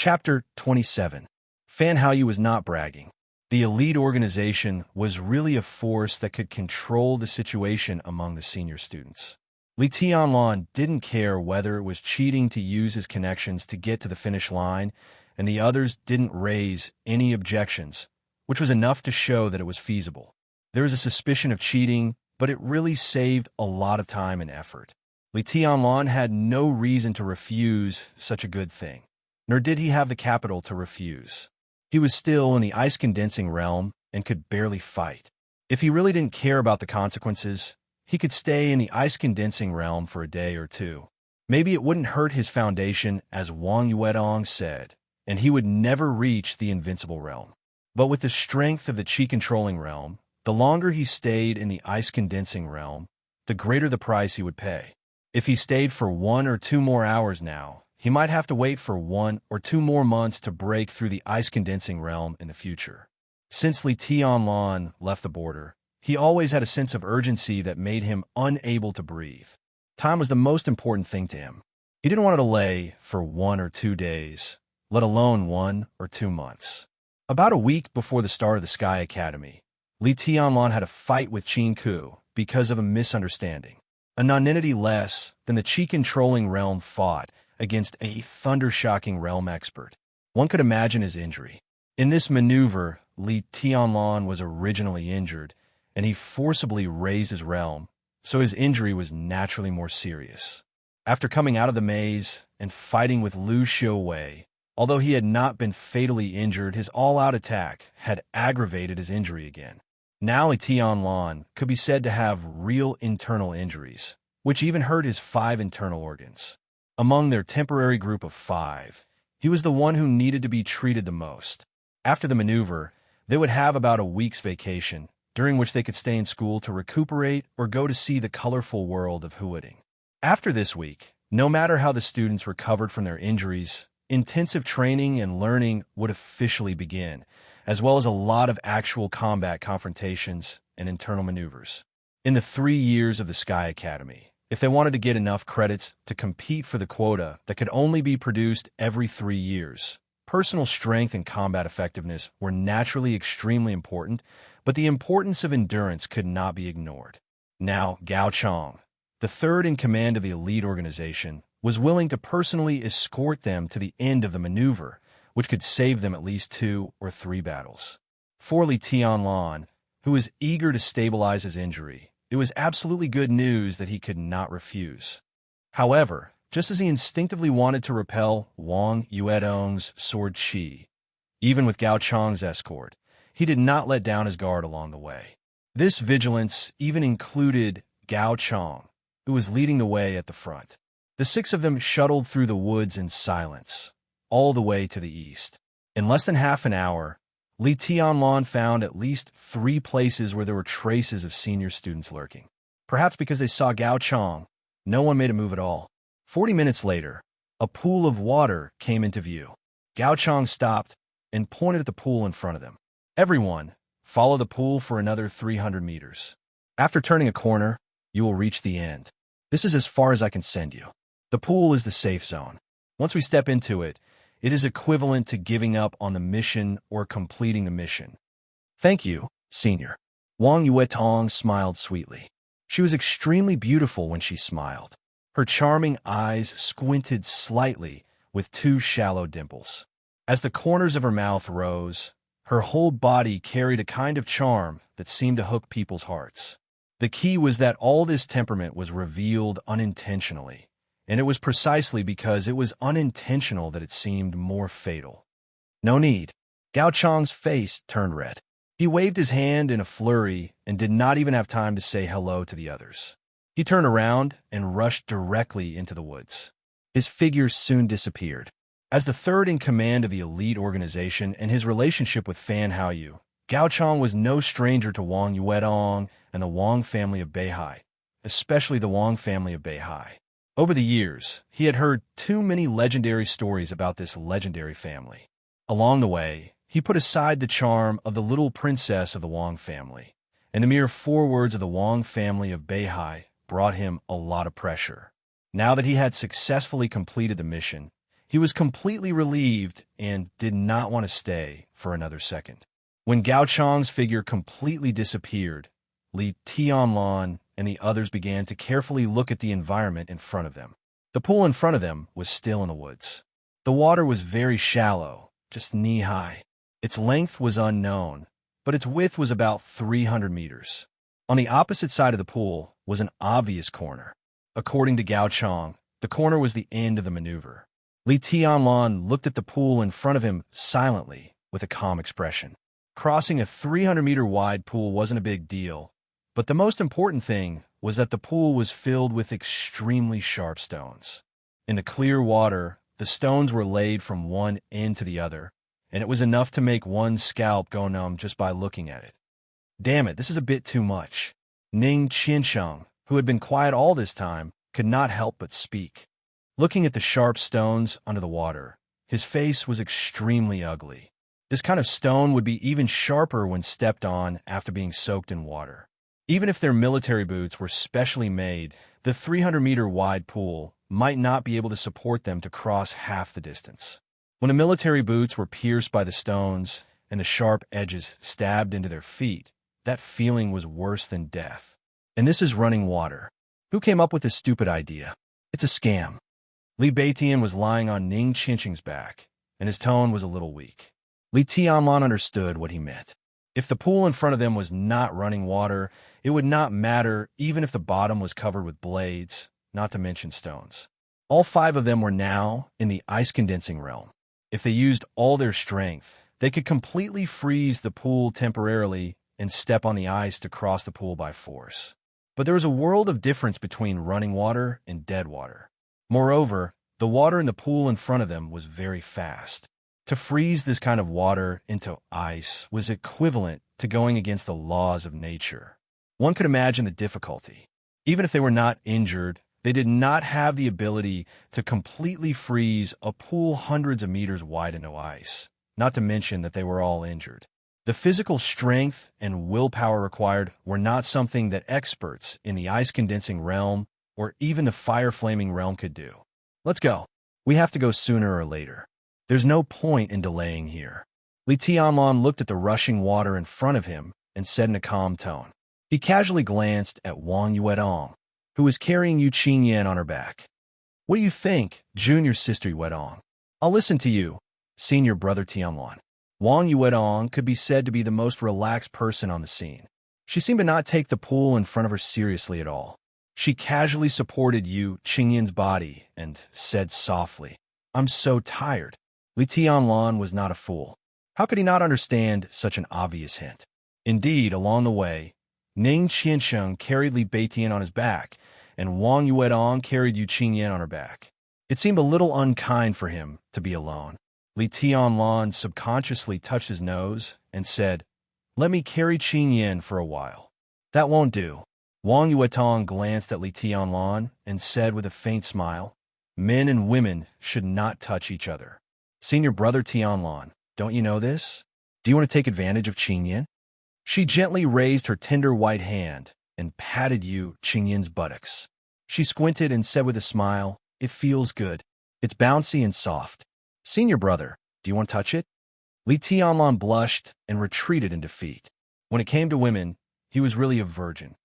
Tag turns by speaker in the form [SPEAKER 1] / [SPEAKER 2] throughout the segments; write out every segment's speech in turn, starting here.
[SPEAKER 1] Chapter 27. Fan Haoyu was not bragging. The elite organization was really a force that could control the situation among the senior students. Li Tianlan didn't care whether it was cheating to use his connections to get to the finish line, and the others didn't raise any objections, which was enough to show that it was feasible. There was a suspicion of cheating, but it really saved a lot of time and effort. Li Tianlan had no reason to refuse such a good thing, nor did he have the capital to refuse. He was still in the ice-condensing realm and could barely fight. If he really didn't care about the consequences, he could stay in the ice-condensing realm for a day or two. Maybe it wouldn't hurt his foundation, as Wang Yuedong said, and he would never reach the invincible realm. But with the strength of the chi-controlling realm, the longer he stayed in the ice-condensing realm, the greater the price he would pay. If he stayed for 1 or 2 more hours now, he might have to wait for 1 or 2 more months to break through the ice-condensing realm in the future. Since Li Tianlan left the border, he always had a sense of urgency that made him unable to breathe. Time was the most important thing to him. He didn't want to delay for 1 or 2 days, let alone 1 or 2 months. About a week before the start of the Sky Academy, Li Tianlan had a fight with Qin Ku because of a misunderstanding. A nonentity less than the chi-controlling realm fought against a thunder-shocking realm expert. One could imagine his injury. In this maneuver, Li Tianlan was originally injured, and he forcibly raised his realm, so his injury was naturally more serious. After coming out of the maze and fighting with Lu Xiuwei, although he had not been fatally injured, his all-out attack had aggravated his injury again. Now Li Tianlan could be said to have real internal injuries, which even hurt his 5 internal organs. Among their temporary group of 5, he was the one who needed to be treated the most. After the maneuver, they would have about a week's vacation, during which they could stay in school to recuperate or go to see the colorful world of Huading. After this week, no matter how the students recovered from their injuries, intensive training and learning would officially begin, as well as a lot of actual combat confrontations and internal maneuvers. In the 3 years of the Sky Academy, if they wanted to get enough credits to compete for the quota that could only be produced every 3 years, personal strength and combat effectiveness were naturally extremely important, but the importance of endurance could not be ignored. Now, Gao Chong, the third in command of the elite organization, was willing to personally escort them to the end of the maneuver, which could save them at least 2 or 3 battles. For Li Tianlan, who was eager to stabilize his injury, it was absolutely good news that he could not refuse. However, just as he instinctively wanted to repel Wang Yuedong's sword chi, even with Gao Chong's escort, he did not let down his guard along the way. This vigilance even included Gao Chong, who was leading the way at the front. The 6 of them shuttled through the woods in silence, all the way to the east. In less than half an hour, Li Tianlan found at least 3 places where there were traces of senior students lurking. Perhaps because they saw Gao Chong, no one made a move at all. 40 minutes later, a pool of water came into view. Gao Chong stopped and pointed at the pool in front of them. Everyone, follow the pool for another 300 meters. After turning a corner, you will reach the end. This is as far as I can send you. The pool is the safe zone. Once we step into it, it is equivalent to giving up on the mission or completing the mission. Thank you, Senior. Wang Yuetong smiled sweetly. She was extremely beautiful when she smiled. Her charming eyes squinted slightly with 2 shallow dimples. As the corners of her mouth rose, her whole body carried a kind of charm that seemed to hook people's hearts. The key was that all this temperament was revealed unintentionally, and it was precisely because it was unintentional that it seemed more fatal. No need. Gao Chong's face turned red. He waved his hand in a flurry and did not even have time to say hello to the others. He turned around and rushed directly into the woods. His figure soon disappeared. As the third in command of the elite organization and his relationship with Fan Haoyu, Gao Chong was no stranger to Wang Yuedong and the Wang family of Beihai, especially the Wang family of Beihai. Over the years, he had heard too many legendary stories about this legendary family. Along the way, he put aside the charm of the little princess of the Wang family, and the mere 4 words of the Wang family of Beihai brought him a lot of pressure. Now that he had successfully completed the mission, He was completely relieved and did not want to stay for another second. When Gao Chang's figure completely disappeared, Li Tianlan and the others began to carefully look at the environment in front of them. The pool in front of them was still in the woods. The water was very shallow, just knee-high. Its length was unknown, but its width was about 300 meters. On the opposite side of the pool was an obvious corner. According to Gao Chang, the corner was the end of the maneuver. Li Tianlan looked at the pool in front of him silently with a calm expression. Crossing a 300-meter-wide pool wasn't a big deal, but the most important thing was that the pool was filled with extremely sharp stones. In the clear water, the stones were laid from one end to the other, and it was enough to make one's scalp go numb just by looking at it. Damn it, this is a bit too much. Ning Qiansheng, who had been quiet all this time, could not help but speak. Looking at the sharp stones under the water, his face was extremely ugly. This kind of stone would be even sharper when stepped on after being soaked in water. Even if their military boots were specially made, the 300-meter-wide pool might not be able to support them to cross half the distance. When the military boots were pierced by the stones and the sharp edges stabbed into their feet, that feeling was worse than death. And this is running water. Who came up with this stupid idea? It's a scam. Li Beitian was lying on Ning Qiansheng's back, and his tone was a little weak. Li Tianlan understood what he meant. If the pool in front of them was not running water, it would not matter even if the bottom was covered with blades, not to mention stones. All 5 of them were now in the ice-condensing realm. If they used all their strength, they could completely freeze the pool temporarily and step on the ice to cross the pool by force. But there was a world of difference between running water and dead water. Moreover, the water in the pool in front of them was very fast. To freeze this kind of water into ice was equivalent to going against the laws of nature. One could imagine the difficulty. Even if they were not injured, they did not have the ability to completely freeze a pool hundreds of meters wide into ice, not to mention that they were all injured. The physical strength and willpower required were not something that experts in the ice-condensing realm or even the fire-flaming realm could do. Let's go. We have to go sooner or later. There's no point in delaying here. Li Tianlan looked at the rushing water in front of him and said in a calm tone. He casually glanced at Wang Yuedong, who was carrying Yu Qingyan on her back. What do you think, junior sister Yuedong? I'll listen to you, senior brother Tianlan. Wang Yuedong could be said to be the most relaxed person on the scene. She seemed to not take the pool in front of her seriously at all. She casually supported Yu Qingyan's body and said softly, I'm so tired. Li Tianlan was not a fool. How could he not understand such an obvious hint? Indeed, along the way, Ning Qiansheng carried Li Beitian on his back, and Wang Yuedong carried Yu Qingyan on her back. It seemed a little unkind for him to be alone. Li Tianlan subconsciously touched his nose and said, Let me carry Qingyan for a while. That won't do. Wang Yuetong glanced at Li Tianlan and said with a faint smile, Men and women should not touch each other. Senior brother Tianlan, don't you know this? Do you want to take advantage of Qingyan? She gently raised her tender white hand and patted Yu Qingyan's buttocks. She squinted and said with a smile, It feels good. It's bouncy and soft. Senior brother, do you want to touch it? Li Tianlan blushed and retreated in defeat. When it came to women, he was really a virgin.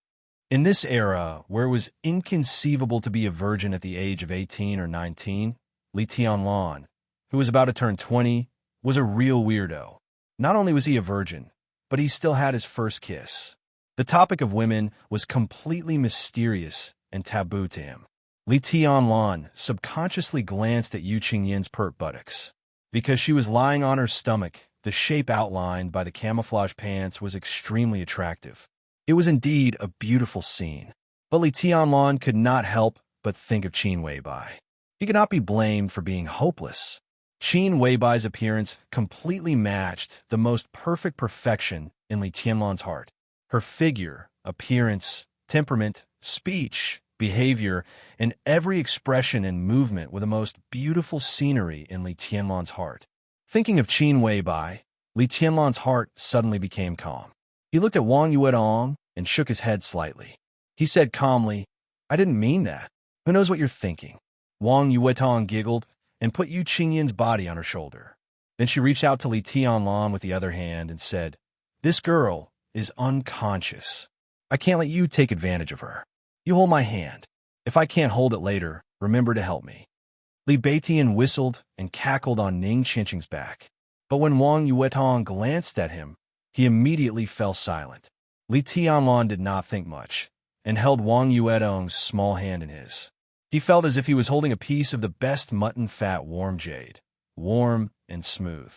[SPEAKER 1] In this era, where it was inconceivable to be a virgin at the age of 18 or 19, Li Tianlan, who was about to turn 20, was a real weirdo. Not only was he a virgin, but he still had his first kiss. The topic of women was completely mysterious and taboo to him. Li Tianlan subconsciously glanced at Yu Qingyan's pert buttocks. Because she was lying on her stomach, the shape outlined by the camouflage pants was extremely attractive. It was indeed a beautiful scene. But Li Tianlan could not help but think of Qin Weibai. He could not be blamed for being hopeless. Qin Weibai's appearance completely matched the most perfect perfection in Li Tianlan's heart. Her figure, appearance, temperament, speech, behavior, and every expression and movement were the most beautiful scenery in Li Tianlan's heart. Thinking of Qin Weibai, Li Tianlan's heart suddenly became calm. He looked at Wang Yuedong and shook his head slightly. He said calmly, I didn't mean that. Who knows what you're thinking? Wang Yuetong giggled and put Yu Qingyin's body on her shoulder. Then she reached out to Li Tianlan with the other hand and said, "This girl is unconscious. I can't let you take advantage of her. You hold my hand. If I can't hold it later, remember to help me." Li Beitian whistled and cackled on Ning Qianqing's back. But when Wang Yuetong glanced at him, he immediately fell silent. Li Tianlan did not think much, and held Wang Yuetong's small hand in his. He felt as if he was holding a piece of the best mutton fat warm jade, warm and smooth.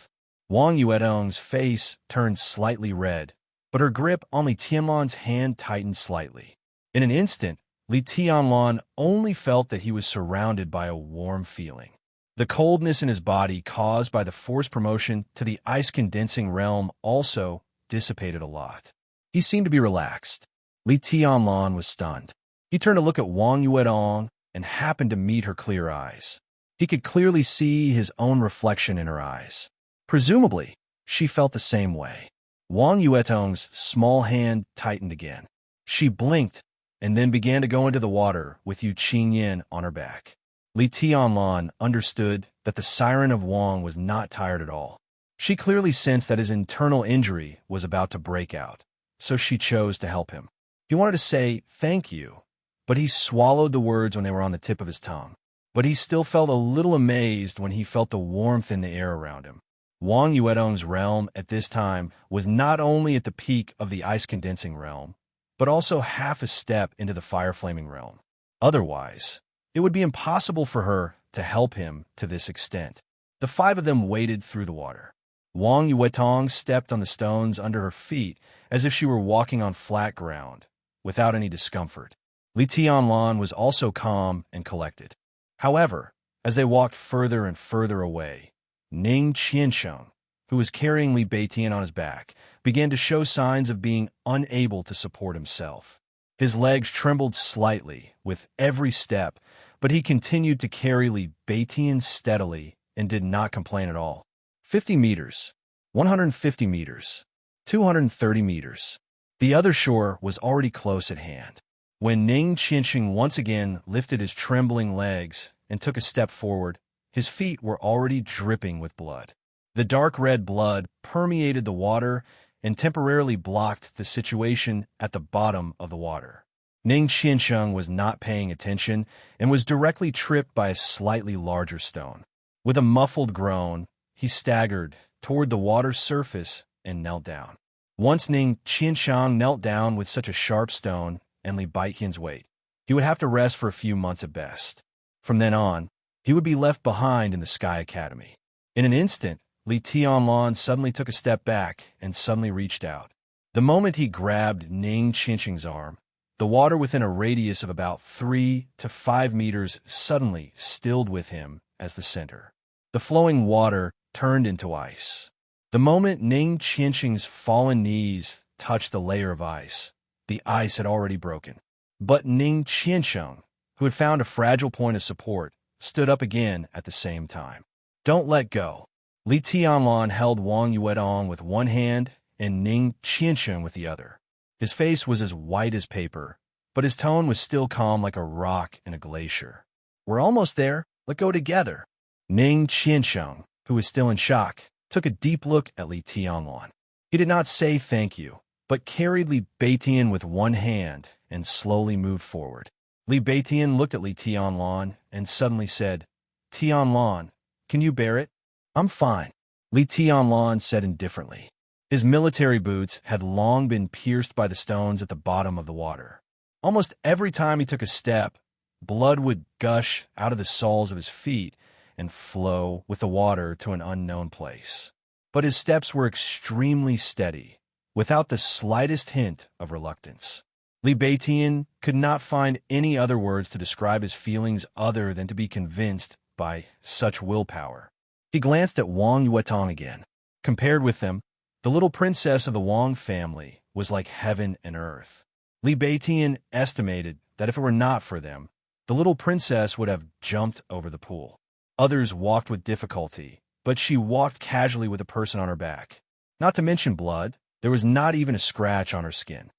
[SPEAKER 1] Wang Yuetong's face turned slightly red, but her grip on Li Tianlan's hand tightened slightly. In an instant, Li Tianlan only felt that he was surrounded by a warm feeling. The coldness in his body caused by the forced promotion to the ice-condensing realm also dissipated a lot. He seemed to be relaxed. Li Tianlan was stunned. He turned to look at Wang Yuetong and happened to meet her clear eyes. He could clearly see his own reflection in her eyes. Presumably, she felt the same way. Wang Yuetong's small hand tightened again. She blinked and then began to go into the water with Yu Qinyin on her back. Li Tianlan understood that the siren of Wang was not tired at all. She clearly sensed that his internal injury was about to break out, so she chose to help him. He wanted to say thank you, but he swallowed the words when they were on the tip of his tongue. But he still felt a little amazed when he felt the warmth in the air around him. Wang Yuetong's realm at this time was not only at the peak of the ice-condensing realm, but also half a step into the fire-flaming realm. Otherwise, it would be impossible for her to help him to this extent. The five of them waded through the water. Wang Yuetong stepped on the stones under her feet as if she were walking on flat ground, without any discomfort. Li Tianlan was also calm and collected. However, as they walked further and further away, Ning Qiansheng, who was carrying Li Beitian on his back, began to show signs of being unable to support himself. His legs trembled slightly with every step, but he continued to carry Li Beitian steadily and did not complain at all. 50 meters, 150 meters, 230 meters. The other shore was already close at hand. When Ning Qiansheng once again lifted his trembling legs and took a step forward, his feet were already dripping with blood. The dark red blood permeated the water and temporarily blocked the situation at the bottom of the water. Ning Qiansheng was not paying attention and was directly tripped by a slightly larger stone. With a muffled groan, he staggered toward the water's surface and knelt down. Once Ning Qiansheng knelt down with such a sharp stone and Li Beitian's weight, he would have to rest for a few months at best. From then on, he would be left behind in the Sky Academy. In an instant, Li Tianlan suddenly took a step back and suddenly reached out. The moment he grabbed Ning Qiansheng's arm, the water within a radius of about 3 to 5 meters suddenly stilled with him as the center. The flowing water turned into ice. The moment Ning Qiansheng's fallen knees touched the layer of ice, the ice had already broken. But Ning Qiansheng, who had found a fragile point of support, stood up again at the same time. "Don't let go." Li Tianlan held Wang Yuetong with one hand and Ning Qiansheng with the other. His face was as white as paper, but his tone was still calm like a rock in a glacier. "We're almost there. Let's go together." Ning Qiansheng, who was still in shock, took a deep look at Li Tianlan. He did not say thank you, but carried Li Beitian with one hand and slowly moved forward. Li Beitian looked at Li Tianlan and suddenly said, "Tianlan, can you bear it?" "I'm fine," Li Tianlan said indifferently. His military boots had long been pierced by the stones at the bottom of the water. Almost every time he took a step, blood would gush out of the soles of his feet and flow with the water to an unknown place. But his steps were extremely steady, without the slightest hint of reluctance. Li Beitian could not find any other words to describe his feelings other than to be convinced by such willpower. He glanced at Wang Yuetong again. Compared with them, the little princess of the Wang family was like heaven and earth. Li Beitian estimated that if it were not for them, the little princess would have jumped over the pool. Others walked with difficulty, but she walked casually with a person on her back. Not to mention blood, there was not even a scratch on her skin.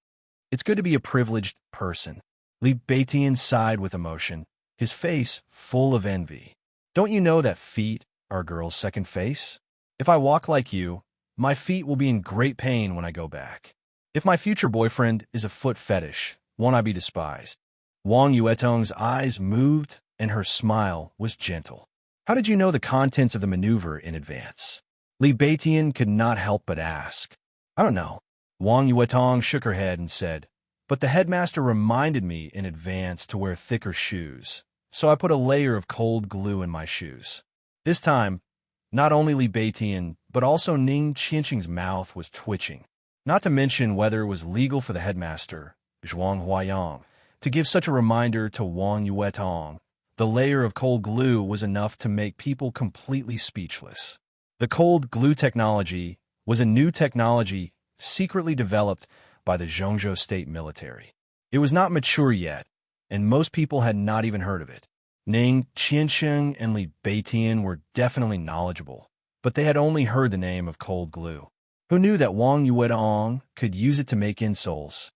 [SPEAKER 1] "It's good to be a privileged person." Li Beitian sighed with emotion, his face full of envy. Don't you know that feet are a girl's second face? If I walk like you, my feet will be in great pain when I go back. If my future boyfriend is a foot fetish, won't I be despised? Wang Yuetong's eyes moved, and her smile was gentle. How did you know the contents of the maneuver in advance? Li Beitian could not help but ask. I don't know. Wang Yuetong shook her head and said, but the headmaster reminded me in advance to wear thicker shoes, so I put a layer of cold glue in my shoes. This time, not only Li Beitian, but also Ning Qianqing's mouth was twitching, not to mention whether it was legal for the headmaster, Zhuang Huayang, to give such a reminder to Wang Yuetong. The layer of cold glue was enough to make people completely speechless. The cold glue technology was a new technology secretly developed by the Zhongzhou state military. It was not mature yet, and most people had not even heard of it. Ning Qianqing and Li Beitian were definitely knowledgeable, but they had only heard the name of cold glue. Who knew that Wang Yuetong could use it to make insoles?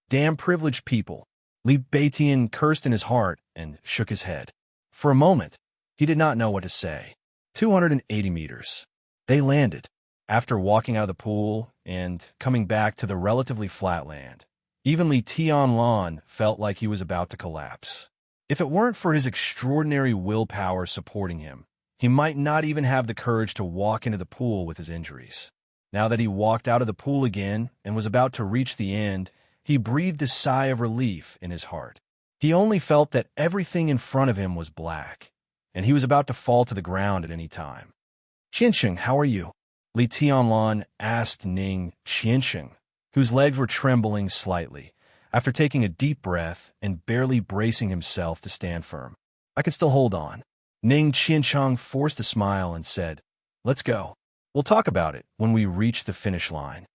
[SPEAKER 1] Damn privileged people. Li Beitian cursed in his heart and shook his head. For a moment, he did not know what to say. 280 meters. They landed. After walking out of the pool and coming back to the relatively flat land, even Li Tianlan felt like he was about to collapse. If it weren't for his extraordinary willpower supporting him, he might not even have the courage to walk into the pool with his injuries. Now that he walked out of the pool again and was about to reach the end, he breathed a sigh of relief in his heart. He only felt that everything in front of him was black, and he was about to fall to the ground at any time. Qianqing, how are you? Li Tianlan asked Ning Qianqing, whose legs were trembling slightly, after taking a deep breath and barely bracing himself to stand firm. I could still hold on. Ning Qianqing forced a smile and said, let's go. We'll talk about it when we reach the finish line.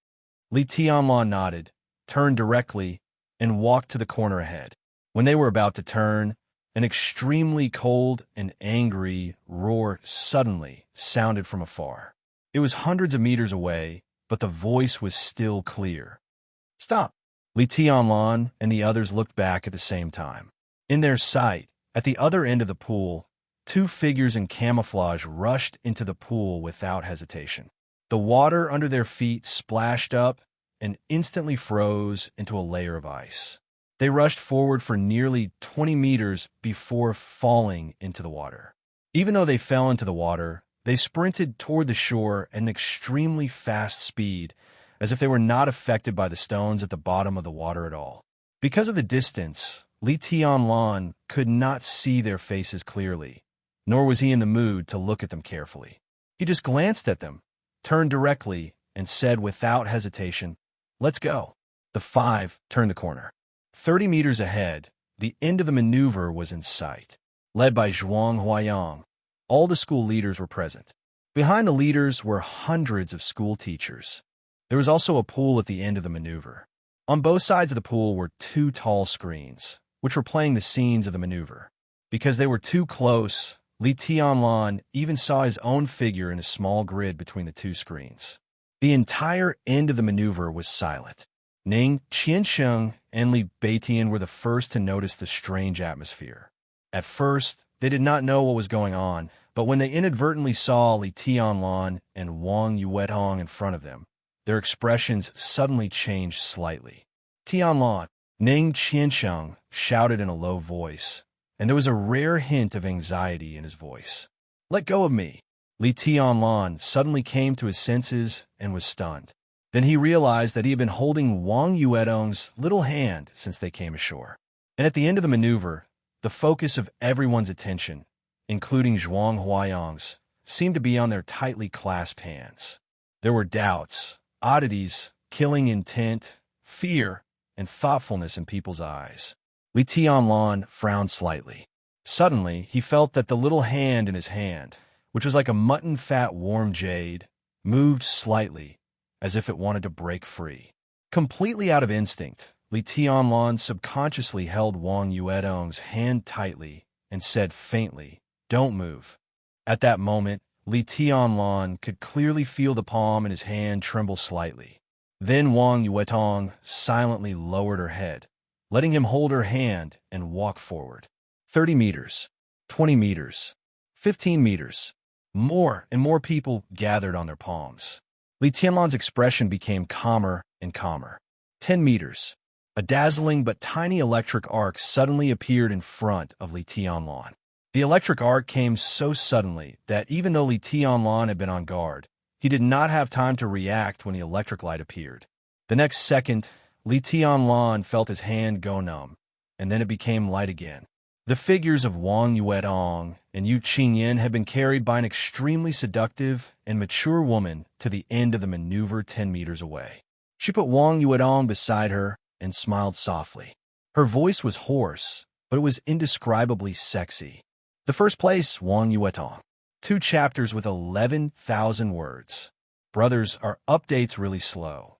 [SPEAKER 1] Li Tianlan nodded, turned directly, and walked to the corner ahead. When they were about to turn, an extremely cold and angry roar suddenly sounded from afar. It was hundreds of meters away, but the voice was still clear. Stop! Li Tianlan and the others looked back at the same time. In their sight, at the other end of the pool, two figures in camouflage rushed into the pool without hesitation. The water under their feet splashed up and instantly froze into a layer of ice. They rushed forward for nearly 20 meters before falling into the water. Even though they fell into the water, they sprinted toward the shore at an extremely fast speed, as if they were not affected by the stones at the bottom of the water at all. Because of the distance, Li Tianlan could not see their faces clearly, nor was he in the mood to look at them carefully. He just glanced at them, turned directly, and said without hesitation, let's go. The five turned the corner. 30 meters ahead, the end of the maneuver was in sight. Led by Zhuang Huayang, all the school leaders were present. Behind the leaders were hundreds of school teachers. There was also a pool at the end of the maneuver. On both sides of the pool were two tall screens, which were playing the scenes of the maneuver. Because they were too close, Li Tianlan even saw his own figure in a small grid between the two screens. The entire end of the maneuver was silent. Ning Qianqing and Li Beitian were the first to notice the strange atmosphere. At first, they did not know what was going on, but when they inadvertently saw Li Tianlan and Wang Yuetong in front of them, their expressions suddenly changed slightly. Tianlan, Ning Qianqing shouted in a low voice, and there was a rare hint of anxiety in his voice. Let go of me. Li Tianlan suddenly came to his senses and was stunned. Then he realized that he had been holding Wang Yuetong's little hand since they came ashore. And at the end of the maneuver, the focus of everyone's attention, including Zhuang Huayang's, seemed to be on their tightly clasped hands. There were doubts, oddities, killing intent, fear, and thoughtfulness in people's eyes. Li Tianlan frowned slightly. Suddenly, he felt that the little hand in his hand, which was like a mutton-fat warm jade, moved slightly, as if it wanted to break free. Completely out of instinct, Li Tianlan subconsciously held Wang Yuetong's hand tightly and said faintly, "Don't move." At that moment, Li Tianlan could clearly feel the palm in his hand tremble slightly. Then Wang Yuetong silently lowered her head, letting him hold her hand and walk forward. 30 meters, 20 meters, 15 meters. More and more people gathered on their palms. Li Tianlan's expression became calmer and calmer. 10 meters. A dazzling but tiny electric arc suddenly appeared in front of Li Tianlan. The electric arc came so suddenly that even though Li Tianlan had been on guard, he did not have time to react when the electric light appeared. The next second, Li Tianlan felt his hand go numb, and then it became light again. The figures of Wang Yuetong and Yu Qingyan had been carried by an extremely seductive and mature woman to the end of the maneuver 10 meters away. She put Wang Yuetong beside her and smiled softly. Her voice was hoarse, but it was indescribably sexy. The first place, Wang Yuetong. 2 chapters with 11,000 words. Brothers, are updates really slow?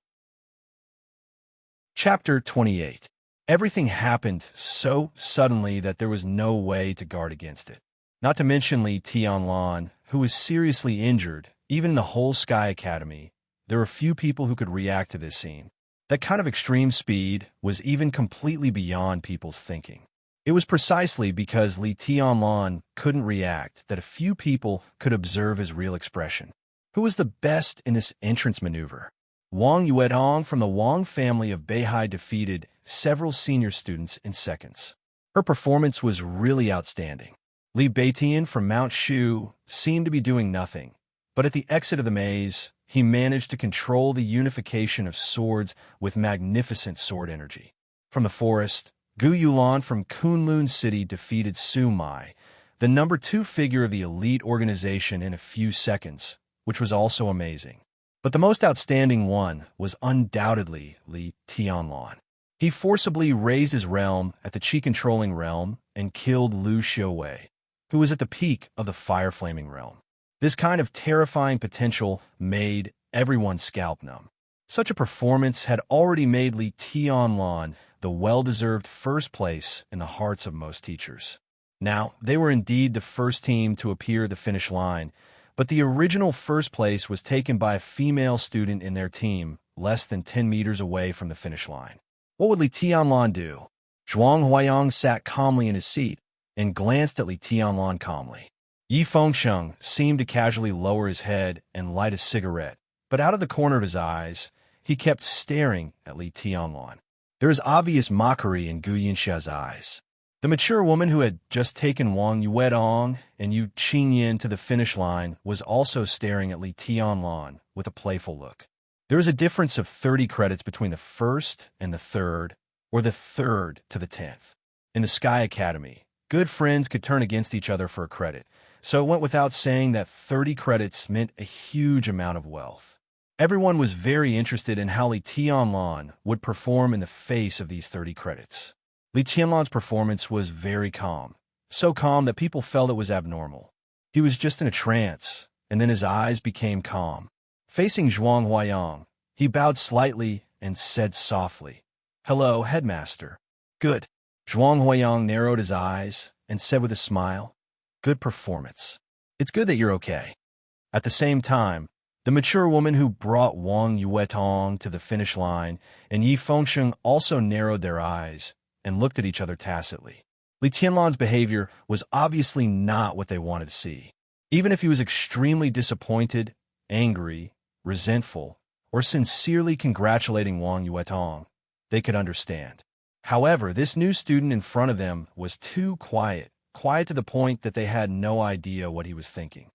[SPEAKER 1] Chapter 28. Everything happened so suddenly that there was no way to guard against it. Not to mention Li Tianlan, who was seriously injured. Even in the whole Sky Academy, there were few people who could react to this scene. That kind of extreme speed was even completely beyond people's thinking. It was precisely because Li Tianlan couldn't react that a few people could observe his real expression. Who was the best in this entrance maneuver? Wang Yuetong from the Wang family of Beihai defeated several senior students in seconds. Her performance was really outstanding. Li Beitian from Mount Shu seemed to be doing nothing, but at the exit of the maze, he managed to control the unification of swords with magnificent sword energy. From the forest, Gu Yulan from Kunlun City defeated Su Mai, the number 2 figure of the elite organization, in a few seconds, which was also amazing. But the most outstanding one was undoubtedly Li Tianlan. He forcibly raised his realm at the Qi-controlling realm and killed Lu Xiuwei, who was at the peak of the fire-flaming realm. This kind of terrifying potential made everyone's scalp numb. Such a performance had already made Li Tianlan the well-deserved first place in the hearts of most teachers. Now, they were indeed the first team to appear at the finish line, but the original first place was taken by a female student in their team less than 10 meters away from the finish line. What would Li Tianlan do? Zhuang Huayang sat calmly in his seat and glanced at Li Tianlan calmly. Yi Fengsheng seemed to casually lower his head and light a cigarette, but out of the corner of his eyes, he kept staring at Li Tianlan. There was obvious mockery in Gu Yinxia's eyes. The mature woman who had just taken Wang Yuetong and Yu Qingyan to the finish line was also staring at Li Tianlan with a playful look. There was a difference of 30 credits between the first and the third, or the third to the 10th. In the Sky Academy, good friends could turn against each other for a credit, so it went without saying that 30 credits meant a huge amount of wealth. Everyone was very interested in how Li Tianlan would perform in the face of these 30 credits. Li Tianlan's performance was very calm, so calm that people felt it was abnormal. He was just in a trance, and then his eyes became calm. Facing Zhuang Huayang, he bowed slightly and said softly, "Hello, headmaster." "Good." Zhuang Huayang narrowed his eyes and said with a smile, "Good performance. It's good that you're okay." At the same time, the mature woman who brought Wang Yuetong to the finish line and Yi Fengsheng also narrowed their eyes and looked at each other tacitly. Li Tianlan's behavior was obviously not what they wanted to see. Even if he was extremely disappointed, angry, resentful, or sincerely congratulating Wang Yuetong, they could understand. However, this new student in front of them was too quiet to the point that they had no idea what he was thinking.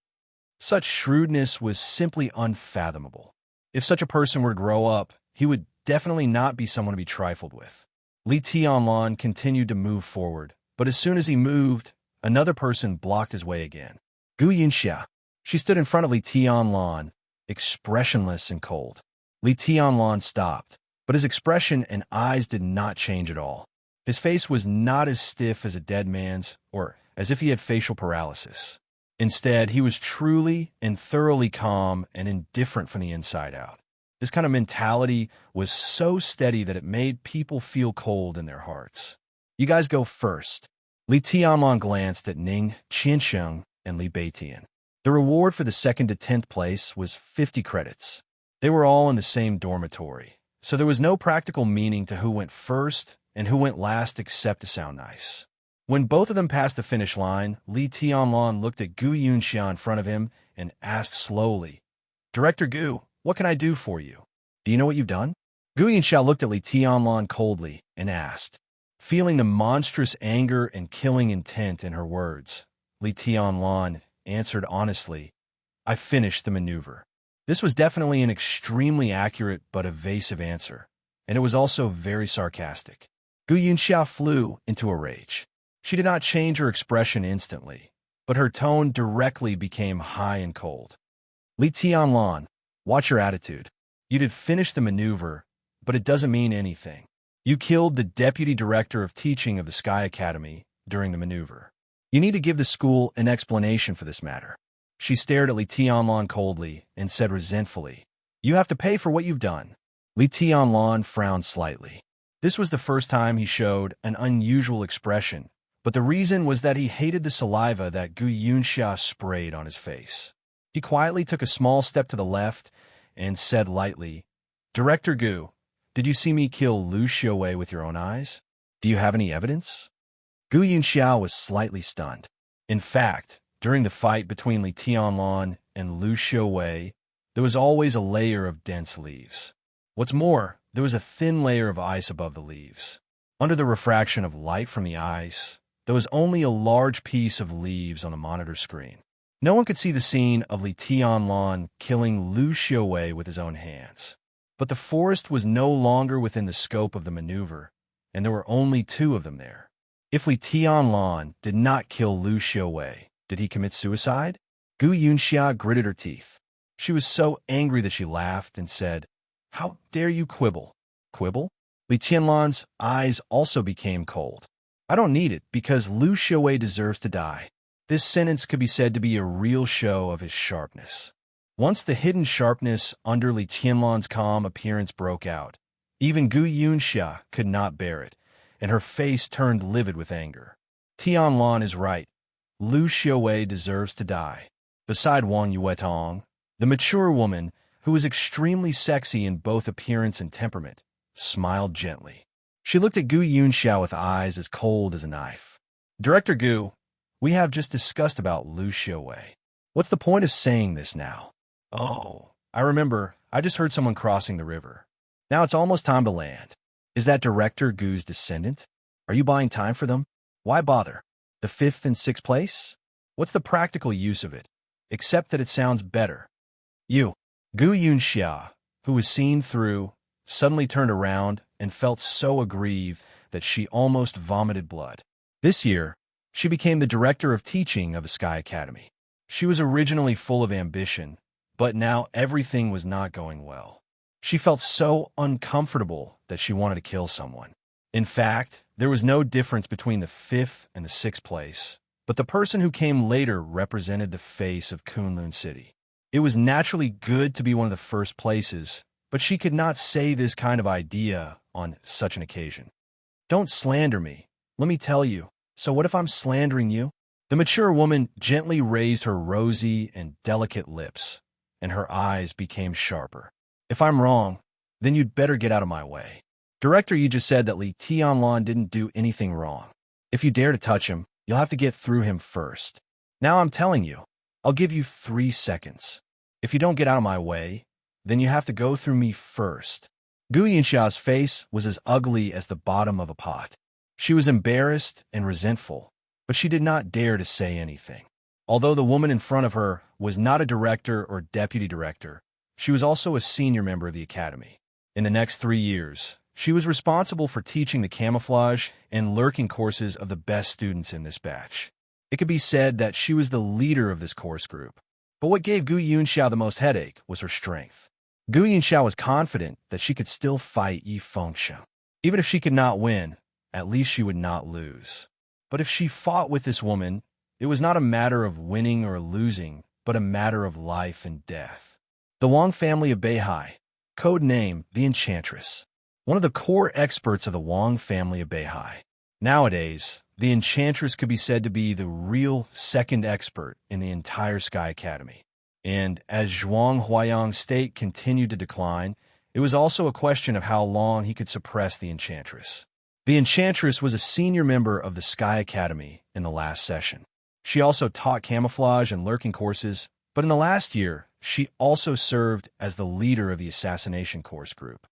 [SPEAKER 1] Such shrewdness was simply unfathomable. If such a person were to grow up, he would definitely not be someone to be trifled with. Li Tianlan continued to move forward, but as soon as he moved, another person blocked his way again. Gu Yinxia. She stood in front of Li Tianlan, expressionless and cold. Li Tianlan stopped, but his expression and eyes did not change at all. His face was not as stiff as a dead man's or as if he had facial paralysis. Instead, he was truly and thoroughly calm and indifferent from the inside out. This kind of mentality was so steady that it made people feel cold in their hearts. "You guys go first." Li Tianlan glanced at Ning Qiansheng and Li Beitian. The reward for the 2nd to 10th place was 50 credits. They were all in the same dormitory, so there was no practical meaning to who went first and who went last except to sound nice. When both of them passed the finish line, Li Tianlan looked at Gu Yunxia in front of him and asked slowly, "Director Gu, what can I do for you? Do you know what you've done?" Gu Yunxia looked at Li Tianlan coldly and asked, feeling the monstrous anger and killing intent in her words. Li Tianlan answered honestly, "I finished the maneuver." This was definitely an extremely accurate but evasive answer, and it was also very sarcastic. Gu Yunxia flew into a rage. She did not change her expression instantly, but her tone directly became high and cold. "Li Tianlan, watch your attitude. You did finish the maneuver, but it doesn't mean anything. You killed the deputy director of teaching of the Sky Academy during the maneuver. You need to give the school an explanation for this matter." She stared at Li Tianlan coldly and said resentfully, "You have to pay for what you've done." Li Tianlan frowned slightly. This was the first time he showed an unusual expression, but the reason was that he hated the saliva that Gu Yunxia sprayed on his face. He quietly took a small step to the left and said lightly, "Director Gu, did you see me kill Lu Xiaowei with your own eyes? Do you have any evidence?" Gu Yunxia was slightly stunned. In fact, during the fight between Li Tianlan and Lu Xiaowei, there was always a layer of dense leaves. What's more, there was a thin layer of ice above the leaves. Under the refraction of light from the ice, there was only a large piece of leaves on the monitor screen. No one could see the scene of Li Tianlan killing Lu Xiaowei with his own hands. But the forest was no longer within the scope of the maneuver, and there were only two of them there. If Li Tianlan did not kill Lu Xiaowei, did he commit suicide? Gu Yunxia gritted her teeth. She was so angry that she laughed and said, "How dare you quibble?" "Quibble?" Li Tianlan's eyes also became cold. "I don't need it because Lu Xiaowei deserves to die." This sentence could be said to be a real show of his sharpness. Once the hidden sharpness under Li Tianlan's calm appearance broke out, even Gu Yunxia could not bear it, and her face turned livid with anger. "Tianlan is right. Lu Xiaowei deserves to die." Beside Wang Yuetong, the mature woman, who was extremely sexy in both appearance and temperament, smiled gently. She looked at Gu Yunxia with eyes as cold as a knife. "Director Gu, we have just discussed about Lu Xiaowei. What's the point of saying this now?" "Oh, I remember. I just heard someone crossing the river. Now it's almost time to land. Is that Director Gu's descendant? Are you buying time for them? Why bother? The 5th and 6th place? What's the practical use of it, except that it sounds better?" "You." Gu Yunxia, who was seen through, suddenly turned around and felt so aggrieved that she almost vomited blood. This year, she became the director of teaching of the Sky Academy. She was originally full of ambition, but now everything was not going well. She felt so uncomfortable that she wanted to kill someone. In fact, there was no difference between the 5th and the 6th place, but the person who came later represented the face of Kunlun City. It was naturally good to be one of the first places, but she could not say this kind of idea on such an occasion. "Don't slander me. Let me tell you. So what if I'm slandering you?" The mature woman gently raised her rosy and delicate lips, and her eyes became sharper. "If I'm wrong, then you'd better get out of my way. Director, you just said that Li Tianlan didn't do anything wrong. If you dare to touch him, you'll have to get through him first. Now I'm telling you, I'll give you 3 seconds. If you don't get out of my way, then you have to go through me first." Gu Yunxia's face was as ugly as the bottom of a pot. She was embarrassed and resentful, but she did not dare to say anything. Although the woman in front of her was not a director or deputy director, she was also a senior member of the academy. In the next 3 years, she was responsible for teaching the camouflage and lurking courses of the best students in this batch. It could be said that she was the leader of this course group. But what gave Gu Yunxia the most headache was her strength. Gu Yunxia was confident that she could still fight Yi Fengxiang. Even if she could not win, at least she would not lose. But if she fought with this woman, it was not a matter of winning or losing, but a matter of life and death. The Wang family of Beihai, code name the Enchantress, one of the core experts of the Wang family of Beihai. Nowadays, the Enchantress could be said to be the real second expert in the entire Sky Academy. And as Zhuang Huayang's state continued to decline, it was also a question of how long he could suppress the Enchantress. The Enchantress was a senior member of the Sky Academy in the last session. She also taught camouflage and lurking courses, but in the last year, she also served as the leader of the Assassination Course Group.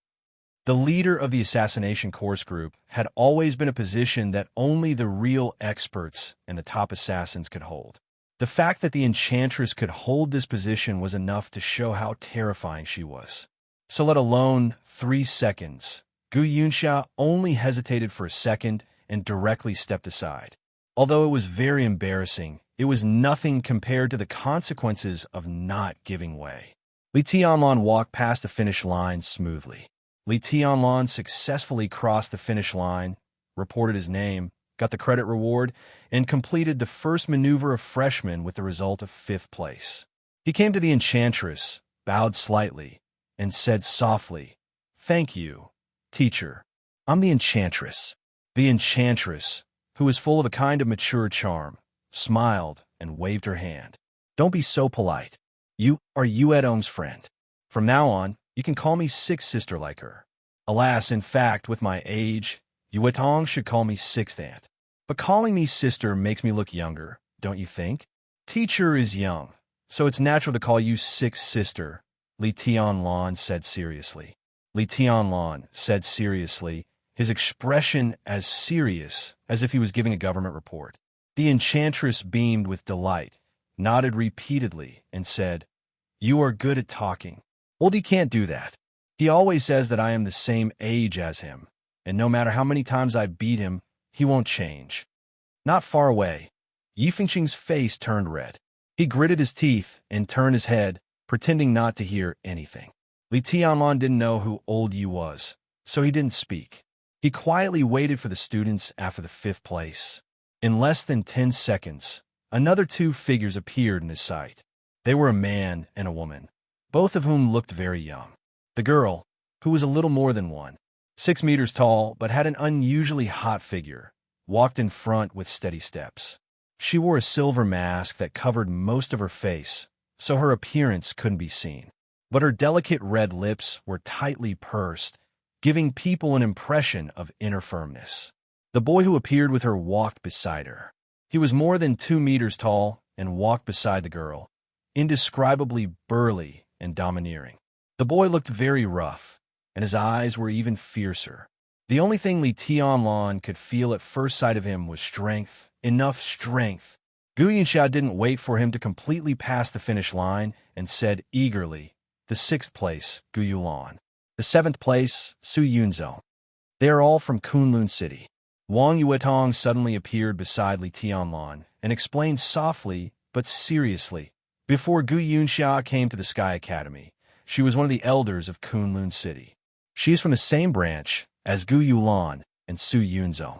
[SPEAKER 1] The leader of the Assassination Course Group had always been a position that only the real experts and the top assassins could hold. The fact that the Enchantress could hold this position was enough to show how terrifying she was. So let alone 3 seconds. Gu Yunxia only hesitated for a second and directly stepped aside. Although it was very embarrassing, it was nothing compared to the consequences of not giving way. Li Tianlan walked past the finish line smoothly. Li Tianlan successfully crossed the finish line, reported his name, got the credit reward, and completed the first maneuver of freshman with the result of 5th place. He came to the Enchantress, bowed slightly, and said softly, "Thank you, teacher. I'm the Enchantress." The Enchantress, who was full of a kind of mature charm, smiled and waved her hand. "Don't be so polite. You are Yuedong's friend. From now on, you can call me sixth sister like her. Alas, in fact, with my age, Yuetong should call me sixth aunt. But calling me sister makes me look younger, don't you think? Teacher is young, so it's natural to call you sixth sister," Li Tianlan said seriously. Li Tianlan said seriously, his expression as serious as if he was giving a government report. The Enchantress beamed with delight, nodded repeatedly, and said, "You are good at talking. Oldie can't do that. He always says that I am the same age as him, and no matter how many times I beat him, he won't change." Not far away, Yi Fengqing's face turned red. He gritted his teeth and turned his head, pretending not to hear anything. Li Tianlan didn't know who Old Yi was, so he didn't speak. He quietly waited for the students after the 5th place. In less than 10 seconds, another 2 figures appeared in his sight. They were a man and a woman, both of whom looked very young. The girl, who was a little more than 6 meters tall but had an unusually hot figure, walked in front with steady steps. She wore a silver mask that covered most of her face, so her appearance couldn't be seen. But her delicate red lips were tightly pursed, giving people an impression of inner firmness. The boy who appeared with her walked beside her. He was more than 2 meters tall and walked beside the girl, indescribably burly and domineering. The boy looked very rough, and his eyes were even fiercer. The only thing Li Tianlan could feel at first sight of him was strength, enough strength. Gu Yunxia didn't wait for him to completely pass the finish line and said eagerly, "The 6th place, Gu Yulan. The 7th place, Su Yunzhou. They are all from Kunlun City." Wang Yuetong suddenly appeared beside Li Tianlan and explained softly but seriously, "Before Gu Yunxia came to the Sky Academy, she was one of the elders of Kunlun City. She is from the same branch as Gu Yulan and Su Yunzhou."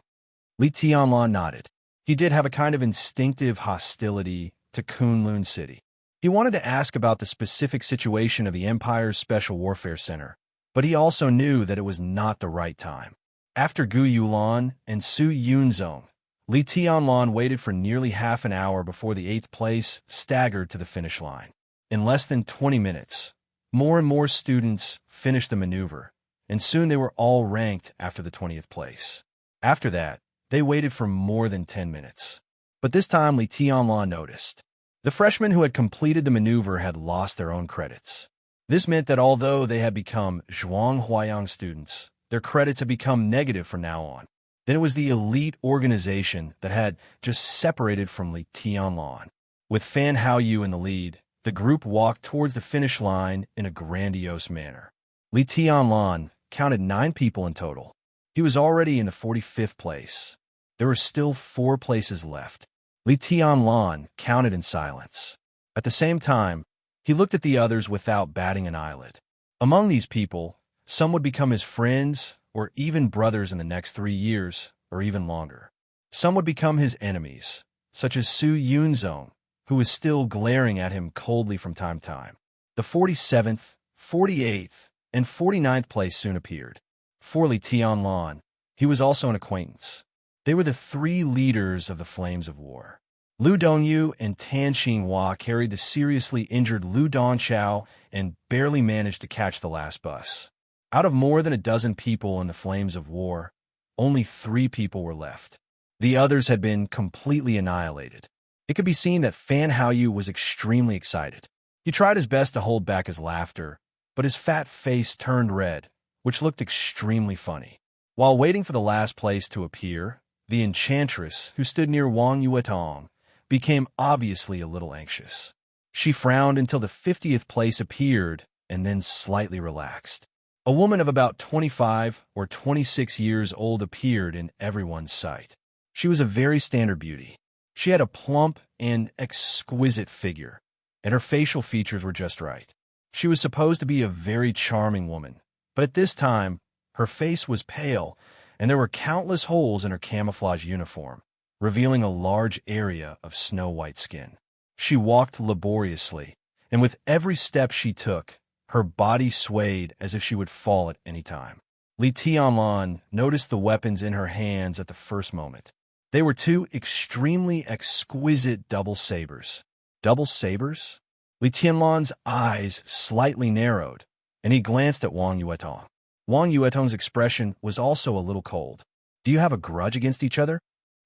[SPEAKER 1] Li Tianlan nodded. He did have a kind of instinctive hostility to Kunlun City. He wanted to ask about the specific situation of the Empire's Special Warfare Center, but he also knew that it was not the right time. After Gu Yulan and Su Yunzhou, Li Tianlan waited for nearly half an hour before the 8th place staggered to the finish line. In less than 20 minutes, more and more students finished the maneuver, and soon they were all ranked after the 20th place. After that, they waited for more than 10 minutes. But this time Li Tianlan noticed. The freshmen who had completed the maneuver had lost their own credits. This meant that although they had become Zhuang Huayang students, their credits had become negative from now on. Then it was the elite organization that had just separated from Li Tianlan. With Fan Haoyu in the lead, the group walked towards the finish line in a grandiose manner. Li Tianlan counted 9 people in total. He was already in the 45th place. There were still 4 places left. Li Tianlan counted in silence. At the same time, he looked at the others without batting an eyelid. Among these people, some would become his friends or even brothers in the next 3 years or even longer. Some would become his enemies, such as Su Yunzhou, who was still glaring at him coldly from time to time. The 47th, 48th, and 49th place soon appeared. For Li Tianlan, he was also an acquaintance. They were the 3 leaders of the Flames of War. Lu Dongyu and Tan Xinghua carried the seriously injured Lu Donchao and barely managed to catch the last bus. Out of more than a dozen people in the Flames of War, only 3 people were left. The others had been completely annihilated. It could be seen that Fan Haoyu was extremely excited. He tried his best to hold back his laughter, but his fat face turned red, which looked extremely funny. While waiting for the last place to appear, the enchantress, who stood near Wang Yuetong, became obviously a little anxious. She frowned until the 50th place appeared and then slightly relaxed. A woman of about 25 or 26 years old appeared in everyone's sight. She was a very standard beauty. She had a plump and exquisite figure, and her facial features were just right. She was supposed to be a very charming woman, but at this time, her face was pale, and there were countless holes in her camouflage uniform, revealing a large area of snow-white skin. She walked laboriously, and with every step she took, her body swayed as if she would fall at any time. Li Tianlan noticed the weapons in her hands at the first moment. They were 2 extremely exquisite double sabers. Double sabers? Li Tianlan's eyes slightly narrowed, and he glanced at Wang Yuetong. Wang Yuetong's expression was also a little cold. Do you have a grudge against each other?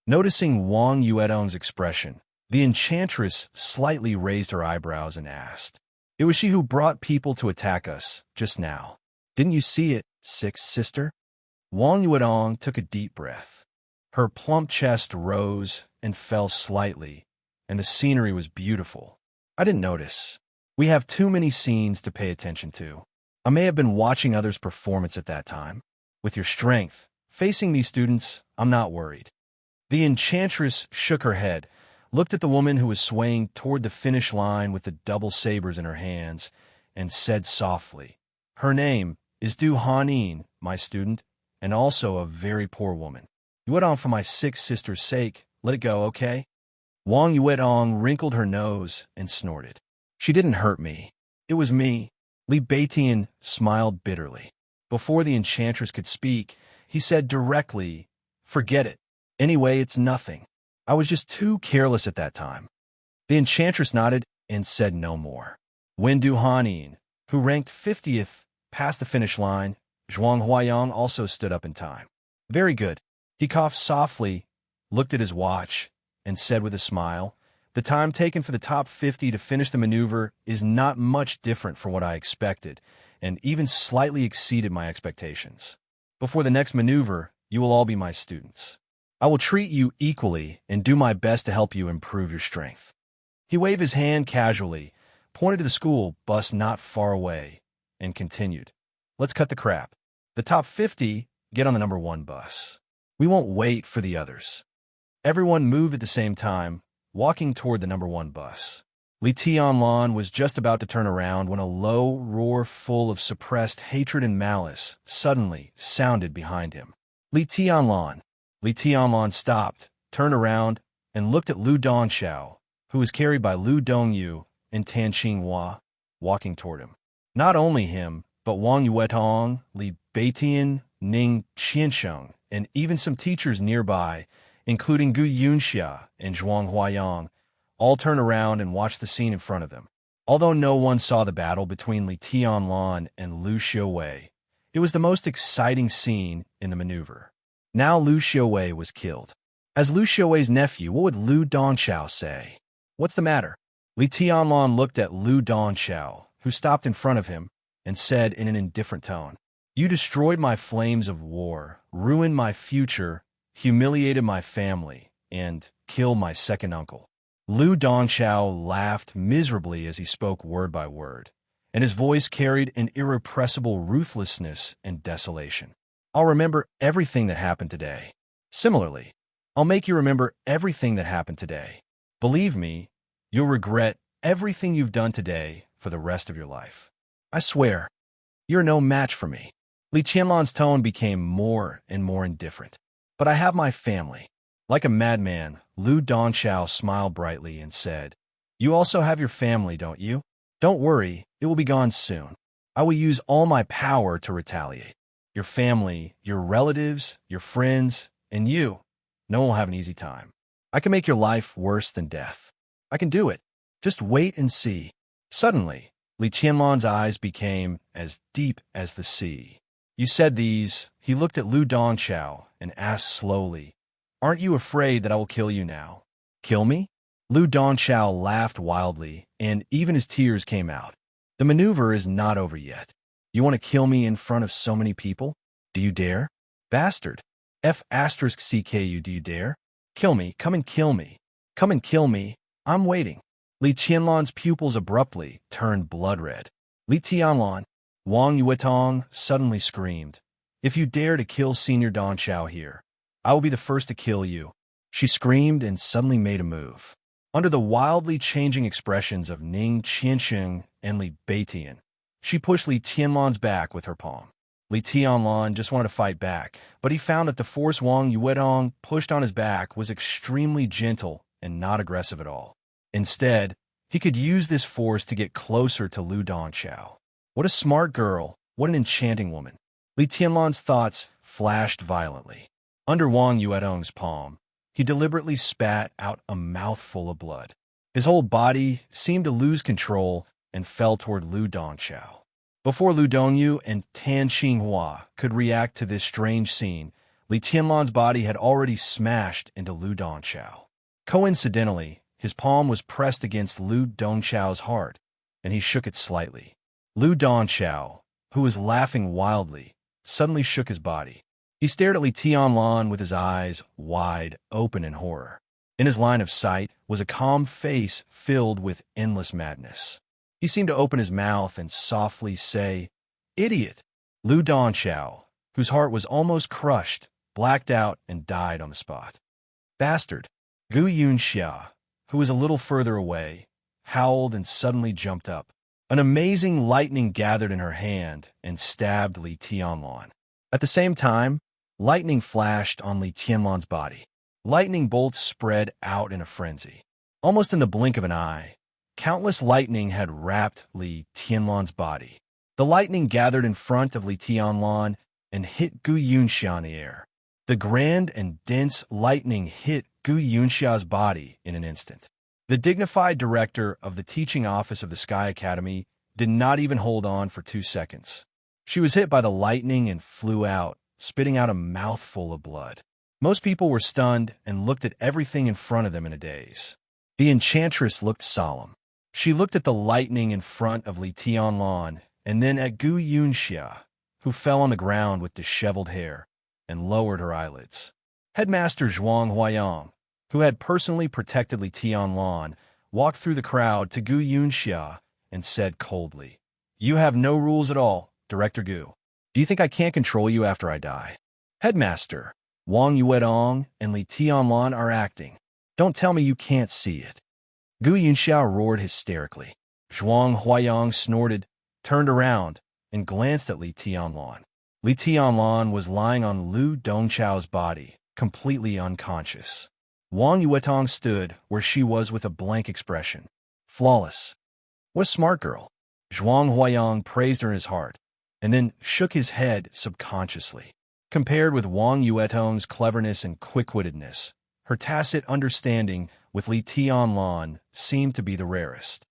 [SPEAKER 1] Noticing Wang Yuetong's expression, the enchantress slightly raised her eyebrows and asked, "It was she who brought people to attack us just now. Didn't you see it, sixth sister?" Wang Yuetong took a deep breath. Her plump chest rose and fell slightly, and the scenery was beautiful. I didn't notice. We have too many scenes to pay attention to. I may have been watching others' performance at that time. With your strength, facing these students, I'm not worried. The enchantress shook her head, looked at the woman who was swaying toward the finish line with the double sabers in her hands, and said softly, "Her name is Du Hanin, my student, and also a very poor woman. Yuetong, for my 6 sister's sake, let it go, okay?" Wang Yuetong wrinkled her nose and snorted. "She didn't hurt me. It was me." Li Beitian smiled bitterly. Before the enchantress could speak, he said directly, "Forget it. Anyway, it's nothing. I was just too careless at that time." The enchantress nodded and said no more. When Du Hanin, who ranked 50th, passed the finish line, Zhuang Huayang also stood up in time. "Very good." He coughed softly, looked at his watch, and said with a smile, "The time taken for the top 50 to finish the maneuver is not much different from what I expected, and even slightly exceeded my expectations. Before the next maneuver, you will all be my students. I will treat you equally and do my best to help you improve your strength." He waved his hand casually, pointed to the school bus not far away, and continued, "Let's cut the crap. The top 50 get on the number 1 bus. We won't wait for the others." Everyone moved at the same time, walking toward the number 1 bus. Li Tianlan was just about to turn around when a low roar full of suppressed hatred and malice suddenly sounded behind him. "Li Tianlan!" Li Tianlan stopped, turned around, and looked at Lu Dongxiao, who was carried by Lu Dongyu and Tan Qinghua, walking toward him. Not only him, but Wang Yuetong, Li Beitian, Ning Qiansheng, and even some teachers nearby, including Gu Yunxia and Zhuang Huayang, all turned around and watched the scene in front of them. Although no one saw the battle between Li Tianlan and Lu Xiuwei, it was the most exciting scene in the maneuver. Now Lu Xiuwei was killed. As Lu Xiuwei's nephew, what would Lu Dongxiao say? "What's the matter?" Li Tianlan looked at Lu Dongxiao, who stopped in front of him, and said in an indifferent tone, "You destroyed my flames of war, ruined my future, humiliated my family, and killed my second uncle." Lu Dongxiao laughed miserably as he spoke word by word, and his voice carried an irrepressible ruthlessness and desolation. "I'll remember everything that happened today. Similarly, I'll make you remember everything that happened today. Believe me, you'll regret everything you've done today for the rest of your life. I swear, you're no match for me." Li Tianlan's tone became more and more indifferent. "But I have my family." Like a madman, Lu Dongxiao smiled brightly and said, "You also have your family, don't you? Don't worry, it will be gone soon. I will use all my power to retaliate. Your family, your relatives, your friends, and you, no one will have an easy time. I can make your life worse than death. I can do it. Just wait and see." Suddenly, Li Tianlan's eyes became as deep as the sea. "You said these." He looked at Lu Dongxiao and asked slowly, "Aren't you afraid that I will kill you now?" "Kill me?" Lu Dongchao laughed wildly, and even his tears came out. "The maneuver is not over yet. You want to kill me in front of so many people? Do you dare? Bastard. F***CKU, do you dare? Kill me, come and kill me. Come and kill me. I'm waiting." Li Qianlon's pupils abruptly turned blood red. Li Tianlon, Wang Yuetong suddenly screamed, "If you dare to kill Senior Dongchao here, I will be the first to kill you." She screamed and suddenly made a move. Under the wildly changing expressions of Ning Qiansheng and Li Beitian, she pushed Li Tianlon's back with her palm. Li Tianlon just wanted to fight back, but he found that the force Wang Yuetong pushed on his back was extremely gentle and not aggressive at all. Instead, he could use this force to get closer to Lu Dongchao. What a smart girl, what an enchanting woman. Li Tianlon's thoughts flashed violently. Under Wang Yuetong's palm, he deliberately spat out a mouthful of blood. His whole body seemed to lose control and fell toward Lu Dongchao. Before Lu Dongyu and Tan Xinghua could react to this strange scene, Li Tianlon's body had already smashed into Lu Dongchao. Coincidentally, his palm was pressed against Lu Dongchao's heart, and he shook it slightly. Lu Dongchao, who was laughing wildly, suddenly shook his body. He stared at Li Tianlon with his eyes wide open in horror. In his line of sight was a calm face filled with endless madness. He seemed to open his mouth and softly say, "Idiot!" Lu Dongchao, whose heart was almost crushed, blacked out and died on the spot. "Bastard!" Gu Yunxia, who was a little further away, howled and suddenly jumped up. An amazing lightning gathered in her hand and stabbed Li Tianlon. At the same time, lightning flashed on Li Tianlon's body. Lightning bolts spread out in a frenzy. Almost in the blink of an eye, countless lightning had wrapped Li Tianlon's body. The lightning gathered in front of Li Tianlon and hit Gu Yunxia in the air. The grand and dense lightning hit Gu Yunxia's body in an instant. The dignified director of the teaching office of the Sky Academy did not even hold on for 2 seconds. She was hit by the lightning and flew out, spitting out a mouthful of blood. Most people were stunned and looked at everything in front of them in a daze. The enchantress looked solemn. She looked at the lightning in front of Li Tianlon and then at Gu Yunxia, who fell on the ground with disheveled hair, and lowered her eyelids. Headmaster Zhuang Huayang, who had personally protected Li Tianlon, walked through the crowd to Gu Yunxia and said coldly, "You have no rules at all, Director Gu. Do you think I can't control you after I die?" "Headmaster, Wang Yuetong and Li Tianlon are acting. Don't tell me you can't see it." Gu Yunxia roared hysterically. Zhuang Huayang snorted, turned around, and glanced at Li Tianlon. Li Tianlon was lying on Lu Dongchao's body, completely unconscious. Wang Yuetong stood where she was with a blank expression. Flawless. What a smart girl. Zhuang Huayang praised her in his heart, and then shook his head subconsciously. Compared with Wang Yuetong's cleverness and quick-wittedness, her tacit understanding with Li Tianlon seemed to be the rarest.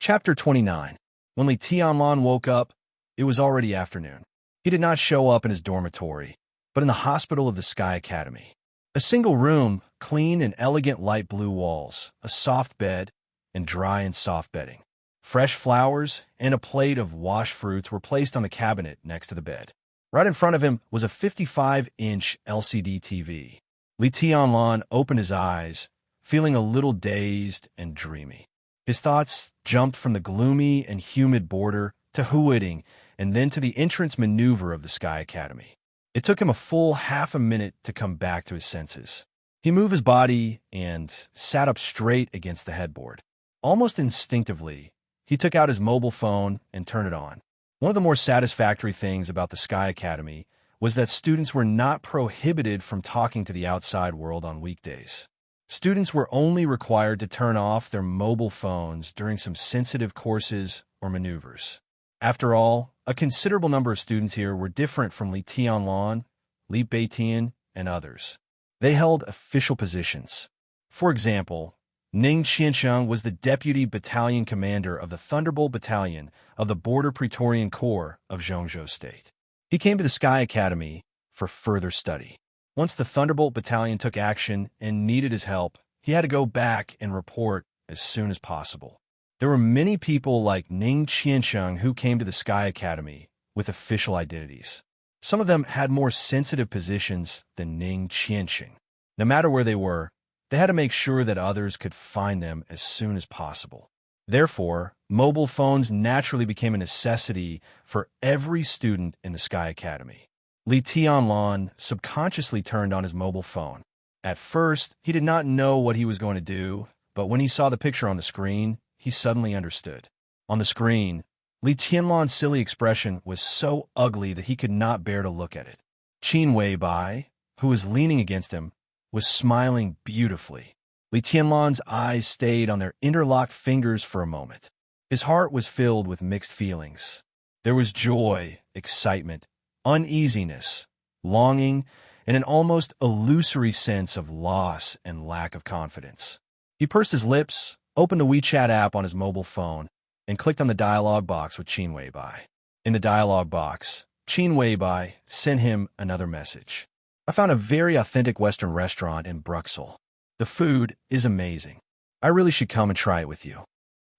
[SPEAKER 1] Chapter 29. When Li Tianlon woke up, it was already afternoon. He did not show up in his dormitory, but in the hospital of the Sky Academy. A single room, clean and elegant light blue walls, a soft bed, and dry and soft bedding. Fresh flowers and a plate of washed fruits were placed on the cabinet next to the bed. Right in front of him was a 55-inch LCD TV. Li Tianlon opened his eyes, feeling a little dazed and dreamy. His thoughts jumped from the gloomy and humid border to Huiding and then to the entrance maneuver of the Sky Academy. It took him a full half a minute to come back to his senses. He moved his body and sat up straight against the headboard. Almost instinctively, he took out his mobile phone and turned it on. One of the more satisfactory things about the Sky Academy was that students were not prohibited from talking to the outside world on weekdays. Students were only required to turn off their mobile phones during some sensitive courses or maneuvers. After all, a considerable number of students here were different from Li Tianlon, Li Beitian, and others. They held official positions. For example, Ning Qiansheng was the deputy battalion commander of the Thunderbolt Battalion of the Border Praetorian Corps of Zhengzhou State. He came to the Sky Academy for further study. Once the Thunderbolt Battalion took action and needed his help, he had to go back and report as soon as possible. There were many people like Ning Qiansheng who came to the Sky Academy with official identities. Some of them had more sensitive positions than Ning Qiansheng. No matter where they were, they had to make sure that others could find them as soon as possible. Therefore, mobile phones naturally became a necessity for every student in the Sky Academy. Li Tianlan subconsciously turned on his mobile phone. At first, he did not know what he was going to do, but when he saw the picture on the screen, he suddenly understood. On the screen, Li Tianlan's silly expression was so ugly that he could not bear to look at it. Qin Weibai, who was leaning against him, was smiling beautifully. Li Tianlan's eyes stayed on their interlocked fingers for a moment. His heart was filled with mixed feelings. There was joy, excitement, uneasiness, longing, and an almost illusory sense of loss and lack of confidence. He pursed his lips, opened the WeChat app on his mobile phone, and clicked on the dialog box with Qin Weibai. In the dialog box, Qin Weibai sent him another message. I found a very authentic Western restaurant in Bruxelles. The food is amazing. I really should come and try it with you.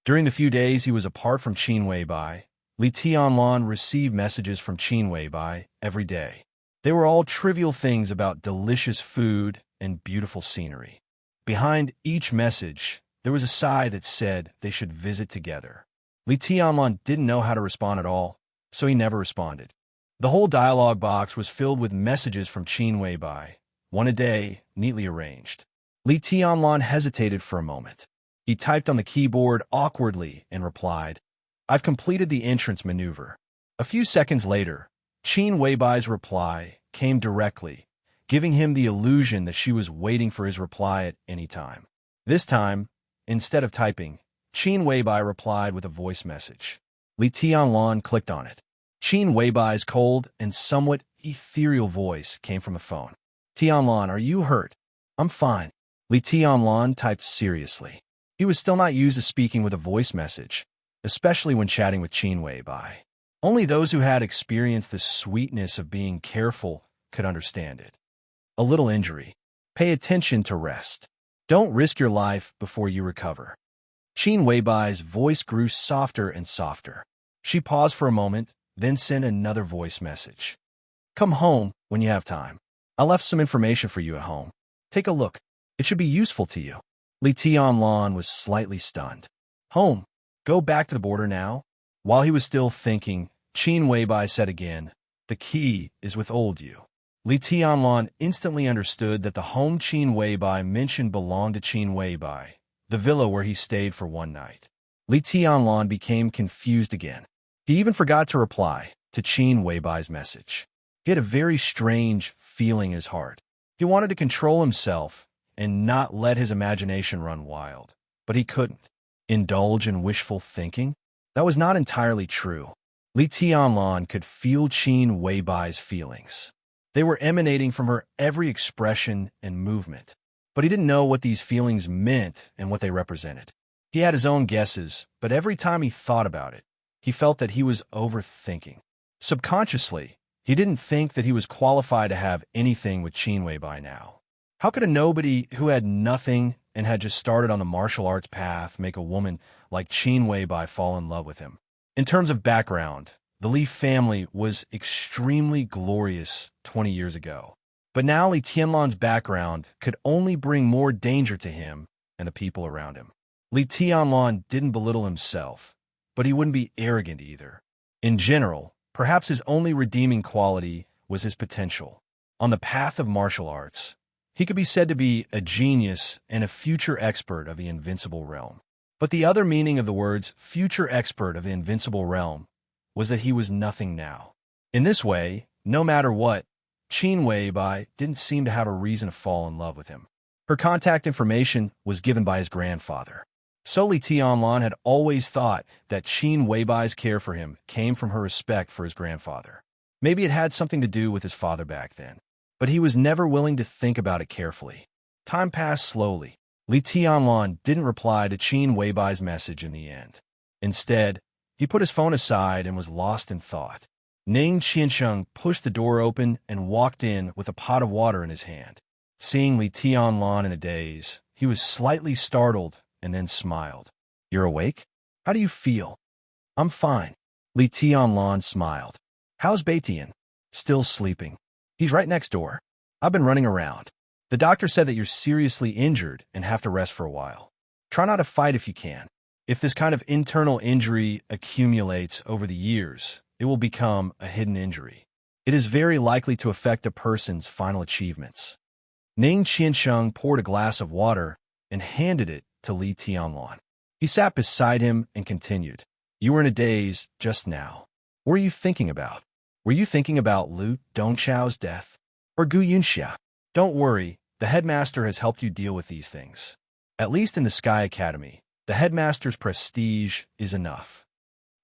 [SPEAKER 1] During the few days he was apart from Qin Weibai, Li Tianlan received messages from Qin Weibai every day. They were all trivial things about delicious food and beautiful scenery. Behind each message, there was a sigh that said they should visit together. Li Tianlan didn't know how to respond at all, so he never responded. The whole dialog box was filled with messages from Qin Weibai, one a day, neatly arranged. Li Tianlan hesitated for a moment. He typed on the keyboard awkwardly and replied, I've completed the entrance maneuver. A few seconds later, Qin Weibai's reply came directly, giving him the illusion that she was waiting for his reply at any time. This time, instead of typing, Qin Weibai replied with a voice message. Li Tianlan clicked on it. Qin Weibai's cold and somewhat ethereal voice came from the phone. Tianlan, are you hurt? I'm fine. Li Tianlan typed seriously. He was still not used to speaking with a voice message, especially when chatting with Qin Weibai. Only those who had experienced the sweetness of being careful could understand it. A little injury. Pay attention to rest. Don't risk your life before you recover. Qin Weibai's voice grew softer and softer. She paused for a moment, then sent another voice message. Come home when you have time. I left some information for you at home. Take a look. It should be useful to you. Li Tianlan was slightly stunned. Home. Go back to the border now. While he was still thinking, Qin Weibai said again, the key is with old you. Li Tianlan instantly understood that the home Qin Weibai mentioned belonged to Qin Weibai, the villa where he stayed for one night. Li Tianlan became confused again. He even forgot to reply to Qin Weibai's message. He had a very strange feeling in his heart. He wanted to control himself and not let his imagination run wild, but he couldn't. Indulge in wishful thinking? That was not entirely true. Li Tianlan could feel Qin Weibai's feelings. They were emanating from her every expression and movement, but he didn't know what these feelings meant and what they represented. He had his own guesses, but every time he thought about it, he felt that he was overthinking. Subconsciously, he didn't think that he was qualified to have anything with Qin Weibai now. How could a nobody who had nothing and had just started on the martial arts path make a woman like Qin Weibai fall in love with him? In terms of background, the Li family was extremely glorious 20 years ago. But now Li Tianlan's background could only bring more danger to him and the people around him. Li Tianlan didn't belittle himself, but he wouldn't be arrogant either. In general, perhaps his only redeeming quality was his potential. On the path of martial arts, he could be said to be a genius and a future expert of the invincible realm. But the other meaning of the words future expert of the invincible realm was that he was nothing now. In this way, no matter what, Qin Weibai didn't seem to have a reason to fall in love with him. Her contact information was given by his grandfather. So Li Tianlan had always thought that Qin Weibai's care for him came from her respect for his grandfather. Maybe it had something to do with his father back then, but he was never willing to think about it carefully. Time passed slowly. Li Tianlan didn't reply to Qin Weibai's message in the end. Instead, he put his phone aside and was lost in thought. Ning Qiansheng pushed the door open and walked in with a pot of water in his hand. Seeing Li Tianlan in a daze, he was slightly startled and then smiled. "You're awake? How do you feel?" "I'm fine." Li Tianlan smiled. "How's Beitian?" "Still sleeping. He's right next door. I've been running around. The doctor said that you're seriously injured and have to rest for a while. Try not to fight if you can. If this kind of internal injury accumulates over the years, it will become a hidden injury. It is very likely to affect a person's final achievements." Ning Qiansheng poured a glass of water and handed it to Li Tianlan. He sat beside him and continued. "You were in a daze just now. What were you thinking about? Were you thinking about Lu Dongchao's death? Or Gu Yunxia? Don't worry, the headmaster has helped you deal with these things. At least in the Sky Academy, the headmaster's prestige is enough."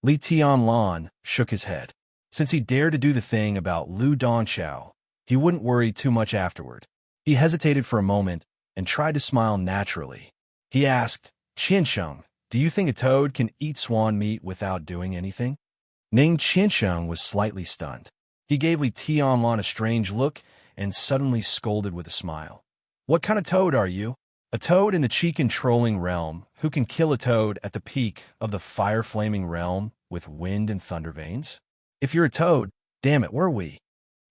[SPEAKER 1] Li Tianlan shook his head. Since he dared to do the thing about Lu Dongchao, he wouldn't worry too much afterward. He hesitated for a moment and tried to smile naturally. He asked, "Qiansheng, do you think a toad can eat swan meat without doing anything?" Ning Qiansheng was slightly stunned. He gave Li Tianlan a strange look and suddenly scolded with a smile. "What kind of toad are you? A toad in the chi-controlling realm who can kill a toad at the peak of the fire-flaming realm with wind and thunder veins? If you're a toad, damn it, where are we?"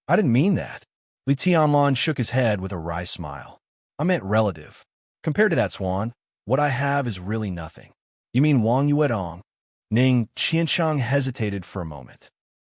[SPEAKER 1] "I didn't mean that." Li Tianlan shook his head with a wry smile. "I meant relative. Compared to that swan, what I have is really nothing." "You mean Wang Yuedong?" Ning Qiansheng hesitated for a moment.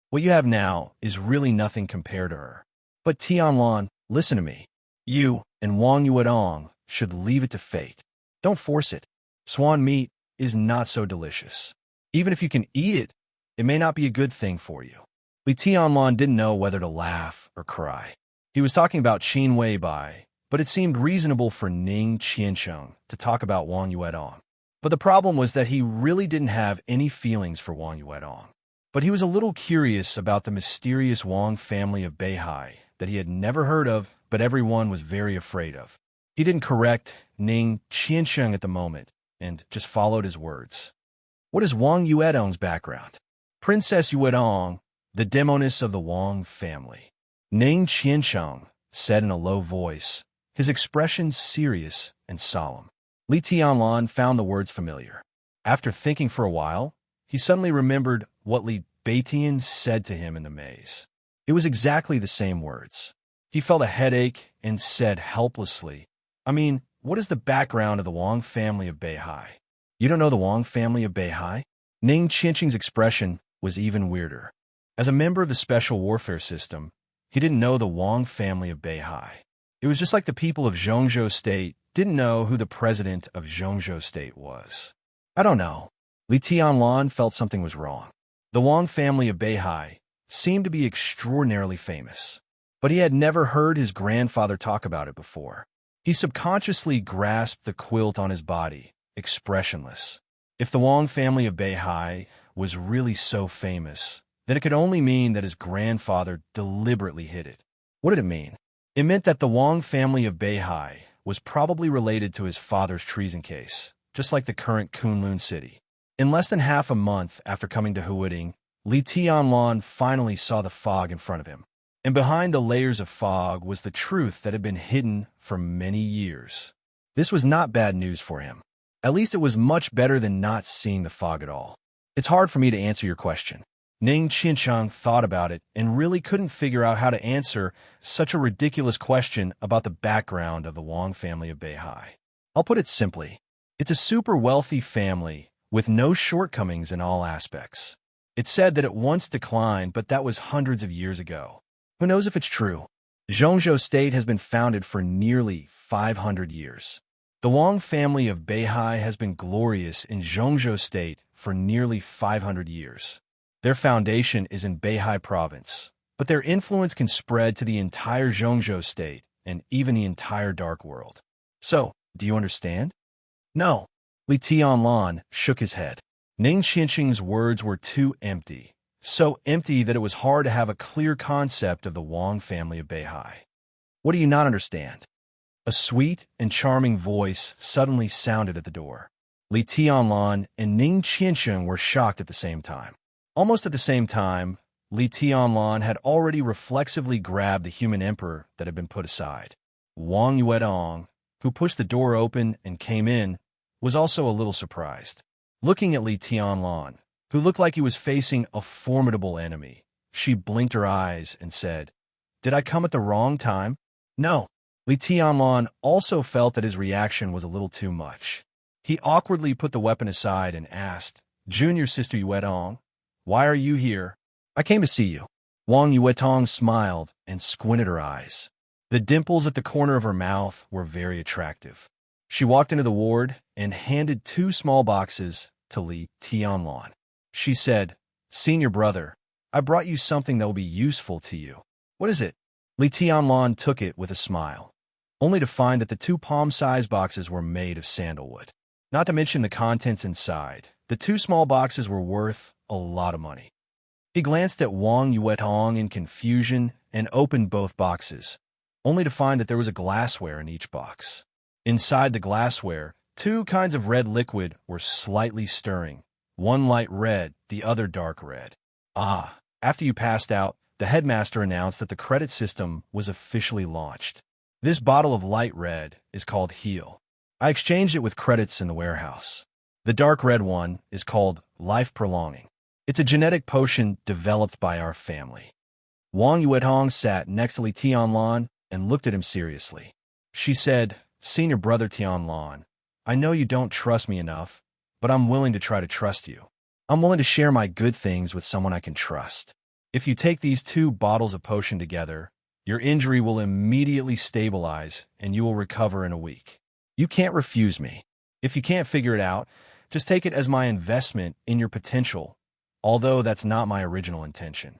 [SPEAKER 1] "What you have now is really nothing compared to her. But Tianlan, listen to me. You and Wang Yuedong should leave it to fate. Don't force it. Swan meat is not so delicious. Even if you can eat it, it may not be a good thing for you." Li Tianlan didn't know whether to laugh or cry. He was talking about Qin Weibai, but it seemed reasonable for Ning Qiansheng to talk about Wang Yuedong. But the problem was that he really didn't have any feelings for Wang Yuedong. But he was a little curious about the mysterious Wang family of Beihai that he had never heard of, but everyone was very afraid of. He didn't correct Ning Qiansheng at the moment and just followed his words. "What is Wang Yuedong's background?" "Princess Yuedong, the demoness of the Wang family." Ning Qiansheng said in a low voice, his expression serious and solemn. Li Tianlan found the words familiar. After thinking for a while, he suddenly remembered what Li Beitian said to him in the maze. It was exactly the same words. He felt a headache and said helplessly, "I mean, what is the background of the Wang family of Beihai?" "You don't know the Wang family of Beihai?" Ning Qiansheng's expression was even weirder. As a member of the Special Warfare System, he didn't know the Wang family of Beihai. It was just like the people of Zhongzhou State didn't know who the president of Zhongzhou State was. "I don't know." Li Tianlan felt something was wrong. The Wang family of Beihai seemed to be extraordinarily famous, but he had never heard his grandfather talk about it before. He subconsciously grasped the quilt on his body, expressionless. If the Wang family of Beihai was really so famous, then it could only mean that his grandfather deliberately hid it. What did it mean? It meant that the Wang family of Beihai was probably related to his father's treason case, just like the current Kunlun city. In less than half a month after coming to Huiding, Li Tianlan finally saw the fog in front of him. And behind the layers of fog was the truth that had been hidden for many years. This was not bad news for him. At least it was much better than not seeing the fog at all. "It's hard for me to answer your question." Ning Qiansheng thought about it and really couldn't figure out how to answer such a ridiculous question about the background of the Wang family of Beihai. "I'll put it simply. It's a super wealthy family with no shortcomings in all aspects. It's said that it once declined, but that was hundreds of years ago. Who knows if it's true? Zhongzhou State has been founded for nearly 500 years. The Wang family of Beihai has been glorious in Zhongzhou State for nearly 500 years. Their foundation is in Beihai province, but their influence can spread to the entire Zhongzhou State and even the entire Dark World. So, do you understand?" "No." Li Tianlan shook his head. Ning Qiansheng's words were too empty, so empty that it was hard to have a clear concept of the Wang family of Beihai. "What do you not understand?" A sweet and charming voice suddenly sounded at the door. Li Tianlan and Ning Qiansheng were shocked at the same time. Almost at the same time, Li Tianlan had already reflexively grabbed the human emperor that had been put aside. Wang Yuedong, who pushed the door open and came in, was also a little surprised. Looking at Li Tianlan, who looked like he was facing a formidable enemy, she blinked her eyes and said, "Did I come at the wrong time?" "No." Li Tianlan also felt that his reaction was a little too much. He awkwardly put the weapon aside and asked, "Junior Sister Yuedong, why are you here?" "I came to see you." Wang Yuetong smiled and squinted her eyes. The dimples at the corner of her mouth were very attractive. She walked into the ward and handed 2 small boxes to Li Tianlan. She said, "Senior brother, I brought you something that will be useful to you." "What is it?" Li Tianlan took it with a smile, only to find that the 2 palm-sized boxes were made of sandalwood. Not to mention the contents inside, the 2 small boxes were worth a lot of money. He glanced at Wang Yuetong in confusion and opened both boxes, only to find that there was a glassware in each box. Inside the glassware, 2 kinds of red liquid were slightly stirring, one light red, the other dark red. After you passed out, the headmaster announced that the credit system was officially launched. This bottle of light red is called Heal. I exchanged it with credits in the warehouse. The dark red one is called Life Prolonging. It's a genetic potion developed by our family. Wang Yuetong sat next to Li Tianlan and looked at him seriously. She said, "Senior brother Tianlan, I know you don't trust me enough, but I'm willing to try to trust you. I'm willing to share my good things with someone I can trust. If you take these 2 bottles of potion together, your injury will immediately stabilize and you will recover in a week. You can't refuse me. If you can't figure it out, just take it as my investment in your potential, although that's not my original intention."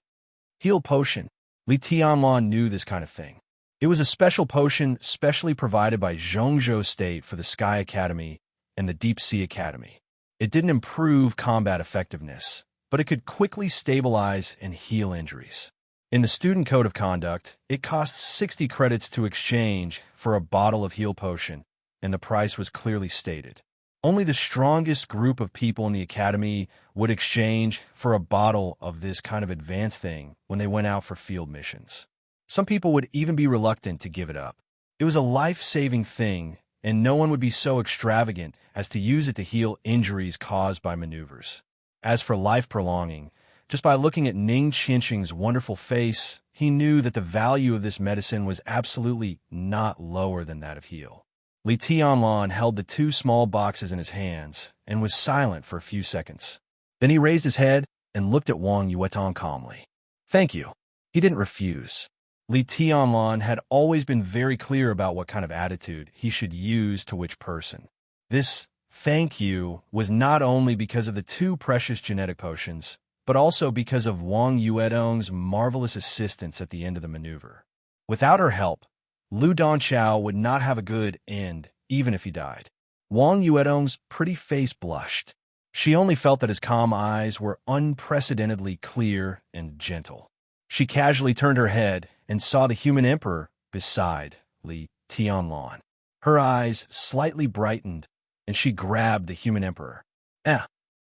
[SPEAKER 1] Heal potion. Li Tianlan knew this kind of thing. It was a special potion specially provided by Zhongzhou State for the Sky Academy and the Deep Sea Academy. It didn't improve combat effectiveness, but it could quickly stabilize and heal injuries. In the student code of conduct, it cost 60 credits to exchange for a bottle of heal potion, and the price was clearly stated. Only the strongest group of people in the academy would exchange for a bottle of this kind of advanced thing when they went out for field missions. Some people would even be reluctant to give it up. It was a life-saving thing, and no one would be so extravagant as to use it to heal injuries caused by maneuvers. As for life prolonging, just by looking at Ning Qianqing's wonderful face, he knew that the value of this medicine was absolutely not lower than that of heal. Li Tianlan held the 2 small boxes in his hands and was silent for a few seconds. Then he raised his head and looked at Wang Yuetong calmly. "Thank you." He didn't refuse. Li Tianlan had always been very clear about what kind of attitude he should use to which person. This "thank you" was not only because of the 2 precious genetic potions, but also because of Wang Yuedong's marvelous assistance at the end of the maneuver. Without her help, Lu Donchao would not have a good end, even if he died. Wang Yuedong's pretty face blushed. She only felt that his calm eyes were unprecedentedly clear and gentle. She casually turned her head and saw the human emperor beside Li Tianlan. Her eyes slightly brightened, and she grabbed the human emperor.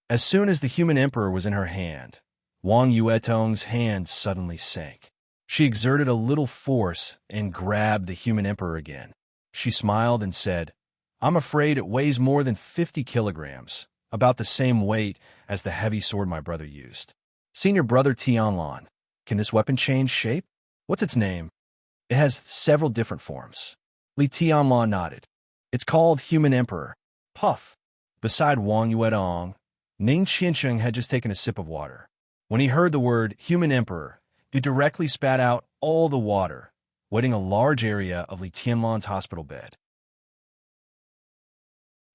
[SPEAKER 1] As soon as the human emperor was in her hand, Wang Yuetong's hand suddenly sank. She exerted a little force and grabbed the human emperor again. She smiled and said, "I'm afraid it weighs more than 50 kilograms, about the same weight as the heavy sword my brother used. Senior brother Tianlan, can this weapon change shape? What's its name?" "It has several different forms." Li Tianlan nodded. "It's called Human Emperor." Puff. Beside Wang Yuedong, Ning Qianqing had just taken a sip of water. When he heard the word Human Emperor, he directly spat out all the water, wetting a large area of Li Tianlan's hospital bed.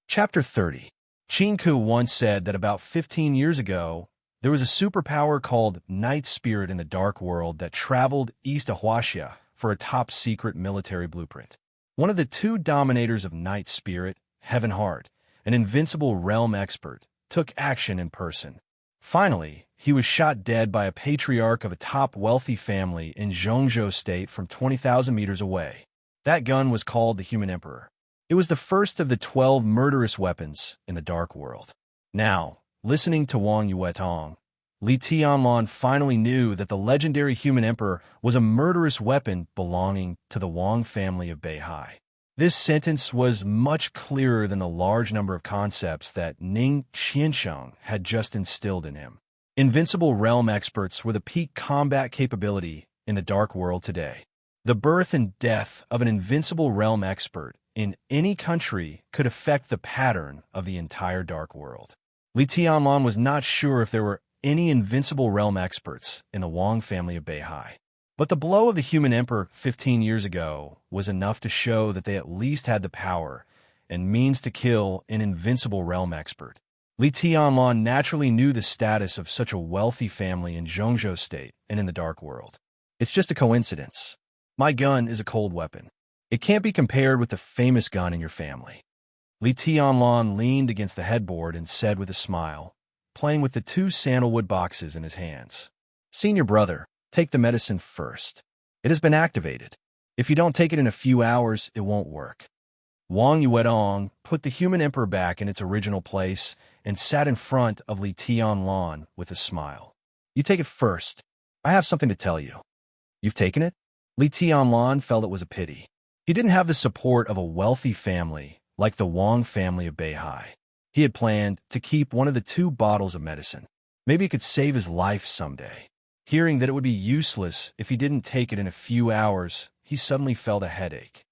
[SPEAKER 1] Chapter 30. Qin Ku once said that about 15 years ago, there was a superpower called Night Spirit in the Dark World that traveled east of Huaxia for a top-secret military blueprint. One of the 2 dominators of Night Spirit, Heaven Heart, an invincible realm expert, took action in person. Finally, he was shot dead by a patriarch of a top wealthy family in Zhongzhou State from 20,000 meters away. That gun was called the Human Emperor. It was the first of the 12 murderous weapons in the Dark World. Now, listening to Wang Yuetong, Li Tianlan finally knew that the legendary human emperor was a murderous weapon belonging to the Wang family of Beihai. This sentence was much clearer than the large number of concepts that Ning Qiansheng had just instilled in him. Invincible realm experts were the peak combat capability in the dark world today. The birth and death of an invincible realm expert in any country could affect the pattern of the entire dark world. Li Tianlan was not sure if there were any invincible realm experts in the Wang family of Beihai. But the blow of the human emperor 15 years ago was enough to show that they at least had the power and means to kill an invincible realm expert. Li Tianlan naturally knew the status of such a wealthy family in Zhongzhou State and in the dark world. It's just a coincidence. My gun is a cold weapon. It can't be compared with the famous gun in your family. Li Tianlan leaned against the headboard and said with a smile, playing with the 2 sandalwood boxes in his hands, "Senior brother, take the medicine first. It has been activated. If you don't take it in a few hours, it won't work." Wang Yuedong put the human emperor back in its original place and sat in front of Li Tianlan with a smile. "You take it first. I have something to tell you." "You've taken it?" Li Tianlan felt it was a pity. He didn't have the support of a wealthy family like the Wang family of Beihai. He had planned to keep one of the 2 bottles of medicine. Maybe it could save his life someday. Hearing that it would be useless if he didn't take it in a few hours, he suddenly felt a headache.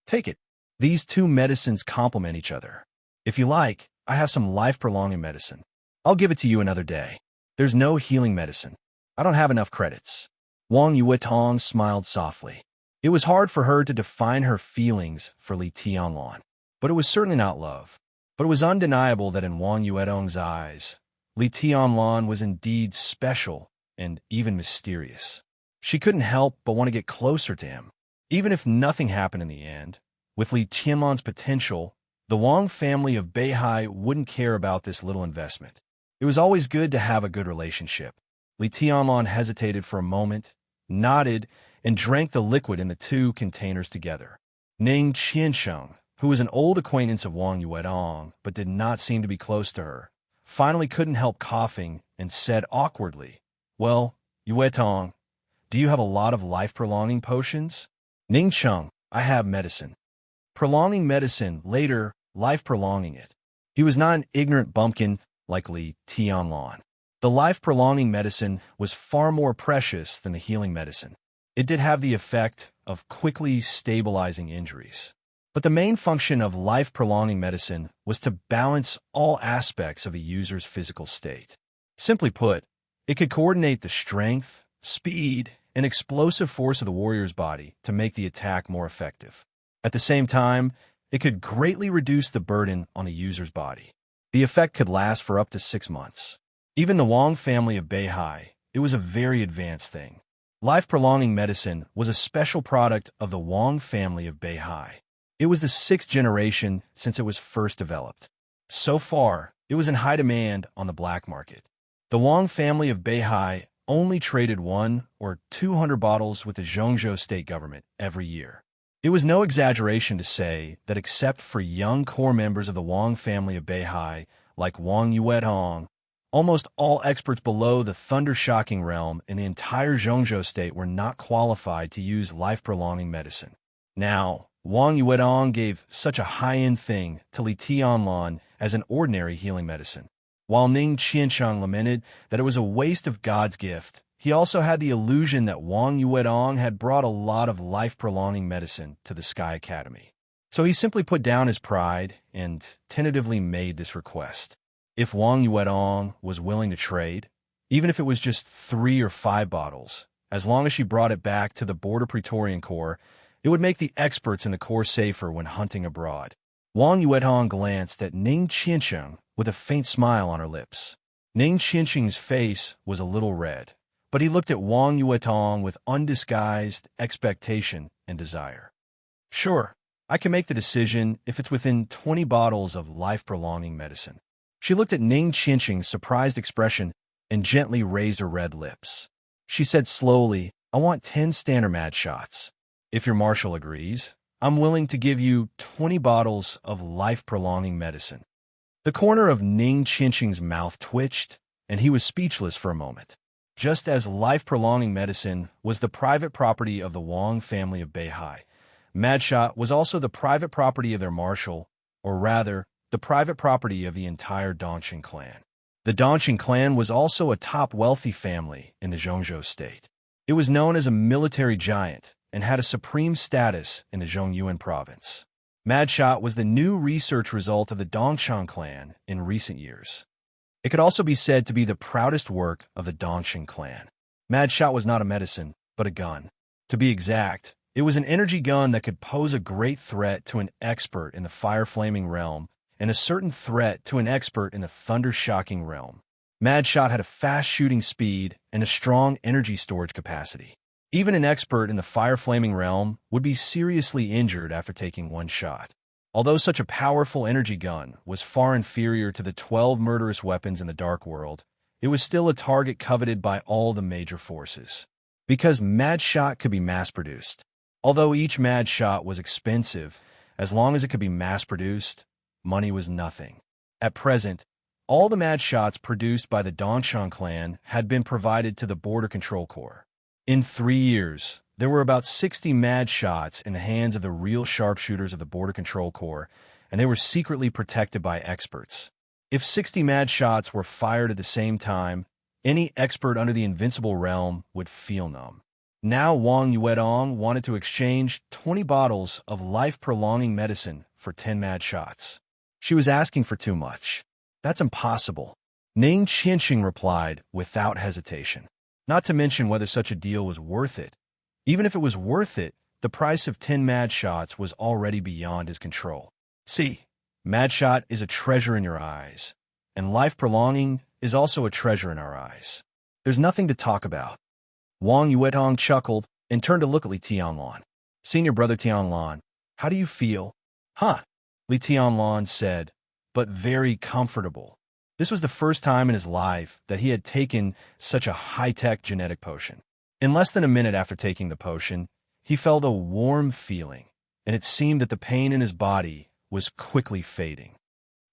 [SPEAKER 1] "Take it. These 2 medicines complement each other. If you like, I have some life-prolonging medicine. I'll give it to you another day. There's no healing medicine. I don't have enough credits." Wang Yuetong smiled softly. It was hard for her to define her feelings for Li Tianlan, but it was certainly not love. But it was undeniable that in Wang Yuetong's eyes, Li Tianlan was indeed special and even mysterious. She couldn't help but want to get closer to him. Even if nothing happened in the end, with Li Tianlan's potential, the Wang family of Beihai wouldn't care about this little investment. It was always good to have a good relationship. Li Tianlan hesitated for a moment, nodded, and drank the liquid in the 2 containers together. Ning Qiansheng, who was an old acquaintance of Wang Yuedong but did not seem to be close to her, finally couldn't help coughing and said awkwardly, "Well, Yuetong, do you have a lot of life-prolonging potions?" "Ning Cheng, I have medicine." Prolonging medicine, later, life-prolonging it. He was not an ignorant bumpkin like Li Tianlan. The life-prolonging medicine was far more precious than the healing medicine. It did have the effect of quickly stabilizing injuries. But the main function of life-prolonging medicine was to balance all aspects of a user's physical state. Simply put, it could coordinate the strength, speed, and explosive force of the warrior's body to make the attack more effective. At the same time, it could greatly reduce the burden on the user's body. The effect could last for up to 6 months. Even the Wang family of Beihai, it was a very advanced thing. Life-prolonging medicine was a special product of the Wang family of Beihai. It was the 6th generation since it was first developed. So far, it was in high demand on the black market. The Wang family of Beihai only traded 1 or 200 bottles with the Zhongzhou state government every year. It was no exaggeration to say that except for young core members of the Wang family of Beihai, like Wang Yuedong, almost all experts below the thunder-shocking realm in the entire Zhongzhou state were not qualified to use life-prolonging medicine. Now, Wang Yuedong gave such a high-end thing to Li Tianlan as an ordinary healing medicine. While Ning Qiansheng lamented that it was a waste of God's gift, he also had the illusion that Wang Yuedong had brought a lot of life-prolonging medicine to the Sky Academy. So he simply put down his pride and tentatively made this request. If Wang Yuedong was willing to trade, even if it was just 3 or 5 bottles, as long as she brought it back to the Border Praetorian Corps, it would make the experts in the Corps safer when hunting abroad. Wang Yuedong glanced at Ning Qiansheng with a faint smile on her lips. Ning Qiansheng's face was a little red, but he looked at Wang Yuedong with undisguised expectation and desire. "Sure, I can make the decision if it's within 20 bottles of life-prolonging medicine." She looked at Ning Qiansheng's surprised expression and gently raised her red lips. She said slowly, "I want 10 standard mad shots. If your marshal agrees, I'm willing to give you 20 bottles of life-prolonging medicine." The corner of Ning Qiansheng's mouth twitched, and he was speechless for a moment. Just as life-prolonging medicine was the private property of the Wang family of Beihai, Madshot was also the private property of their marshal, or rather, the private property of the entire Dongqing clan. The Dongqing clan was also a top wealthy family in the Zhongzhou state. It was known as a military giant and had a supreme status in the Zhongyuan province. Madshot was the new research result of the Dongshang clan in recent years. It could also be said to be the proudest work of the Dongqing clan. Madshot was not a medicine, but a gun. To be exact, it was an energy gun that could pose a great threat to an expert in the fire-flaming realm and a certain threat to an expert in the thunder-shocking realm. Madshot had a fast shooting speed and a strong energy storage capacity. Even an expert in the fire-flaming realm would be seriously injured after taking one shot. Although such a powerful energy gun was far inferior to the 12 murderous weapons in the Dark World, it was still a target coveted by all the major forces. Because Madshot could be mass-produced. Although each Madshot was expensive, as long as it could be mass-produced, money was nothing. At present, all the Madshots produced by the Dongshang clan had been provided to the Border Control Corps. In 3 years, there were about 60 Madshots in the hands of the real sharpshooters of the Border Control Corps, and they were secretly protected by experts. If 60 Madshots were fired at the same time, any expert under the invincible realm would feel numb. Now Wang Yuedong wanted to exchange 20 bottles of life-prolonging medicine for 10 Madshots. She was asking for too much. That's impossible. Ning Qianxing replied without hesitation. Not to mention whether such a deal was worth it. Even if it was worth it, the price of 10 Madshots was already beyond his control. See, Madshot is a treasure in your eyes, and life-prolonging is also a treasure in our eyes. There's nothing to talk about. Wang Yuetong chuckled and turned to look at Li Tianlan. Senior brother Tianlan, how do you feel? Huh, Li Tianlan said, but very comfortable. This was the first time in his life that he had taken such a high-tech genetic potion. In less than a minute after taking the potion, he felt a warm feeling, and it seemed that the pain in his body was quickly fading.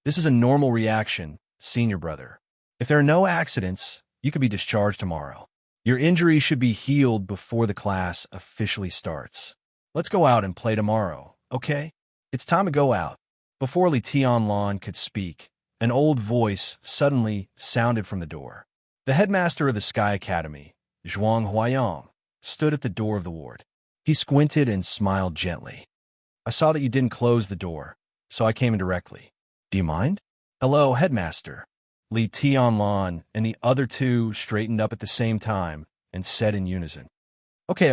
[SPEAKER 1] This is a normal reaction, senior brother. If there are no accidents, you could be discharged tomorrow. Your injury should be healed before the class officially starts. Let's go out and play tomorrow, okay? It's time to go out. Before Li Tianlan could speak, an old voice suddenly sounded from the door. The headmaster of the Sky Academy, Zhuang Huayang, stood at the door of the ward. He squinted and smiled gently. I saw that you didn't close the door, so I came in directly. Do you mind? Hello, headmaster. Li Tianlan and the other two straightened up at the same time and said in unison. Okay.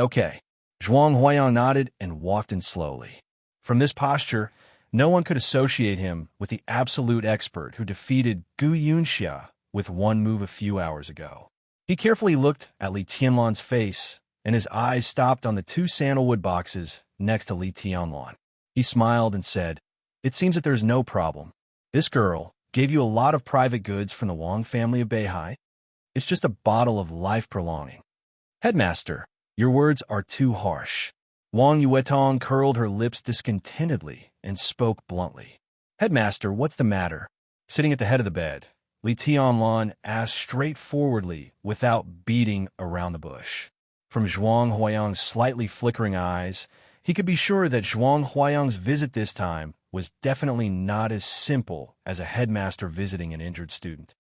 [SPEAKER 1] Zhuang Huayang nodded and walked in slowly. From this posture, no one could associate him with the absolute expert who defeated Gu Yunxia with one move a few hours ago. He carefully looked at Li Tianlan's face, and his eyes stopped on the 2 sandalwood boxes next to Li Tianlan. He smiled and said, It seems that there is no problem. This girl gave you a lot of private goods from the Wang family of Beihai. It's just a bottle of life-prolonging. Headmaster, your words are too harsh. Wang Yuetong curled her lips discontentedly and spoke bluntly. Headmaster, what's the matter? Sitting at the head of the bed, Li Tianlan asked straightforwardly without beating around the bush. From Zhuang Huayang's slightly flickering eyes, he could be sure that Zhuang Huayang's visit this time was definitely not as simple as a headmaster visiting an injured student.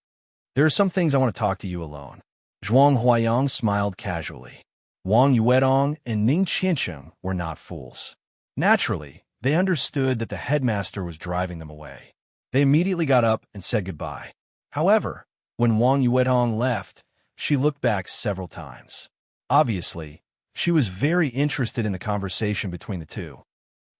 [SPEAKER 1] There are some things I want to talk to you alone. Zhuang Huayang smiled casually. Wang Yuedong and Ning Qianxing were not fools. Naturally, they understood that the headmaster was driving them away. They immediately got up and said goodbye. However, when Wang Yuedong left, she looked back several times. Obviously, she was very interested in the conversation between the two.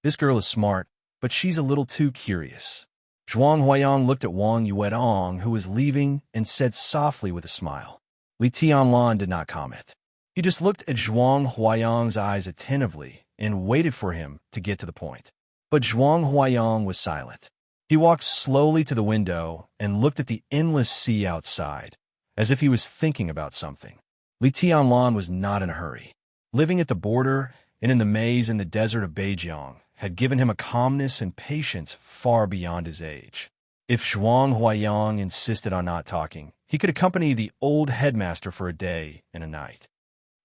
[SPEAKER 1] This girl is smart, but she's a little too curious. Zhuang Huayang looked at Wang Yuedong, who was leaving, and said softly with a smile. Li Tianlan did not comment. He just looked at Zhuang Huayang's eyes attentively and waited for him to get to the point. But Zhuang Huayang was silent. He walked slowly to the window and looked at the endless sea outside, as if he was thinking about something. Li Tianlan was not in a hurry. Living at the border and in the maze in the desert of Beijiang had given him a calmness and patience far beyond his age. If Zhuang Huayang insisted on not talking, he could accompany the old headmaster for a day and a night.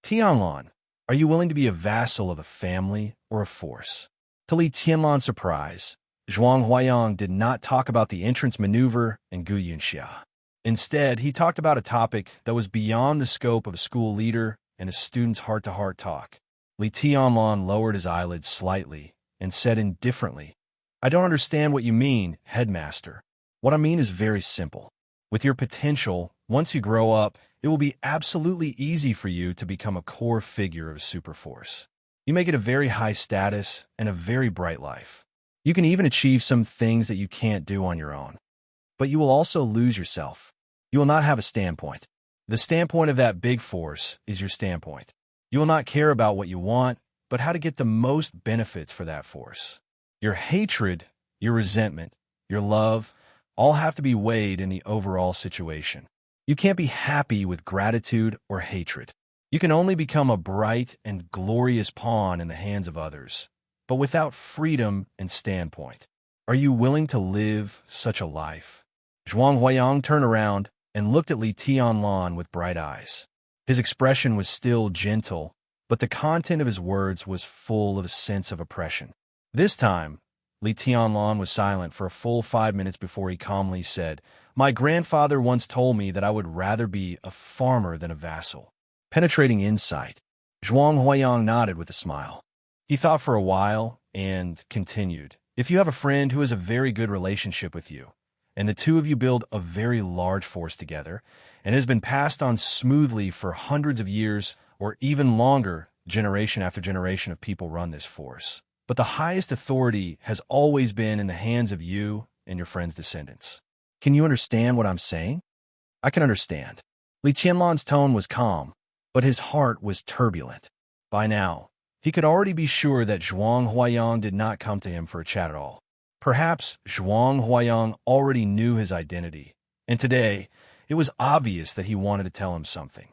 [SPEAKER 1] Tianlan, are you willing to be a vassal of a family or a force? To Li Tianlan's surprise, Zhuang Huayang did not talk about the entrance maneuver and Gu Yunxia. Instead, he talked about a topic that was beyond the scope of a school leader and a student's heart-to-heart talk. Li Tianlan lowered his eyelids slightly and said indifferently, I don't understand what you mean, headmaster. What I mean is very simple. With your potential, once you grow up, it will be absolutely easy for you to become a core figure of a superforce. You may get a very high status and a very bright life. You can even achieve some things that you can't do on your own. But you will also lose yourself. You will not have a standpoint. The standpoint of that big force is your standpoint. You will not care about what you want, but how to get the most benefits for that force. Your hatred, your resentment, your love, all have to be weighed in the overall situation. You can't be happy with gratitude or hatred. You can only become a bright and glorious pawn in the hands of others, but without freedom and standpoint. Are you willing to live such a life? Zhuang Huayang turned around and looked at Li Tianlan with bright eyes. His expression was still gentle, but the content of his words was full of a sense of oppression. This time, Li Tianlan was silent for a full 5 minutes before he calmly said, My grandfather once told me that I would rather be a farmer than a vassal. Penetrating insight. Zhuang Huayang nodded with a smile. He thought for a while and continued, If you have a friend who has a very good relationship with you, and the two of you build a very large force together, and it has been passed on smoothly for hundreds of years or even longer, generation after generation of people run this force. But the highest authority has always been in the hands of you and your friend's descendants. Can you understand what I'm saying? I can understand. Li Tianlan's tone was calm, but his heart was turbulent. By now, he could already be sure that Zhuang Huayang did not come to him for a chat at all. Perhaps Zhuang Huayang already knew his identity, and today it was obvious that he wanted to tell him something.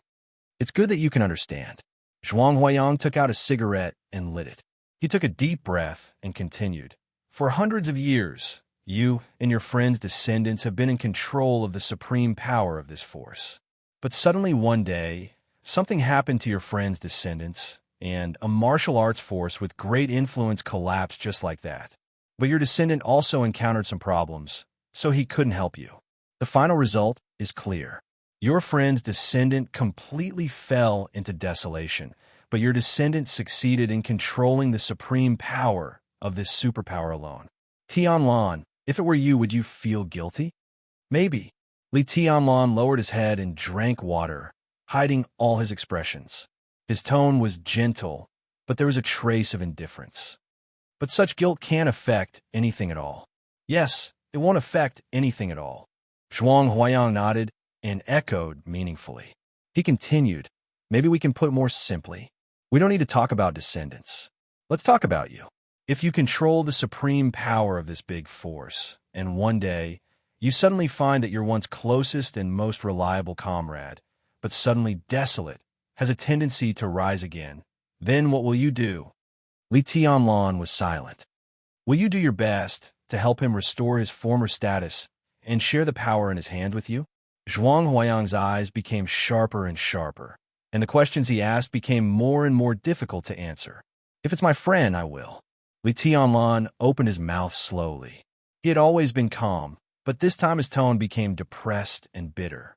[SPEAKER 1] It's good that you can understand. Zhuang Huayang took out a cigarette and lit it. He took a deep breath and continued. For hundreds of years, you and your friend's descendants have been in control of the supreme power of this force. But suddenly one day, something happened to your friend's descendants, and a martial arts force with great influence collapsed just like that. But your descendant also encountered some problems, so he couldn't help you. The final result is clear. Your friend's descendant completely fell into desolation, but your descendant succeeded in controlling the supreme power of this superpower alone. Tianlan, if it were you, would you feel guilty? Maybe. Li Tianlan lowered his head and drank water, hiding all his expressions. His tone was gentle, but there was a trace of indifference. But such guilt can't affect anything at all. Yes, it won't affect anything at all. Zhuang Huayang nodded and echoed meaningfully. He continued, Maybe we can put it more simply. We don't need to talk about descendants. Let's talk about you. If you control the supreme power of this big force, and one day you suddenly find that your once closest and most reliable comrade, but suddenly desolate, has a tendency to rise again, then what will you do? Li Tianlan was silent. Will you do your best to help him restore his former status and share the power in his hand with you? Zhuang Huayang's eyes became sharper and sharper, and the questions he asked became more and more difficult to answer. If it's my friend, I will. Li Tianlan opened his mouth slowly. He had always been calm, but this time his tone became depressed and bitter.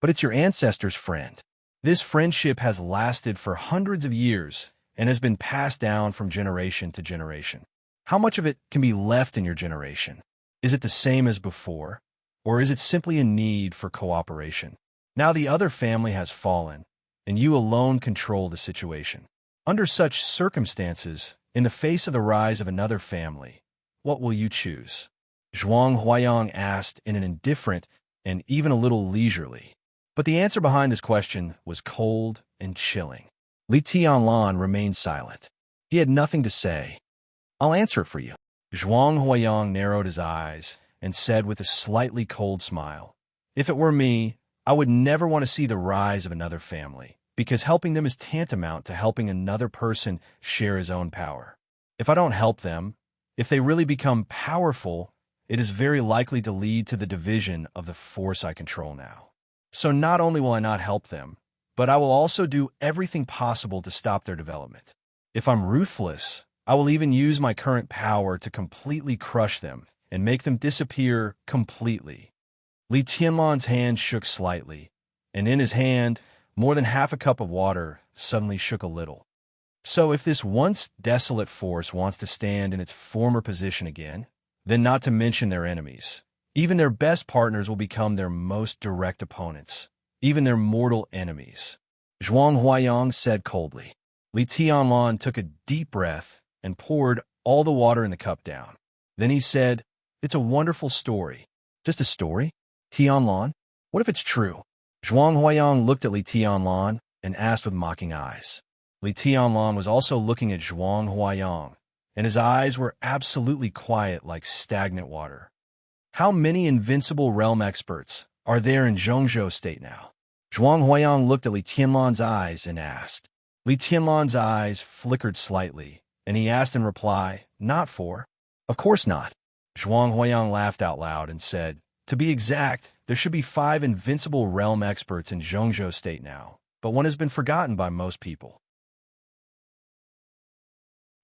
[SPEAKER 1] But it's your ancestor's friend. This friendship has lasted for hundreds of years and has been passed down from generation to generation. How much of it can be left in your generation? Is it the same as before, or is it simply a need for cooperation? Now the other family has fallen, and you alone control the situation. Under such circumstances, in the face of the rise of another family, what will you choose? Zhuang Huayang asked in an indifferent and even a little leisurely. But the answer behind this question was cold and chilling. Li Tianlan remained silent. He had nothing to say. I'll answer it for you. Zhuang Huayang narrowed his eyes and said with a slightly cold smile, If it were me, I would never want to see the rise of another family, because helping them is tantamount to helping another person share his own power. If I don't help them, if they really become powerful, it is very likely to lead to the division of the force I control now. So not only will I not help them, but I will also do everything possible to stop their development. If I'm ruthless, I will even use my current power to completely crush them and make them disappear completely. Li Tianlan's hand shook slightly, and in his hand, more than half a cup of water suddenly shook a little. So if this once desolate force wants to stand in its former position again, then not to mention their enemies, even their best partners will become their most direct opponents, even their mortal enemies. Zhuang Huayang said coldly. Li Tianlan took a deep breath and poured all the water in the cup down. Then he said, "It's a wonderful story." "Just a story? Tianlan? What if it's true?" Zhuang Huayang looked at Li Tianlan and asked with mocking eyes. Li Tianlan was also looking at Zhuang Huayang, and his eyes were absolutely quiet like stagnant water. How many invincible realm experts are there in Zhongzhou State now? Zhuang Huayang looked at Li Tianlan's eyes and asked. Li Tianlan's eyes flickered slightly, and he asked in reply, "Not four." "Of course not." Zhuang Huayang laughed out loud and said, "To be exact, there should be 5 invincible realm experts in Zhongzhou State now, but one has been forgotten by most people."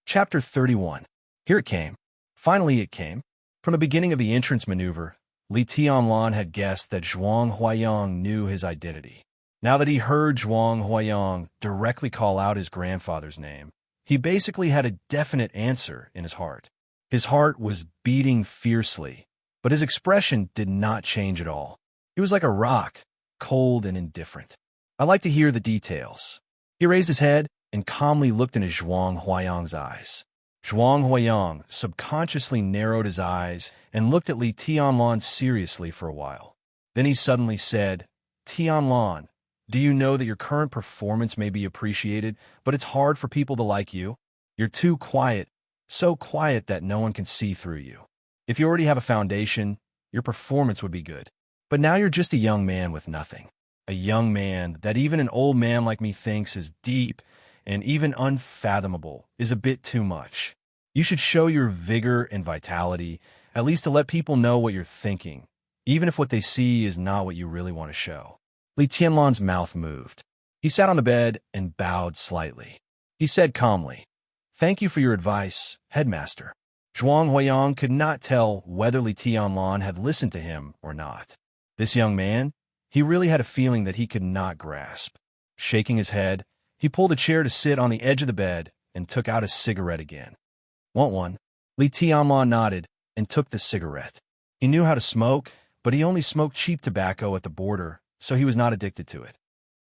[SPEAKER 1] Chapter 31. Here it came. Finally it came. From the beginning of the entrance maneuver, Li Tianlan had guessed that Zhuang Huayang knew his identity. Now that he heard Zhuang Huayang directly call out his grandfather's name, he basically had a definite answer in his heart. His heart was beating fiercely, but his expression did not change at all. He was like a rock, cold and indifferent. "I'd like to hear the details." He raised his head and calmly looked into Zhuang Huayang's eyes. Zhuang Huayang subconsciously narrowed his eyes and looked at Li Tianlan seriously for a while. Then he suddenly said, "Tianlan, do you know that your current performance may be appreciated, but it's hard for people to like you? You're too quiet, so quiet that no one can see through you. If you already have a foundation, your performance would be good. But now you're just a young man with nothing. A young man that even an old man like me thinks is deep and even unfathomable is a bit too much. You should show your vigor and vitality, at least to let people know what you're thinking, even if what they see is not what you really want to show." Li Tianlan's mouth moved. He sat on the bed and bowed slightly. He said calmly, "Thank you for your advice, headmaster." Zhuang Huayang could not tell whether Li Tianlan had listened to him or not. This young man, he really had a feeling that he could not grasp. Shaking his head, he pulled a chair to sit on the edge of the bed and took out a cigarette again. "Want one?" Li Tianlan nodded and took the cigarette. He knew how to smoke, but he only smoked cheap tobacco at the border, so he was not addicted to it.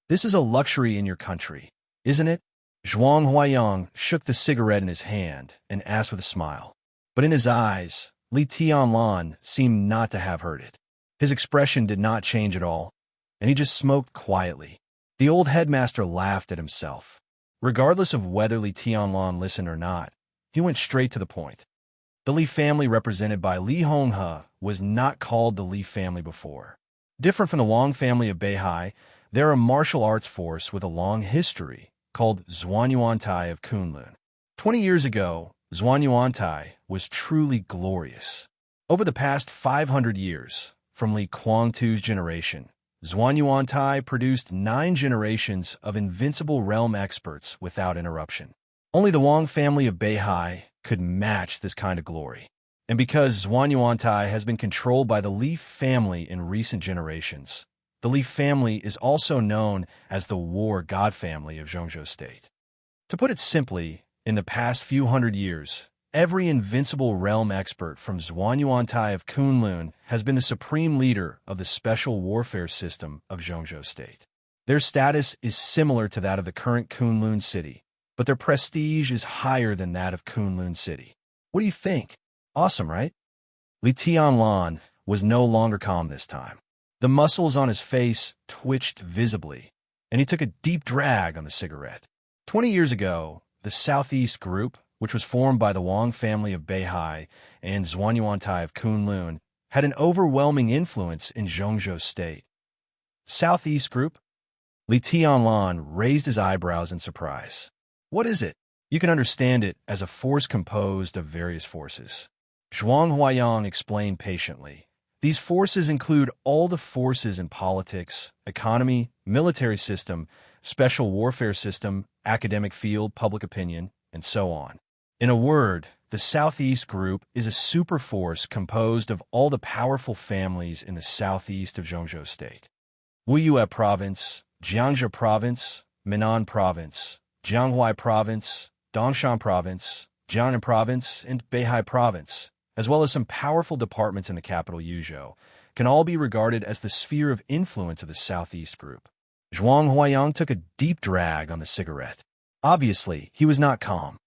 [SPEAKER 1] "This is a luxury in your country, isn't it?" Zhuang Huayang shook the cigarette in his hand and asked with a smile. But in his eyes, Li Tianlan seemed not to have heard it. His expression did not change at all, and he just smoked quietly. The old headmaster laughed at himself. Regardless of whether Li Tianlan listened or not, he went straight to the point. The Li family represented by Li Honghe was not called the Li family before. Different from the Wang family of Beihai, they're a martial arts force with a long history called Zhuanyuantai of Kunlun. 20 years ago, Zhuanyuantai was truly glorious. Over the past 500 years, from Li Kuangtu's generation, Zhuanyuantai produced 9 generations of invincible realm experts without interruption. Only the Wang family of Beihai could match this kind of glory. And because Zhuanyuantai has been controlled by the Li family in recent generations, the Li family is also known as the war god family of Zhongzhou State. To put it simply, in the past few hundred years, every invincible realm expert from Zhuanyuantai of Kunlun has been the supreme leader of the special warfare system of Zhongzhou State. Their status is similar to that of the current Kunlun city, but their prestige is higher than that of Kunlun City. What do you think? Awesome, right? Li Tianlan was no longer calm this time. The muscles on his face twitched visibly, and he took a deep drag on the cigarette. 20 years ago, the Southeast Group, which was formed by the Wang family of Beihai and Zhuanyuantai of Kunlun, had an overwhelming influence in Zhongzhou State. Southeast Group? Li Tianlan raised his eyebrows in surprise. What is it? You can understand it as a force composed of various forces. Zhuang Huayang explained patiently, These forces include all the forces in politics, economy, military system, special warfare system, academic field, public opinion, and so on. In a word, the Southeast Group is a superforce composed of all the powerful families in the southeast of Zhengzhou State. Wuyue Province, Jiangxi Province, Minnan Province, Jianghuai Province, Dongshan Province, Jiangnan Province, and Beihai Province, as well as some powerful departments in the capital Yuzhou, can all be regarded as the sphere of influence of the Southeast Group. Zhuang Huayang took a deep drag on the cigarette. Obviously, he was not calm,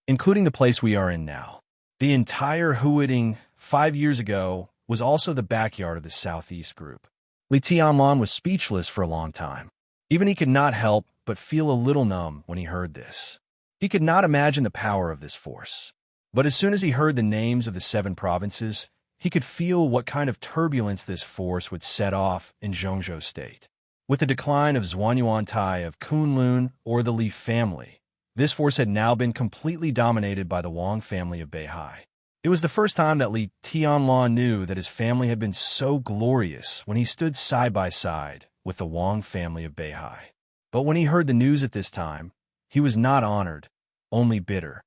[SPEAKER 1] including the place we are in now. The entire Huiding 5 years ago was also the backyard of the Southeast Group. Li Tianlan was speechless for a long time. Even he could not help but feel a little numb when he heard this. He could not imagine the power of this force. But as soon as he heard the names of the 7 provinces, he could feel what kind of turbulence this force would set off in Zhengzhou State. With the decline of Zhuanyuantai of Kunlun or the Li family, this force had now been completely dominated by the Wang family of Beihai. It was the first time that Li Tianlan knew that his family had been so glorious when he stood side by side with the Wang family of Beihai. But when he heard the news at this time, he was not honored, only bitter.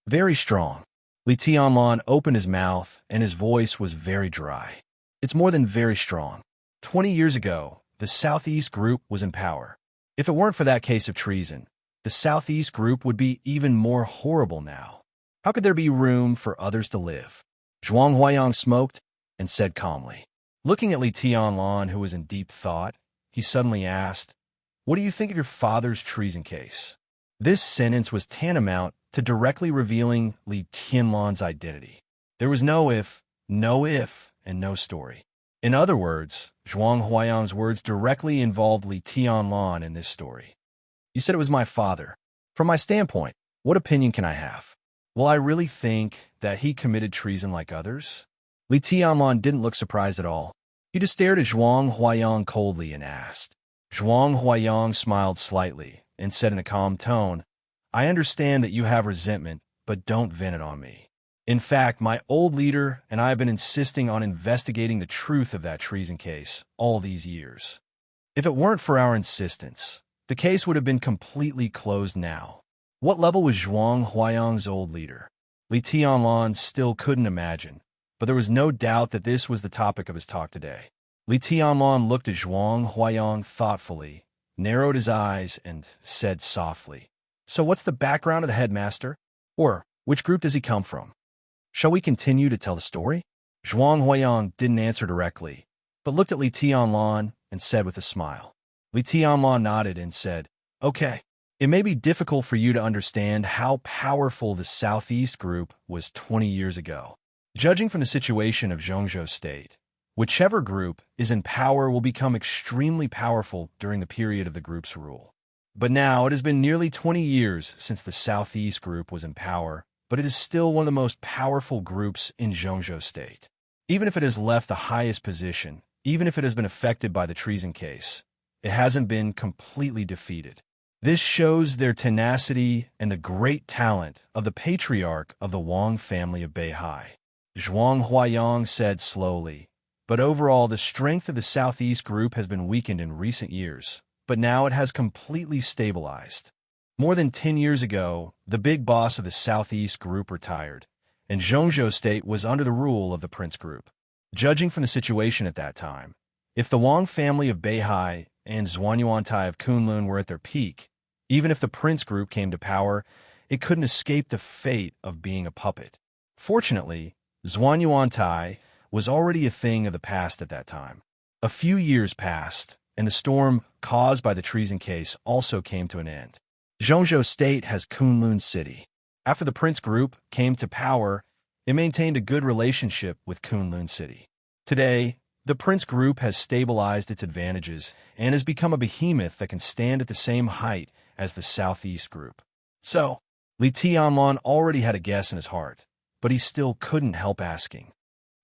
[SPEAKER 1] Very strong. Li Tianlan opened his mouth, and his voice was very dry. It's more than very strong. 20 years ago, the Southeast Group was in power. If it weren't for that case of treason, the Southeast Group would be even more horrible now. How could there be room for others to live? Zhuang Huayang smoked and said calmly. Looking at Li Tianlan, who was in deep thought, he suddenly asked, "What do you think of your father's treason case?" This sentence was tantamount to directly revealing Li Tianlan's identity. There was no if, and no story. In other words, Zhuang Huayang's words directly involved Li Tianlan in this story. "You said it was my father. From my standpoint, what opinion can I have? Will I really think that he committed treason like others?" Li Tianlan didn't look surprised at all. He just stared at Zhuang Huayang coldly and asked. Zhuang Huayang smiled slightly and said in a calm tone, "I understand that you have resentment, but don't vent it on me. In fact, my old leader and I have been insisting on investigating the truth of that treason case all these years. If it weren't for our insistence, the case would have been completely closed now." What level was Zhuang Huayang's old leader? Li Tianlan still couldn't imagine, but there was no doubt that this was the topic of his talk today. Li Tianlan looked at Zhuang Huayang thoughtfully, narrowed his eyes, and said softly, "So what's the background of the headmaster? Or which group does he come from? Shall we continue to tell the story?" Zhuang Huayang didn't answer directly, but looked at Li Tianlan and said with a smile. Li Tianlan nodded and said, "Okay. It may be difficult for you to understand how powerful the Southeast Group was 20 years ago. Judging from the situation of Zhengzhou State, whichever group is in power will become extremely powerful during the period of the group's rule. But now it has been nearly 20 years since the Southeast Group was in power, but it is still one of the most powerful groups in Zhengzhou State. Even if it has left the highest position, even if it has been affected by the treason case, it hasn't been completely defeated. This shows their tenacity and the great talent of the patriarch of the Wang family of Beihai." Zhuang Huayang said slowly, "But overall, the strength of the Southeast Group has been weakened in recent years, but now it has completely stabilized. More than 10 years ago, the big boss of the Southeast Group retired, and Zhengzhou State was under the rule of the Prince Group. Judging from the situation at that time, if the Wang family of Beihai and Zhuanyuantai of Kunlun were at their peak, even if the Prince Group came to power, it couldn't escape the fate of being a puppet. Fortunately, Zhuanyuantai was already a thing of the past at that time. A few years passed, and the storm caused by the treason case also came to an end. Zhengzhou State has Kunlun City. After the Prince Group came to power, it maintained a good relationship with Kunlun City. Today, the Prince Group has stabilized its advantages and has become a behemoth that can stand at the same height as the Southeast Group. So, Li Tianlan already had a guess in his heart, but he still couldn't help asking.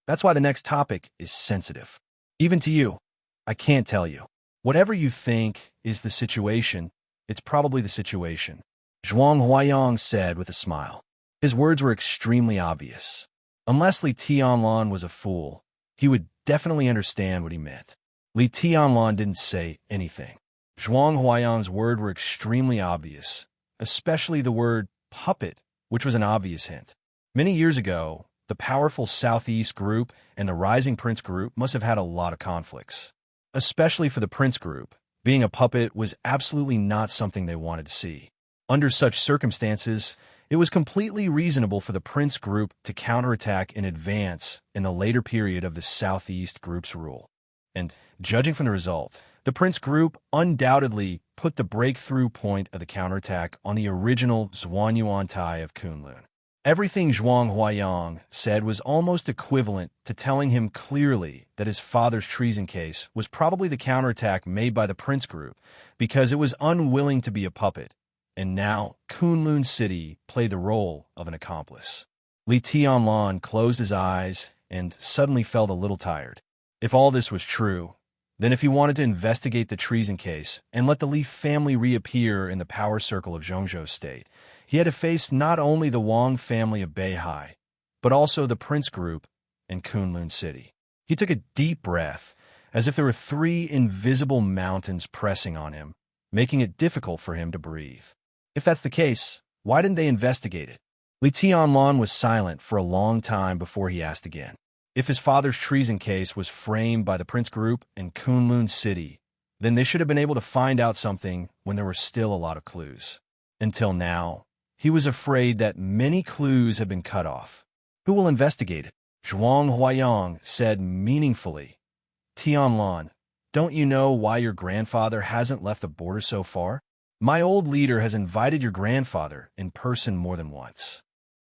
[SPEAKER 1] That's why the next topic is sensitive. Even to you, I can't tell you. Whatever you think is the situation, it's probably the situation," Zhuang Huayang said with a smile. His words were extremely obvious. Unless Li Tianlan was a fool, he would definitely understand what he meant. Li Tianlan didn't say anything. Zhuang Huayang's words were extremely obvious, especially the word puppet, which was an obvious hint. Many years ago, the powerful Southeast group and the Rising Prince group must have had a lot of conflicts. Especially for the Prince group, being a puppet was absolutely not something they wanted to see. Under such circumstances, it was completely reasonable for the Prince group to counterattack in advance in the later period of the Southeast group's rule. And, judging from the result, the Prince group undoubtedly put the breakthrough point of the counterattack on the original Zhuanyuantai of Kunlun. Everything Zhuang Huayang said was almost equivalent to telling him clearly that his father's treason case was probably the counterattack made by the Prince group because it was unwilling to be a puppet, and now Kunlun City played the role of an accomplice. Li Tianlan closed his eyes and suddenly felt a little tired. If all this was true, then if he wanted to investigate the treason case and let the Li family reappear in the power circle of Zhongzhou State, he had to face not only the Wang family of Beihai, but also the Prince group and Kunlun City. He took a deep breath, as if there were 3 invisible mountains pressing on him, making it difficult for him to breathe. If that's the case, why didn't they investigate it? Li Tianlan was silent for a long time before he asked again. If his father's treason case was framed by the Prince group and Kunlun City, then they should have been able to find out something when there were still a lot of clues. Until now, he was afraid that many clues had been cut off. Who will investigate it? Zhuang Huayang said meaningfully. Tianlan, don't you know why your grandfather hasn't left the border so far? My old leader has invited your grandfather in person more than once.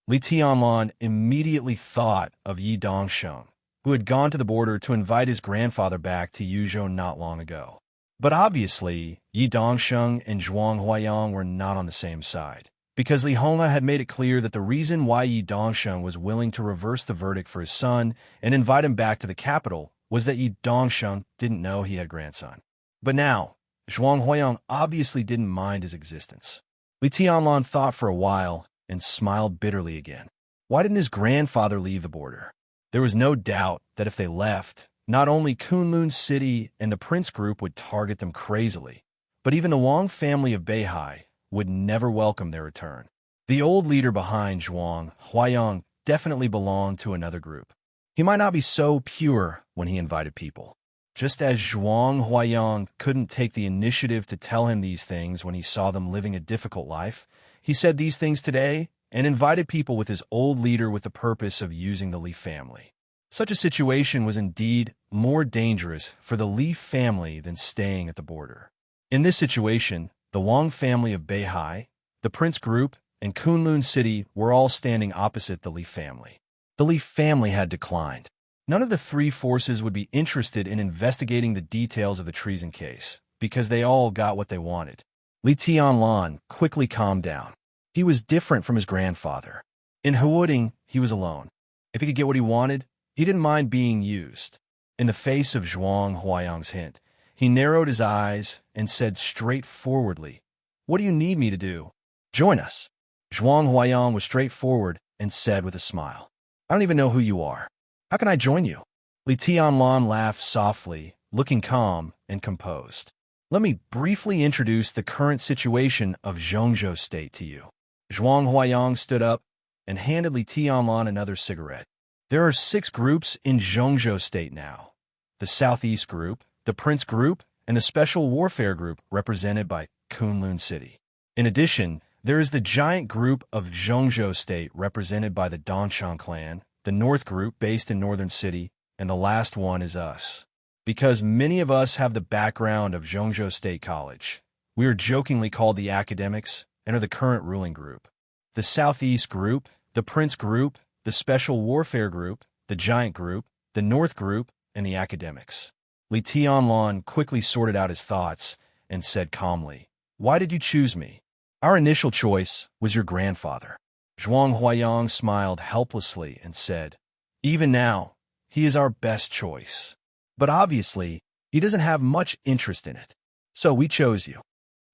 [SPEAKER 1] Li Tianlan immediately thought of Yi Dongsheng, who had gone to the border to invite his grandfather back to Yuzhou not long ago. But obviously, Yi Dongsheng and Zhuang Huayang were not on the same side, because Li Honghe had made it clear that the reason why Yi Dongsheng was willing to reverse the verdict for his son and invite him back to the capital was that Yi Dongsheng didn't know he had a grandson. But now, Zhuang Huayang obviously didn't mind his existence. Li Tianlan thought for a while and smiled bitterly again. Why didn't his grandfather leave the border? There was no doubt that if they left, not only Kunlun City and the Prince group would target them crazily, but even the Wang family of Beihai would never welcome their return. The old leader behind Zhuang Huayang definitely belonged to another group. He might not be so pure when he invited people. Just as Zhuang Huayang couldn't take the initiative to tell him these things when he saw them living a difficult life, he said these things today and invited people with his old leader with the purpose of using the Li family. Such a situation was indeed more dangerous for the Li family than staying at the border. In this situation, the Wang family of Beihai, the Prince group, and Kunlun City were all standing opposite the Li family. The Li family had declined. None of the 3 forces would be interested in investigating the details of the treason case, because they all got what they wanted. Li Tianlan quickly calmed down. He was different from his grandfather. In Huoding, he was alone. If he could get what he wanted, he didn't mind being used. In the face of Zhuang Huayang's hint, he narrowed his eyes and said straightforwardly, "What do you need me to do?" "Join us." Zhuang Huayang was straightforward and said with a smile, "I don't even know who you are. How can I join you?" Li Tianlan laughed softly, looking calm and composed. "Let me briefly introduce the current situation of Zhongzhou State to you." Zhuang Huayang stood up and handed Li Tianlan another cigarette. There are 6 groups in Zhongzhou State now. The Southeast Group, the Prince Group, and the Special Warfare Group represented by Kunlun City. In addition, there is the giant group of Zhongzhou State represented by the Dongchang clan, the North Group based in Northern City, and the last one is us. Because many of us have the background of Zhongzhou State College, we are jokingly called the academics and are the current ruling group. The Southeast Group, the Prince Group, the Special Warfare Group, the Giant Group, the North Group, and the academics. Li Tianlan quickly sorted out his thoughts and said calmly, "Why did you choose me?" "Our initial choice was your grandfather." Zhuang Huayang smiled helplessly and said, "Even now, he is our best choice. But obviously, he doesn't have much interest in it. So we chose you.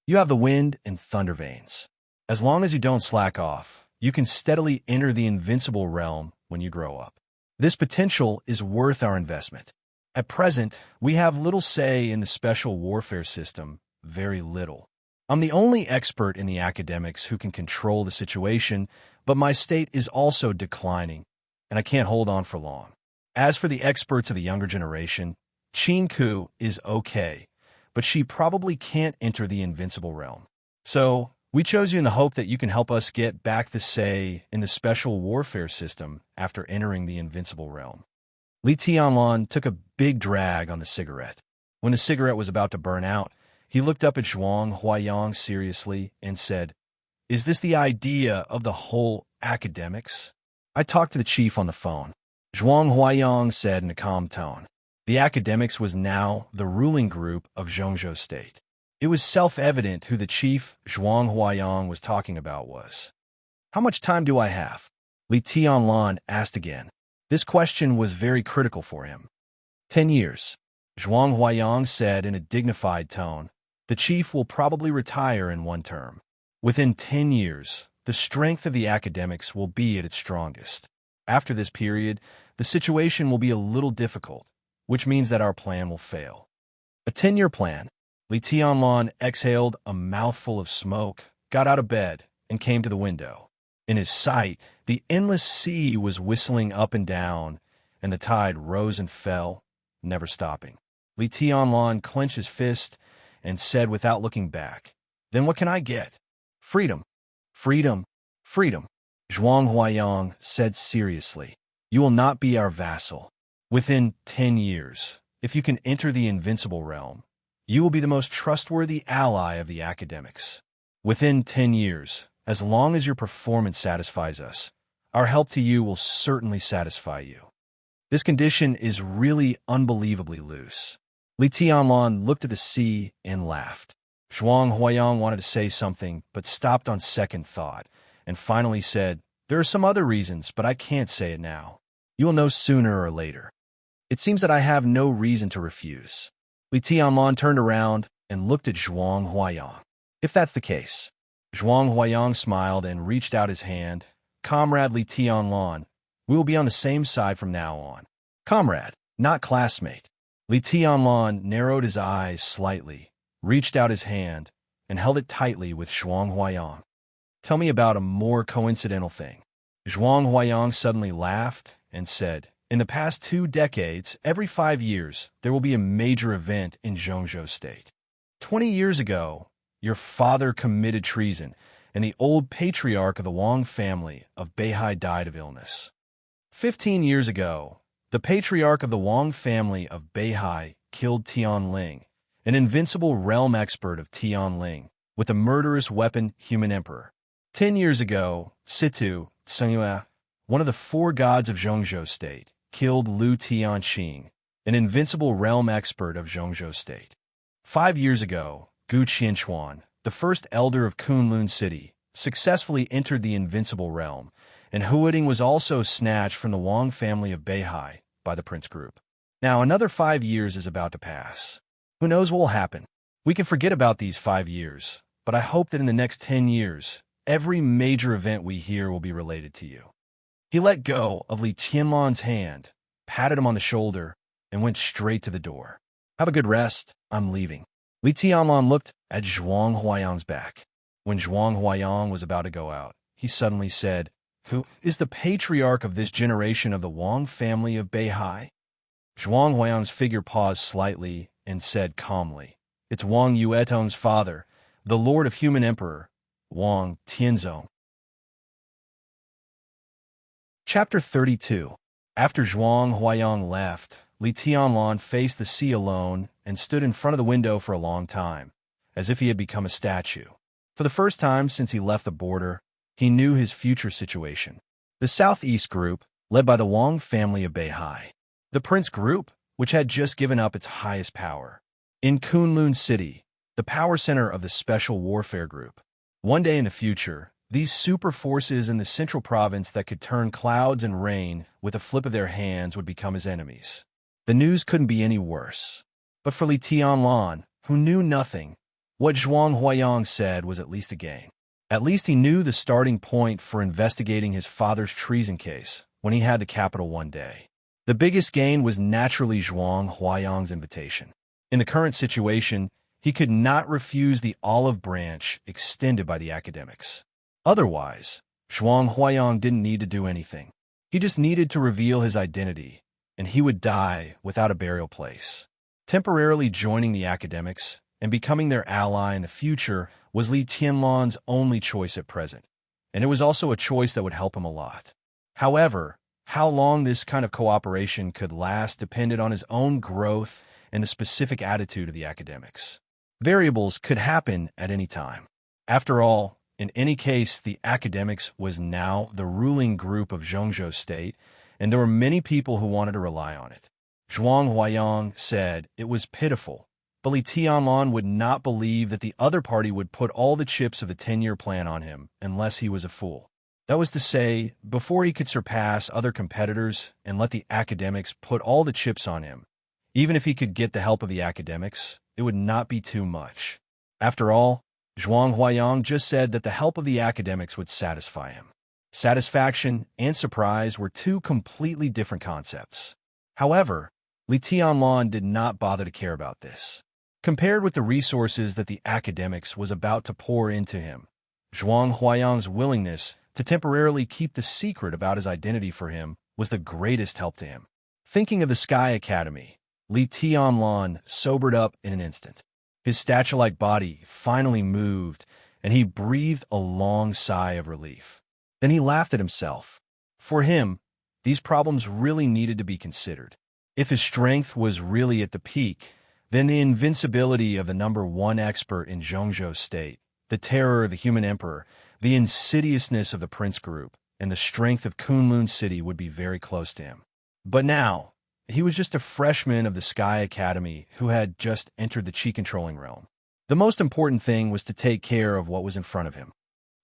[SPEAKER 1] You have the wind and thunder veins. As long as you don't slack off, you can steadily enter the invincible realm when you grow up. This potential is worth our investment. At present, we have little say in the special warfare system, very little. I'm the only expert in the academics who can control the situation, but my state is also declining, and I can't hold on for long. As for the experts of the younger generation, Chinku is okay, but she probably can't enter the invincible realm. So, we chose you in the hope that you can help us get back the say in the special warfare system after entering the invincible realm. Li Tianlan took a big drag on the cigarette. When the cigarette was about to burn out, he looked up at Zhuang Huayang seriously and said, "Is this the idea of the whole academics?" I talked to the chief on the phone. Zhuang Huayang said in a calm tone. The academics was now the ruling group of Zhongzhou State. It was self-evident who the chief Zhuang Huayang was talking about was. "How much time do I have?" Li Tianlan asked again. This question was very critical for him. 10 years. Zhuang Huayang said in a dignified tone. The chief will probably retire in one term. Within 10 years, the strength of the academics will be at its strongest. After this period, the situation will be a little difficult, which means that our plan will fail. A 10-year plan. Li Tianlan exhaled a mouthful of smoke, got out of bed, and came to the window. In his sight, the endless sea was whistling up and down, and the tide rose and fell, never stopping. Li Tianlan clenched his fist and said without looking back, "Then what can I get?" "Freedom. Freedom. Freedom." Zhuang Huayang said seriously, "You will not be our vassal. Within 10 years, if you can enter the invincible realm, you will be the most trustworthy ally of the academics. Within 10 years, as long as your performance satisfies us, our help to you will certainly satisfy you. This condition is really unbelievably loose." Li Tianlan looked at the sea and laughed. Zhuang Huayang wanted to say something, but stopped on second thought, and finally said, "There are some other reasons, but I can't say it now. You will know sooner or later. It seems that I have no reason to refuse." Li Tianlan turned around and looked at Zhuang Huayang. "If that's the case." Zhuang Huayang smiled and reached out his hand. "Comrade Li Tianlan, we will be on the same side from now on. Comrade, not classmate." Li Tianlan narrowed his eyes slightly, reached out his hand, and held it tightly with Zhuang Huayang. "Tell me about a more coincidental thing." Zhuang Huayang suddenly laughed and said, "In the past 2 decades, every 5 years, there will be a major event in Zhongzhou State. 20 years ago, your father committed treason, and the old patriarch of the Wang family of Beihai died of illness. 15 years ago, the patriarch of the Wang family of Beihai killed Tianling, an invincible realm expert of Tianling, with a murderous weapon human emperor. 10 years ago, Situ, Tsengyue, one of the 4 gods of Zhongzhou State, killed Lu Tianqing, an invincible realm expert of Zhongzhou State. 5 years ago, Gu Qianchuan, the first elder of Kunlun City, successfully entered the invincible realm, and Huading was also snatched from the Wang family of Beihai by the Prince Group. Now another 5 years is about to pass. Who knows what will happen? We can forget about these 5 years, but I hope that in the next 10 years, every major event we hear will be related to you." He let go of Li Tianlan's hand, patted him on the shoulder, and went straight to the door. "Have a good rest. I'm leaving." Li Tianlan looked at Zhuang Huayang's back. When Zhuang Huayang was about to go out, he suddenly said, "Who is the patriarch of this generation of the Wang family of Beihai?" Zhuang Huayang's figure paused slightly and said calmly, "It's Wang Yuetong's father, the Lord of Human Emperor, Wang Tianzong." Chapter 32. After Zhuang Huayang left, Li Tianlan faced the sea alone and stood in front of the window for a long time, as if he had become a statue. For the first time since he left the border, he knew his future situation. The Southeast Group, led by the Wang family of Beihai. The Prince Group, which had just given up its highest power. In Kunlun City, the power center of the Special Warfare Group. One day in the future, these super forces in the central province that could turn clouds and rain with a flip of their hands would become his enemies. The news couldn't be any worse. But for Li Tianlan, who knew nothing, what Zhuang Huayang said was at least a gain. At least he knew the starting point for investigating his father's treason case when he had the capital one day. The biggest gain was naturally Zhuang Huayang's invitation. In the current situation, he could not refuse the olive branch extended by the academics. Otherwise, Zhuang Huayang didn't need to do anything. He just needed to reveal his identity, and he would die without a burial place. Temporarily joining the academics and becoming their ally in the future was Li Tianlan's only choice at present, and it was also a choice that would help him a lot. However, how long this kind of cooperation could last depended on his own growth and the specific attitude of the academics. Variables could happen at any time. After all, in any case, the academics was now the ruling group of Zhongzhou State, and there were many people who wanted to rely on it. Zhuang Huayang said it was pitiful, but Li Tianlan would not believe that the other party would put all the chips of the 10-year plan on him unless he was a fool. That was to say, before he could surpass other competitors and let the academics put all the chips on him, even if he could get the help of the academics, it would not be too much. After all, Zhuang Huayang just said that the help of the academics would satisfy him. Satisfaction and surprise were two completely different concepts. However, Li Tianlan did not bother to care about this. Compared with the resources that the academics was about to pour into him, Zhuang Huayang's willingness to temporarily keep the secret about his identity for him was the greatest help to him. Thinking of the Sky Academy, Li Tianlan sobered up in an instant. His statue-like body finally moved, and he breathed a long sigh of relief. Then he laughed at himself. For him, these problems really needed to be considered. If his strength was really at the peak, then the invincibility of the #1 expert in Zhongzhou State, the terror of the human emperor, the insidiousness of the prince group, and the strength of Kunlun City would be very close to him. But now, he was just a freshman of the Sky Academy who had just entered the chi-controlling realm. The most important thing was to take care of what was in front of him.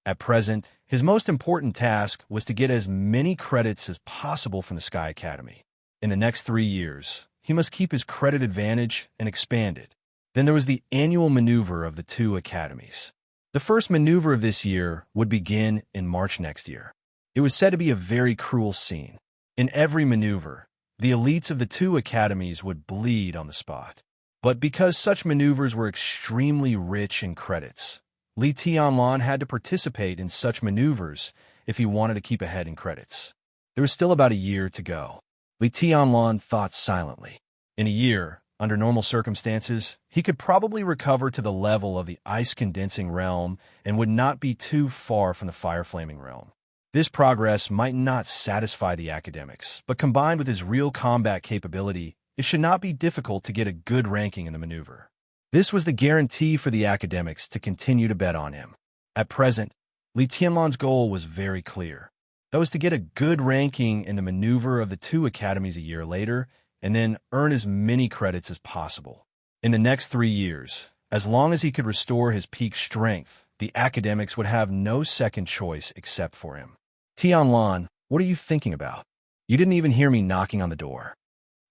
[SPEAKER 1] At present, his most important task was to get as many credits as possible from the Sky Academy. In the next 3 years, he must keep his credit advantage and expand it. Then there was the annual maneuver of the two academies. The first maneuver of this year would begin in March next year. It was said to be a very cruel scene. In every maneuver, the elites of the two academies would bleed on the spot. But because such maneuvers were extremely rich in credits, Li Tianlan had to participate in such maneuvers if he wanted to keep ahead in credits. There was still about a year to go. Li Tianlan thought silently. In a year, under normal circumstances, he could probably recover to the level of the ice-condensing realm and would not be too far from the fire-flaming realm. This progress might not satisfy the academics, but combined with his real combat capability, it should not be difficult to get a good ranking in the maneuver. This was the guarantee for the academics to continue to bet on him. At present, Li Tianlan's goal was very clear. That was to get a good ranking in the maneuver of the two academies a year later, and then earn as many credits as possible. In the next 3 years, as long as he could restore his peak strength, the academics would have no second choice except for him. Tianlan, what are you thinking about? You didn't even hear me knocking on the door.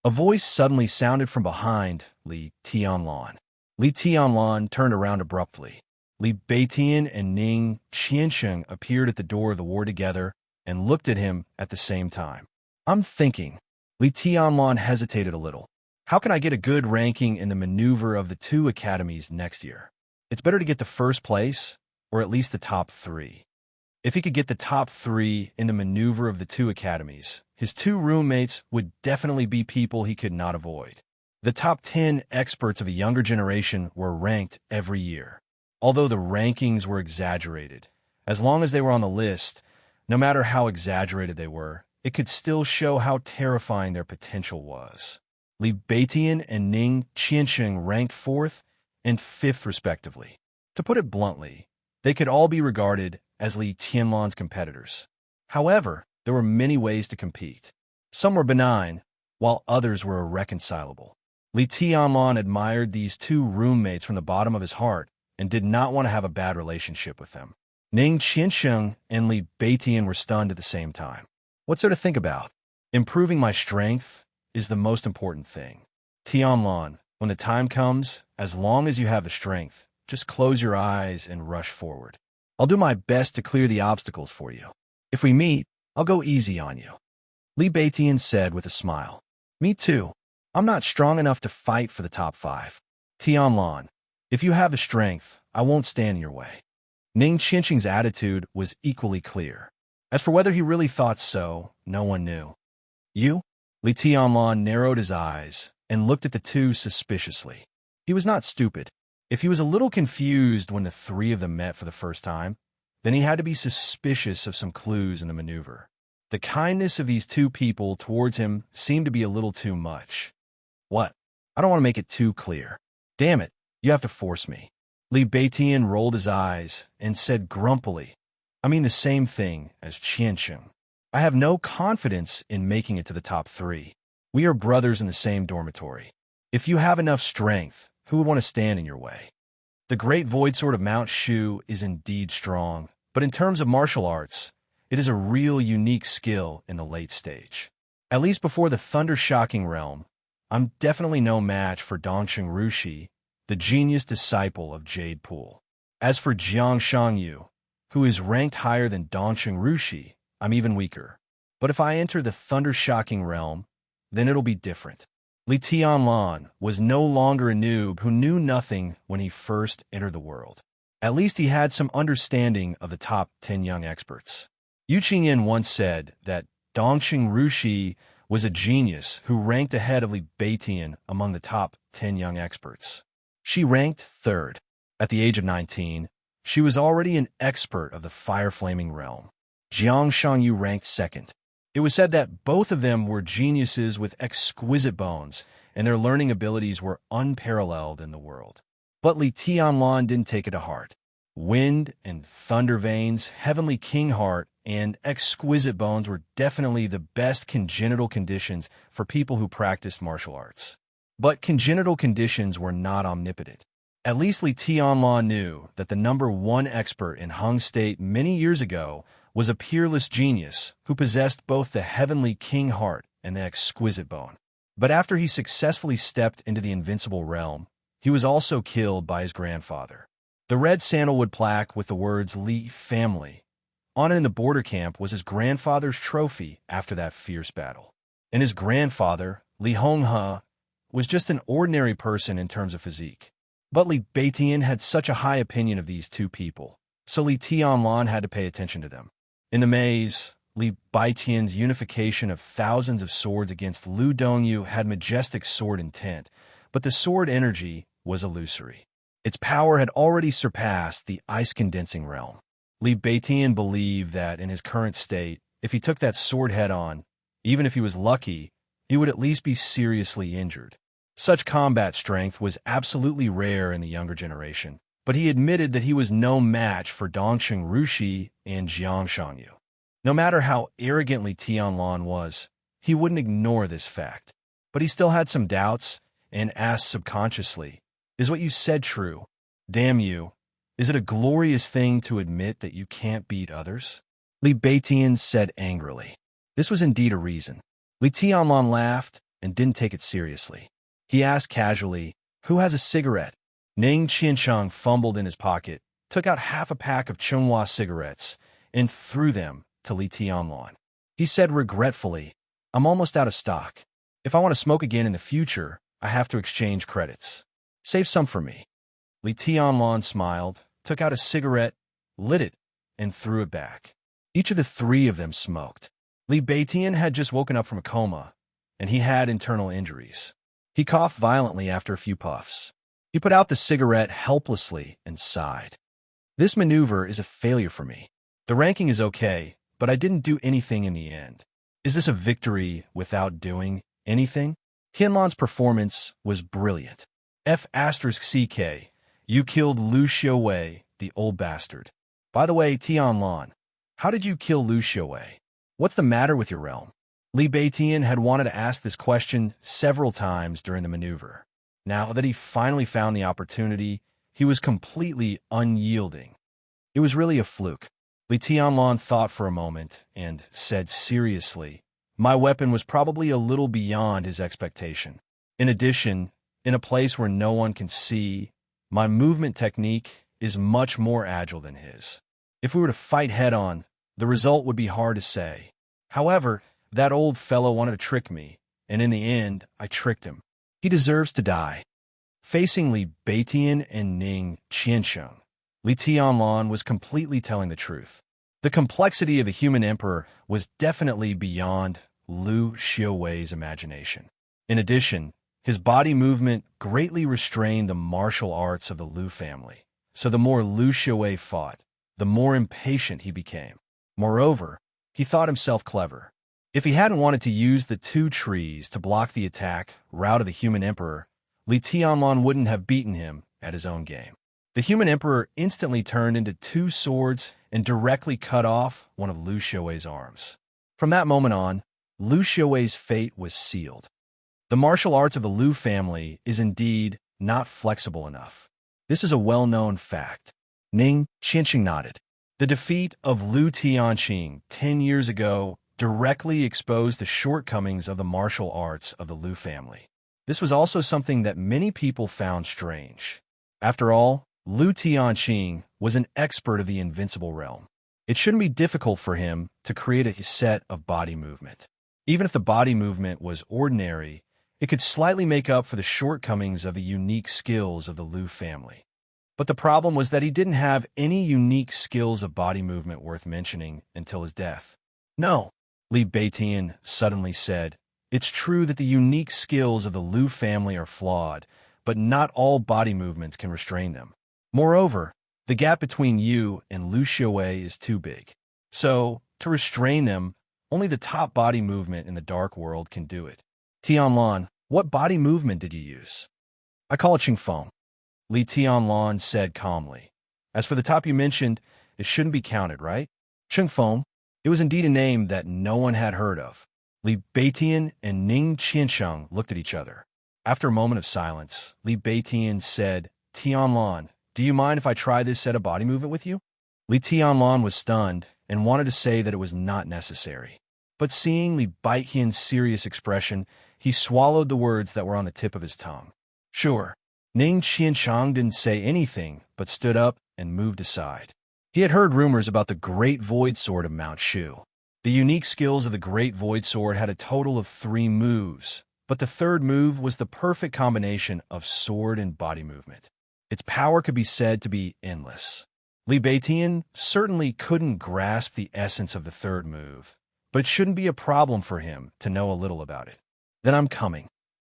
[SPEAKER 1] A voice suddenly sounded from behind Li Tianlan. Li Tianlan turned around abruptly. Li Beitian and Ning Qiansheng appeared at the door of the ward together and looked at him at the same time. I'm thinking. Li Tianlan hesitated a little. How can I get a good ranking in the maneuver of the two academies next year? It's better to get the first place, or at least the top 3. If he could get the top 3 in the maneuver of the two academies, his 2 roommates would definitely be people he could not avoid. The top 10 experts of the younger generation were ranked every year. Although the rankings were exaggerated, as long as they were on the list, no matter how exaggerated they were, it could still show how terrifying their potential was. Li Beitian and Ning Qiansheng ranked 4th and 5th respectively. To put it bluntly, they could all be regarded as Li Tianlan's competitors. However, there were many ways to compete. Some were benign, while others were irreconcilable. Li Tianlan admired these 2 roommates from the bottom of his heart and did not want to have a bad relationship with them. Ning Qiansheng and Li Beitian were stunned at the same time. What's there to think about? Improving my strength is the most important thing. Tianlan, when the time comes, as long as you have the strength, just close your eyes and rush forward. I'll do my best to clear the obstacles for you. If we meet, I'll go easy on you. Li Beitian said with a smile. Me too. I'm not strong enough to fight for the top 5. Tianlan, if you have the strength, I won't stand in your way. Ning Qianqing's attitude was equally clear. As for whether he really thought so, no one knew. You? Li Tianlan narrowed his eyes and looked at the two suspiciously. He was not stupid. If he was a little confused when the three of them met for the first time, then he had to be suspicious of some clues in the maneuver. The kindness of these two people towards him seemed to be a little too much. What? I don't want to make it too clear. Damn it, you have to force me. Li Beitian rolled his eyes and said grumpily, I mean the same thing as Qianqing. I have no confidence in making it to the top 3. We are brothers in the same dormitory. If you have enough strength, who would want to stand in your way? The great void sword of Mount Shu is indeed strong, but in terms of martial arts, it is a real unique skill in the late stage. At least before the thunder-shocking realm, I'm definitely no match for Dongqing Rushi, the genius disciple of Jade Pool. As for Jiang Shangyu, who is ranked higher than Dongqing Rushi, I'm even weaker. But if I enter the thunder-shocking realm, then it'll be different. Li Tianlan was no longer a noob who knew nothing when he first entered the world. At least he had some understanding of the top 10 young experts. Yu Qingyan once said that Dongqing Rushi was a genius who ranked ahead of Li Beitian among the top 10 young experts. She ranked 3rd. At the age of 19, she was already an expert of the fire-flaming realm. Jiang Shangyu ranked 2nd. It was said that both of them were geniuses with exquisite bones, and their learning abilities were unparalleled in the world. But Li Tianlan didn't take it to heart. Wind and thunder veins, heavenly king heart, and exquisite bones were definitely the best congenital conditions for people who practiced martial arts. But congenital conditions were not omnipotent. At least Li Tianlan knew that the number 1 expert in Hung State many years ago was a peerless genius who possessed both the heavenly king heart and the exquisite bone. But after he successfully stepped into the invincible realm, he was also killed by his grandfather. The red sandalwood plaque with the words Li family on it in the border camp was his grandfather's trophy after that fierce battle. And his grandfather, Li Honghe, was just an ordinary person in terms of physique. But Li Beitian had such a high opinion of these two people, so Li Tianlan had to pay attention to them. In the maze, Li Beitian's unification of thousands of swords against Lu Dongyu had majestic sword intent, but the sword energy was illusory. Its power had already surpassed the ice-condensing realm. Li Beitian believed that in his current state, if he took that sword head-on, even if he was lucky, he would at least be seriously injured. Such combat strength was absolutely rare in the younger generation, but he admitted that he was no match for Dongqing Rushi and Jiang Shangyu. No matter how arrogantly Tianlan was, he wouldn't ignore this fact. But he still had some doubts and asked subconsciously, is what you said true? Damn you. Is it a glorious thing to admit that you can't beat others? Li Beitian said angrily. This was indeed a reason. Li Tianlan laughed and didn't take it seriously. He asked casually, who has a cigarette? Ning Qianqing fumbled in his pocket, took out half a pack of Chunghua cigarettes, and threw them to Li Tianlan. He said regretfully, I'm almost out of stock. If I want to smoke again in the future, I have to exchange credits. Save some for me. Li Tianlan smiled, took out a cigarette, lit it, and threw it back. Each of the three of them smoked. Li Beitian had just woken up from a coma, and he had internal injuries. He coughed violently after a few puffs. He put out the cigarette helplessly and sighed. This maneuver is a failure for me. The ranking is okay, but I didn't do anything in the end. Is this a victory without doing anything? Tianlan's performance was brilliant. F***CK, you killed Lu Xiuwei, the old bastard. By the way, Tianlan, how did you kill Lu Xiuwei? What's the matter with your realm? Li Beitian had wanted to ask this question several times during the maneuver. Now that he finally found the opportunity, he was completely unyielding. It was really a fluke. Li Tianlan thought for a moment and said seriously, my weapon was probably a little beyond his expectation. In addition, in a place where no one can see, my movement technique is much more agile than his. If we were to fight head-on, the result would be hard to say. However, that old fellow wanted to trick me, and in the end, I tricked him. He deserves to die." Facing Li Beitian and Ning Qiansheng, Li Tianlan was completely telling the truth. The complexity of the human emperor was definitely beyond Lu Xiuwei's imagination. In addition, his body movement greatly restrained the martial arts of the Lu family, so the more Lu Xiuwei fought, the more impatient he became. Moreover, he thought himself clever. If he hadn't wanted to use the two trees to block the attack route of the human emperor, Li Tianlan wouldn't have beaten him at his own game. The human emperor instantly turned into two swords and directly cut off one of Lu Xiuwei's arms. From that moment on, Lu Xiuwei's fate was sealed. The martial arts of the Lu family is indeed not flexible enough. This is a well-known fact. Ning Qiansheng nodded. The defeat of Lu Tianqing 10 years ago directly exposed the shortcomings of the martial arts of the Lu family. This was also something that many people found strange. After all, Lu Tianqing was an expert of the invincible realm. It shouldn't be difficult for him to create a set of body movement. Even if the body movement was ordinary, it could slightly make up for the shortcomings of the unique skills of the Lu family. But the problem was that he didn't have any unique skills of body movement worth mentioning until his death. "No," Li Beitian suddenly said, "it's true that the unique skills of the Lu family are flawed, but not all body movements can restrain them. Moreover, the gap between you and Lu Xiuwei is too big. So, to restrain them, only the top body movement in the dark world can do it." "Tianlan, what body movement did you use?" "I call it Qingfeng," Li Tianlan said calmly. "As for the top you mentioned, it shouldn't be counted, right?" Qingfeng. It was indeed a name that no one had heard of. Li Beitian and Ning Qiansheng looked at each other. After a moment of silence, Li Beitian said, "Tianlan, do you mind if I try this set of body movement with you?" Li Tianlan was stunned and wanted to say that it was not necessary. But seeing Li Beitian's serious expression, he swallowed the words that were on the tip of his tongue. "Sure." Ning Qiansheng didn't say anything, but stood up and moved aside. He had heard rumors about the Great Void Sword of Mount Shu. The unique skills of the Great Void Sword had a total of 3 moves, but the third move was the perfect combination of sword and body movement. Its power could be said to be endless. Li Beitian certainly couldn't grasp the essence of the third move, but it shouldn't be a problem for him to know a little about it. "Then I'm coming."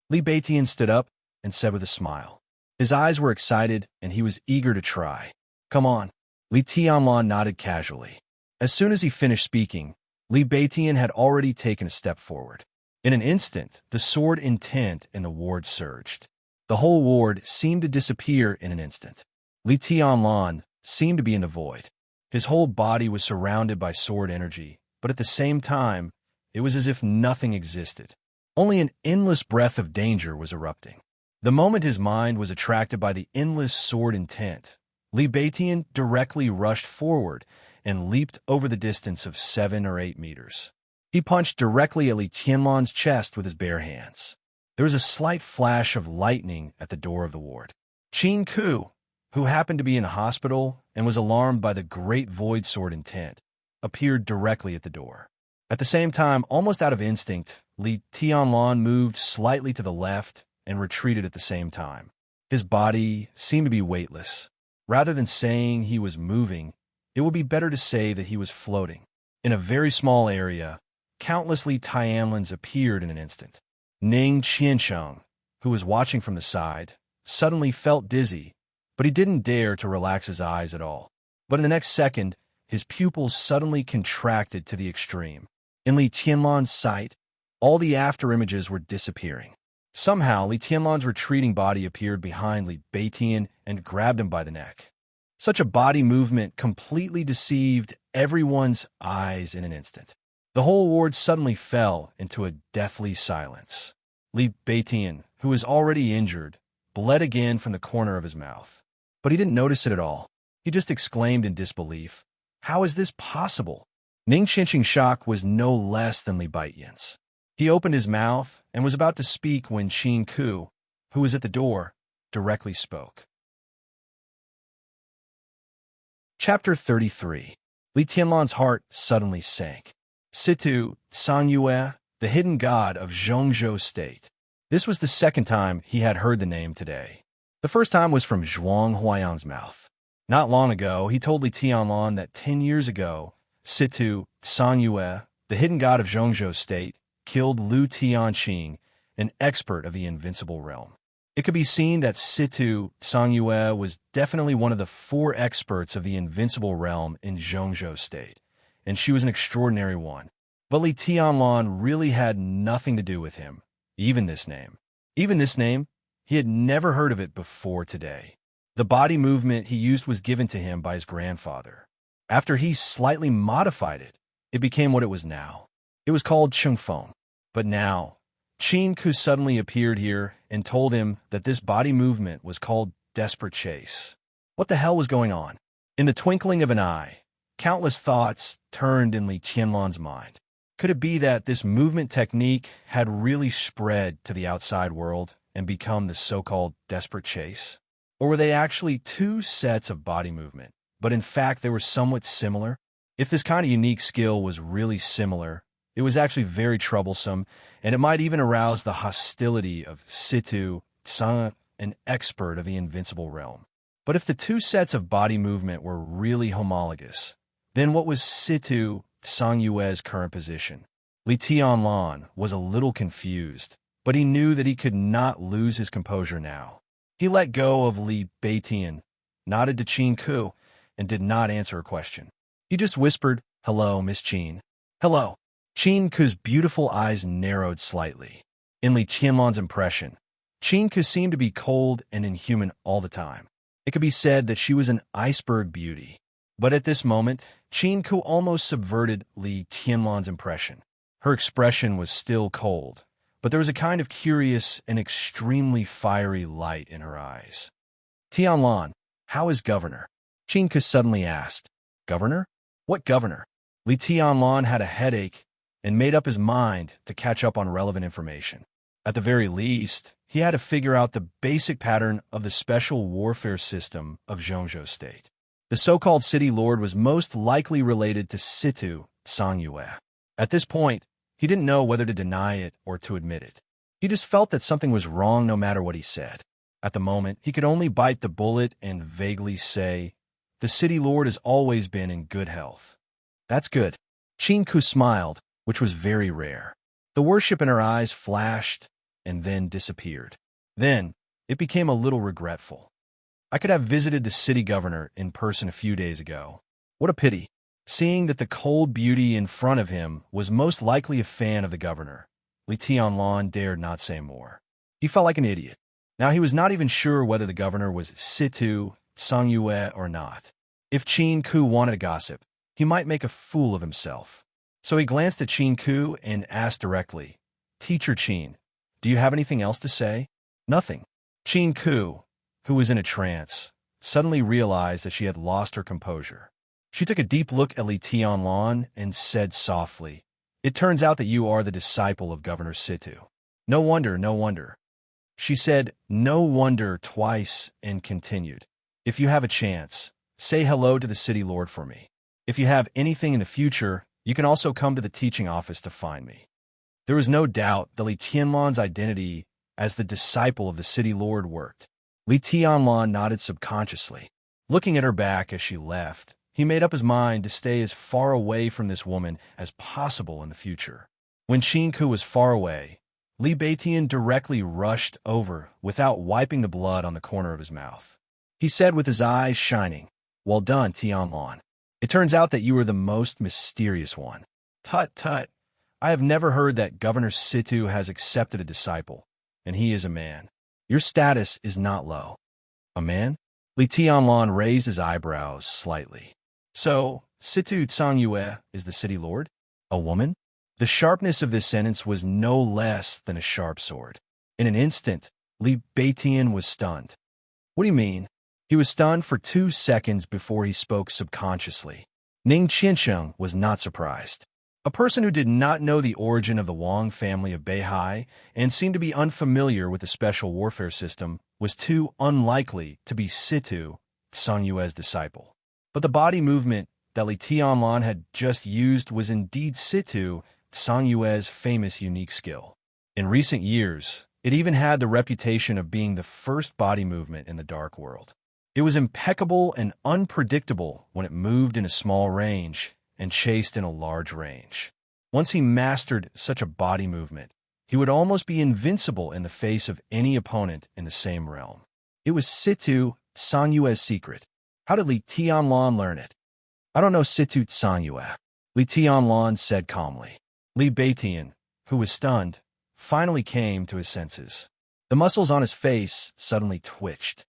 [SPEAKER 1] Li Beitian stood up and said with a smile. His eyes were excited, and he was eager to try. "Come on." Li Tianlan nodded casually. As soon as he finished speaking, Li Beitian had already taken a step forward. In an instant, the sword intent in the ward surged. The whole ward seemed to disappear in an instant. Li Tianlan seemed to be in the void. His whole body was surrounded by sword energy, but at the same time, it was as if nothing existed. Only an endless breath of danger was erupting. The moment his mind was attracted by the endless sword intent, Li Beitian directly rushed forward and leaped over the distance of 7 or 8 meters. He punched directly at Li Tianlan's chest with his bare hands. There was a slight flash of lightning at the door of the ward. Qin Ku, who happened to be in the hospital and was alarmed by the Great Void Sword intent, appeared directly at the door. At the same time, almost out of instinct, Li Tianlan moved slightly to the left and retreated at the same time. His body seemed to be weightless. Rather than saying he was moving, it would be better to say that he was floating. In a very small area, countless Li Tianlans appeared in an instant. Ning Qiansheng, who was watching from the side, suddenly felt dizzy, but he didn't dare to relax his eyes at all. But in the next second, his pupils suddenly contracted to the extreme. In Li Tianlan's sight, all the afterimages were disappearing. Somehow, Li Tianlan's retreating body appeared behind Li Beitian and grabbed him by the neck. Such a body movement completely deceived everyone's eyes in an instant. The whole ward suddenly fell into a deathly silence. Li Beitian, who was already injured, bled again from the corner of his mouth. But he didn't notice it at all. He just exclaimed in disbelief, "How is this possible?" Ning Qiansheng's shock was no less than Li Beitian's. He opened his mouth and was about to speak when Qin Ku, who was at the door, directly spoke. Chapter 33. Li Tianlan's heart suddenly sank. "Situ, San Yue," the hidden god of Zhongzhou State. This was the second time he had heard the name today. The first time was from Zhuang Huayan's mouth. Not long ago, he told Li Tianlan that 10 years ago, Situ Sangyue, the hidden god of Zhongzhou State, killed Lu Tianqing, an expert of the invincible realm. It could be seen that Situ Sangyue was definitely one of the 4 experts of the invincible realm in Zhongzhou State, and she was an extraordinary one. But Li Tianlan really had nothing to do with him, even this name. He had never heard of it before today. The body movement he used was given to him by his grandfather. After he slightly modified it, it became what it was now. It was called Chengfeng. But now, Qin Ku suddenly appeared here and told him that this body movement was called Desperate Chase. What the hell was going on? In the twinkling of an eye, countless thoughts turned in Li Tianlan's mind. Could it be that this movement technique had really spread to the outside world and become the so-called Desperate Chase? Or were they actually 2 sets of body movement, but in fact they were somewhat similar? If this kind of unique skill was really similar, it was actually very troublesome, and it might even arouse the hostility of Situ Sang, an expert of the invincible realm. But if the 2 sets of body movement were really homologous, then what was Situ Sangyue's current position? Li Tianlan was a little confused, but he knew that he could not lose his composure now. He let go of Li Beitian, nodded to Qin Ku, and did not answer a question. He just whispered, "Hello, Miss Qin." "Hello." Qin Ku's beautiful eyes narrowed slightly. In Li Tianlan's impression, Qin Ku seemed to be cold and inhuman all the time. It could be said that she was an iceberg beauty. But at this moment, Qin Ku almost subverted Li Tianlan's impression. Her expression was still cold, but there was a kind of curious and extremely fiery light in her eyes. "Tianlan, how is Governor?" Qin Ku suddenly asked. "Governor? What governor?" Li Tianlan had a headache and made up his mind to catch up on relevant information. At the very least, he had to figure out the basic pattern of the special warfare system of Zhongzhou State. The so-called city lord was most likely related to Situ Sangyue. At this point, he didn't know whether to deny it or to admit it. He just felt that something was wrong no matter what he said. At the moment, he could only bite the bullet and vaguely say, "The city lord has always been in good health." "That's good." Qin Ku smiled, which was very rare. The worship in her eyes flashed and then disappeared. Then, it became a little regretful. "I could have visited the city governor in person a few days ago. What a pity." Seeing that the cold beauty in front of him was most likely a fan of the governor, Li Tianlan dared not say more. He felt like an idiot. Now he was not even sure whether the governor was Situ Sangyue or not. If Qin Ku wanted to gossip, he might make a fool of himself. So he glanced at Qin Ku and asked directly, "Teacher Qin, do you have anything else to say?" "Nothing." Qin Ku, who was in a trance, suddenly realized that she had lost her composure. She took a deep look at Li Tianlan and said softly, "It turns out that you are the disciple of Governor Situ." No wonder, no wonder." She said, "No wonder," twice and continued, "If you have a chance, say hello to the city lord for me. If you have anything in the future, you can also come to the teaching office to find me." There was no doubt that Li Tianlan's identity as the disciple of the city lord worked. Li Tianlan nodded subconsciously. Looking at her back as she left, he made up his mind to stay as far away from this woman as possible in the future. When Qin Ku was far away, Li Beitian directly rushed over without wiping the blood on the corner of his mouth. He said with his eyes shining, "Well done, Tianlan. It turns out that you are the most mysterious one." "Tut, tut. I have never heard that Governor Situ has accepted a disciple, and he is a man. Your status is not low." "A man?" Li Tianlan raised his eyebrows slightly. "So, Situ Sangyue is the city lord? A woman?" The sharpness of this sentence was no less than a sharp sword. In an instant, Li Beitian was stunned. "What do you mean?" He was stunned for 2 seconds before he spoke subconsciously. Ning Qiansheng was not surprised. A person who did not know the origin of the Wang family of Beihai and seemed to be unfamiliar with the special warfare system was too unlikely to be Situ Sangyue's disciple. But the body movement that Li Tianlan had just used was indeed Situ Sang Yue's famous unique skill. In recent years, it even had the reputation of being the first body movement in the dark world. It was impeccable and unpredictable when it moved in a small range and chased in a large range. Once he mastered such a body movement, he would almost be invincible in the face of any opponent in the same realm. It was Situ Sang Yue's secret. How did Li Tianlan learn it? I don't know Situ Sang Yue, Li Tianlan said calmly. Li Beitian, who was stunned, finally came to his senses. The muscles on his face suddenly twitched.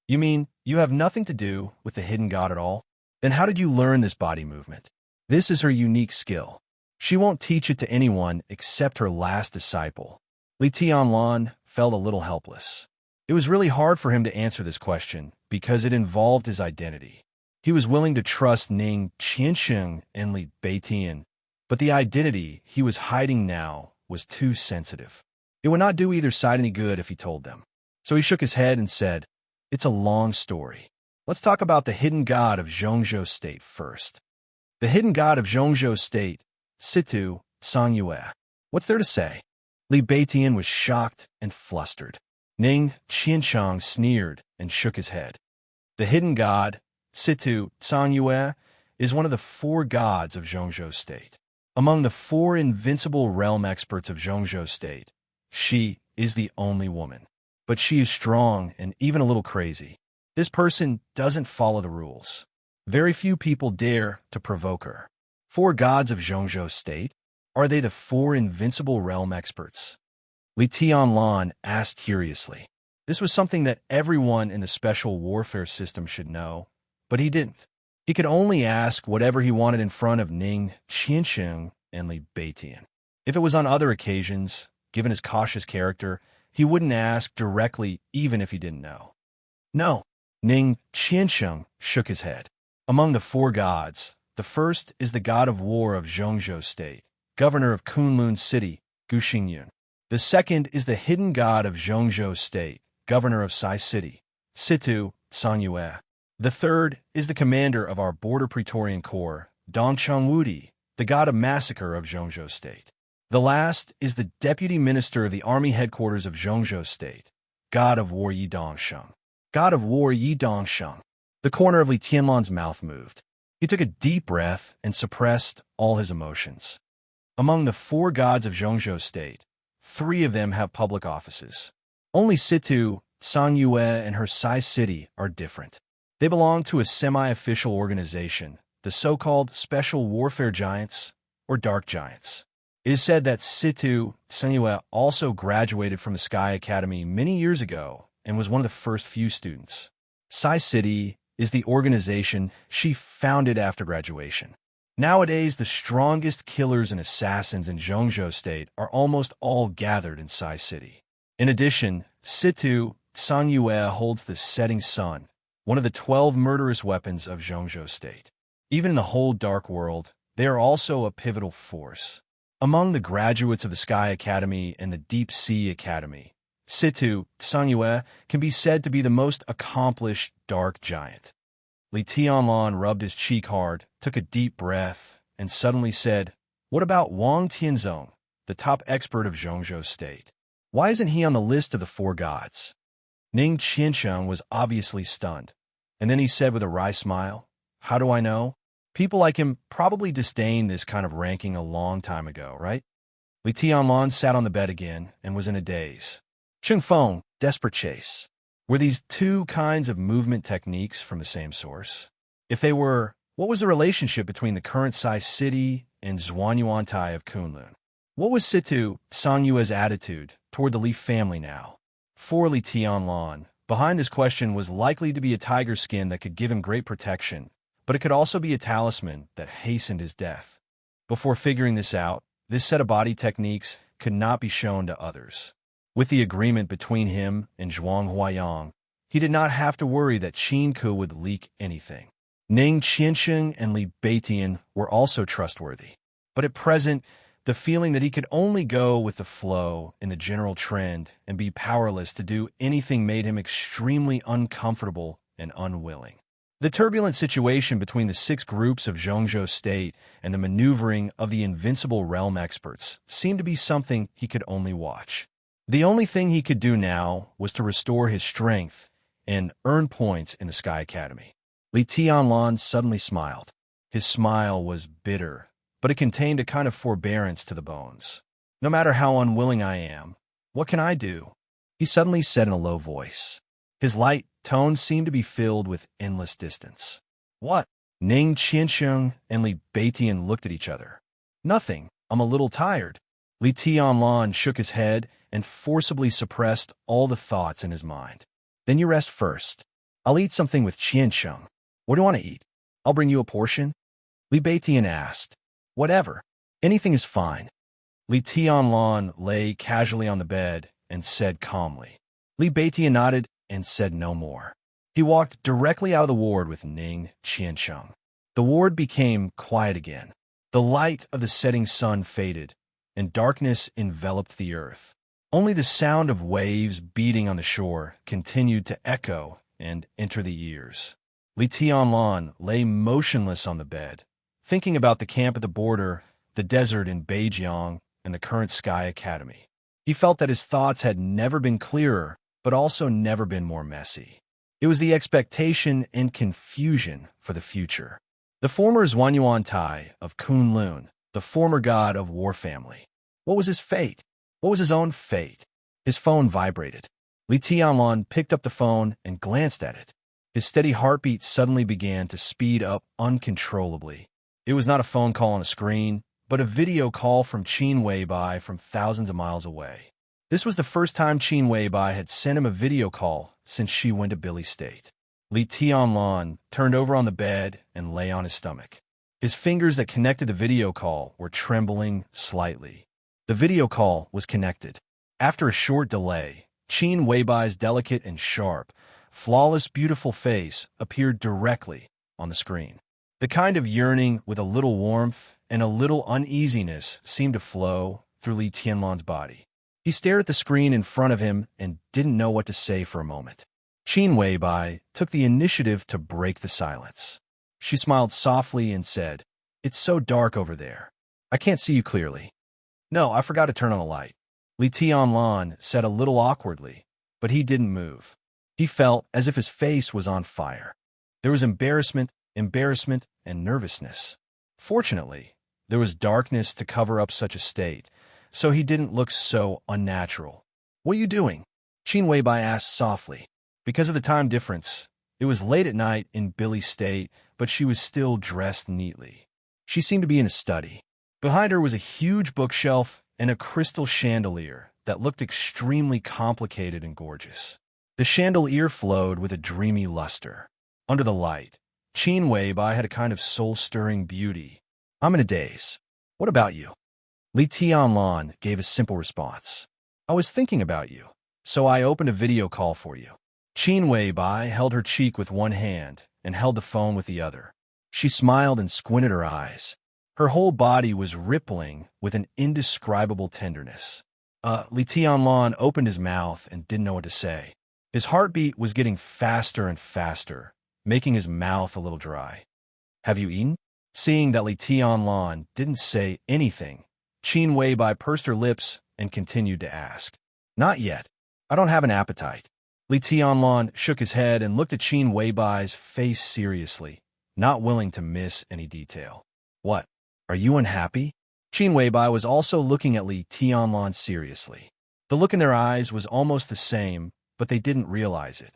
[SPEAKER 1] You mean you have nothing to do with the hidden god at all? Then how did you learn this body movement? This is her unique skill. She won't teach it to anyone except her last disciple. Li Tianlan felt a little helpless. It was really hard for him to answer this question because it involved his identity. He was willing to trust Ning Qiansheng and Li Beitian, but the identity he was hiding now was too sensitive. It would not do either side any good if he told them. So he shook his head and said, "It's a long story. Let's talk about the hidden god of Zhongzhou State first." The hidden god of Zhongzhou State, Situ Sang Yue. What's there to say? Li Beitian was shocked and flustered. Ning Qiansheng sneered and shook his head. The hidden god, Situ Sang Yue, is one of the 4 gods of Zhongzhou State. Among the 4 invincible realm experts of Zhongzhou State, she is the only woman. But she is strong and even a little crazy. This person doesn't follow the rules. Very few people dare to provoke her. 4 gods of Zhongzhou State? Are they the 4 invincible realm experts? Li Tianlan asked curiously. This was something that everyone in the special warfare system should know, but he didn't. He could only ask whatever he wanted in front of Ning Qiansheng and Li Beitian. If it was on other occasions, given his cautious character, he wouldn't ask directly even if he didn't know. No, Ning Qiansheng shook his head. Among the 4 gods, the first is the god of war of Zhongzhou State, governor of Kunlun City, Guxingyun. The second is the hidden god of Zhongzhou State, governor of Sai City, Situ Sang Yue. The third is the commander of our border Praetorian Corps, Dongchang Wudi, the god of massacre of Zhongzhou State. The last is the deputy minister of the army headquarters of Zhongzhou State, god of war Yi Dongsheng. God of war Yi Dongsheng. The corner of Li Tianlan's mouth moved. He took a deep breath and suppressed all his emotions. Among the 4 gods of Zhongzhou State, 3 of them have public offices. Only Situ Sang Yue and her Sai City are different. They belong to a semi-official organization, the so-called Special Warfare Giants, or Dark Giants. It is said that Situ Sang Yue also graduated from the Sky Academy many years ago and was one of the first few students. Sai City is the organization she founded after graduation. Nowadays, the strongest killers and assassins in Zhongzhou State are almost all gathered in Sai City. In addition, Situ Sang Yue holds the Setting Sun, one of the 12 murderous weapons of Zhongzhou State. Even in the whole dark world, they are also a pivotal force. Among the graduates of the Sky Academy and the Deep Sea Academy, Situ Sang Yue can be said to be the most accomplished dark giant. Li Tianlan rubbed his cheek hard, took a deep breath, and suddenly said, "What about Wang Tianzong, the top expert of Zhongzhou State? Why isn't he on the list of the 4 gods?" Ning Qiansheng was obviously stunned, and then he said with a wry smile, "How do I know? People like him probably disdained this kind of ranking a long time ago, right?" Li Tianlan sat on the bed again and was in a daze. Cheng Feng, desperate chase. Were these 2 kinds of movement techniques from the same source? If they were, what was the relationship between the current Sai City and Zhuanyuantai of Kunlun? What was Situ Sang Yue's attitude toward the Li family now? For Li Tianlan, behind this question was likely to be a tiger skin that could give him great protection, but it could also be a talisman that hastened his death. Before figuring this out, this set of body techniques could not be shown to others. With the agreement between him and Zhuang Huayang, he did not have to worry that Qin Ke would leak anything. Ning Qiansheng and Li Beitian were also trustworthy. But at present, the feeling that he could only go with the flow in the general trend and be powerless to do anything made him extremely uncomfortable and unwilling. The turbulent situation between the 6 groups of Zhongzhou State and the maneuvering of the invincible realm experts seemed to be something he could only watch. The only thing he could do now was to restore his strength and earn points in the Sky Academy. Li Tianlan suddenly smiled. His smile was bitter, but it contained a kind of forbearance to the bones. No matter how unwilling I am, what can I do? He suddenly said in a low voice. His light tone seemed to be filled with endless distance. What? Ning Qiansheng and Li Beitian looked at each other. Nothing. I'm a little tired. Li Tianlan shook his head and forcibly suppressed all the thoughts in his mind. Then you rest first. I'll eat something with Qiansheng. What do you want to eat? I'll bring you a portion. Li Beitian asked. Whatever. Anything is fine. Li Tianlan lay casually on the bed and said calmly. Li Beitian nodded and said no more. He walked directly out of the ward with Ning Qiansheng. The ward became quiet again. The light of the setting sun faded, and darkness enveloped the earth. Only the sound of waves beating on the shore continued to echo and enter the ears. Li Tianlan lay motionless on the bed, thinking about the camp at the border, the desert in Beijiang, and the current Sky Academy. He felt that his thoughts had never been clearer, but also never been more messy. It was the expectation and confusion for the future. The former Zhuanyuan Tai of Kunlun, the former god of War Family. What was his fate? What was his own fate? His phone vibrated. Li Tianlan picked up the phone and glanced at it. His steady heartbeat suddenly began to speed up uncontrollably. It was not a phone call on a screen, but a video call from Qin Weibai from thousands of miles away. This was the first time Qin Weibai had sent him a video call since she went to Billy State. Li Tianlan turned over on the bed and lay on his stomach. His fingers that connected the video call were trembling slightly. The video call was connected. After a short delay, Qin Weibai's delicate and sharp, flawless, beautiful face appeared directly on the screen. The kind of yearning with a little warmth and a little uneasiness seemed to flow through Li Tianlan's body. He stared at the screen in front of him and didn't know what to say for a moment. Qin Weibai took the initiative to break the silence. She smiled softly and said, "It's so dark over there. I can't see you clearly." "No, I forgot to turn on the light." Li Tianlan said a little awkwardly, but he didn't move. He felt as if his face was on fire. There was embarrassment, and nervousness. Fortunately, there was darkness to cover up such a state, so he didn't look so unnatural. "What are you doing?" Qin Weibai asked softly. Because of the time difference, it was late at night in Billy State, but she was still dressed neatly. She seemed to be in a study. Behind her was a huge bookshelf and a crystal chandelier that looked extremely complicated and gorgeous. The chandelier flowed with a dreamy luster. Under the light, Qin Weibai had a kind of soul-stirring beauty. "I'm in a daze. What about you?" Li Tianlan gave a simple response. "I was thinking about you, so I opened a video call for you." Qin Weibai held her cheek with one hand and held the phone with the other. She smiled and squinted her eyes. Her whole body was rippling with an indescribable tenderness. Li Tianlan opened his mouth and didn't know what to say. His heartbeat was getting faster and faster, making his mouth a little dry. "Have you eaten?" Seeing that Li Tianlan didn't say anything, Qin Weibai pursed her lips and continued to ask. "Not yet. I don't have an appetite." Li Tianlan shook his head and looked at Qin Weibai's face seriously, not willing to miss any detail. "What? Are you unhappy?" Qin Weibai was also looking at Li Tianlan seriously. The look in their eyes was almost the same, but they didn't realize it.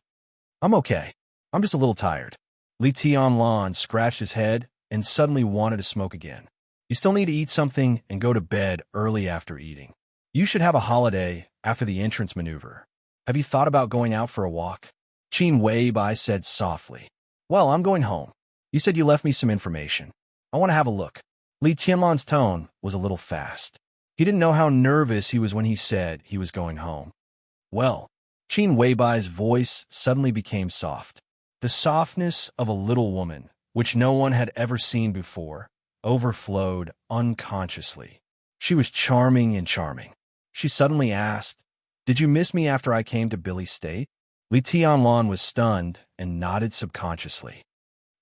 [SPEAKER 1] "I'm okay. I'm just a little tired." Li Tianlan scratched his head and suddenly wanted to smoke again. "You still need to eat something and go to bed early after eating. You should have a holiday after the entrance maneuver. Have you thought about going out for a walk?" Qin Weibai said softly. "Well, I'm going home. You said you left me some information. I want to have a look." Li Tianlan's tone was a little fast. He didn't know how nervous he was when he said he was going home. "Well," Qin Weibai's voice suddenly became soft. The softness of a little woman, which no one had ever seen before, overflowed unconsciously. She was charming and charming. She suddenly asked, "Did you miss me after I came to Billy State?" Li Tianlan was stunned and nodded subconsciously.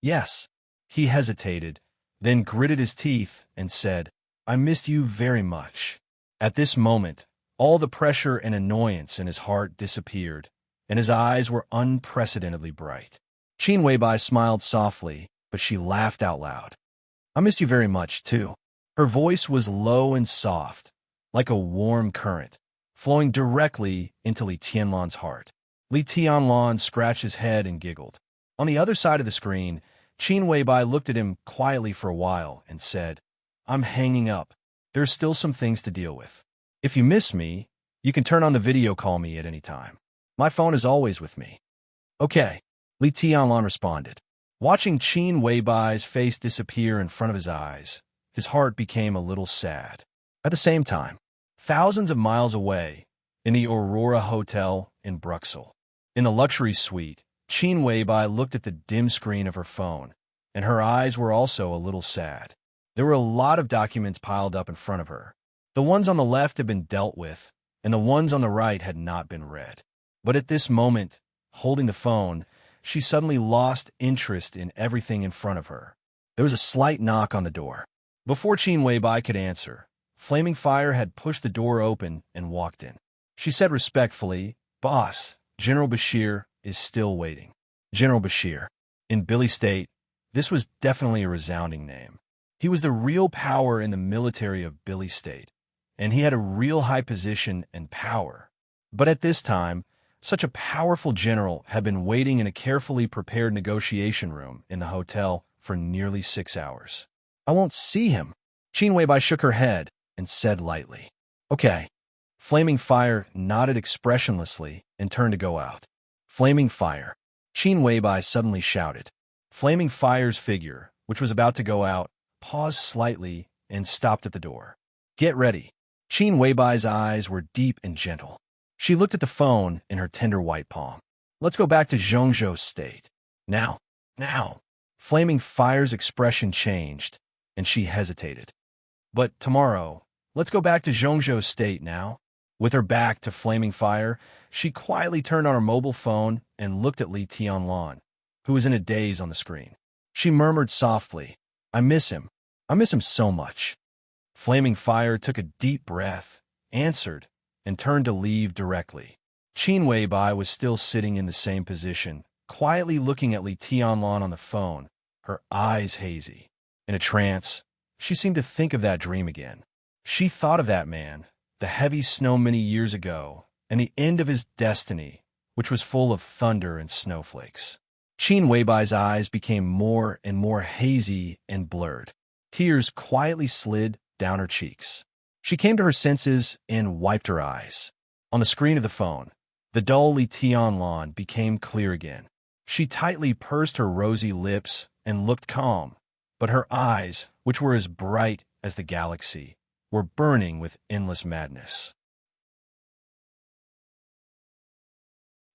[SPEAKER 1] Yes. He hesitated, then gritted his teeth and said, I missed you very much. At this moment, all the pressure and annoyance in his heart disappeared, and his eyes were unprecedentedly bright. Qin Weibai smiled softly, but she laughed out loud. I missed you very much, too. Her voice was low and soft, like a warm current, flowing directly into Li Tianlan's heart. Li Tianlan scratched his head and giggled. On the other side of the screen, Qin Weibai looked at him quietly for a while and said, I'm hanging up. There's still some things to deal with. If you miss me, you can turn on the video call me at any time. My phone is always with me. Okay, Li Tianlan responded. Watching Qin Weibai's face disappear in front of his eyes, his heart became a little sad. At the same time, thousands of miles away, in the Aurora Hotel in Bruxelles, in the luxury suite, Qin Weibai looked at the dim screen of her phone, and her eyes were also a little sad. There were a lot of documents piled up in front of her. The ones on the left had been dealt with, and the ones on the right had not been read. But at this moment, holding the phone, she suddenly lost interest in everything in front of her. There was a slight knock on the door. Before Qin Weibai could answer, Flaming Fire had pushed the door open and walked in. She said respectfully, Boss, General Bashir is still waiting. General Bashir. In Billy State, this was definitely a resounding name. He was the real power in the military of Billy State, and he had a real high position and power. But at this time, such a powerful general had been waiting in a carefully prepared negotiation room in the hotel for nearly 6 hours. I won't see him. Qin Weibai shook her head and said lightly, Okay. Flaming Fire nodded expressionlessly and turned to go out. Flaming Fire. Qin Weibai suddenly shouted. Flaming Fire's figure, which was about to go out, paused slightly and stopped at the door. Get ready. Qin Weibai's eyes were deep and gentle. She looked at the phone in her tender white palm. Let's go back to Zhongzhou State. Now. Flaming Fire's expression changed, and she hesitated. But tomorrow, let's go back to Zhongzhou State now. With her back to Flaming Fire, she quietly turned on her mobile phone and looked at Li Tianlan, who was in a daze on the screen. She murmured softly, I miss him. I miss him so much. Flaming Fire took a deep breath, answered, and turned to leave directly. Qin Weibai was still sitting in the same position, quietly looking at Li Tianlan on the phone, her eyes hazy. In a trance, she seemed to think of that dream again. She thought of that man, the heavy snow many years ago, and the end of his destiny, which was full of thunder and snowflakes. Qin Weibai's eyes became more and more hazy and blurred. Tears quietly slid down her cheeks. She came to her senses and wiped her eyes. On the screen of the phone, the dull Li Tianlan became clear again. She tightly pursed her rosy lips and looked calm, but her eyes, which were as bright as the galaxy, were burning with endless madness.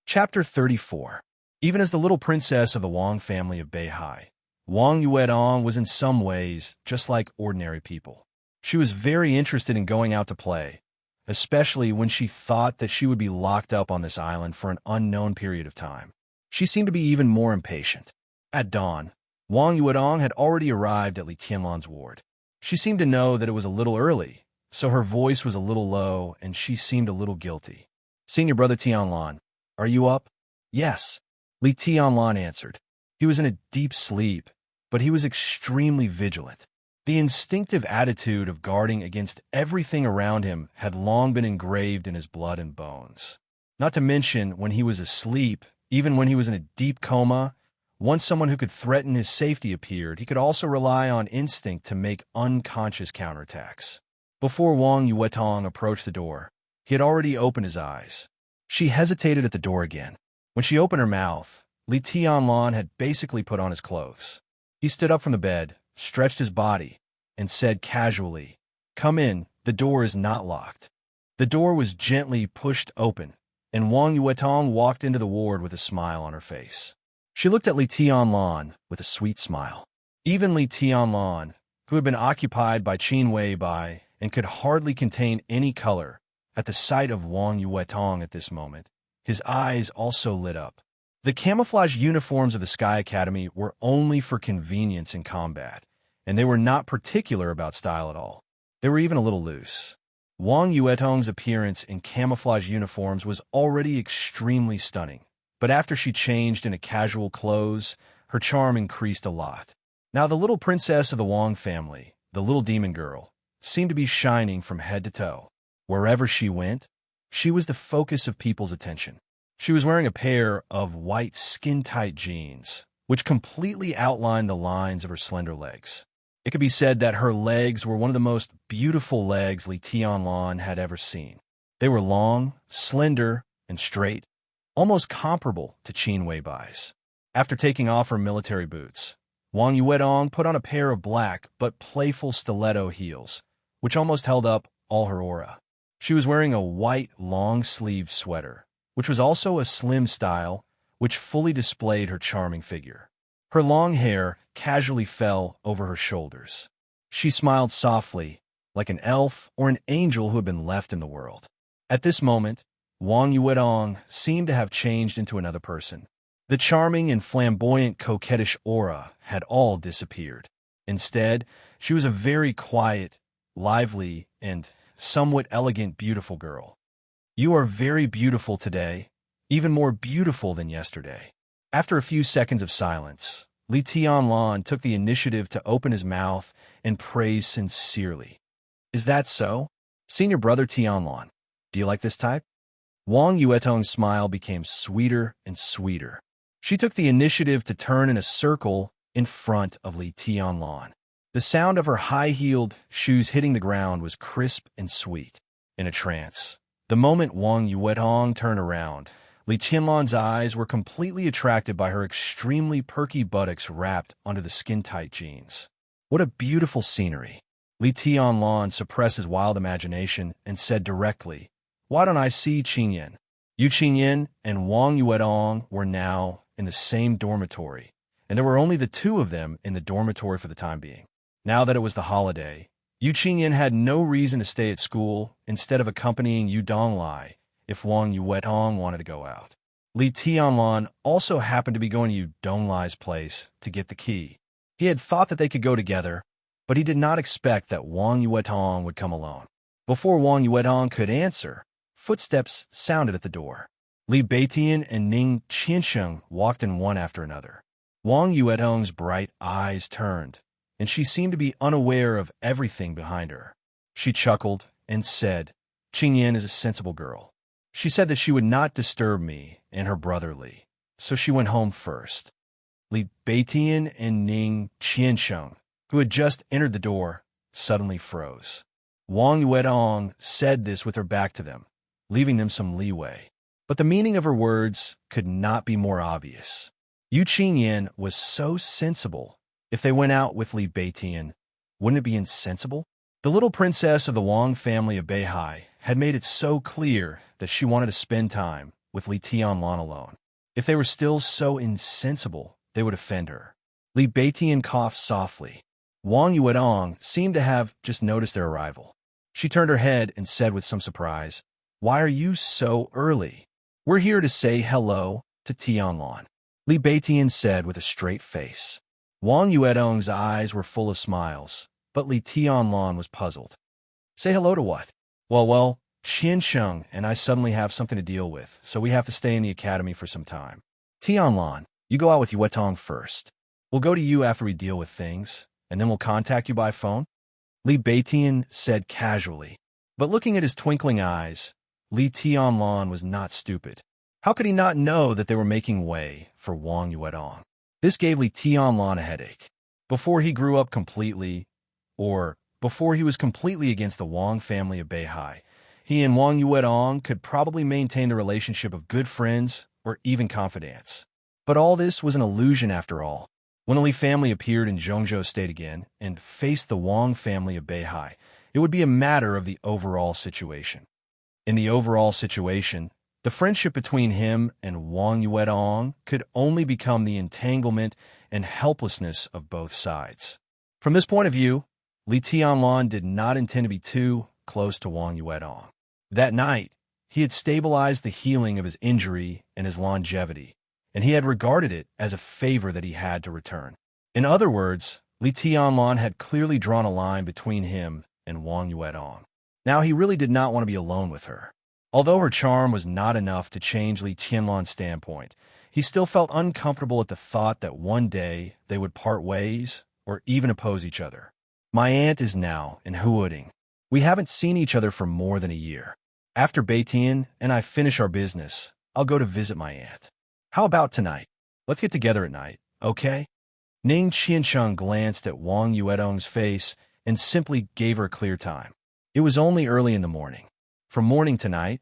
[SPEAKER 1] Chapter 34. Even as the little princess of the Wang family of Beihai, Wang Yuedong was in some ways just like ordinary people. She was very interested in going out to play, especially when she thought that she would be locked up on this island for an unknown period of time. She seemed to be even more impatient. At dawn, Wang Yuedong had already arrived at Li Tianlan's ward. She seemed to know that it was a little early, so her voice was a little low and she seemed a little guilty. Senior brother Tianlan, are you up? Yes. Li Tianlan answered. He was in a deep sleep, but he was extremely vigilant. The instinctive attitude of guarding against everything around him had long been engraved in his blood and bones. Not to mention, when he was asleep, even when he was in a deep coma, once someone who could threaten his safety appeared, he could also rely on instinct to make unconscious counterattacks. Before Wang Yuetong approached the door, he had already opened his eyes. She hesitated at the door again. When she opened her mouth, Li Tianlan had basically put on his clothes. He stood up from the bed, stretched his body, and said casually, Come in, the door is not locked. The door was gently pushed open, and Wang Yuetong walked into the ward with a smile on her face. She looked at Li Tianlan with a sweet smile. Even Li Tianlan, who had been occupied by Qin Weibai and could hardly contain any color, at the sight of Wang Yuetong at this moment, his eyes also lit up. The camouflage uniforms of the Sky Academy were only for convenience in combat, and they were not particular about style at all. They were even a little loose. Wang Yuetong's appearance in camouflage uniforms was already extremely stunning, but after she changed into casual clothes, her charm increased a lot. Now the little princess of the Wang family, the little demon girl, seemed to be shining from head to toe. Wherever she went, she was the focus of people's attention. She was wearing a pair of white skin-tight jeans, which completely outlined the lines of her slender legs. It could be said that her legs were one of the most beautiful legs Li Tianlan had ever seen. They were long, slender, and straight, almost comparable to Qin Weibai's. After taking off her military boots, Wang Yuedong put on a pair of black but playful stiletto heels, which almost held up all her aura. She was wearing a white long-sleeved sweater, which was also a slim style, which fully displayed her charming figure. Her long hair casually fell over her shoulders. She smiled softly, like an elf or an angel who had been left in the world. At this moment, Wang Yuedong seemed to have changed into another person. The charming and flamboyant coquettish aura had all disappeared. Instead, she was a very quiet, lively, and somewhat elegant, beautiful girl. "You are very beautiful today, even more beautiful than yesterday." After a few seconds of silence, Li Tianlan took the initiative to open his mouth and praise sincerely. "Is that so? Senior brother Tianlan, do you like this type?" Wang Yuetong's smile became sweeter and sweeter. She took the initiative to turn in a circle in front of Li Tianlan. The sound of her high-heeled shoes hitting the ground was crisp and sweet. In a trance, the moment Wang Yuetong turned around, Li Tianlan's eyes were completely attracted by her extremely perky buttocks wrapped under the skin-tight jeans. "What a beautiful scenery." Li Tianlan suppressed his wild imagination and said directly, "Why don't I see Qingyan?" Yu Qingyan and Wang Yuedong were now in the same dormitory, and there were only the two of them in the dormitory for the time being. Now that it was the holiday, Yu Qingyan had no reason to stay at school instead of accompanying Yu Donglai if Wang Yuetong wanted to go out. Li Tianlan also happened to be going to Yu Donglai's place to get the key. He had thought that they could go together, but he did not expect that Wang Yuetong would come alone. Before Wang Yuetong could answer, footsteps sounded at the door. Li Beitian and Ning Qiansheng walked in one after another. Wang Yuetong's bright eyes turned, and she seemed to be unaware of everything behind her. She chuckled and said, "Qingyan is a sensible girl. She said that she would not disturb me and her brother Li, so she went home first." Li Beitian and Ning Qiansheng, who had just entered the door, suddenly froze. Wang Yuedong said this with her back to them, leaving them some leeway. But the meaning of her words could not be more obvious. Yu Qingyan was so sensible. If they went out with Li Beitian, wouldn't it be insensible? The little princess of the Wang family of Beihai had made it so clear that she wanted to spend time with Li Tianlan alone. If they were still so insensible, they would offend her. Li Beitian coughed softly. Wang Yuedong seemed to have just noticed their arrival. She turned her head and said with some surprise, "Why are you so early?" "We're here to say hello to Tianlan," Li Beitian said with a straight face. Wang Yuedong's eyes were full of smiles, but Li Tianlan was puzzled. "Say hello to what?" Well, Qiansheng and I suddenly have something to deal with, so we have to stay in the academy for some time. Tianlan, you go out with Yuetong first. We'll go to you after we deal with things, and then we'll contact you by phone," Li Beitian said casually. But looking at his twinkling eyes, Li Tianlan was not stupid. How could he not know that they were making way for Wang Yuedong? This gave Li Tianlan a headache. Before he grew up completely, or before he was completely against the Wang family of Beihai, he and Wang Yuedong could probably maintain a relationship of good friends or even confidants. But all this was an illusion after all. When the Li family appeared in Zhongzhou State again and faced the Wang family of Beihai, it would be a matter of the overall situation. In the overall situation, the friendship between him and Wang Yuedong could only become the entanglement and helplessness of both sides. From this point of view, Li Tianlan did not intend to be too close to Wang Yuedong. That night, he had stabilized the healing of his injury and his longevity, and he had regarded it as a favor that he had to return. In other words, Li Tianlan had clearly drawn a line between him and Wang Yuedong. Now he really did not want to be alone with her. Although her charm was not enough to change Li Tianlan's standpoint, he still felt uncomfortable at the thought that one day they would part ways or even oppose each other. My aunt is now in Huading. We haven't seen each other for more than a year. After Beitian and I finish our business, I'll go to visit my aunt. How about tonight? Let's get together at night, okay? Ning Qiansheng glanced at Wang Yuedong's face and simply gave her clear time. It was only early in the morning. From morning to night,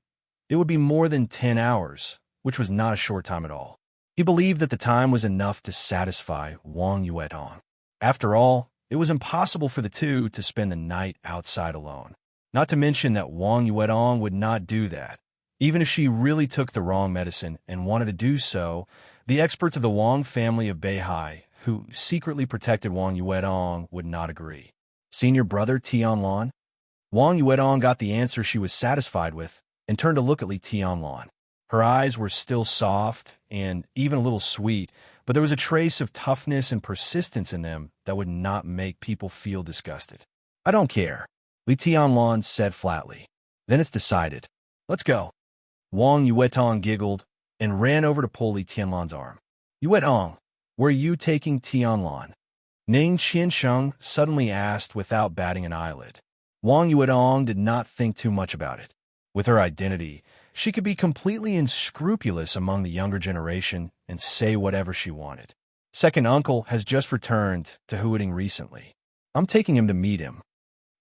[SPEAKER 1] it would be more than 10 hours, which was not a short time at all. He believed that the time was enough to satisfy Wang Yuedong. After all, it was impossible for the two to spend the night outside alone. Not to mention that Wang Yuedong would not do that. Even if she really took the wrong medicine and wanted to do so, the experts of the Wang family of Beihai, who secretly protected Wang Yuedong, would not agree. Senior brother Tianlan? Wang Yuedong got the answer she was satisfied with and turned to look at Li Tianlan. Her eyes were still soft and even a little sweet, but there was a trace of toughness and persistence in them that would not make people feel disgusted. I don't care, Li Tianlan said flatly. Then it's decided. Let's go. Wang Yuetong giggled and ran over to pull Li Tianlan's arm. Yuetong, where are you taking Tianlan? Ning Qiansheng suddenly asked without batting an eyelid. Wang Yuetong did not think too much about it. With her identity, she could be completely unscrupulous among the younger generation and say whatever she wanted. Second uncle has just returned to Huading recently. I'm taking him to meet him.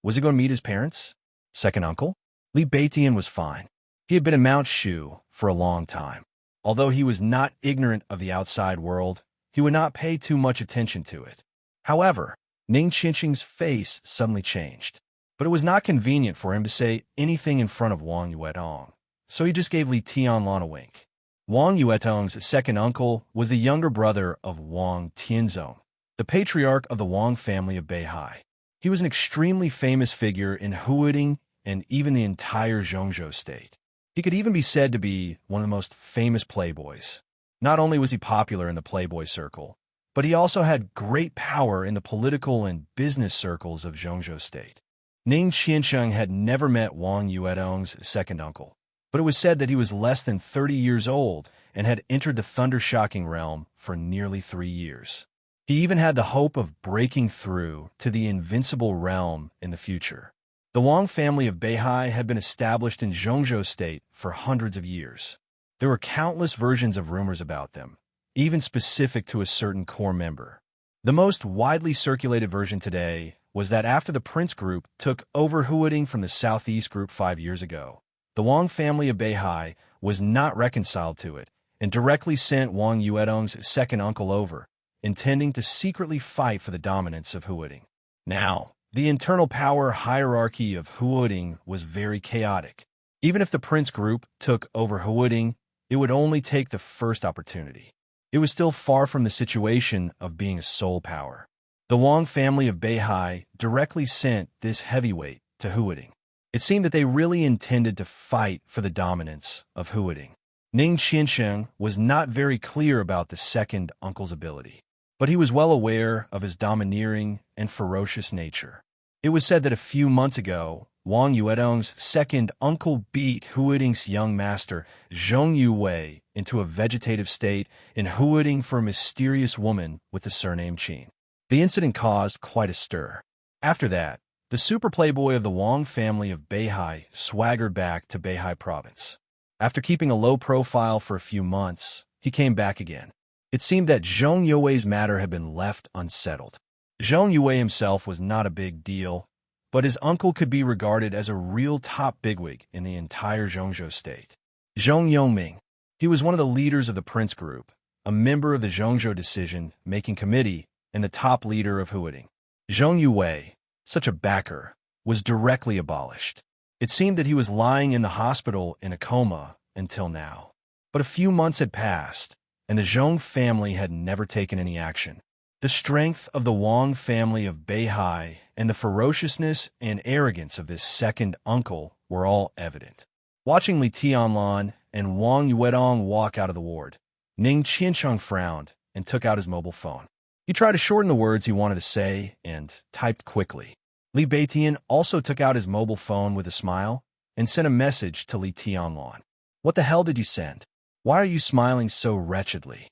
[SPEAKER 1] Was he going to meet his parents? Second uncle? Li Beitian was fine. He had been in Mount Shu for a long time. Although he was not ignorant of the outside world, he would not pay too much attention to it. However, Ning Qiansheng's face suddenly changed. But it was not convenient for him to say anything in front of Wang Yuetong, so he just gave Li Tianlan a wink. Wang Yuetong's second uncle was the younger brother of Wang Tianzong, the patriarch of the Wang family of Beihai. He was an extremely famous figure in Huading and even the entire Zhongzhou state. He could even be said to be one of the most famous playboys. Not only was he popular in the playboy circle, but he also had great power in the political and business circles of Zhongzhou state. Ning Qiansheng had never met Wang Yuedong's second uncle, but it was said that he was less than 30 years old and had entered the thunder-shocking realm for nearly 3 years. He even had the hope of breaking through to the invincible realm in the future. The Wang family of Beihai had been established in Zhongzhou state for hundreds of years. There were countless versions of rumors about them, even specific to a certain core member. The most widely circulated version today was that after the Prince Group took over Huading from the Southeast Group 5 years ago, the Wang family of Beihai was not reconciled to it and directly sent Wang Yuedong's second uncle over, intending to secretly fight for the dominance of Huading. Now, the internal power hierarchy of Huading was very chaotic. Even if the Prince Group took over Huading, it would only take the first opportunity. It was still far from the situation of being a sole power. The Wang family of Beihai directly sent this heavyweight to Huading. It seemed that they really intended to fight for the dominance of Huading. Ning Qiansheng was not very clear about the second uncle's ability, but he was well aware of his domineering and ferocious nature. It was said that a few months ago, Wang Yuedong's second uncle beat Huading's young master, Zhong Yuwei, into a vegetative state in Huading for a mysterious woman with the surname Qin. The incident caused quite a stir. After that, the super playboy of the Wang family of Beihai swaggered back to Beihai province. After keeping a low profile for a few months, he came back again. It seemed that Zhong Yuwei's matter had been left unsettled. Zhong Yuwei himself was not a big deal, but his uncle could be regarded as a real top bigwig in the entire Zhongzhou state. Zhong Yongming. He was one of the leaders of the Prince Group, a member of the Zhongzhou Decision-Making Committee, and the top leader of Huading. Zhong Yuwei, such a backer, was directly abolished. It seemed that he was lying in the hospital in a coma until now. But a few months had passed, and the Zhong family had never taken any action. The strength of the Wang family of Beihai and the ferociousness and arrogance of this second uncle were all evident. Watching Li Tianlan and Wang Yuedong walk out of the ward, Ning Qiancheng frowned and took out his mobile phone. He tried to shorten the words he wanted to say and typed quickly. Li Beitian also took out his mobile phone with a smile and sent a message to Li Tianlan. What the hell did you send? Why are you smiling so wretchedly?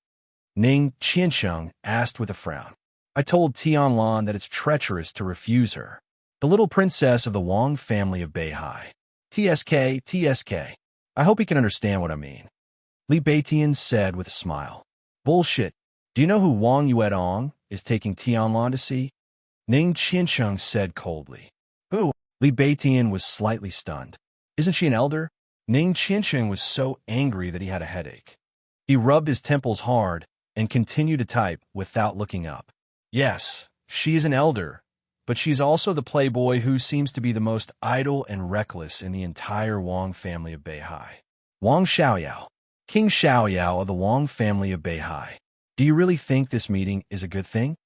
[SPEAKER 1] Ning Qiancheng asked with a frown. I told Tianlan that it's treacherous to refuse her. The little princess of the Wang family of Beihai. TSK, TSK. I hope he can understand what I mean. Li Beitian said with a smile. Bullshit. Do you know who Wang Yuedong is taking Tianlan to see? Ning Qiancheng said coldly. Who? Li Beitian was slightly stunned. Isn't she an elder? Ning Qiancheng was so angry that he had a headache. He rubbed his temples hard and continued to type without looking up. Yes, she is an elder, but she's also the playboy who seems to be the most idle and reckless in the entire Wang family of Beihai. Wang Xiaoyao, King Xiaoyao of the Wang family of Beihai. Do you really think this meeting is a good thing?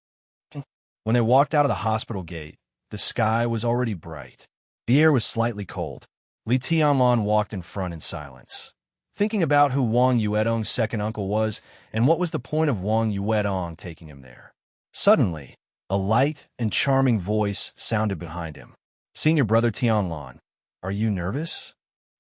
[SPEAKER 1] When they walked out of the hospital gate, the sky was already bright. The air was slightly cold. Li Tianlan walked in front in silence, thinking about who Wang Yuedong's second uncle was and what was the point of Wang Yuedong taking him there. Suddenly, a light and charming voice sounded behind him. Senior brother Tianlan, are you nervous?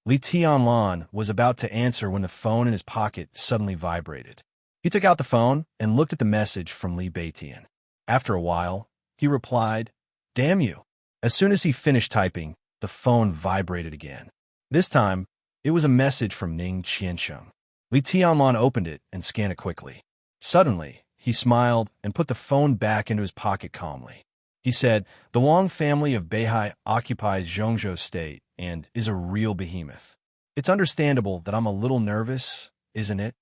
[SPEAKER 1] Li Tianlan was about to answer when the phone in his pocket suddenly vibrated. He took out the phone and looked at the message from Li Beitian. After a while, he replied, Damn you. As soon as he finished typing, the phone vibrated again. This time, it was a message from Ning Qiancheng. Li Tianlan opened it and scanned it quickly. Suddenly, he smiled and put the phone back into his pocket calmly. He said, The Wang family of Beihai occupies Zhongzhou State and is a real behemoth. It's understandable that I'm a little nervous, isn't it?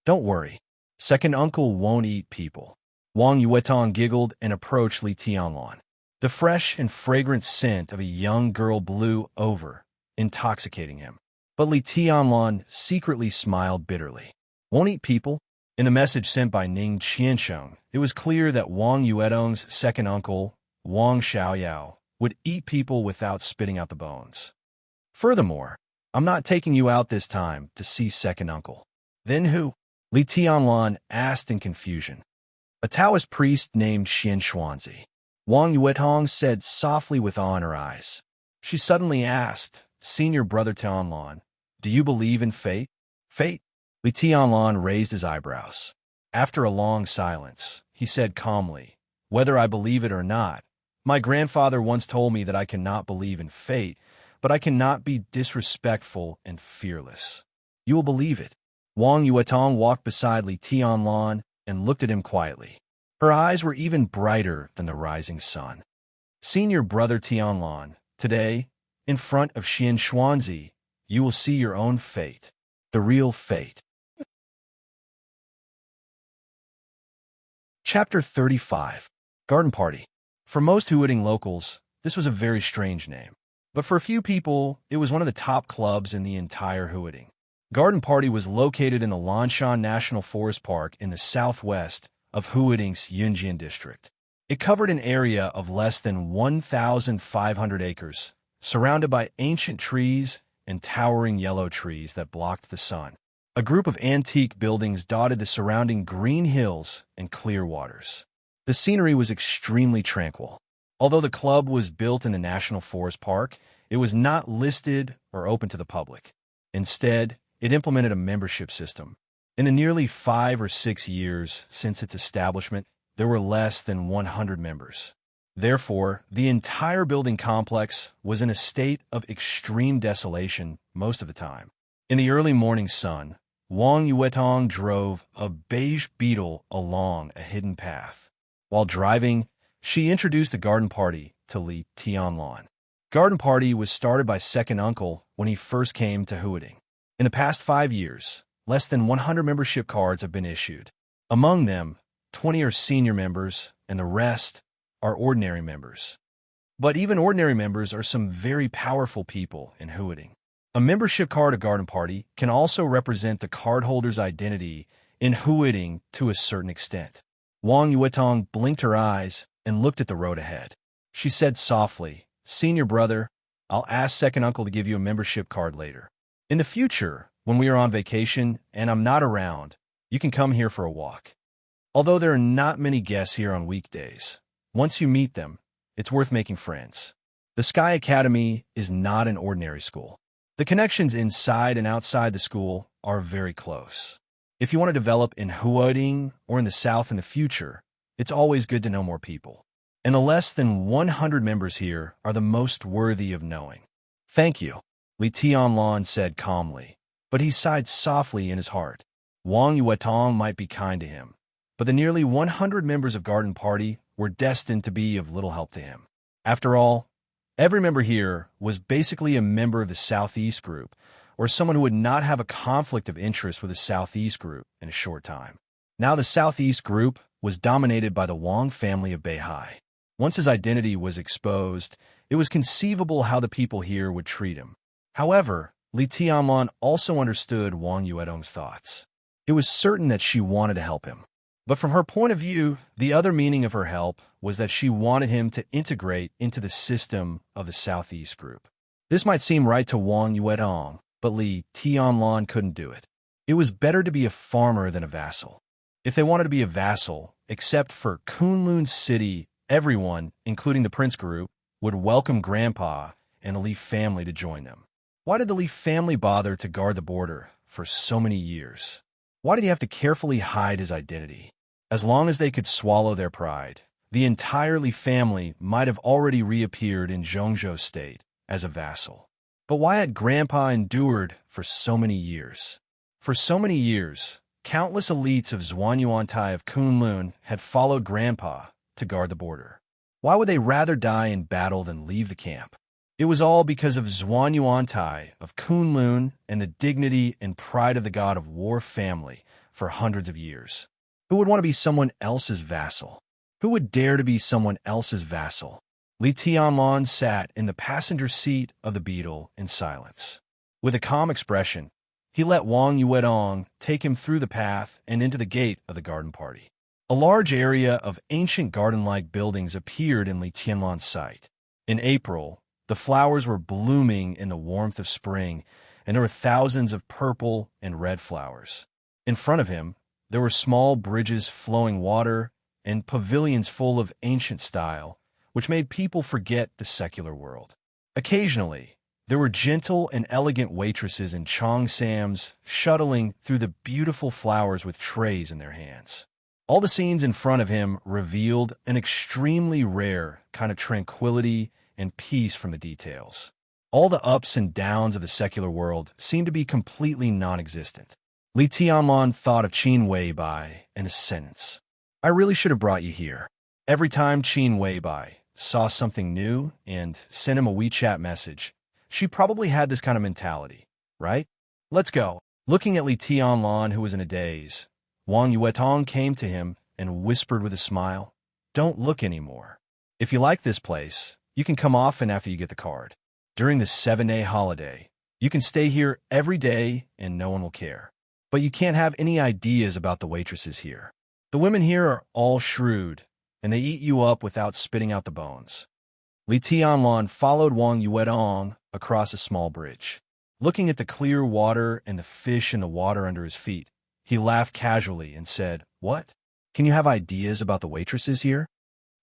[SPEAKER 1] Don't worry. Second uncle won't eat people. Wang Yuetong giggled and approached Li Tianlan. The fresh and fragrant scent of a young girl blew over, intoxicating him. But Li Tianlan secretly smiled bitterly. Won't eat people? In the message sent by Ning Qiancheng, it was clear that Wang Yuedong's second uncle, Wang Xiaoyao, would eat people without spitting out the bones. Furthermore, I'm not taking you out this time to see second uncle. Then who? Li Tianlan asked in confusion. A Taoist priest named Xian Xuanzi. Wang Yuetong said softly with awe in her eyes. She suddenly asked, Senior brother Tianlan, do you believe in fate? Fate? Li Tianlan raised his eyebrows. After a long silence, he said calmly, Whether I believe it or not, my grandfather once told me that I cannot believe in fate, but I cannot be disrespectful and fearless. You will believe it. Wang Yuetong walked beside Li Tianlan and looked at him quietly. Her eyes were even brighter than the rising sun. Senior brother Tianlan, today, in front of Xian Xuanzi, you will see your own fate, the real fate. Chapter 35. Garden Party. For most Huiting locals, this was a very strange name. But for a few people, it was one of the top clubs in the entire Huiting. Garden Party was located in the Lanshan National Forest Park in the southwest of Huiting's Yunjian district. It covered an area of less than 1,500 acres, surrounded by ancient trees and towering yellow trees that blocked the sun. A group of antique buildings dotted the surrounding green hills and clear waters. The scenery was extremely tranquil. Although the club was built in the National Forest Park, it was not listed or open to the public. Instead, it implemented a membership system. In the nearly 5 or 6 years since its establishment, there were less than 100 members. Therefore, the entire building complex was in a state of extreme desolation most of the time. In the early morning sun, Wang Yuetong drove a beige beetle along a hidden path. While driving, she introduced the garden party to Li Tianlan. Garden party was started by second uncle when he first came to Huiting. In the past 5 years, less than 100 membership cards have been issued. Among them, 20 are senior members, and the rest are ordinary members. But even ordinary members are some very powerful people in Huiting. A membership card of Garden Party can also represent the cardholder's identity in Huiting to a certain extent. Wang Yuetong blinked her eyes and looked at the road ahead. She said softly, Senior brother, I'll ask second uncle to give you a membership card later. In the future, when we are on vacation and I'm not around, You can come here for a walk. Although there are not many guests here on weekdays, once you meet them, it's worth making friends. The Sky Academy is not an ordinary school. The connections inside and outside the school are very close. If you want to develop in Huading or in the South in the future, it's always good to know more people. And the less than 100 members here are the most worthy of knowing. Thank you, Li Tianlan said calmly, but he sighed softly in his heart. Wang Yuetong might be kind to him, but the nearly 100 members of Garden Party were destined to be of little help to him. After all, every member here was basically a member of the Southeast Group, or someone who would not have a conflict of interest with the Southeast Group in a short time. Now the Southeast Group was dominated by the Wang family of Beihai. Once his identity was exposed, it was conceivable how the people here would treat him. However, Li Tianlan also understood Wang Yuetong's thoughts. It was certain that she wanted to help him. But from her point of view, the other meaning of her help was that she wanted him to integrate into the system of the Southeast Group. This might seem right to Wang Yuetong, but Li Tianlan couldn't do it. It was better to be a farmer than a vassal. If they wanted to be a vassal, except for Kunlun City, everyone, including the Prince Group, would welcome Grandpa and the Li family to join them. Why did the Li family bother to guard the border for so many years? Why did he have to carefully hide his identity? As long as they could swallow their pride, the entire Li family might have already reappeared in Zhongzhou State as a vassal. But why had Grandpa endured for so many years? For so many years, countless elites of Zhuanyuantai of Kunlun had followed Grandpa to guard the border. Why would they rather die in battle than leave the camp? It was all because of Zhuanyuantai of Kunlun and the dignity and pride of the god of war family for hundreds of years. Who would want to be someone else's vassal? Who would dare to be someone else's vassal? Li Tianlan sat in the passenger seat of the Beetle in silence. With a calm expression, he let Wang Yuetong take him through the path and into the gate of the garden party. A large area of ancient garden-like buildings appeared in Li Tianlan's sight. In April, the flowers were blooming in the warmth of spring, and there were thousands of purple and red flowers. In front of him, there were small bridges flowing water and pavilions full of ancient style, which made people forget the secular world. Occasionally, there were gentle and elegant waitresses in cheongsams shuttling through the beautiful flowers with trays in their hands. All the scenes in front of him revealed an extremely rare kind of tranquility and peace from the details. All the ups and downs of the secular world seemed to be completely non-existent. Li Tianlan thought of Qin Weibai in a sentence. I really should have brought you here. Every time Qin Weibai saw something new and sent him a WeChat message, she probably had this kind of mentality, right? Let's go. Looking at Li Tianlan, who was in a daze, Wang Yuetong came to him and whispered with a smile, "Don't look anymore. If you like this place, you can come often after you get the card. During the 7-day holiday, you can stay here every day and no one will care. But you can't have any ideas about the waitresses here. The women here are all shrewd, and they eat you up without spitting out the bones." Li Tianlan followed Wang Yuetong across a small bridge. Looking at the clear water and the fish in the water under his feet, he laughed casually and said, "What? Can you have ideas about the waitresses here?"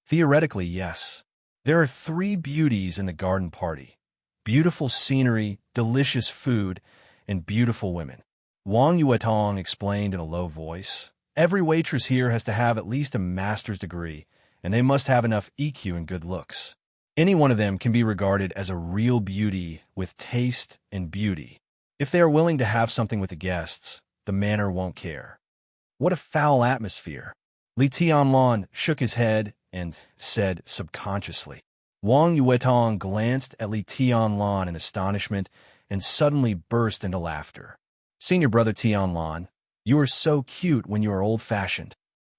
[SPEAKER 1] Theoretically, yes. There are 3 beauties in the garden party: beautiful scenery, delicious food, and beautiful women. Wang Yuetong explained in a low voice, "Every waitress here has to have at least a master's degree, and they must have enough EQ and good looks. Any one of them can be regarded as a real beauty with taste and beauty. If they are willing to have something with the guests, the manor won't care." What a foul atmosphere. Li Tianlan shook his head and said subconsciously. Wang Yuetong glanced at Li Tianlan in astonishment and suddenly burst into laughter. "Senior brother Tianlan, you are so cute when you are old-fashioned."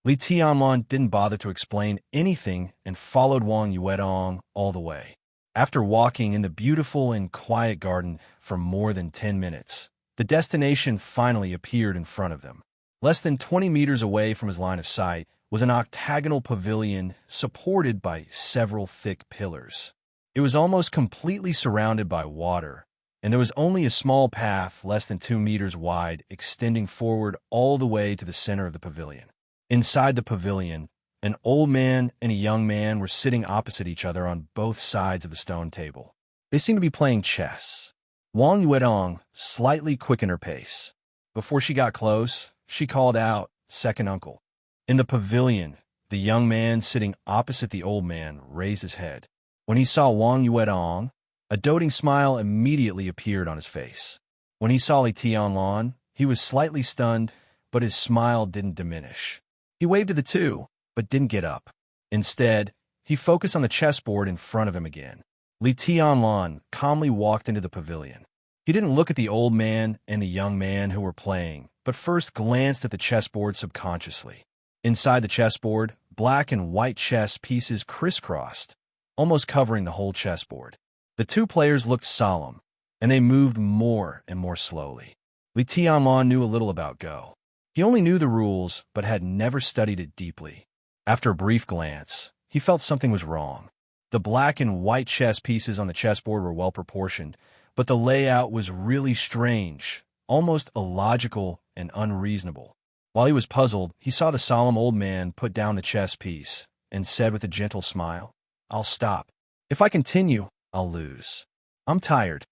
[SPEAKER 1] Li Tianlan didn't bother to explain anything and followed Wang Yuetong all the way. After walking in the beautiful and quiet garden for more than 10 minutes, the destination finally appeared in front of them. Less than 20 meters away from his line of sight was an octagonal pavilion supported by several thick pillars. It was almost completely surrounded by water, and there was only a small path less than 2 meters wide extending forward all the way to the center of the pavilion. Inside the pavilion, an old man and a young man were sitting opposite each other on both sides of the stone table. They seemed to be playing chess. Wang Yuedong slightly quickened her pace. Before she got close, she called out, "Second uncle." In the pavilion, the young man sitting opposite the old man raised his head. When he saw Wang Yuedong, a doting smile immediately appeared on his face. When he saw Li Tianlan, he was slightly stunned, but his smile didn't diminish. He waved to the two, but didn't get up. Instead, he focused on the chessboard in front of him again. Li Tianlan calmly walked into the pavilion. He didn't look at the old man and the young man who were playing, but first glanced at the chessboard subconsciously. Inside the chessboard, black and white chess pieces crisscrossed, almost covering the whole chessboard. The two players looked solemn, and they moved more and more slowly. Li Tianlan knew a little about Go. He only knew the rules, but had never studied it deeply. After a brief glance, he felt something was wrong. The black and white chess pieces on the chessboard were well proportioned, but the layout was really strange, almost illogical and unreasonable. While he was puzzled, he saw the solemn old man put down the chess piece and said with a gentle smile, "I'll stop. If I continue, I'll lose. I'm tired."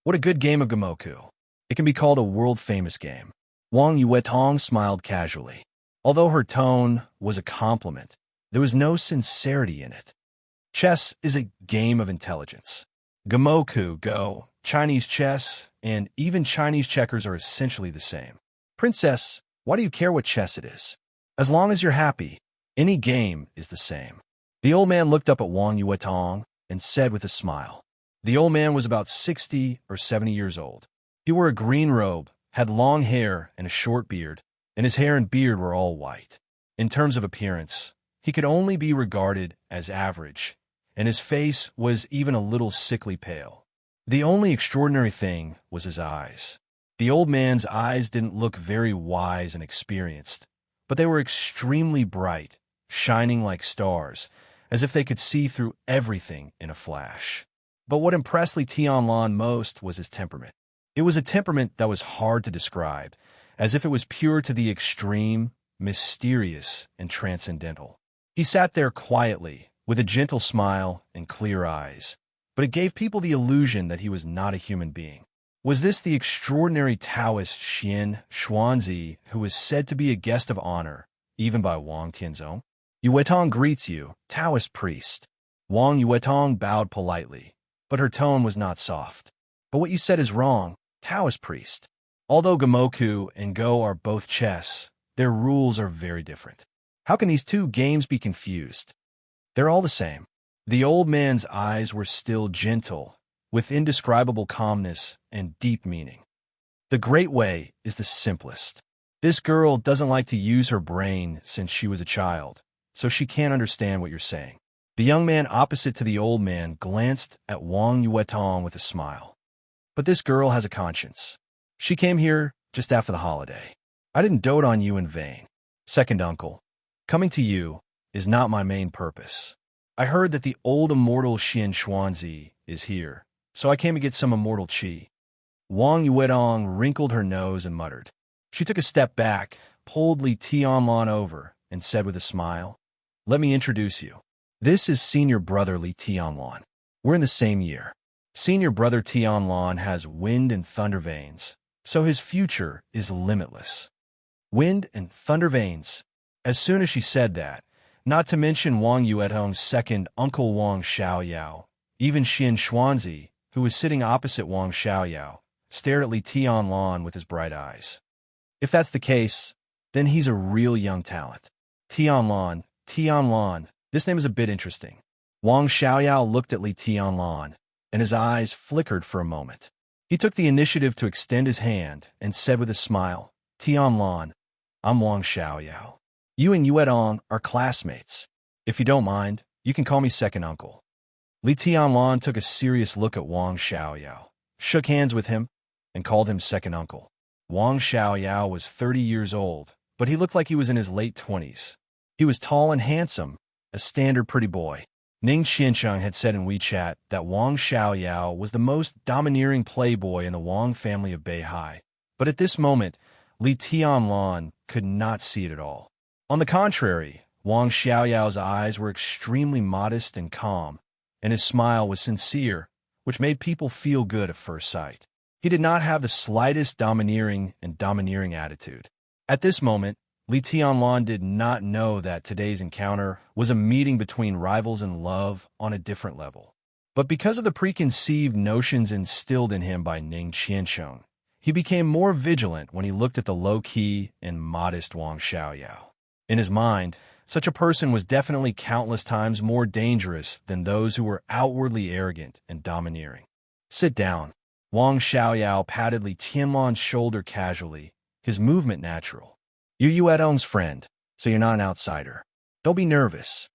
[SPEAKER 1] What a good game of Gamoku. It can be called a world-famous game. Wang Yuetong smiled casually. Although her tone was a compliment, there was no sincerity in it. Chess is a game of intelligence. Gamoku, Go, Chinese chess, and even Chinese checkers are essentially the same. "Princess, why do you care what chess it is? As long as you're happy, any game is the same." The old man looked up at Wang Yuetong and said with a smile. The old man was about 60 or 70 years old. He wore a green robe, had long hair and a short beard, and his hair and beard were all white. In terms of appearance, he could only be regarded as average, and his face was even a little sickly pale. The only extraordinary thing was his eyes. The old man's eyes didn't look very wise and experienced, but they were extremely bright, shining like stars, as if they could see through everything in a flash. But what impressed Li Tianlan most was his temperament. It was a temperament that was hard to describe, as if it was pure to the extreme, mysterious, and transcendental. He sat there quietly, with a gentle smile and clear eyes, but it gave people the illusion that he was not a human being. Was this the extraordinary Taoist Xian Xuanzi, who was said to be a guest of honor, even by Wang Tianzong? "Yuetong greets you, Taoist priest." Wang Yuetong bowed politely, but her tone was not soft. "But what you said is wrong, Taoist priest. Although Gamoku and Go are both chess, their rules are very different. How can these two games be confused? They're all the same." The old man's eyes were still gentle, with indescribable calmness and deep meaning. "The great way is the simplest. This girl doesn't like to use her brain since she was a child, so she can't understand what you're saying." The young man opposite to the old man glanced at Wang Yuetong with a smile. "But this girl has a conscience. She came here just after the holiday. I didn't dote on you in vain. Second uncle, coming to you is not my main purpose. I heard that the old immortal Xian Xuanzi is here, so I came to get some immortal qi." Wang Yuedong wrinkled her nose and muttered. She took a step back, pulled Li Tianlan over, and said with a smile, "Let me introduce you. This is senior brother Li Tianlan. We're in the same year. Senior brother Tianlan has wind and thunder veins, so his future is limitless." Wind and thunder veins. As soon as she said that, not to mention Wang Yuetong's second uncle Wang Xiaoyao, even Xian Xuanzi, who was sitting opposite Wang Xiaoyao, stared at Li Tianlan with his bright eyes. If that's the case, then he's a real young talent. Tianlan, this name is a bit interesting. Wang Xiaoyao looked at Li Tianlan, and his eyes flickered for a moment. He took the initiative to extend his hand and said with a smile, "Tianlan, I'm Wang Xiaoyao. You and Yuedong are classmates. If you don't mind, you can call me second uncle." Li Tianlan took a serious look at Wang Xiaoyao, shook hands with him, and called him second uncle. Wang Xiaoyao was 30 years old, but he looked like he was in his late 20s. He was tall and handsome, a standard pretty boy. Ning Qiancheng had said in WeChat that Wang Xiaoyao was the most domineering playboy in the Wang family of Beihai. But at this moment, Li Tianlan could not see it at all. On the contrary, Wang Xiaoyao's eyes were extremely modest and calm, and his smile was sincere, which made people feel good at first sight. He did not have the slightest domineering attitude. At this moment, Li Tianlan did not know that today's encounter was a meeting between rivals in love on a different level. But because of the preconceived notions instilled in him by Ning Qiancheng, he became more vigilant when he looked at the low-key and modest Wang Xiaoyao. In his mind, such a person was definitely countless times more dangerous than those who were outwardly arrogant and domineering. "Sit down." Wang Xiaoyao patted Li Tianlan's shoulder casually, his movement natural. "You're Yuedong's friend, so you're not an outsider. Don't be nervous."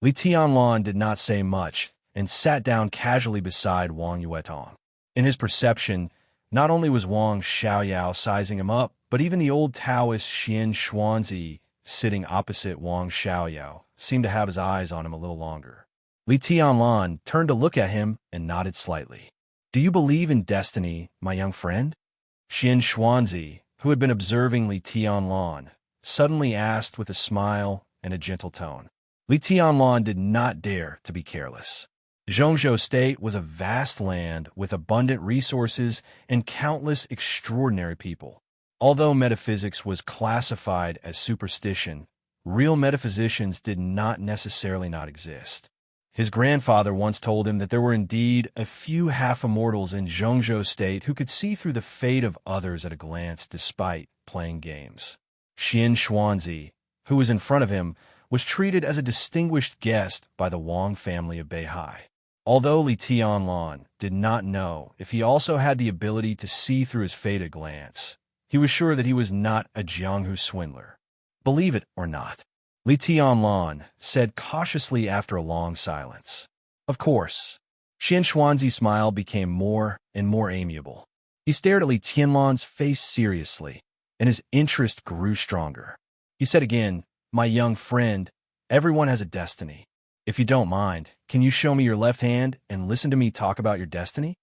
[SPEAKER 1] Li Tianlan did not say much and sat down casually beside Wang Yuedong. In his perception, not only was Wang Xiaoyao sizing him up, but even the old Taoist Xian Xuanzi, sitting opposite Wang Xiaoyao, seemed to have his eyes on him a little longer. Li Tianlan turned to look at him and nodded slightly. "Do you believe in destiny, my young friend?" Xian Xuanzi, who had been observing Li Tianlan, suddenly asked with a smile and a gentle tone. Li Tianlan did not dare to be careless. Zhongzhou State was a vast land with abundant resources and countless extraordinary people. Although metaphysics was classified as superstition, real metaphysicians did not necessarily not exist. His grandfather once told him that there were indeed a few half-immortals in Zhongzhou State who could see through the fate of others at a glance despite playing games. Xian Xuanzi, who was in front of him, was treated as a distinguished guest by the Wang family of Beihai. Although Li Tianlan did not know if he also had the ability to see through his fate at a glance, he was sure that he was not a Jianghu swindler. "Believe it or not," Li Tianlan said cautiously after a long silence. "Of course." Xian Xuanzi's smile became more and more amiable. He stared at Li Tianlan's face seriously, and his interest grew stronger. He said again, "My young friend, everyone has a destiny. If you don't mind, can you show me your left hand and listen to me talk about your destiny?"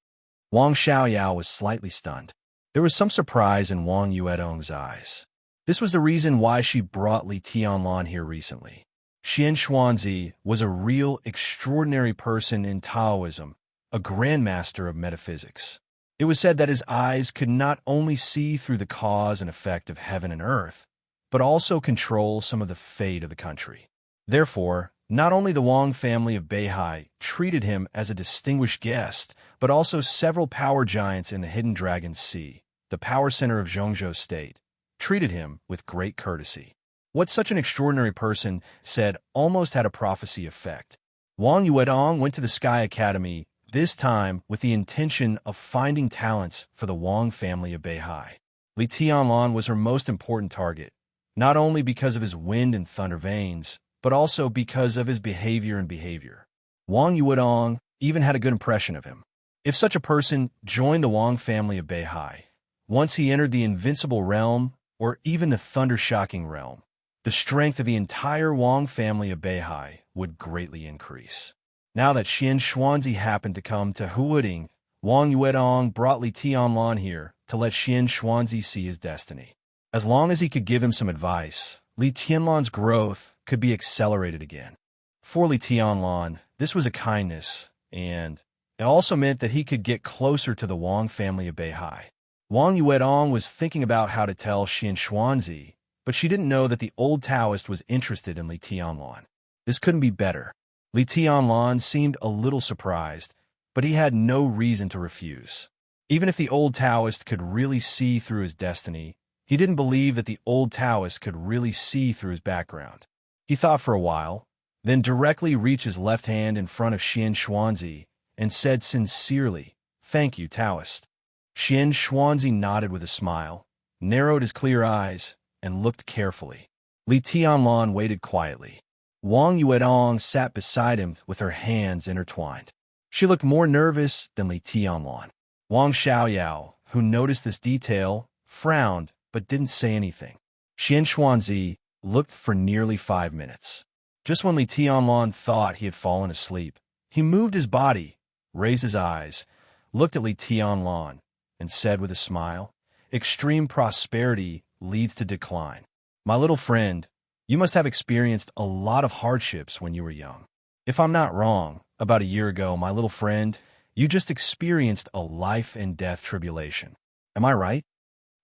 [SPEAKER 1] Wang Xiaoyao was slightly stunned. There was some surprise in Wang Yuedong's eyes. This was the reason why she brought Li Tianlan here recently. Xian Xuanzi was a real extraordinary person in Taoism, a grandmaster of metaphysics. It was said that his eyes could not only see through the cause and effect of heaven and earth, but also control some of the fate of the country. Therefore, not only the Wang family of Beihai treated him as a distinguished guest, but also several power giants in the Hidden Dragon Sea, the power center of Zhongzhou State, treated him with great courtesy. What such an extraordinary person said almost had a prophecy effect. Wang Yuedong went to the Sky Academy, this time with the intention of finding talents for the Wang family of Beihai. Li Tianlan was her most important target, not only because of his wind and thunder veins, but also because of his behavior. Wang Yuedong even had a good impression of him. If such a person joined the Wang family of Beihai, once he entered the invincible realm, or even the thunder-shocking realm, the strength of the entire Wang family of Beihai would greatly increase. Now that Xian Xuanzi happened to come to Huading, Wang Yuedong brought Li Tianlan here to let Xian Xuanzi see his destiny. As long as he could give him some advice, Li Tianlan's growth could be accelerated again. For Li Tianlan, this was a kindness, and it also meant that he could get closer to the Wang family of Beihai. Wang Yuedong was thinking about how to tell Xian Xuanzi, but she didn't know that the old Taoist was interested in Li Tianlan. This couldn't be better. Li Tianlan seemed a little surprised, but he had no reason to refuse. Even if the old Taoist could really see through his destiny, he didn't believe that the old Taoist could really see through his background. He thought for a while, then directly reached his left hand in front of Xian Xuanzi and said sincerely, "Thank you, Taoist." Xian Xuanzi nodded with a smile, narrowed his clear eyes, and looked carefully. Li Tianlan waited quietly. Wang Yuedong sat beside him with her hands intertwined. She looked more nervous than Li Tianlan. Wang Xiaoyao, who noticed this detail, frowned but didn't say anything. Xian Xuanzi looked for nearly 5 minutes. Just when Li Tianlan thought he had fallen asleep, he moved his body, raised his eyes, looked at Li Tianlan, and said with a smile, "Extreme prosperity leads to decline. My little friend, you must have experienced a lot of hardships when you were young. If I'm not wrong, about a year ago, my little friend, you just experienced a life and death tribulation. Am I right?"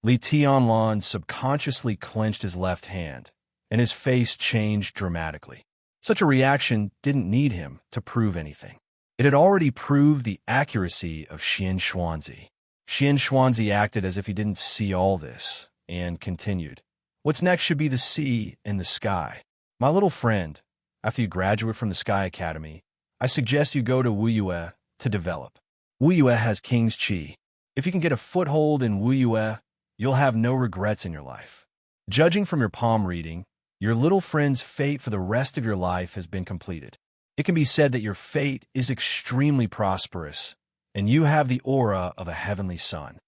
[SPEAKER 1] Li Tianlan subconsciously clenched his left hand, and his face changed dramatically. Such a reaction didn't need him to prove anything. It had already proved the accuracy of Xian Xuanzi. Xian Xuanzi acted as if he didn't see all this, and continued, "What's next should be the sea and the sky. My little friend, after you graduate from the Sky Academy, I suggest you go to Wuyue to develop. Wuyue has King's Qi. If you can get a foothold in Wuyue, you'll have no regrets in your life. Judging from your palm reading, your little friend's fate for the rest of your life has been completed. It can be said that your fate is extremely prosperous, and you have the aura of a heavenly sun."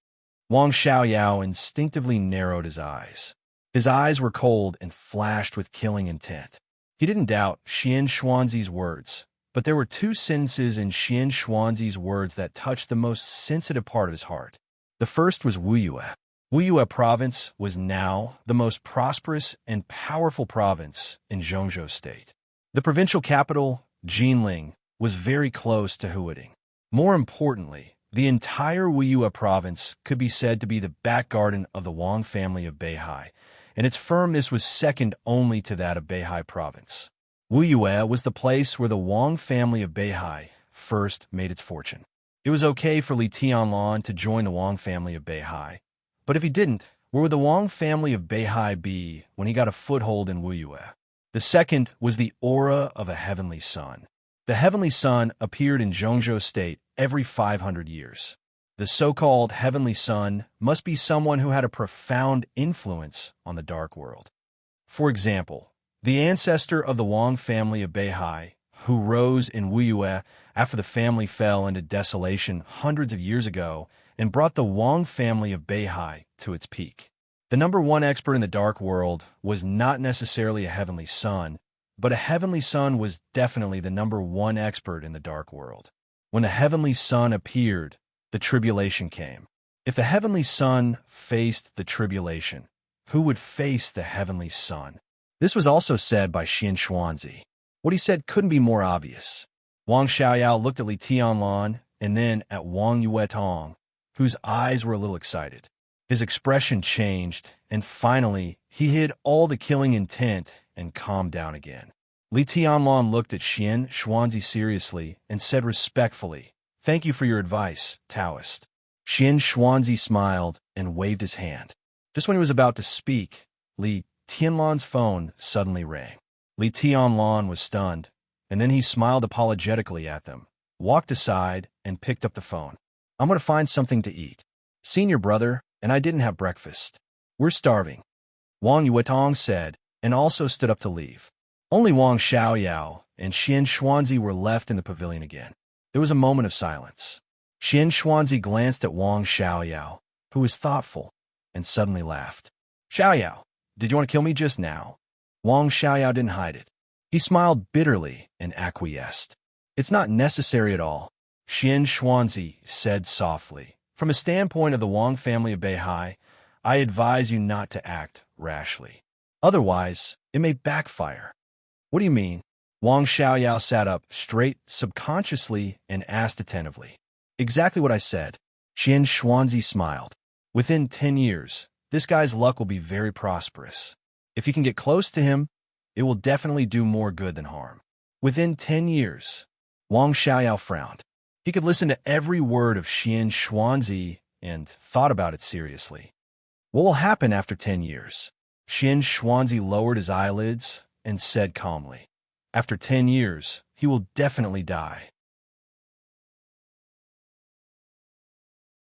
[SPEAKER 1] Wang Xiaoyao instinctively narrowed his eyes. His eyes were cold and flashed with killing intent. He didn't doubt Xian Xuanzi's words, but there were two sentences in Xian Xuanzi's words that touched the most sensitive part of his heart. The first was Wuyue. Wuyue province was now the most prosperous and powerful province in Zhongzhou State. The provincial capital, Jinling, was very close to Huading. More importantly, the entire Wuyue province could be said to be the back garden of the Wang family of Beihai, and its firmness was second only to that of Beihai province. Wuyue was the place where the Wang family of Beihai first made its fortune. It was okay for Li Tianlan to join the Wang family of Beihai, but if he didn't, where would the Wang family of Beihai be when he got a foothold in Wuyue? The second was the aura of a heavenly sun. The heavenly sun appeared in Zhongzhou State every 500 years. The so-called heavenly sun must be someone who had a profound influence on the dark world. For example, the ancestor of the Wang family of Beihai, who rose in Wuyue after the family fell into desolation hundreds of years ago and brought the Wang family of Beihai to its peak. The number one expert in the dark world was not necessarily a heavenly sun, but a heavenly sun was definitely the number one expert in the dark world. When the heavenly sun appeared, the tribulation came. If the heavenly sun faced the tribulation, who would face the heavenly sun? This was also said by Xian Xuanzi. What he said couldn't be more obvious. Wang Xiaoyao looked at Li Tianlan and then at Wang Yuetong, whose eyes were a little excited. His expression changed, and finally, he hid all the killing intent and calmed down again. Li Tianlan looked at Xian Xuanzi seriously and said respectfully, "Thank you for your advice, Taoist." Xian Xuanzi smiled and waved his hand. Just when he was about to speak, Li Tianlan's phone suddenly rang. Li Tianlan was stunned, and then he smiled apologetically at them, walked aside, and picked up the phone. "I'm going to find something to eat. Senior brother and I didn't have breakfast. We're starving," Wang Yuetong said, and also stood up to leave. Only Wang Xiaoyao and Xian Xuanzi were left in the pavilion again. There was a moment of silence. Xian Xuanzi glanced at Wang Xiaoyao, who was thoughtful, and suddenly laughed. "Xiaoyao, did you want to kill me just now?" Wang Xiaoyao didn't hide it. He smiled bitterly and acquiesced. "It's not necessary at all," Xian Xuanzi said softly. "From a standpoint of the Wang family of Beihai, I advise you not to act rashly. Otherwise, it may backfire." "What do you mean?" Wang Xiaoyao sat up straight subconsciously and asked attentively. "Exactly what I said." Xian Xuanzi smiled. "Within 10 years, this guy's luck will be very prosperous. If you can get close to him, it will definitely do more good than harm." Within 10 years, Wang Xiaoyao frowned. He could listen to every word of Xian Xuanzi and thought about it seriously. What will happen after 10 years? Xian Xuanzi lowered his eyelids and said calmly, "After 10 years, he will definitely die."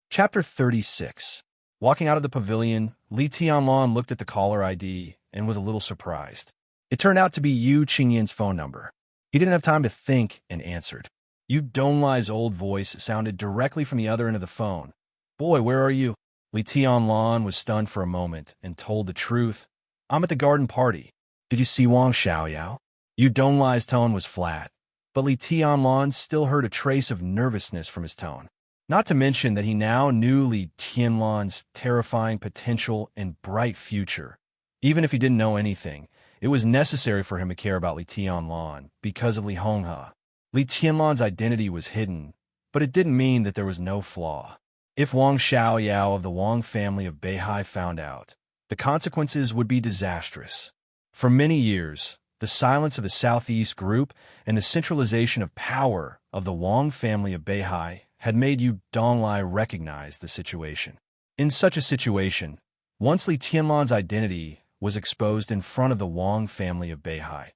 [SPEAKER 1] Chapter 36. Walking out of the pavilion, Li Tianlan looked at the caller ID and was a little surprised. It turned out to be Yu Qingyan's phone number. He didn't have time to think and answered. Yu Donglai's old voice sounded directly from the other end of the phone. "Boy, where are you?" Li Tianlan was stunned for a moment and told the truth. "I'm at the garden party. Did you see Wang Xiaoyao?" Yu Donglai's tone was flat, but Li Tianlan still heard a trace of nervousness from his tone. Not to mention that he now knew Li Tianlan's terrifying potential and bright future. Even if he didn't know anything, it was necessary for him to care about Li Tianlan because of Li Honghe. Li Tianlan's identity was hidden, but it didn't mean that there was no flaw. If Wang Xiaoyao of the Wang family of Beihai found out, the consequences would be disastrous. For many years, the silence of the Southeast Group and the centralization of power of the Wang family of Beihai had made Yu Donglai recognize the situation. In such a situation, once Li Tianlan's identity was exposed in front of the Wang family of Beihai,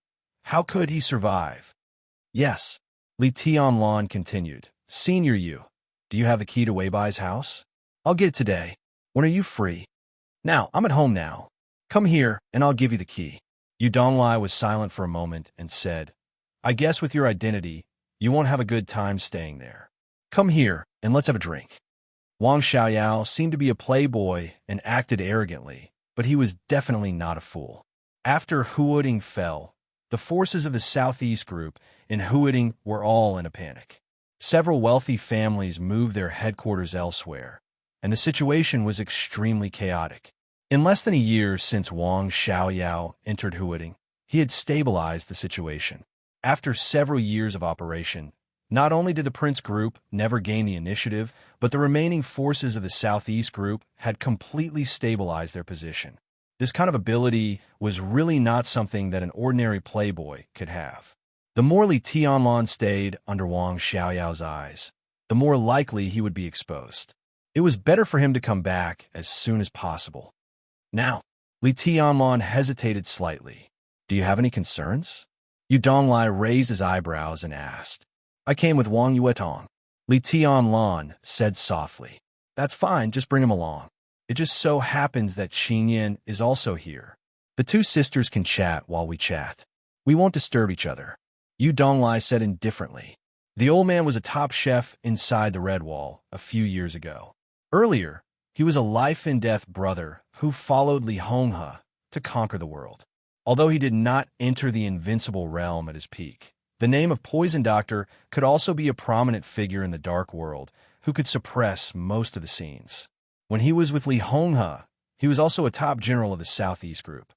[SPEAKER 1] how could he survive? Yes, Li Tianlan continued. Senior Yu, do you have the key to Weibai's house? I'll get it today. When are you free? Now, I'm at home now. Come here, and I'll give you the key. Yu Donglai was silent for a moment and said, I guess with your identity, you won't have a good time staying there. Come here, and let's have a drink. Wang Xiaoyao seemed to be a playboy and acted arrogantly, but he was definitely not a fool. After Huading fell, the forces of the Southeast Group in Huading were all in a panic. Several wealthy families moved their headquarters elsewhere, and the situation was extremely chaotic. In less than a year since Wang Xiaoyao entered Huading, he had stabilized the situation. After several years of operation, not only did the Prince Group never gain the initiative, but the remaining forces of the Southeast Group had completely stabilized their position. This kind of ability was really not something that an ordinary playboy could have. The more Li Tianlan stayed under Wang Xiaoyao's eyes, the more likely he would be exposed. It was better for him to come back as soon as possible. Now, Li Tianlan hesitated slightly. Do you have any concerns? Yu Donglai raised his eyebrows and asked. I came with Wang Yuetong. Li Tianlan said softly. That's fine, just bring him along. It just so happens that Xinyan is also here. The two sisters can chat while we chat. We won't disturb each other. Yu Donglai said indifferently. The old man was a top chef inside the Red Wall a few years ago. Earlier, he was a life-and-death brother who followed Li Honghe to conquer the world. Although he did not enter the invincible realm at his peak, the name of Poison Doctor could also be a prominent figure in the dark world who could suppress most of the scenes. When he was with Li Honghe, he was also a top general of the Southeast Group.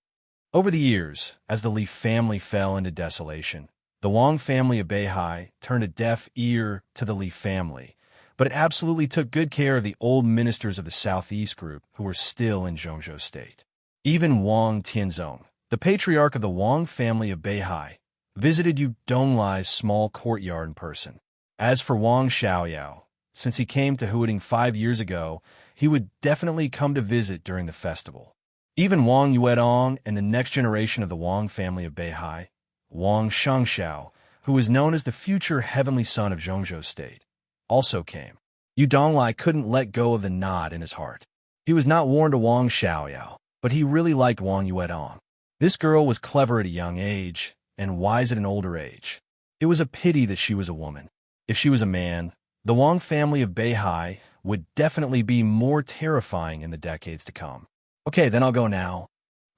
[SPEAKER 1] Over the years, as the Li family fell into desolation, the Wang family of Beihai turned a deaf ear to the Li family, but it absolutely took good care of the old ministers of the Southeast Group who were still in Zhongzhou State. Even Wang Tianzong, the patriarch of the Wang family of Beihai, visited Yu Donglai's small courtyard in person. As for Wang Xiaoyao, since he came to Huading 5 years ago, he would definitely come to visit during the festival. Even Wang Yuedong and the next generation of the Wang family of Beihai, Wang Shangxiao, who was known as the future heavenly son of Zhongzhou State, also came. Yu Donglai couldn't let go of the nod in his heart. He was not worn to Wang Xiaoyao, but he really liked Wang Yuedong. This girl was clever at a young age and wise at an older age. It was a pity that she was a woman. If she was a man, the Wang family of Beihai would definitely be more terrifying in the decades to come. Okay, then I'll go now.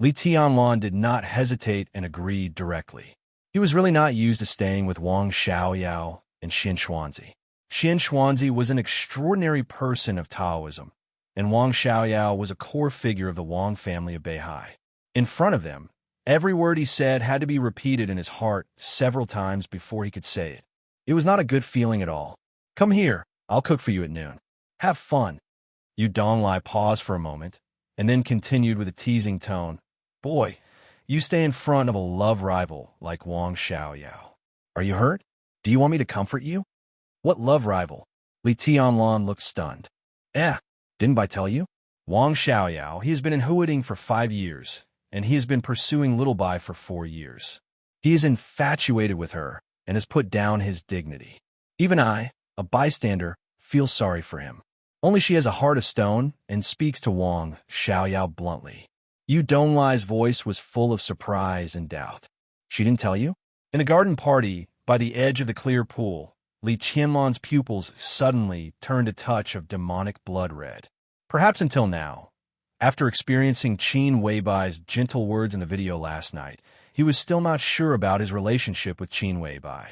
[SPEAKER 1] Li Tianlan did not hesitate and agreed directly. He was really not used to staying with Wang Xiaoyao and Xin Xuanzi. Xin Xuanzi was an extraordinary person of Taoism, and Wang Xiaoyao was a core figure of the Wang family of Beihai. In front of them, every word he said had to be repeated in his heart several times before he could say it. It was not a good feeling at all. Come here, I'll cook for you at noon. Have fun. Yu Donglai paused for a moment, and then continued with a teasing tone. Boy, you stay in front of a love rival like Wang Xiaoyao. Are you hurt? Do you want me to comfort you? What love rival? Li Tianlan looked stunned. Didn't I tell you? Wang Xiaoyao, he has been in Huading for 5 years, and he has been pursuing Little Bai for 4 years. He is infatuated with her and has put down his dignity. Even I, a bystander, feel sorry for him. Only she has a heart of stone and speaks to Wang Xiaoyao bluntly. Yu Donglai's voice was full of surprise and doubt. She didn't tell you? In the garden party, by the edge of the clear pool, Li Tianlan's pupils suddenly turned a touch of demonic blood red. Perhaps until now, after experiencing Qin Weibai's gentle words in the video last night, he was still not sure about his relationship with Qin Weibai.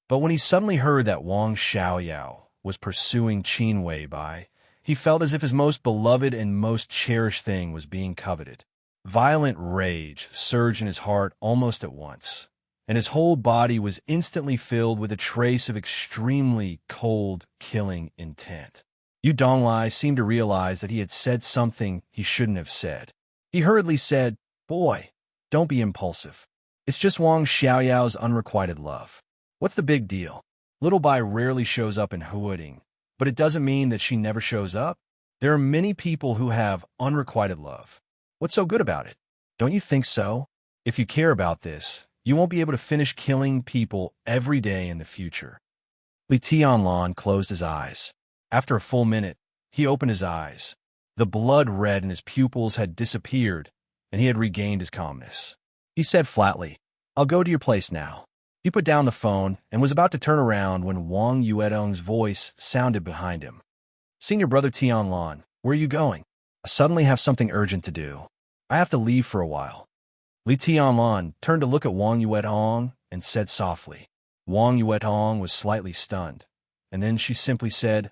[SPEAKER 1] But when he suddenly heard that Wang Xiaoyao was pursuing Qin Weibai, he felt as if his most beloved and most cherished thing was being coveted. Violent rage surged in his heart almost at once, and his whole body was instantly filled with a trace of extremely cold, killing intent. Yu Donglai seemed to realize that he had said something he shouldn't have said. He hurriedly said, "Boy, don't be impulsive. It's just Wang Xiaoyao's unrequited love. What's the big deal? Little Bai rarely shows up in Huading, but it doesn't mean that she never shows up. There are many people who have unrequited love. What's so good about it? Don't you think so? If you care about this, you won't be able to finish killing people every day in the future." Li Tianlan closed his eyes. After a full minute, he opened his eyes. The blood red in his pupils had disappeared, and he had regained his calmness. He said flatly, "I'll go to your place now." He put down the phone and was about to turn around when Wang Yuedong's voice sounded behind him. "Senior brother Tianlan, where are you going?" "I suddenly have something urgent to do. I have to leave for a while." Li Tianlan turned to look at Wang Yuedong and said softly. Wang Yuedong was slightly stunned, and then she simply said,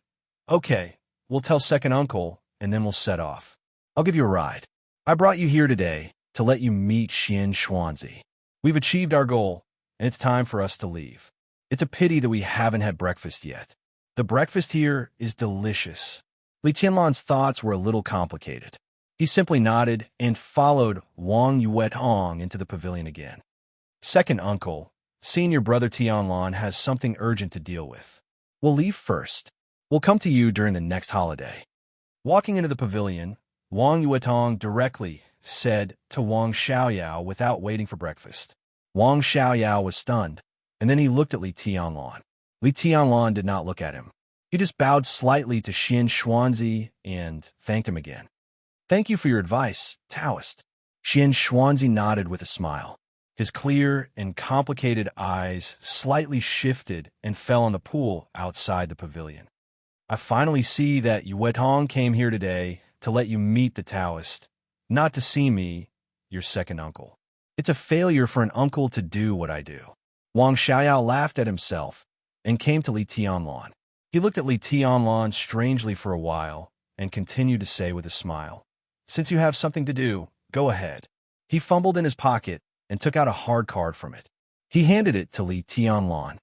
[SPEAKER 1] "Okay, we'll tell second uncle, and then we'll set off. I'll give you a ride. I brought you here today to let you meet Xian Xuanzi. We've achieved our goal, and it's time for us to leave. It's a pity that we haven't had breakfast yet. The breakfast here is delicious." Li Tianlan's thoughts were a little complicated. He simply nodded and followed Wang Yuetong into the pavilion again. "Second uncle, senior brother Tianlan has something urgent to deal with. We'll leave first. We'll come to you during the next holiday." Walking into the pavilion, Wang Yuetong directly said to Wang Xiaoyao without waiting for breakfast. Wang Xiaoyao was stunned, and then he looked at Li Tianlan. Li Tianlan did not look at him. He just bowed slightly to Xian Xuanzi and thanked him again. "Thank you for your advice, Taoist." Xian Xuanzi nodded with a smile. His clear and complicated eyes slightly shifted and fell on the pool outside the pavilion. "I finally see that Yuetong came here today to let you meet the Taoist, not to see me, your second uncle. It's a failure for an uncle to do what I do." Wang Xiaoyao laughed at himself and came to Li Tianlan. He looked at Li Tianlan strangely for a while and continued to say with a smile, "Since you have something to do, go ahead." He fumbled in his pocket and took out a hard card from it. He handed it to Li Tianlan.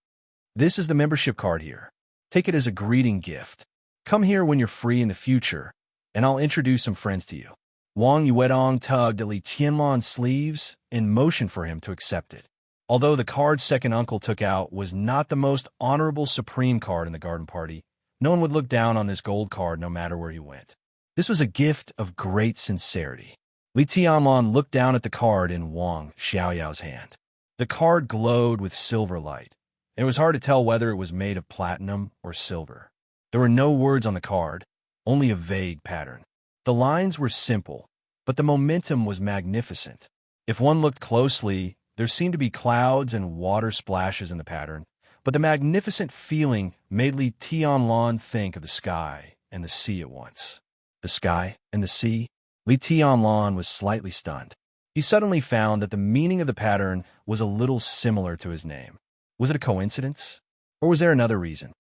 [SPEAKER 1] "This is the membership card here. Take it as a greeting gift. Come here when you're free in the future, and I'll introduce some friends to you." Wang Yuedong tugged at Li Tianlan's sleeves and motioned for him to accept it. Although the card second uncle took out was not the most honorable supreme card in the garden party, no one would look down on this gold card no matter where he went. This was a gift of great sincerity. Li Tianlan looked down at the card in Wang Xiaoyao's hand. The card glowed with silver light. It was hard to tell whether it was made of platinum or silver. There were no words on the card, only a vague pattern. The lines were simple, but the momentum was magnificent. If one looked closely, there seemed to be clouds and water splashes in the pattern, but the magnificent feeling made Li Tianlan think of the sky and the sea at once. The sky and the sea? Li Tianlan was slightly stunned. He suddenly found that the meaning of the pattern was a little similar to his name. Was it a coincidence? Or was there another reason?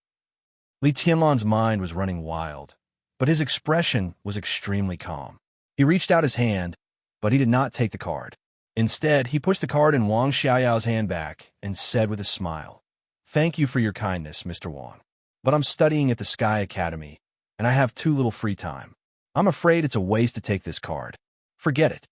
[SPEAKER 1] Li Tianlan's mind was running wild, but his expression was extremely calm. He reached out his hand, but he did not take the card. Instead, he pushed the card in Wang Xiaoyao's hand back and said with a smile, "Thank you for your kindness, Mr. Wang. But I'm studying at the Sky Academy, and I have too little free time. I'm afraid it's a waste to take this card. Forget it."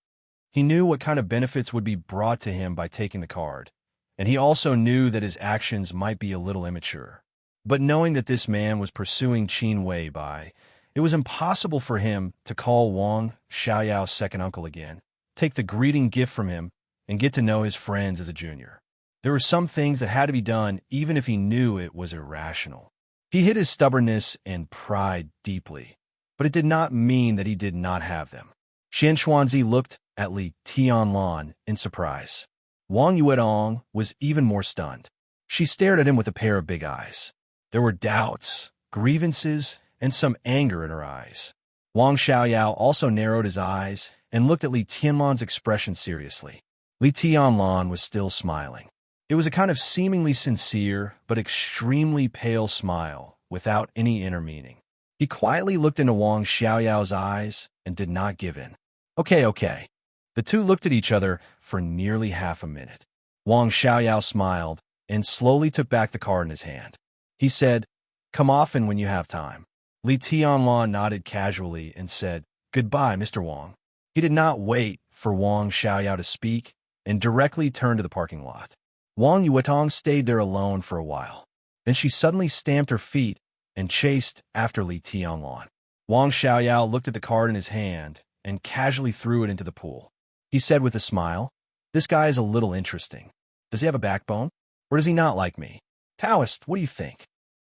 [SPEAKER 1] He knew what kind of benefits would be brought to him by taking the card, and he also knew that his actions might be a little immature. But knowing that this man was pursuing Qin Weibai, it was impossible for him to call Wang Xiaoyao's second uncle again, take the greeting gift from him, and get to know his friends as a junior. There were some things that had to be done even if he knew it was irrational. He hid his stubbornness and pride deeply, but it did not mean that he did not have them. Xian Xuanzi looked at Li Tianlan in surprise. Wang Yuedong was even more stunned. She stared at him with a pair of big eyes. There were doubts, grievances, and some anger in her eyes. Wang Xiaoyao also narrowed his eyes and looked at Li Tianlan's expression seriously. Li Tianlan was still smiling. It was a kind of seemingly sincere but extremely pale smile without any inner meaning. He quietly looked into Wang Xiaoyao's eyes and did not give in. Okay. The two looked at each other for nearly half a minute. Wang Xiaoyao smiled and slowly took back the card in his hand. He said, "Come often when you have time." Li Tianlan nodded casually and said, "Goodbye, Mr. Wang." He did not wait for Wang Xiaoyao to speak and directly turned to the parking lot. Wang Yuetong stayed there alone for a while. Then she suddenly stamped her feet and chased after Li Tianlan. Wang Xiaoyao looked at the card in his hand and casually threw it into the pool. He said with a smile, "This guy is a little interesting. Does he have a backbone? Or does he not like me? Taoist, what do you think?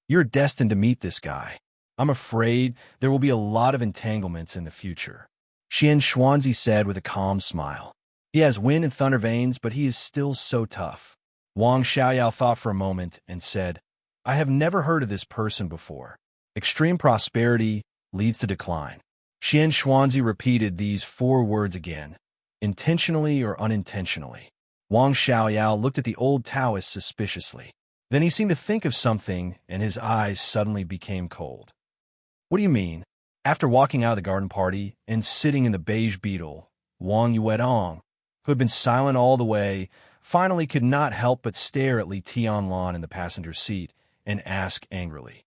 [SPEAKER 1] You're destined to meet this guy. I'm afraid there will be a lot of entanglements in the future." Xian Xuanzi said with a calm smile. "He has wind and thunder veins, but he is still so tough." Wang Xiaoyao thought for a moment and said, "I have never heard of this person before. Extreme prosperity leads to decline." Xian Xuanzi repeated these 4 words again, intentionally or unintentionally. Wang Xiaoyao looked at the old Taoist suspiciously. Then he seemed to think of something, and his eyes suddenly became cold. "What do you mean?" After walking out of the garden party and sitting in the beige beetle, Wang Yuetong, who had been silent all the way, finally could not help but stare at Li Tianlan in the passenger seat and ask angrily.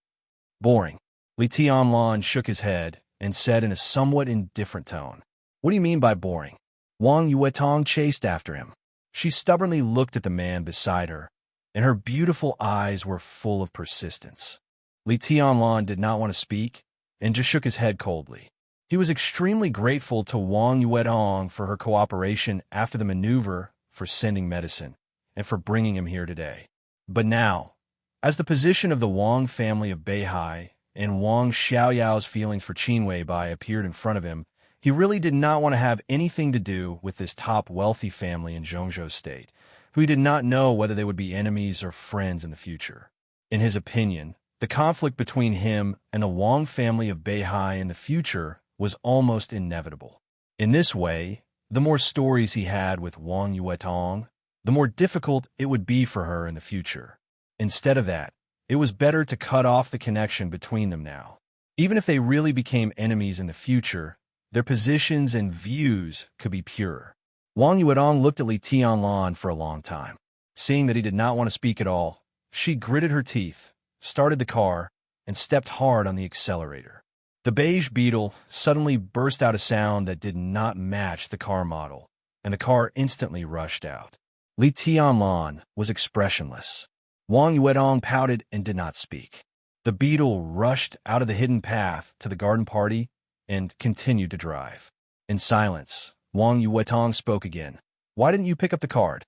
[SPEAKER 1] "Boring." Li Tianlan shook his head and said in a somewhat indifferent tone, "What do you mean by boring?" Wang Yuetong chased after him. She stubbornly looked at the man beside her, and her beautiful eyes were full of persistence. Li Tianlan did not want to speak and just shook his head coldly. He was extremely grateful to Wang Yuetong for her cooperation after the maneuver for sending medicine and for bringing him here today. But now, as the position of the Wang family of Beihai and Wang Xiaoyao's feelings for Qin Weibai appeared in front of him, he really did not want to have anything to do with this top wealthy family in Zhongzhou State, who he did not know whether they would be enemies or friends in the future. In his opinion, the conflict between him and the Wang family of Beihai in the future was almost inevitable. In this way, the more stories he had with Wang Yuetong, the more difficult it would be for her in the future. Instead of that, it was better to cut off the connection between them now. Even if they really became enemies in the future, their positions and views could be purer. Wang Yuetong looked at Li Tianlan for a long time. Seeing that he did not want to speak at all, she gritted her teeth, started the car, and stepped hard on the accelerator. The beige beetle suddenly burst out a sound that did not match the car model, and the car instantly rushed out. Li Tianlan was expressionless. Wang Yuetong pouted and did not speak. The beetle rushed out of the hidden path to the garden party and continued to drive. In silence, Wang Yuetong spoke again. "Why didn't you pick up the card?"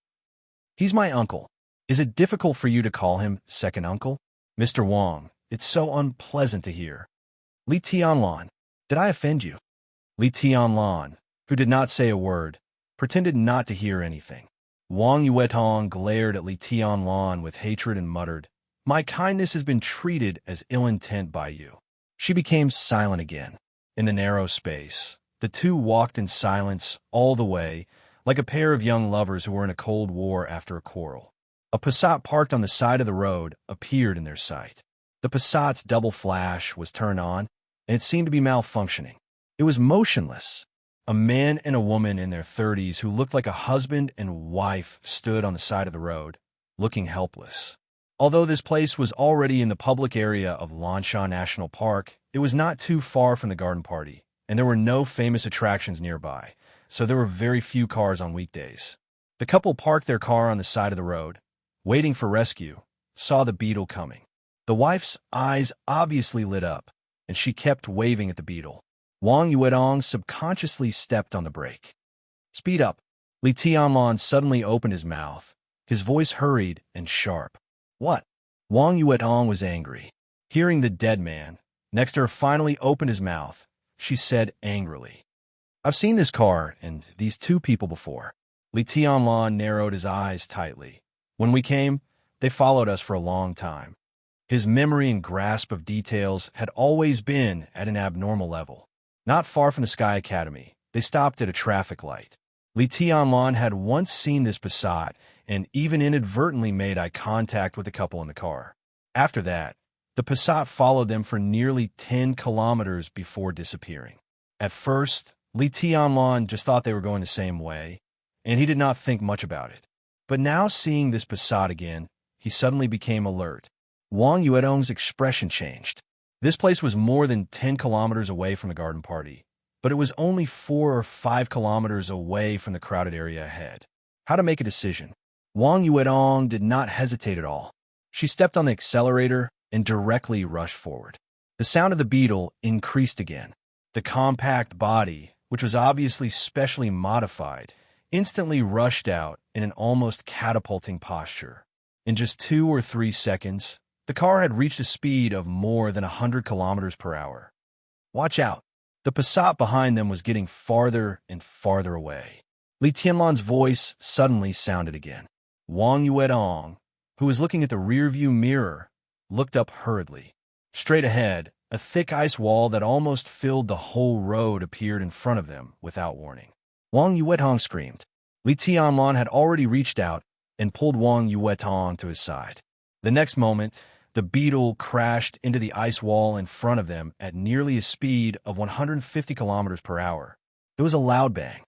[SPEAKER 1] "He's my uncle. Is it difficult for you to call him second uncle?" "Mr. Wang, it's so unpleasant to hear." "Li Tianlan, did I offend you?" Li Tianlan, who did not say a word, pretended not to hear anything. Wang Yuetong glared at Li Tianlan with hatred and muttered, "My kindness has been treated as ill intent by you." She became silent again. In the narrow space, the two walked in silence all the way, like a pair of young lovers who were in a cold war after a quarrel. A Passat parked on the side of the road appeared in their sight. The Passat's double flash was turned on, and it seemed to be malfunctioning. It was motionless. A man and a woman in their 30s who looked like a husband and wife stood on the side of the road, looking helpless. Although this place was already in the public area of Lanshan National Park, it was not too far from the garden party, and there were no famous attractions nearby, so there were very few cars on weekdays. The couple parked their car on the side of the road, waiting for rescue, saw the beetle coming. The wife's eyes obviously lit up, and she kept waving at the beetle. Wang Yuetong subconsciously stepped on the brake. "Speed up." Li Tianlan suddenly opened his mouth, his voice hurried and sharp. "What?" Wang Yuetong was angry. Hearing the dead man next to her finally opened his mouth, she said angrily, "I've seen this car and these two people before." Li Tianlan narrowed his eyes tightly. "When we came, they followed us for a long time." His memory and grasp of details had always been at an abnormal level. Not far from the Sky Academy, they stopped at a traffic light. Li Tianlan had once seen this Passat and even inadvertently made eye contact with the couple in the car. After that, the Passat followed them for nearly 10 kilometers before disappearing. At first, Li Tianlan just thought they were going the same way, and he did not think much about it. But now seeing this Passat again, he suddenly became alert. Wang Yuedong's expression changed. This place was more than 10 kilometers away from the garden party, but it was only 4 or 5 kilometers away from the crowded area ahead. How to make a decision? Wang Yuedong did not hesitate at all. She stepped on the accelerator and directly rushed forward. The sound of the beetle increased again. The compact body, which was obviously specially modified, instantly rushed out in an almost catapulting posture. In just 2 or 3 seconds, the car had reached a speed of more than 100 kilometers per hour. Watch out! The Passat behind them was getting farther and farther away. Li Tianlan's voice suddenly sounded again. Wang Yuedong, who was looking at the rearview mirror, looked up hurriedly. Straight ahead, a thick ice wall that almost filled the whole road appeared in front of them without warning. Wang Yuedong screamed. Li Tianlan had already reached out and pulled Wang Yuedong to his side. The next moment, the beetle crashed into the ice wall in front of them at nearly a speed of 150 kilometers per hour. It was a loud bang.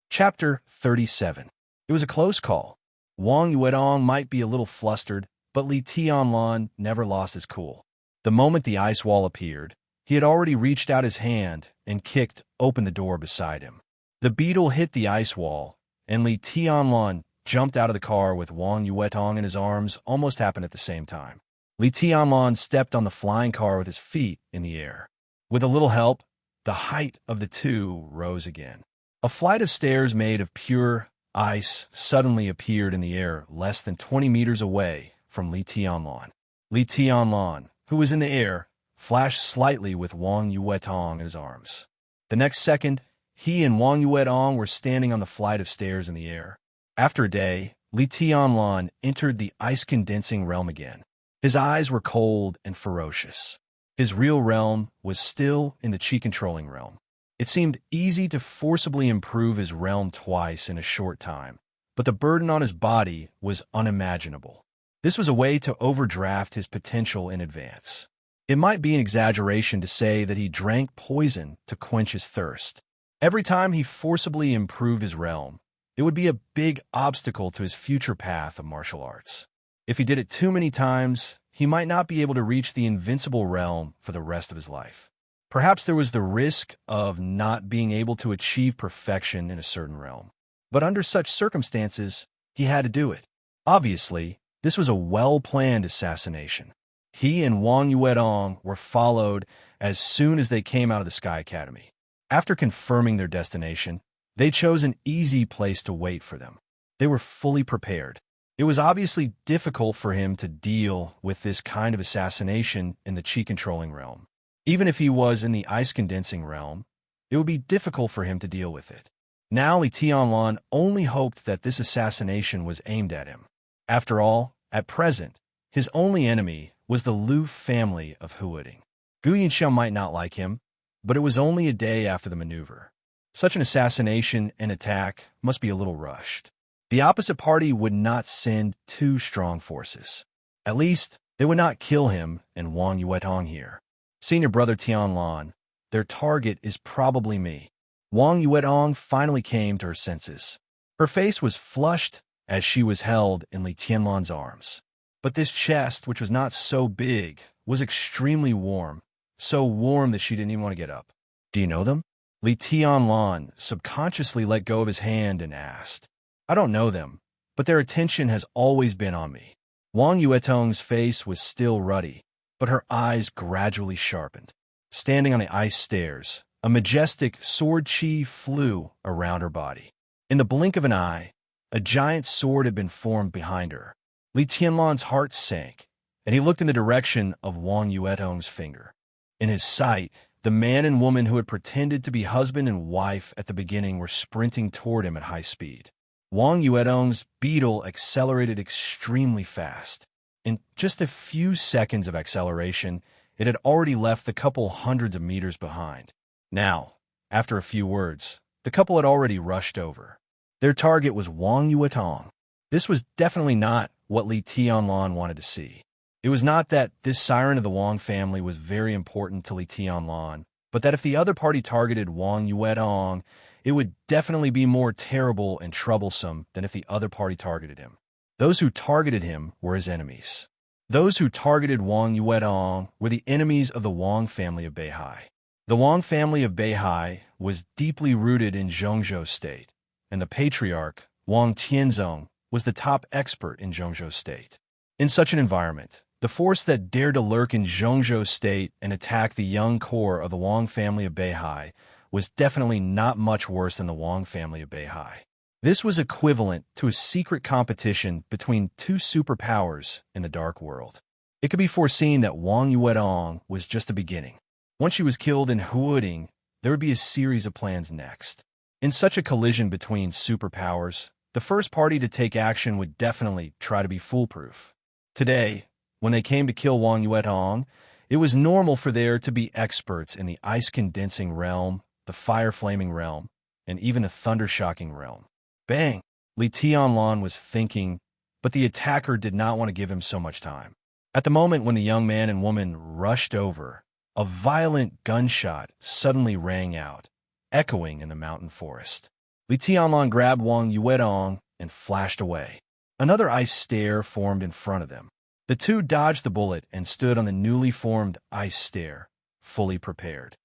[SPEAKER 1] Chapter 37. It was a close call. Wang Yuedong might be a little flustered, but Li Tianlan never lost his cool. The moment the ice wall appeared, he had already reached out his hand and kicked open the door beside him. The beetle hit the ice wall, and Li Tianlan jumped out of the car with Wang Yuedong in his arms almost happened at the same time. Li Tianlan stepped on the flying car with his feet in the air. With a little help, the height of the two rose again. A flight of stairs made of pure ice suddenly appeared in the air less than 20 meters away from Li Tianlan. Li Tianlan, who was in the air, flashed slightly with Wang Yuedong in his arms. The next second, he and Wang Yuedong were standing on the flight of stairs in the air. After a day, Li Tianlan entered the ice-condensing realm again. His eyes were cold and ferocious. His real realm was still in the chi-controlling realm. It seemed easy to forcibly improve his realm twice in a short time, but the burden on his body was unimaginable. This was a way to overdraft his potential in advance. It might be an exaggeration to say that he drank poison to quench his thirst. Every time he forcibly improved his realm, it would be a big obstacle to his future path of martial arts. If he did it too many times, he might not be able to reach the invincible realm for the rest of his life. Perhaps there was the risk of not being able to achieve perfection in a certain realm. But under such circumstances, he had to do it. Obviously, this was a well-planned assassination. He and Wang Yuedong were followed as soon as they came out of the Sky Academy. After confirming their destination, they chose an easy place to wait for them. They were fully prepared. It was obviously difficult for him to deal with this kind of assassination in the chi-controlling realm. Even if he was in the ice-condensing realm, it would be difficult for him to deal with it. Now Li Tianlan only hoped that this assassination was aimed at him. After all, at present, his only enemy was the Lu family of Huading. Gu Yinxiao might not like him, but it was only a day after the maneuver. Such an assassination and attack must be a little rushed. The opposite party would not send two strong forces. At least, they would not kill him and Wang Yuedong here. Senior brother Tianlan, their target is probably me. Wang Yuedong finally came to her senses. Her face was flushed as she was held in Li Tianlan's arms. But this chest, which was not so big, was extremely warm, so warm that she didn't even want to get up. Do you know them? Li Tianlan subconsciously let go of his hand and asked. I don't know them, but their attention has always been on me. Wang Yuedong's face was still ruddy, but her eyes gradually sharpened. Standing on the ice stairs, a majestic sword chi flew around her body. In the blink of an eye, a giant sword had been formed behind her. Li Tianlan's heart sank, and he looked in the direction of Wang Yuedong's finger. In his sight, the man and woman who had pretended to be husband and wife at the beginning were sprinting toward him at high speed. Wang Yuedong's beetle accelerated extremely fast. In just a few seconds of acceleration, it had already left the couple hundreds of meters behind. Now, After a few words, the couple had already rushed over. Their target was Wang Yuetong. This was definitely not what Li Tianlan wanted to see. It was not that this siren of the Wang family was very important to Li Tianlan, but that if the other party targeted Wang Yuetong, it would definitely be more terrible and troublesome than if the other party targeted him. Those who targeted him were his enemies. Those who targeted Wang Yuetong were the enemies of the Wang family of Beihai. The Wang family of Beihai was deeply rooted in Zhongzhou State, and the patriarch, Wang Tianzong, was the top expert in Zhongzhou State. In such an environment, the force that dared to lurk in Zhongzhou State and attack the young core of the Wang family of Beihai was definitely not much worse than the Wang family of Beihai. This was equivalent to a secret competition between two superpowers in the dark world. It could be foreseen that Wang Yuetong was just the beginning. Once she was killed in Huading, there would be a series of plans next. In such a collision between superpowers, the first party to take action would definitely try to be foolproof. Today, when they came to kill Wang Yuetong, it was normal for there to be experts in the ice-condensing realm, the fire-flaming realm, and even the thunder-shocking realm. Bang! Li Tianlan was thinking, but the attacker did not want to give him so much time. At the moment when the young man and woman rushed over, a violent gunshot suddenly rang out, echoing in the mountain forest. Li Tianlan grabbed Wang Yuetong and flashed away. Another ice stair formed in front of them. The two dodged the bullet and stood on the newly formed ice stair, fully prepared.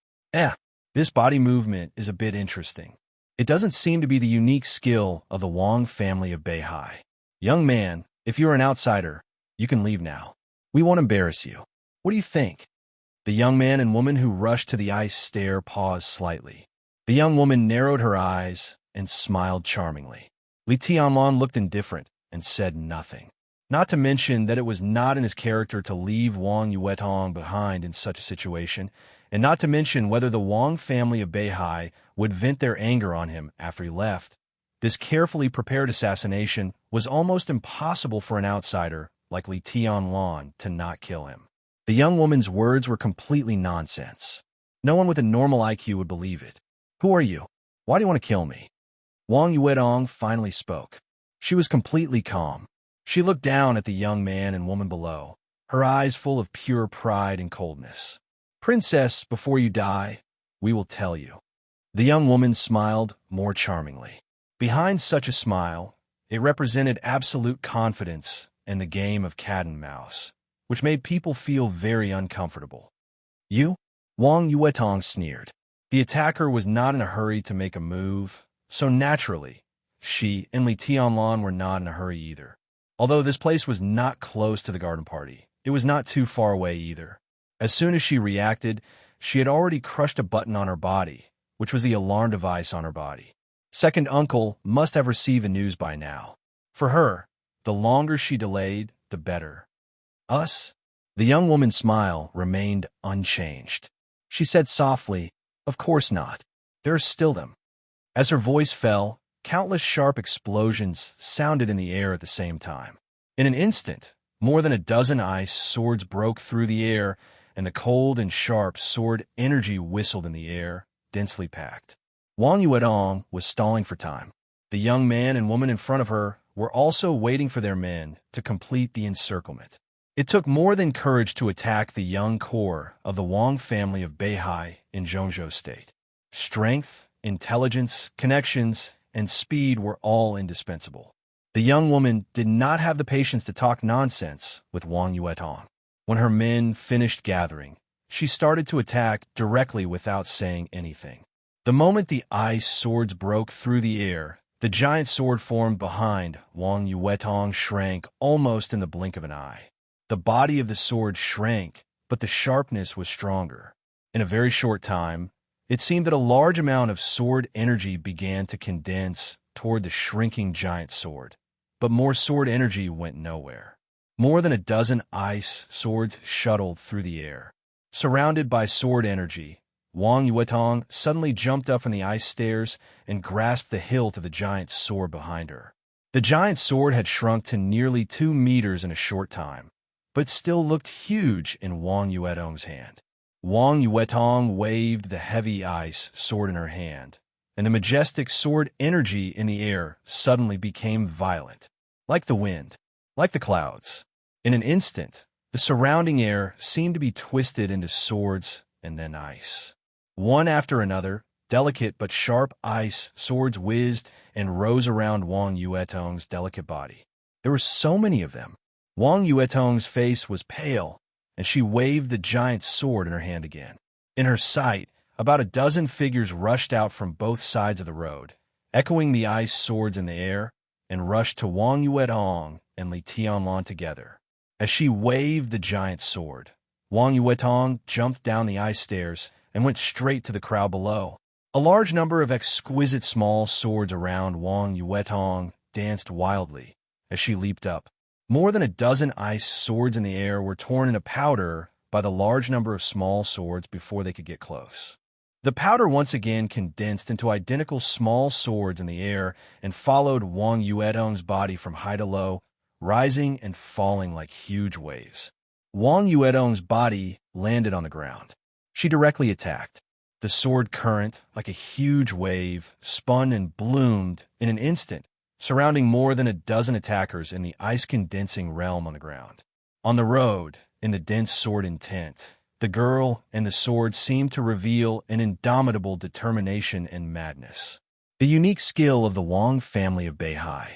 [SPEAKER 1] This body movement is a bit interesting. It doesn't seem to be the unique skill of the Wang family of Beihai. Young man, if you're an outsider, you can leave now. We won't embarrass you. What do you think? The young man and woman who rushed to the ice stair paused slightly. The young woman narrowed her eyes and smiled charmingly. Li Tianlan looked indifferent and said nothing. Not to mention that it was not in his character to leave Wang Yuetong behind in such a situation, and not to mention whether the Wang family of Beihai would vent their anger on him after he left. This carefully prepared assassination was almost impossible for an outsider like Li Tianlan to not kill him. The young woman's words were completely nonsense. No one with a normal IQ would believe it. Who are you? Why do you want to kill me? Wang Yuetong finally spoke. She was completely calm. She looked down at the young man and woman below, her eyes full of pure pride and coldness. Princess, before you die, we will tell you. The young woman smiled more charmingly. Behind such a smile, it represented absolute confidence in the game of cat and mouse, which made people feel very uncomfortable. You? Wang Yuetong sneered. The attacker was not in a hurry to make a move, so naturally, she and Li Tianlan were not in a hurry either. Although this place was not close to the garden party, it was not too far away either. As soon as she reacted, she had already crushed a button on her body, which was the alarm device on her body. Second uncle must have received the news by now. For her, the longer she delayed, the better. Us? The young woman's smile remained unchanged. She said softly, "Of course not. There are still them." As her voice fell, countless sharp explosions sounded in the air at the same time. In an instant, more than a dozen ice swords broke through the air, and the cold and sharp sword energy whistled in the air, densely packed. Wang Yuetong was stalling for time. The young man and woman in front of her were also waiting for their men to complete the encirclement. It took more than courage to attack the young core of the Wang family of Beihai in Zhongzhou State. Strength, intelligence, connections, and speed were all indispensable. The young woman did not have the patience to talk nonsense with Wang Yuetong. When her men finished gathering, she started to attack directly without saying anything. The moment the ice swords broke through the air, the giant sword formed behind Wang Yuetong shrank almost in the blink of an eye. The body of the sword shrank, but the sharpness was stronger. In a very short time, it seemed that a large amount of sword energy began to condense toward the shrinking giant sword, but more sword energy went nowhere. More than a dozen ice swords shuttled through the air. Surrounded by sword energy, Wang Yuetong suddenly jumped up from the ice stairs and grasped the hilt of the giant sword behind her. The giant sword had shrunk to nearly 2 meters in a short time, but still looked huge in Wang Yuetong's hand. Wang Yuetong waved the heavy ice sword in her hand, and the majestic sword energy in the air suddenly became violent, like the wind, like the clouds. In an instant, the surrounding air seemed to be twisted into swords and then ice. One after another, delicate but sharp ice swords whizzed and rose around Wang Yuetong's delicate body. There were so many of them. Wang Yuetong's face was pale, and she waved the giant sword in her hand again. In her sight, about a dozen figures rushed out from both sides of the road, echoing the ice swords in the air, and rushed to Wang Yuetong and Li Tianlan together. As she waved the giant sword, Wang Yuetong jumped down the ice stairs and went straight to the crowd below. A large number of exquisite small swords around Wang Yuetong danced wildly as she leaped up. More than a dozen ice swords in the air were torn into powder by the large number of small swords before they could get close. The powder once again condensed into identical small swords in the air and followed Wang Yuetong's body from high to low, rising and falling like huge waves. Wang Yuetong's body landed on the ground. She directly attacked. The sword current, like a huge wave, spun and bloomed in an instant, surrounding more than a dozen attackers in the ice-condensing realm on the ground. On the road, in the dense sword intent, the girl and the sword seemed to reveal an indomitable determination and madness. The unique skill of the Wang family of Beihai.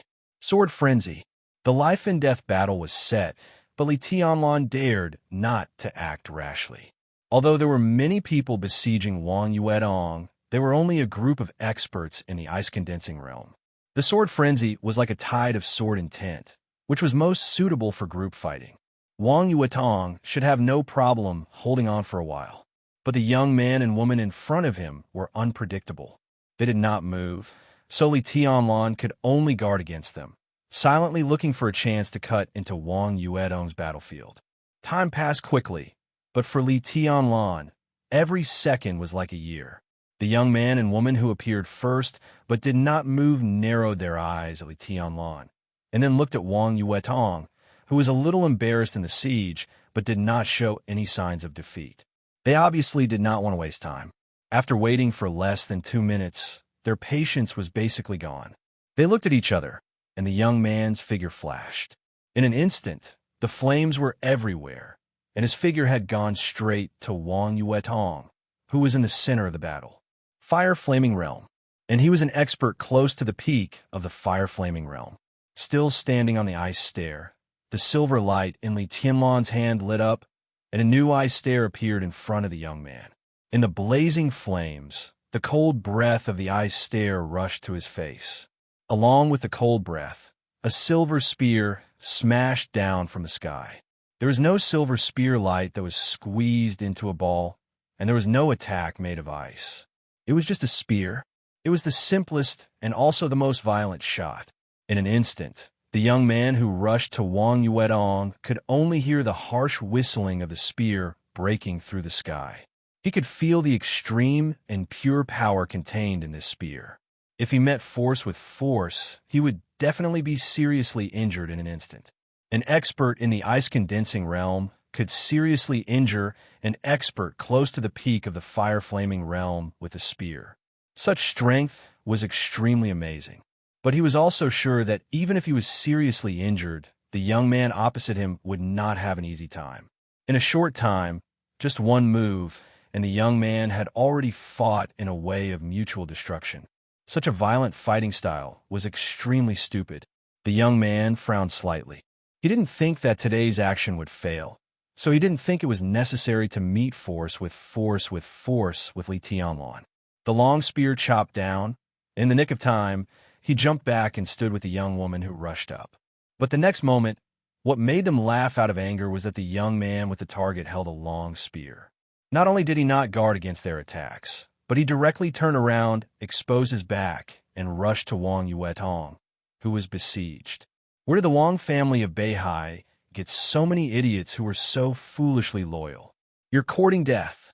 [SPEAKER 1] Sword frenzy. The life-and-death battle was set, but Li Tianlan dared not to act rashly. Although there were many people besieging Wang Yuetong, they were only a group of experts in the ice-condensing realm. The sword frenzy was like a tide of sword intent, which was most suitable for group fighting. Wang Yuetong should have no problem holding on for a while, but the young man and woman in front of him were unpredictable. They did not move, so Li Tianlan could only guard against them, silently looking for a chance to cut into Wang Yuetong's battlefield. Time passed quickly, but for Li Tianlan, every second was like a year. The young man and woman who appeared first but did not move narrowed their eyes at Li Tianlan, and then looked at Wang Yuetong, who was a little embarrassed in the siege but did not show any signs of defeat. They obviously did not want to waste time. After waiting for less than 2 minutes, their patience was basically gone. They looked at each other, and the young man's figure flashed. In an instant, the flames were everywhere, and his figure had gone straight to Wang Yuetong, who was in the center of the battle. Fire-flaming realm, and he was an expert close to the peak of the fire-flaming realm. Still standing on the ice stair, the silver light in Li Tianlan's hand lit up, and a new ice stair appeared in front of the young man. In the blazing flames, the cold breath of the ice stair rushed to his face. Along with the cold breath, a silver spear smashed down from the sky. There was no silver spear light that was squeezed into a ball, and there was no attack made of ice. It was just a spear. It was the simplest and also the most violent shot. In an instant, the young man who rushed to Wang Yuetong could only hear the harsh whistling of the spear breaking through the sky. He could feel the extreme and pure power contained in this spear. If he met force with force, he would definitely be seriously injured in an instant. An expert in the ice-condensing realm could seriously injure an expert close to the peak of the fire-flaming realm with a spear. Such strength was extremely amazing. But he was also sure that even if he was seriously injured, the young man opposite him would not have an easy time. In a short time, just one move, and the young man had already fought in a way of mutual destruction. Such a violent fighting style was extremely stupid. The young man frowned slightly. He didn't think that today's action would fail, so he didn't think it was necessary to meet force with Li Tianlan. The long spear chopped down. In the nick of time, he jumped back and stood with the young woman who rushed up. But the next moment, what made them laugh out of anger was that the young man with the target held a long spear. Not only did he not guard against their attacks, but he directly turned around, exposed his back, and rushed to Wang Yuetong, who was besieged. Where did the Wang family of Beihai get so many idiots who were so foolishly loyal? You're courting death.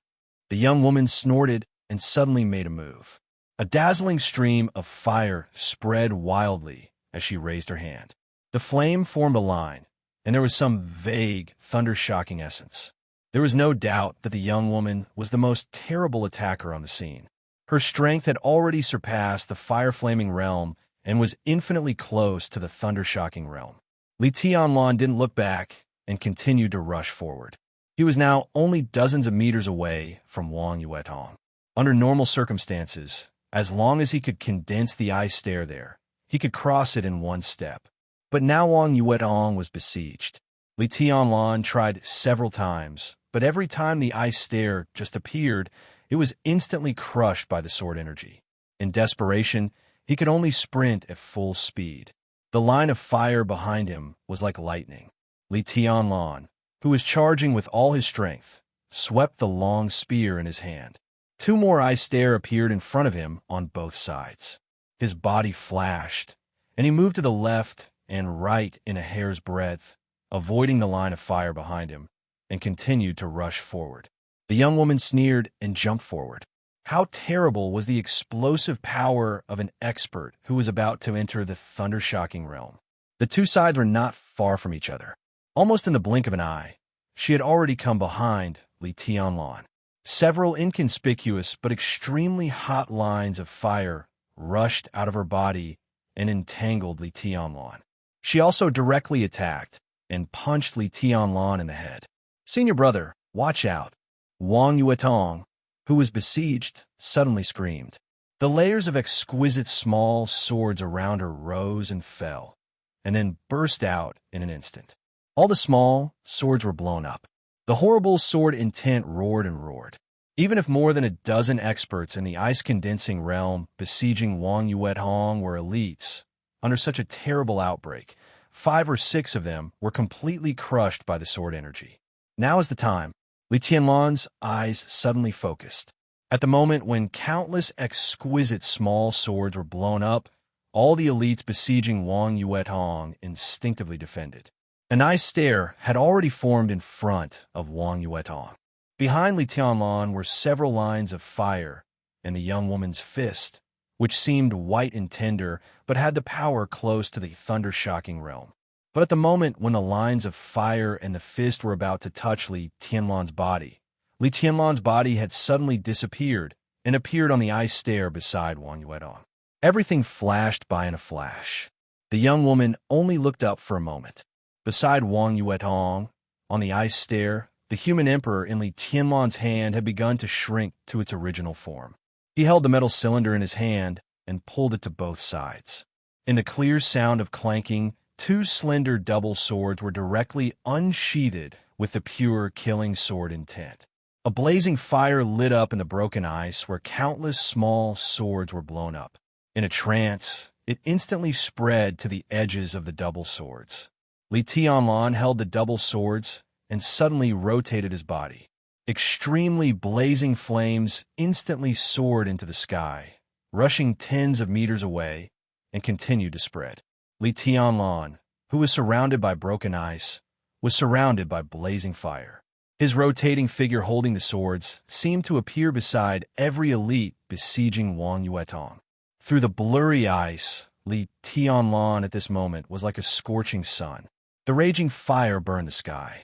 [SPEAKER 1] The young woman snorted and suddenly made a move. A dazzling stream of fire spread wildly as she raised her hand. The flame formed a line, and there was some vague, thunder-shocking essence. There was no doubt that the young woman was the most terrible attacker on the scene. Her strength had already surpassed the fire-flaming realm and was infinitely close to the thunder-shocking realm. Li Tianlan didn't look back and continued to rush forward. He was now only dozens of meters away from Wang Yuetong. Under normal circumstances, as long as he could condense the ice stair there, he could cross it in one step. But now Wang Yuetong was besieged. Li Tianlan tried several times, but every time the ice stair just appeared, it was instantly crushed by the sword energy. In desperation, he could only sprint at full speed. The line of fire behind him was like lightning. Li Tianlan, who was charging with all his strength, swept the long spear in his hand. Two more ice stair appeared in front of him on both sides. His body flashed, and he moved to the left and right in a hair's breadth, avoiding the line of fire behind him, and continued to rush forward. The young woman sneered and jumped forward. How terrible was the explosive power of an expert who was about to enter the thunder-shocking realm. The two sides were not far from each other. Almost in the blink of an eye, she had already come behind Li Tianlan. Several inconspicuous but extremely hot lines of fire rushed out of her body and entangled Li Tianlan. She also directly attacked and punched Li Tianlan in the head. "Senior brother, watch out!" Wang Yuetong, who was besieged, suddenly screamed. The layers of exquisite small swords around her rose and fell, and then burst out in an instant. All the small swords were blown up. The horrible sword intent roared and roared. Even if more than a dozen experts in the ice-condensing realm besieging Wang Yuetong were elites, under such a terrible outbreak, 5 or 6 of them were completely crushed by the sword energy. Now is the time. Li Tianlan's eyes suddenly focused. At the moment when countless exquisite small swords were blown up, all the elites besieging Wang Yuetong instinctively defended. An ice stair had already formed in front of Wang Yuetong. Behind Li Tianlan were several lines of fire, and the young woman's fist, which seemed white and tender, but had the power close to the thunder-shocking realm. But at the moment when the lines of fire and the fist were about to touch Li Tianlan's body had suddenly disappeared and appeared on the ice stair beside Wang Yuetong. Everything flashed by in a flash. The young woman only looked up for a moment. Beside Wang Yuetong, on the ice stair, the human emperor in Li Tianlan's hand had begun to shrink to its original form. He held the metal cylinder in his hand and pulled it to both sides. In the clear sound of clanking, 2 slender double swords were directly unsheathed with the pure killing sword intent. A blazing fire lit up in the broken ice where countless small swords were blown up. In a trance, it instantly spread to the edges of the double swords. Li Tianlan held the double swords and suddenly rotated his body. Extremely blazing flames instantly soared into the sky, rushing tens of meters away, and continued to spread. Li Tianlan, who was surrounded by broken ice, was surrounded by blazing fire. His rotating figure holding the swords seemed to appear beside every elite besieging Wang Yuetong. Through the blurry ice, Li Tianlan at this moment was like a scorching sun. The raging fire burned the sky.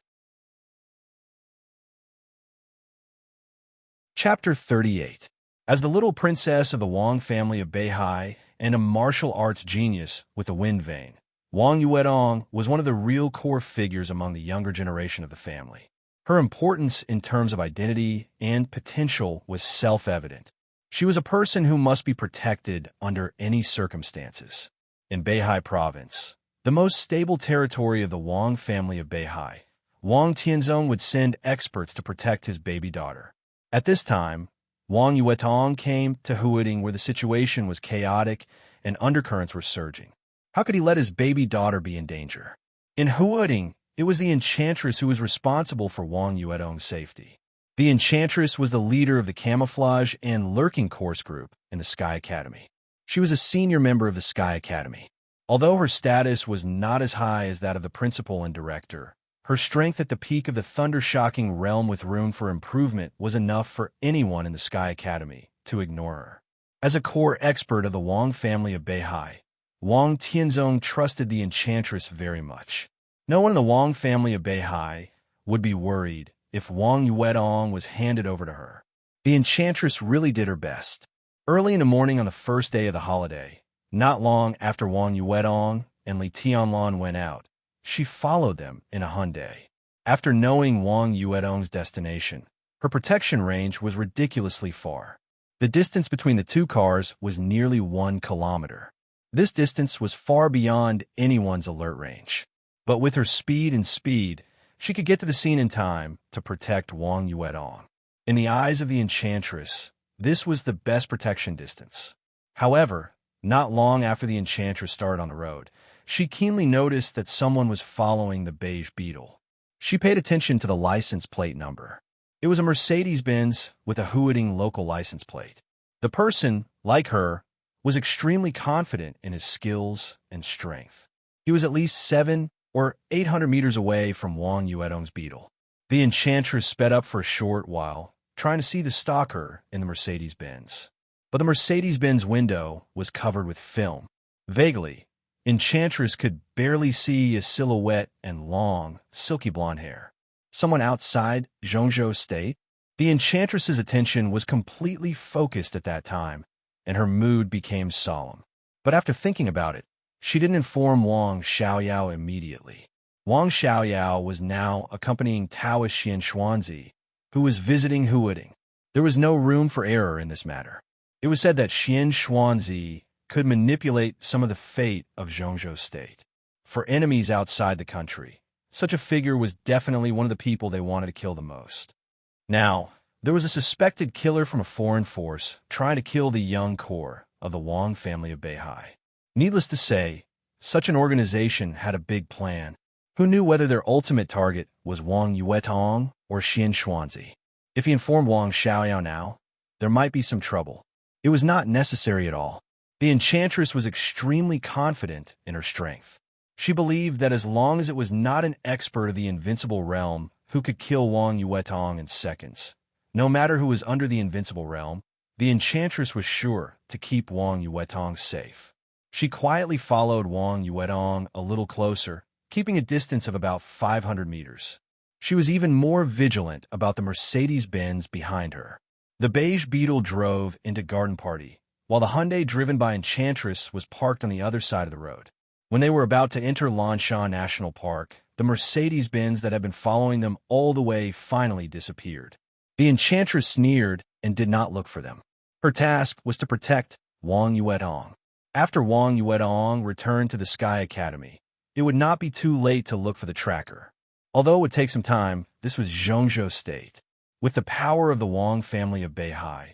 [SPEAKER 1] Chapter 38. As the little princess of the Wang family of Beihai and a martial arts genius with a wind vein, Wang Yuetong was one of the real core figures among the younger generation of the family. Her importance in terms of identity and potential was self-evident. She was a person who must be protected under any circumstances. In Beihai Province, the most stable territory of the Wang family of Beihai, Wang Tianzong would send experts to protect his baby daughter. At this time, Wang Yuetong came to Huading where the situation was chaotic and undercurrents were surging. How could he let his baby daughter be in danger? In Huading, it was the enchantress who was responsible for Wang Yuetong's safety. The enchantress was the leader of the camouflage and lurking course group in the Sky Academy. She was a senior member of the Sky Academy. Although her status was not as high as that of the principal and director, her strength at the peak of the thunder-shocking realm with room for improvement was enough for anyone in the Sky Academy to ignore her. As a core expert of the Wang family of Beihai, Wang Tianzong trusted the enchantress very much. No one in the Wang family of Beihai would be worried if Wang Yuedong was handed over to her. The enchantress really did her best. Early in the morning on the first day of the holiday, not long after Wang Yuedong and Li Tianlan went out, she followed them in a Hyundai. After knowing Wang Yuedong's destination, her protection range was ridiculously far. The distance between the two cars was nearly 1 kilometer. This distance was far beyond anyone's alert range. But with her speed, she could get to the scene in time to protect Wang Yuedong. In the eyes of the enchantress, this was the best protection distance. However, not long after the enchantress started on the road, she keenly noticed that someone was following the beige beetle. She paid attention to the license plate number. It was a Mercedes-Benz with a hooting local license plate. The person, like her, was extremely confident in his skills and strength. He was at least 700 or 800 meters away from Wang Yuedong's beetle. The enchantress sped up for a short while, trying to see the stalker in the Mercedes-Benz. But the Mercedes-Benz window was covered with film. Vaguely, enchantress could barely see his silhouette and long, silky blonde hair. Someone outside Zhongzhou State? The enchantress's attention was completely focused at that time, and her mood became solemn. But after thinking about it, she didn't inform Wang Xiaoyao immediately. Wang Xiaoyao was now accompanying Taoist Xian Xuanzi, who was visiting Huading. There was no room for error in this matter. It was said that Xian Xuanzi could manipulate some of the fate of Zhongzhou State. For enemies outside the country, such a figure was definitely one of the people they wanted to kill the most. Now, there was a suspected killer from a foreign force trying to kill the young core of the Wang family of Beihai. Needless to say, such an organization had a big plan. Who knew whether their ultimate target was Wang Yuetong or Xian Xuanzi? If he informed Wang Xiaoyao now, there might be some trouble. It was not necessary at all. The enchantress was extremely confident in her strength. She believed that as long as it was not an expert of the invincible realm who could kill Wang Yuetong in seconds, no matter who was under the invincible realm, the enchantress was sure to keep Wang Yuetong safe. She quietly followed Wang Yuetong a little closer, keeping a distance of about 500 meters. She was even more vigilant about the Mercedes-Benz behind her. The beige beetle drove into Garden Party, while the Hyundai driven by Enchantress was parked on the other side of the road. When they were about to enter Lanshan National Park, the Mercedes-Benz that had been following them all the way finally disappeared. The Enchantress sneered and did not look for them. Her task was to protect Wang Yuetong. After Wang Yuetong returned to the Sky Academy, it would not be too late to look for the tracker. Although it would take some time, this was Zhongzhou State. With the power of the Wang family of Beihai,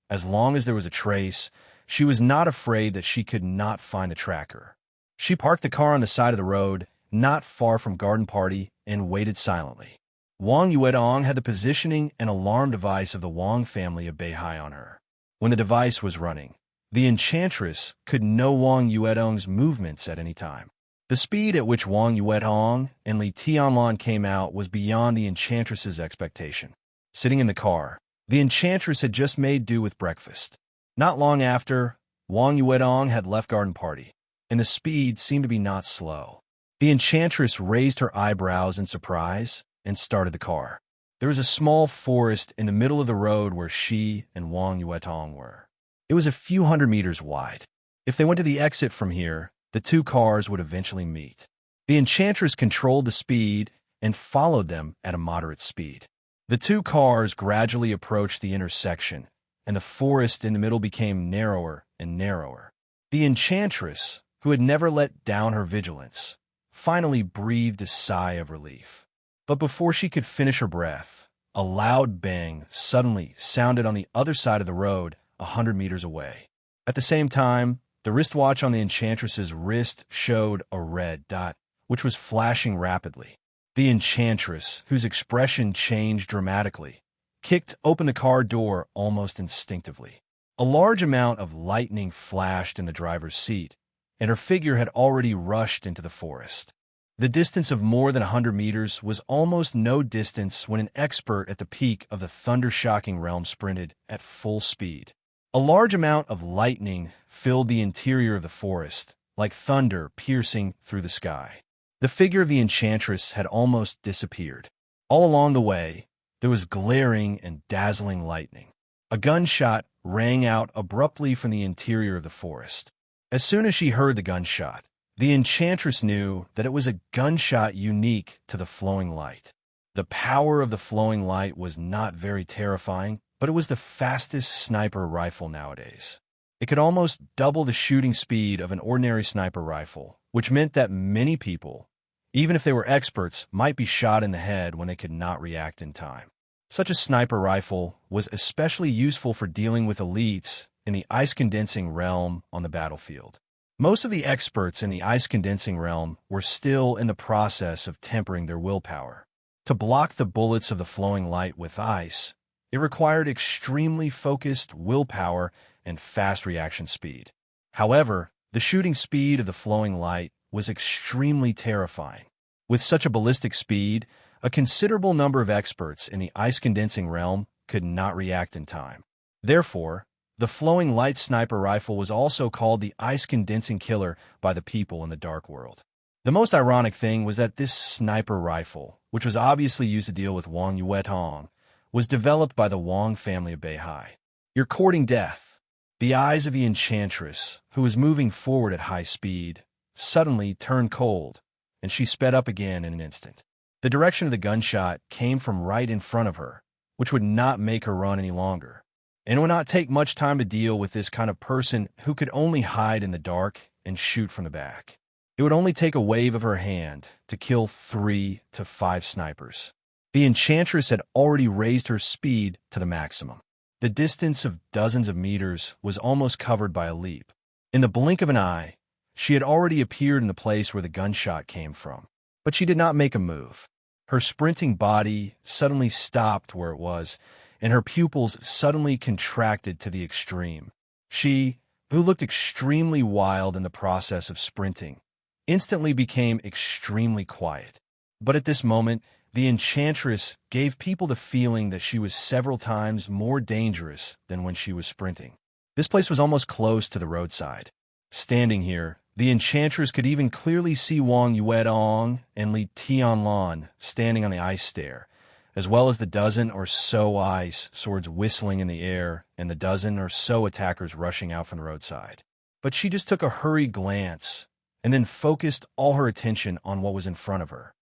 [SPEAKER 1] as long as there was a trace, she was not afraid that she could not find the tracker. She parked the car on the side of the road, not far from Garden Party, and waited silently. Wang Yuetong had the positioning and alarm device of the Wang family of Beihai on her. When the device was running, the Enchantress could know Wang Yuetong's movements at any time. The speed at which Wang Yuetong and Li Tianlan came out was beyond the Enchantress's expectation. Sitting in the car, the Enchantress had just made do with breakfast. Not long after, Wang Yuetong had left Garden Party, and the speed seemed to be not slow. The Enchantress raised her eyebrows in surprise and started the car. There was a small forest in the middle of the road where she and Wang Yuetong were. It was a few hundred meters wide. If they went to the exit from here, the two cars would eventually meet. The Enchantress controlled the speed and followed them at a moderate speed. The two cars gradually approached the intersection, and the forest in the middle became narrower and narrower. The Enchantress, who had never let down her vigilance, finally breathed a sigh of relief. But before she could finish her breath, a loud bang suddenly sounded on the other side of the road 100 meters away. At the same time, the wristwatch on the Enchantress's wrist showed a red dot, which was flashing rapidly. The Enchantress, whose expression changed dramatically, kicked open the car door almost instinctively. A large amount of lightning flashed in the driver's seat, and her figure had already rushed into the forest. The distance of more than 100 meters was almost no distance when an expert at the peak of the thunder-shocking realm sprinted at full speed. A large amount of lightning filled the interior of the forest, like thunder piercing through the sky. The figure of the Enchantress had almost disappeared. All along the way, There was glaring and dazzling lightning. A gunshot rang out abruptly from the interior of the forest. As soon as she heard the gunshot, the enchantress knew that it was a gunshot unique to the flowing light. The power of the flowing light was not very terrifying, but it was the fastest sniper rifle nowadays. It could almost double the shooting speed of an ordinary sniper rifle, which meant that many people, even if they were experts, might be shot in the head when they could not react in time. Such a sniper rifle was especially useful for dealing with elites in the ice-condensing realm on the battlefield. Most of the experts in the ice-condensing realm were still in the process of tempering their willpower. To block the bullets of the flowing light with ice, it required extremely focused willpower and fast reaction speed. However, the shooting speed of the flowing light was extremely terrifying. With such a ballistic speed, a considerable number of experts in the ice-condensing realm could not react in time. Therefore, the flowing light sniper rifle was also called the ice-condensing killer by the people in the Dark World. The most ironic thing was that this sniper rifle, which was obviously used to deal with unwavering, was developed by the Wang family of Beihai. You're courting death. The eyes of the enchantress, who was moving forward at high speed, suddenly turned cold, and she sped up again in an instant. The direction of the gunshot came from right in front of her, which would not make her run any longer. And it would not take much time to deal with this kind of person who could only hide in the dark and shoot from the back. It would only take a wave of her hand to kill 3 to 5 snipers. The enchantress had already raised her speed to the maximum. The distance of dozens of meters was almost covered by a leap. In the blink of an eye, she had already appeared in the place where the gunshot came from. But she did not make a move. Her sprinting body suddenly stopped where it was, and her pupils suddenly contracted to the extreme. She, who looked extremely wild in the process of sprinting, instantly became extremely quiet. But at this moment, the enchantress gave people the feeling that she was several times more dangerous than when she was sprinting. This place was almost close to the roadside. Standing here, the enchantress could even clearly see Wang Yuedong and Li Tianlan standing on the ice stair, as well as the dozen or so ice swords whistling in the air and the dozen or so attackers rushing out from the roadside. But she just took a hurried glance and then focused all her attention on what was in front of her.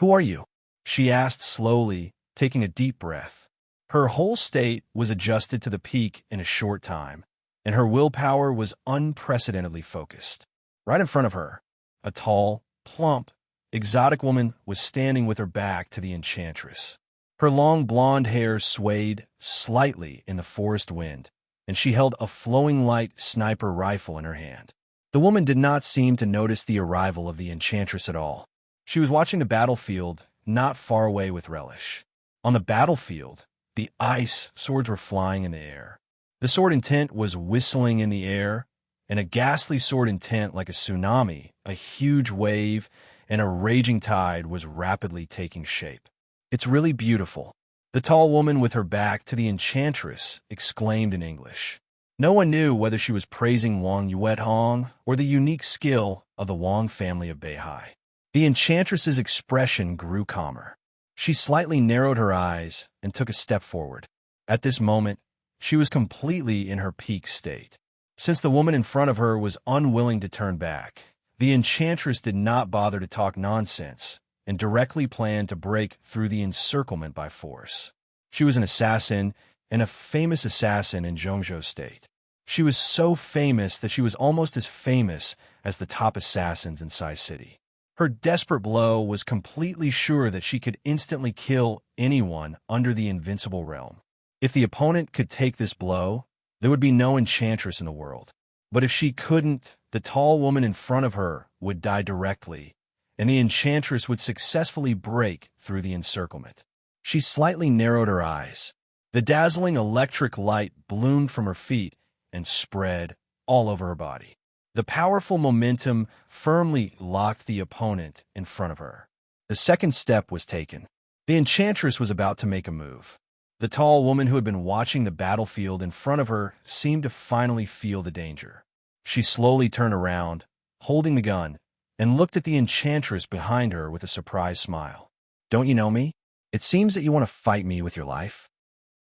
[SPEAKER 1] "Who are you?" she asked slowly, taking a deep breath. Her whole state was adjusted to the peak in a short time, and her willpower was unprecedentedly focused. Right in front of her, a tall, plump, exotic woman was standing with her back to the enchantress. Her long blonde hair swayed slightly in the forest wind, and she held a flowing light sniper rifle in her hand. The woman did not seem to notice the arrival of the enchantress at all. She was watching the battlefield not far away with relish. On the battlefield, the ice swords were flying in the air. The sword intent was whistling in the air, and a ghastly sword intent like a tsunami, a huge wave, and a raging tide was rapidly taking shape. "It's really beautiful," the tall woman with her back to the enchantress exclaimed in English. No one knew whether she was praising Wang Yuedong or the unique skill of the Wang family of Beihai. The enchantress's expression grew calmer. She slightly narrowed her eyes and took a step forward. At this moment, she was completely in her peak state. Since the woman in front of her was unwilling to turn back, the enchantress did not bother to talk nonsense and directly planned to break through the encirclement by force. She was an assassin, and a famous assassin in Zhongzhou State. She was so famous that she was almost as famous as the top assassins in Sai City. Her desperate blow was completely sure that she could instantly kill anyone under the invincible realm. If the opponent could take this blow, there would be no enchantress in the world. But if she couldn't, the tall woman in front of her would die directly, and the enchantress would successfully break through the encirclement. She slightly narrowed her eyes. The dazzling electric light bloomed from her feet and spread all over her body. The powerful momentum firmly locked the opponent in front of her. The second step was taken. The enchantress was about to make a move. The tall woman who had been watching the battlefield in front of her seemed to finally feel the danger. She slowly turned around, holding the gun, and looked at the enchantress behind her with a surprised smile. "Don't you know me?" It seems that you want to fight me with your life.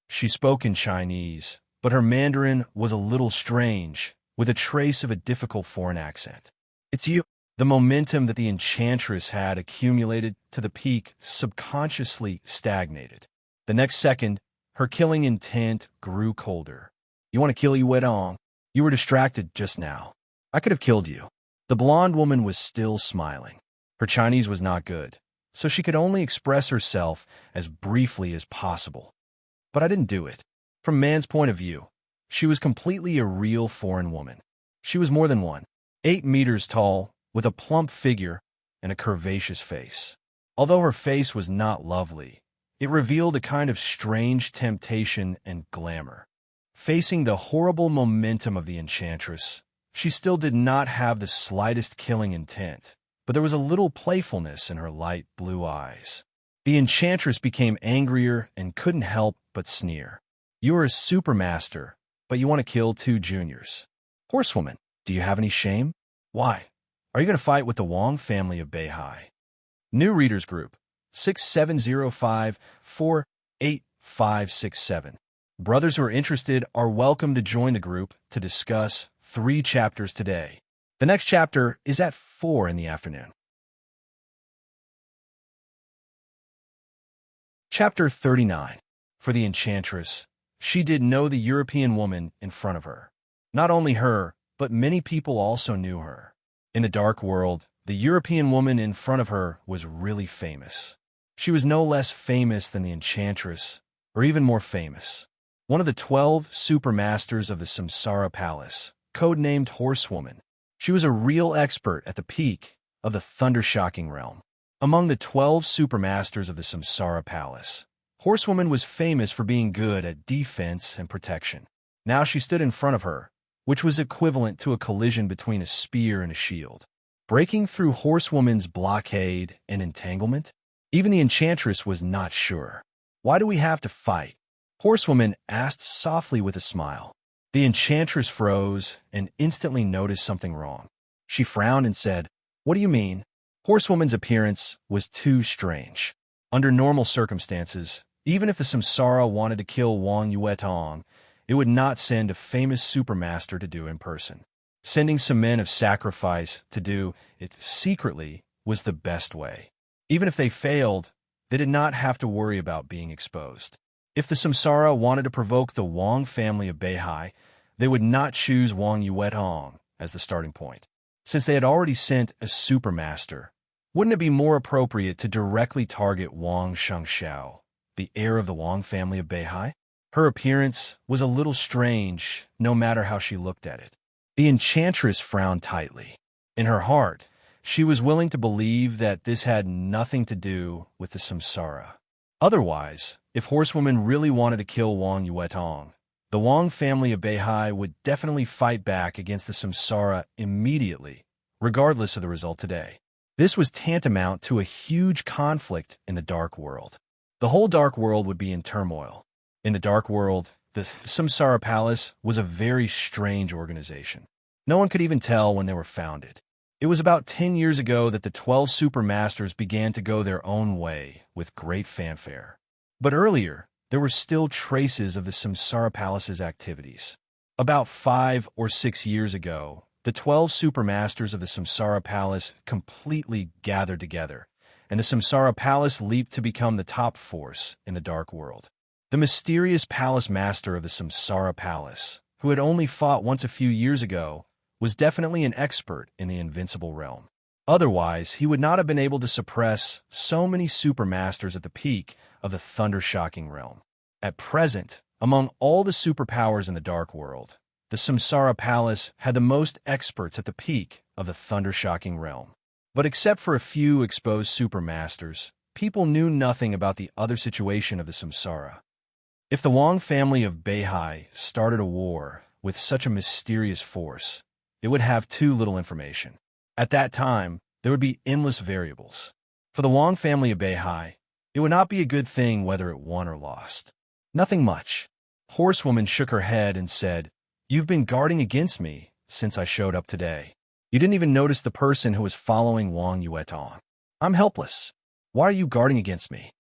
[SPEAKER 1] She spoke in Chinese, but her Mandarin was a little strange, with a trace of a difficult foreign accent. It's you. The momentum that the enchantress had accumulated to the peak subconsciously stagnated. The next second, her killing intent grew colder. You want to kill you, Wedong? You were distracted just now. I could have killed you. The blonde woman was still smiling. Her Chinese was not good, so she could only express herself as briefly as possible. But I didn't do it. From man's point of view, she was completely a real foreign woman. She was more than 8 meters tall, with a plump figure and a curvaceous face. Although her face was not lovely, it revealed a kind of strange temptation and glamour. Facing the horrible momentum of the enchantress, she still did not have the slightest killing intent, but there was a little playfulness in her light blue eyes. The enchantress became angrier and couldn't help but sneer. You are a supermaster, but you want to kill 2 juniors. Horsewoman, do you have any shame? Why? Are you going to fight with the Wong family of Beihai? New Readers Group, 6705-48567. Brothers who are interested are welcome to join the group to discuss 3 chapters today. The next chapter is at 4 in the afternoon. Chapter 39. For the enchantress, she did know the European woman in front of her. Not only her, but many people also knew her. In the dark world, the European woman in front of her was really famous. She was no less famous than the enchantress, or even more famous. One of the 12 supermasters of the Samsara Palace, codenamed Horsewoman. She was a real expert at the peak of the thunder-shocking realm. Among the 12 supermasters of the Samsara Palace, Horsewoman was famous for being good at defense and protection. Now she stood in front of her, which was equivalent to a collision between a spear and a shield. Breaking through Horsewoman's blockade and entanglement? Even the enchantress was not sure. Why do we have to fight? Horsewoman asked softly with a smile. The enchantress froze and instantly noticed something wrong. She frowned and said, "What do you mean?" Horsewoman's appearance was too strange. Under normal circumstances, even if the Samsara wanted to kill Wang Yuetong, it would not send a famous supermaster to do in person. Sending some men of sacrifice to do it secretly was the best way. Even if they failed, they did not have to worry about being exposed. If the Samsara wanted to provoke the Wang family of Beihai, they would not choose Wang Yuetong as the starting point. Since they had already sent a supermaster, wouldn't it be more appropriate to directly target Wang Shangxiao, the heir of the Wang family of Beihai? Her appearance was a little strange, no matter how she looked at it. The enchantress frowned tightly. In her heart, she was willing to believe that this had nothing to do with the Samsara. Otherwise, if Horsewoman really wanted to kill Wang Yuetong, the Wang family of Beihai would definitely fight back against the Samsara immediately, regardless of the result today. This was tantamount to a huge conflict in the dark world. The whole dark world would be in turmoil. In the dark world, the Samsara Palace was a very strange organization. No one could even tell when they were founded. It was about 10 years ago that the 12 supermasters began to go their own way with great fanfare. But earlier, there were still traces of the Samsara Palace's activities. About 5 or 6 years ago, the 12 supermasters of the Samsara Palace completely gathered together, and the Samsara Palace leaped to become the top force in the dark world. The mysterious palace master of the Samsara Palace, who had only fought once a few years ago, was definitely an expert in the invincible realm. Otherwise, he would not have been able to suppress so many supermasters at the peak of the thunder-shocking realm. At present, among all the superpowers in the dark world, the Samsara Palace had the most experts at the peak of the thunder-shocking realm. But except for a few exposed supermasters, people knew nothing about the other situation of the Samsara. If the Wang family of Beihai started a war with such a mysterious force, it would have too little information. At that time, there would be endless variables. For the Wang family of Beihai, it would not be a good thing whether it won or lost. Nothing much. Horsewoman shook her head and said, "You've been guarding against me since I showed up today. You didn't even notice the person who was following Wang Yuetong. I'm helpless. Why are you guarding against me?"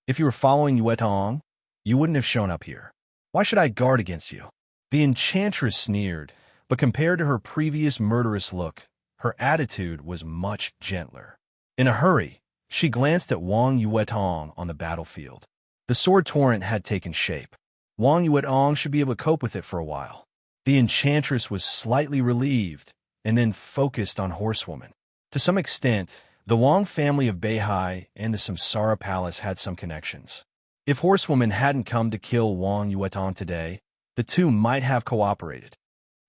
[SPEAKER 1] If you were following Yue Tong, you wouldn't have shown up here. Why should I guard against you?" The enchantress sneered, but compared to her previous murderous look, her attitude was much gentler. In a hurry, she glanced at Wang Yuetong on the battlefield. The sword torrent had taken shape. Wang Yuetong should be able to cope with it for a while. The enchantress was slightly relieved and then focused on Horsewoman. To some extent, the Wang family of Beihai and the Samsara Palace had some connections. If Horsewoman hadn't come to kill Wang Yuetong today, the two might have cooperated.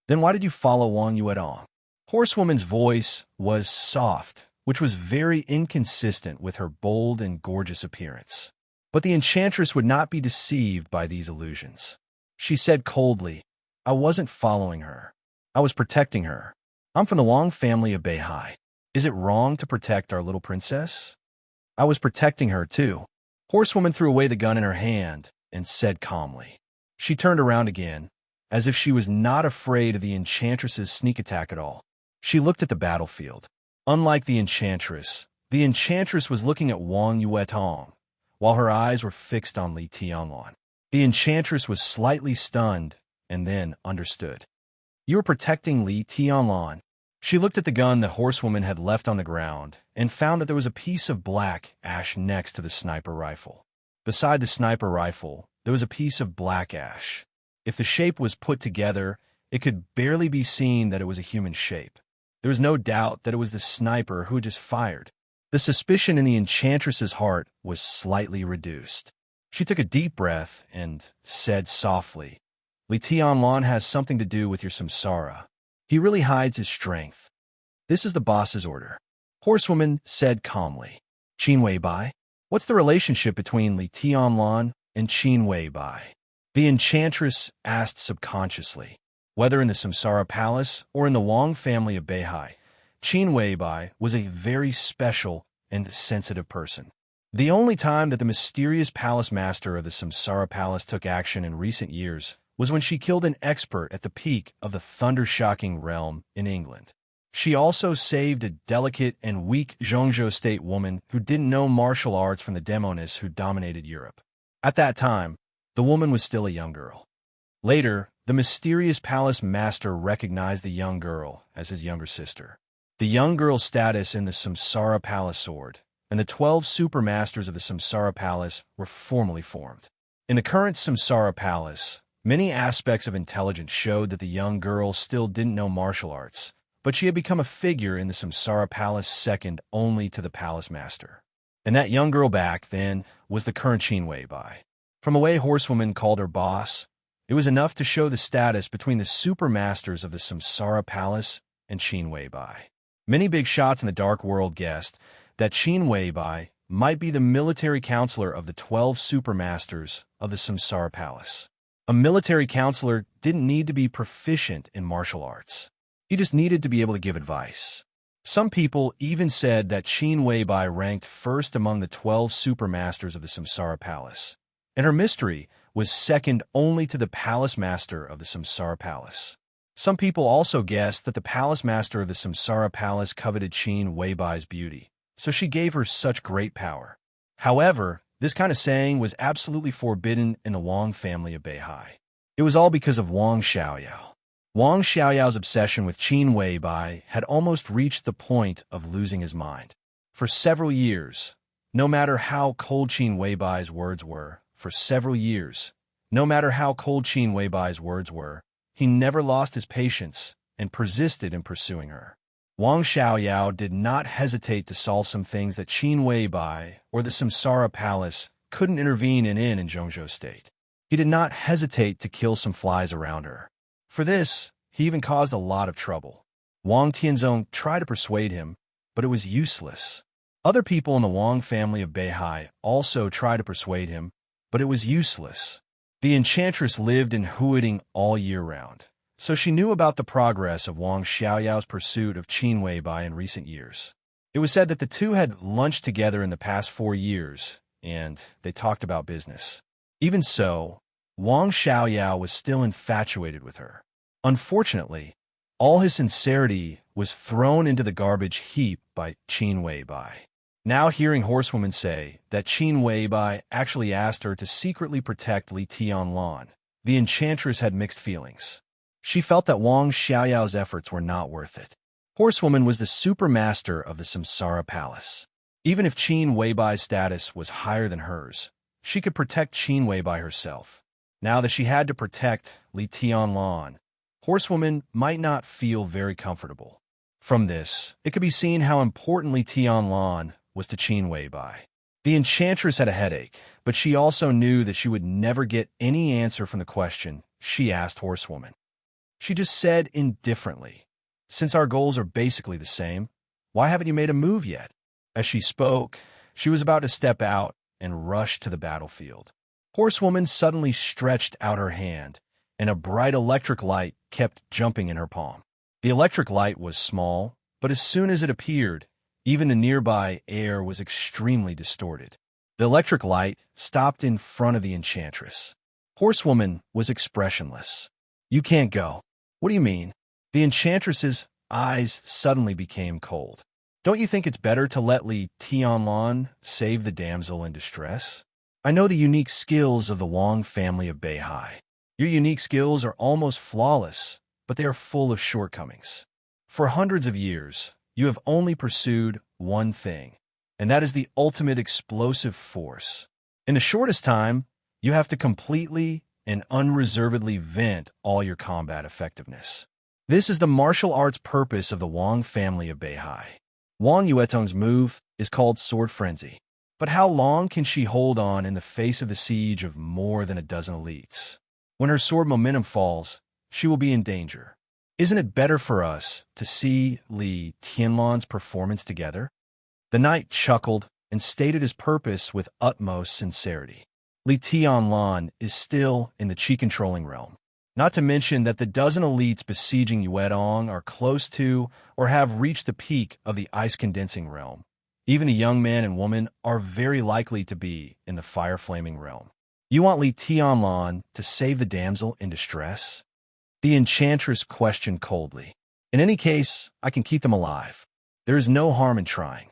[SPEAKER 1] "Then why did you follow Wang Yuetong?" Horsewoman's voice was soft, which was very inconsistent with her bold and gorgeous appearance. But the enchantress would not be deceived by these illusions. She said coldly, "I wasn't following her. I was protecting her. I'm from the Wang family of Beihai. Is it wrong to protect our little princess?" "I was protecting her, too." Horsewoman threw away the gun in her hand and said calmly. She turned around again, as if she was not afraid of the enchantress's sneak attack at all. She looked at the battlefield. Unlike the enchantress was looking at Wang Yuetong, while her eyes were fixed on Li Tianlan. The enchantress was slightly stunned and then understood. "You were protecting Li Tianlan." She looked at the gun the horsewoman had left on the ground and found that there was a piece of black ash next to the sniper rifle. Beside the sniper rifle, there was a piece of black ash. If the shape was put together, it could barely be seen that it was a human shape. There was no doubt that it was the sniper who had just fired. The suspicion in the enchantress's heart was slightly reduced. She took a deep breath and said softly, "Li Tianlan has something to do with your samsara. He really hides his strength. This is the boss's order." Horsewoman said calmly, "Qin Weibai? What's the relationship between Li Tianlan and Qin Weibai?" The enchantress asked subconsciously. Whether in the Samsara Palace or in the Wang family of Beihai, Qin Weibai was a very special and sensitive person. The only time that the mysterious palace master of the Samsara Palace took action in recent years was when she killed an expert at the peak of the thunder-shocking realm in England. She also saved a delicate and weak Zhongzhou state woman who didn't know martial arts from the demonists who dominated Europe. At that time, the woman was still a young girl. Later, the mysterious palace master recognized the young girl as his younger sister. The young girl's status in the Samsara Palace soared, and the 12 supermasters of the Samsara Palace were formally formed. In the current Samsara Palace, many aspects of intelligence showed that the young girl still didn't know martial arts, but she had become a figure in the Samsara Palace second only to the palace master. And that young girl back then was the current Qin Weibai. From the way Horsewoman called her boss, it was enough to show the status between the supermasters of the Samsara Palace and Qin Weibai. Many big shots in the dark world guessed that Qin Weibai might be the military counselor of the 12 supermasters of the Samsara Palace. A military counselor didn't need to be proficient in martial arts. He just needed to be able to give advice. Some people even said that Qin Weibai ranked first among the 12 supermasters of the Samsara Palace, and her mystery was second only to the palace master of the Samsara Palace. Some people also guessed that the palace master of the Samsara Palace coveted Qin Weibai's beauty, so she gave her such great power. However, this kind of saying was absolutely forbidden in the Wang family of Beihai. It was all because of Wang Xiaoyao. Wang Xiaoyao's obsession with Qin Weibai had almost reached the point of losing his mind. For several years, no matter how cold Qin Weibai's words were, he never lost his patience and persisted in pursuing her. Wang Xiaoyao did not hesitate to solve some things that Qin Weibai or the Samsara Palace couldn't intervene in Zhongzhou State. He did not hesitate to kill some flies around her. For this, he even caused a lot of trouble. Wang Tianzong tried to persuade him, but it was useless. Other people in the Wang family of Beihai also tried to persuade him, but it was useless. The enchantress lived in Huiding all year round, so she knew about the progress of Wang Xiaoyao's pursuit of Qin Weibai in recent years. It was said that the two had lunched together in the past 4 years, and they talked about business. Even so, Wang Xiaoyao was still infatuated with her. Unfortunately, all his sincerity was thrown into the garbage heap by Qin Weibai. Now hearing Horsewoman say that Qin Weibai actually asked her to secretly protect Li Tianlan, the enchantress had mixed feelings. She felt that Wang Xiaoyao's efforts were not worth it. Horsewoman was the supermaster of the Samsara Palace. Even if Qin Weibai's status was higher than hers, she could protect Qin Weibai herself. Now that she had to protect Li Tianlan, Horsewoman might not feel very comfortable. From this, it could be seen how important Li Tianlan was to Qin Weibai. The enchantress had a headache, but she also knew that she would never get any answer from the question she asked Horsewoman. She just said indifferently, "Since our goals are basically the same, why haven't you made a move yet?" As she spoke, she was about to step out and rush to the battlefield. Horsewoman suddenly stretched out her hand, and a bright electric light kept jumping in her palm. The electric light was small, but as soon as it appeared, even the nearby air was extremely distorted. The electric light stopped in front of the enchantress. Horsewoman was expressionless. "You can't go." "What do you mean?" The enchantress's eyes suddenly became cold. "Don't you think it's better to let Li Tianlan save the damsel in distress? I know the unique skills of the Wang family of Beihai. Your unique skills are almost flawless, but they are full of shortcomings. For hundreds of years, you have only pursued one thing, and that is the ultimate explosive force. In the shortest time, you have to completely and unreservedly vent all your combat effectiveness. This is the martial arts purpose of the Wang family of Beihai. Wang Yuetong's move is called Sword Frenzy. But how long can she hold on in the face of the siege of more than a dozen elites? When her sword momentum falls, she will be in danger. Isn't it better for us to see Li Tianlan's performance together?" The knight chuckled and stated his purpose with utmost sincerity. Li Tianlan is still in the chi-controlling realm. Not to mention that the dozen elites besieging Yuedong are close to or have reached the peak of the ice-condensing realm. Even the young man and woman are very likely to be in the fire-flaming realm. You want Li Tianlan to save the damsel in distress? The enchantress questioned coldly. "In any case, I can keep them alive. There is no harm in trying."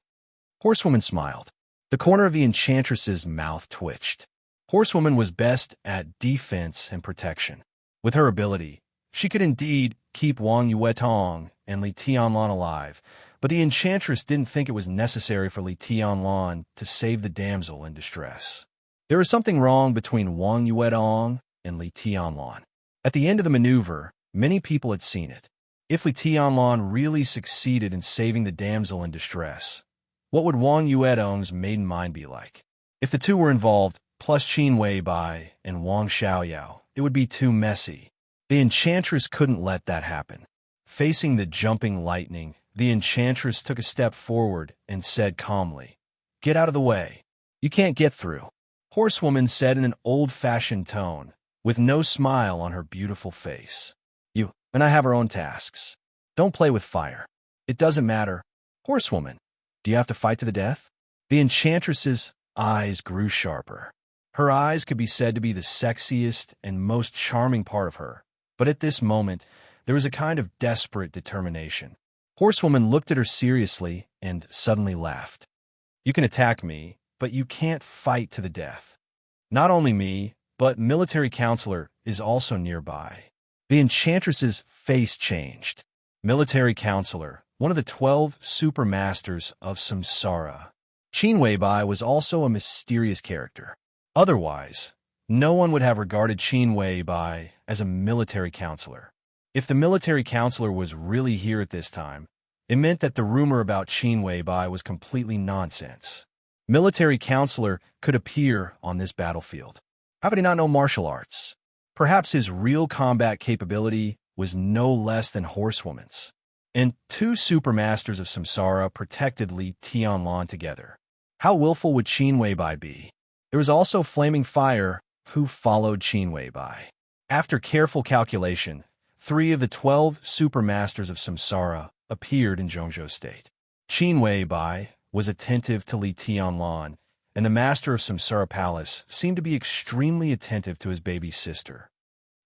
[SPEAKER 1] Horsewoman smiled. The corner of the enchantress's mouth twitched. Horsewoman was best at defense and protection. With her ability, she could indeed keep Wang Yuetong and Li Tianlan alive, but the enchantress didn't think it was necessary for Li Tianlan to save the damsel in distress. There was something wrong between Wang Yuetong and Li Tianlan. At the end of the maneuver, many people had seen it. If Li Tianlan really succeeded in saving the damsel in distress, what would Wang Yuetong's maiden mind be like? If the two were involved, plus Qin Weibai and Wang Xiaoyao, it would be too messy. The enchantress couldn't let that happen. Facing the jumping lightning, the enchantress took a step forward and said calmly, "Get out of the way. You can't get through." Horsewoman said in an old-fashioned tone, with no smile on her beautiful face. "You and I have our own tasks. Don't play with fire. It doesn't matter." "Horsewoman, do you have to fight to the death?" The enchantress's eyes grew sharper. Her eyes could be said to be the sexiest and most charming part of her, but at this moment, there was a kind of desperate determination. Horsewoman looked at her seriously and suddenly laughed. "You can attack me, but you can't fight to the death. Not only me, but military counselor is also nearby." The enchantress's face changed. Military counselor, one of the 12 supermasters of Samsara. Qin Weibai was also a mysterious character. Otherwise, no one would have regarded Qin Weibai as a military counselor. If the military counselor was really here at this time, it meant that the rumor about Qin Weibai was completely nonsense. Military counselor could appear on this battlefield. How could he not know martial arts? Perhaps his real combat capability was no less than Horsewoman's. And two supermasters of Samsara protected Li Tianlan together. How willful would Qin Weibai be? There was also Flaming Fire, who followed Qin Weibai. After careful calculation, 3 of the 12 supermasters of Samsara appeared in Zhongzhou State. Qin Weibai was attentive to Li Tianlan, and the master of Samsara Palace seemed to be extremely attentive to his baby sister.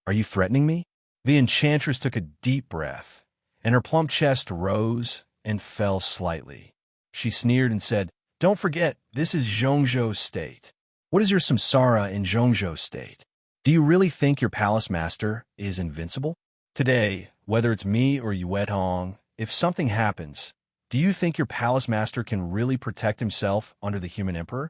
[SPEAKER 1] "Are you threatening me?" The enchantress took a deep breath, and her plump chest rose and fell slightly. She sneered and said, Don't forget, this is Zhongzhou State. What is your samsara in Zhongzhou State? Do you really think your palace master is invincible? Today, whether it's me or Yue Hong, if something happens, do you think your palace master can really protect himself under the human emperor?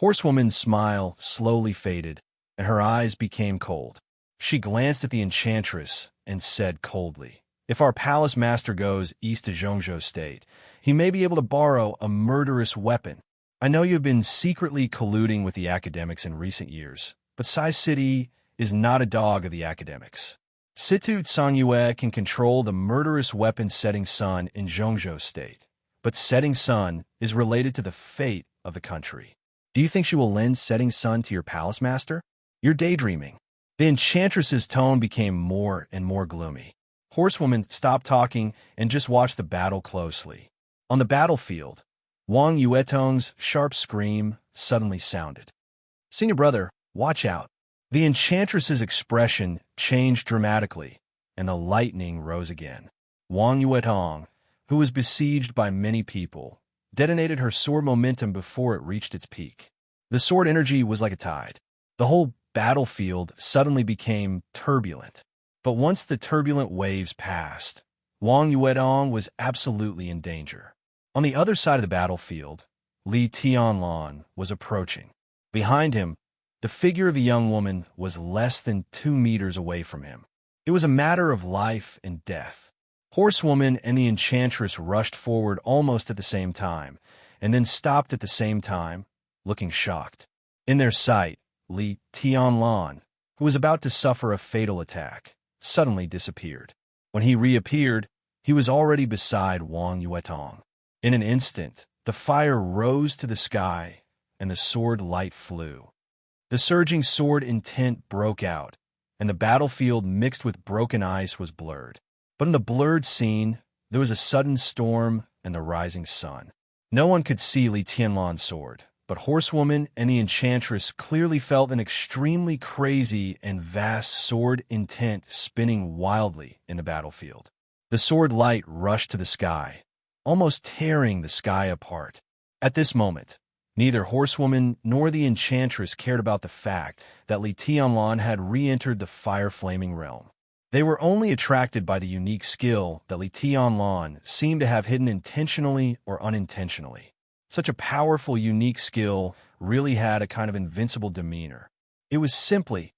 [SPEAKER 1] Horsewoman's smile slowly faded, and her eyes became cold. She glanced at the enchantress and said coldly, "If our palace master goes east to Zhongzhou State, he may be able to borrow a murderous weapon. I know you've been secretly colluding with the academics in recent years, but Sai City is not a dog of the academics. Situ Sanyue can control the murderous weapon Setting Sun in Zhongzhou State, but Setting Sun is related to the fate of the country. Do you think she will lend Setting Sun to your palace master? You're daydreaming." The enchantress's tone became more and more gloomy. Horsewoman stopped talking and just watched the battle closely. On the battlefield, Wang Yuetong's sharp scream suddenly sounded. "Senior brother, watch out." The enchantress's expression changed dramatically, and the lightning rose again. Wang Yuetong, who was besieged by many people, detonated her sword momentum before it reached its peak. The sword energy was like a tide. The whole battlefield suddenly became turbulent. But once the turbulent waves passed, Wang Yuetong was absolutely in danger. On the other side of the battlefield, Li Tianlan was approaching. Behind him, the figure of a young woman was less than 2 meters away from him. It was a matter of life and death. Horsewoman and the enchantress rushed forward almost at the same time, and then stopped at the same time, looking shocked. In their sight, Li Tianlan, who was about to suffer a fatal attack, suddenly disappeared. When he reappeared, he was already beside Wang Yuetong. In an instant, the fire rose to the sky, and the sword light flew. The surging sword intent broke out, and the battlefield mixed with broken ice was blurred. But in the blurred scene, there was a sudden storm and the rising sun. No one could see Li Tianlan's sword, but Horsewoman and the enchantress clearly felt an extremely crazy and vast sword intent spinning wildly in the battlefield. The sword light rushed to the sky, almost tearing the sky apart. At this moment, neither Horsewoman nor the enchantress cared about the fact that Li Tianlan had re-entered the fire-flaming realm. They were only attracted by the unique skill that Li Tianlan seemed to have hidden intentionally or unintentionally. Such a powerful, unique skill really had a kind of invincible demeanor. It was simply,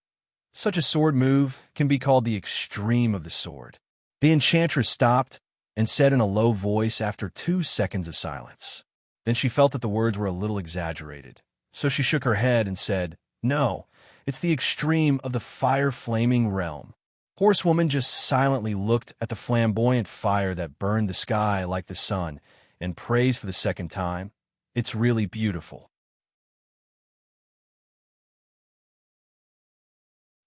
[SPEAKER 1] such a sword move can be called the extreme of the sword. The enchantress stopped and said in a low voice after 2 seconds of silence. Then she felt that the words were a little exaggerated, so she shook her head and said, "No, it's the extreme of the fire-flaming realm." Horsewoman just silently looked at the flamboyant fire that burned the sky like the sun and praised for the second time, "It's really beautiful."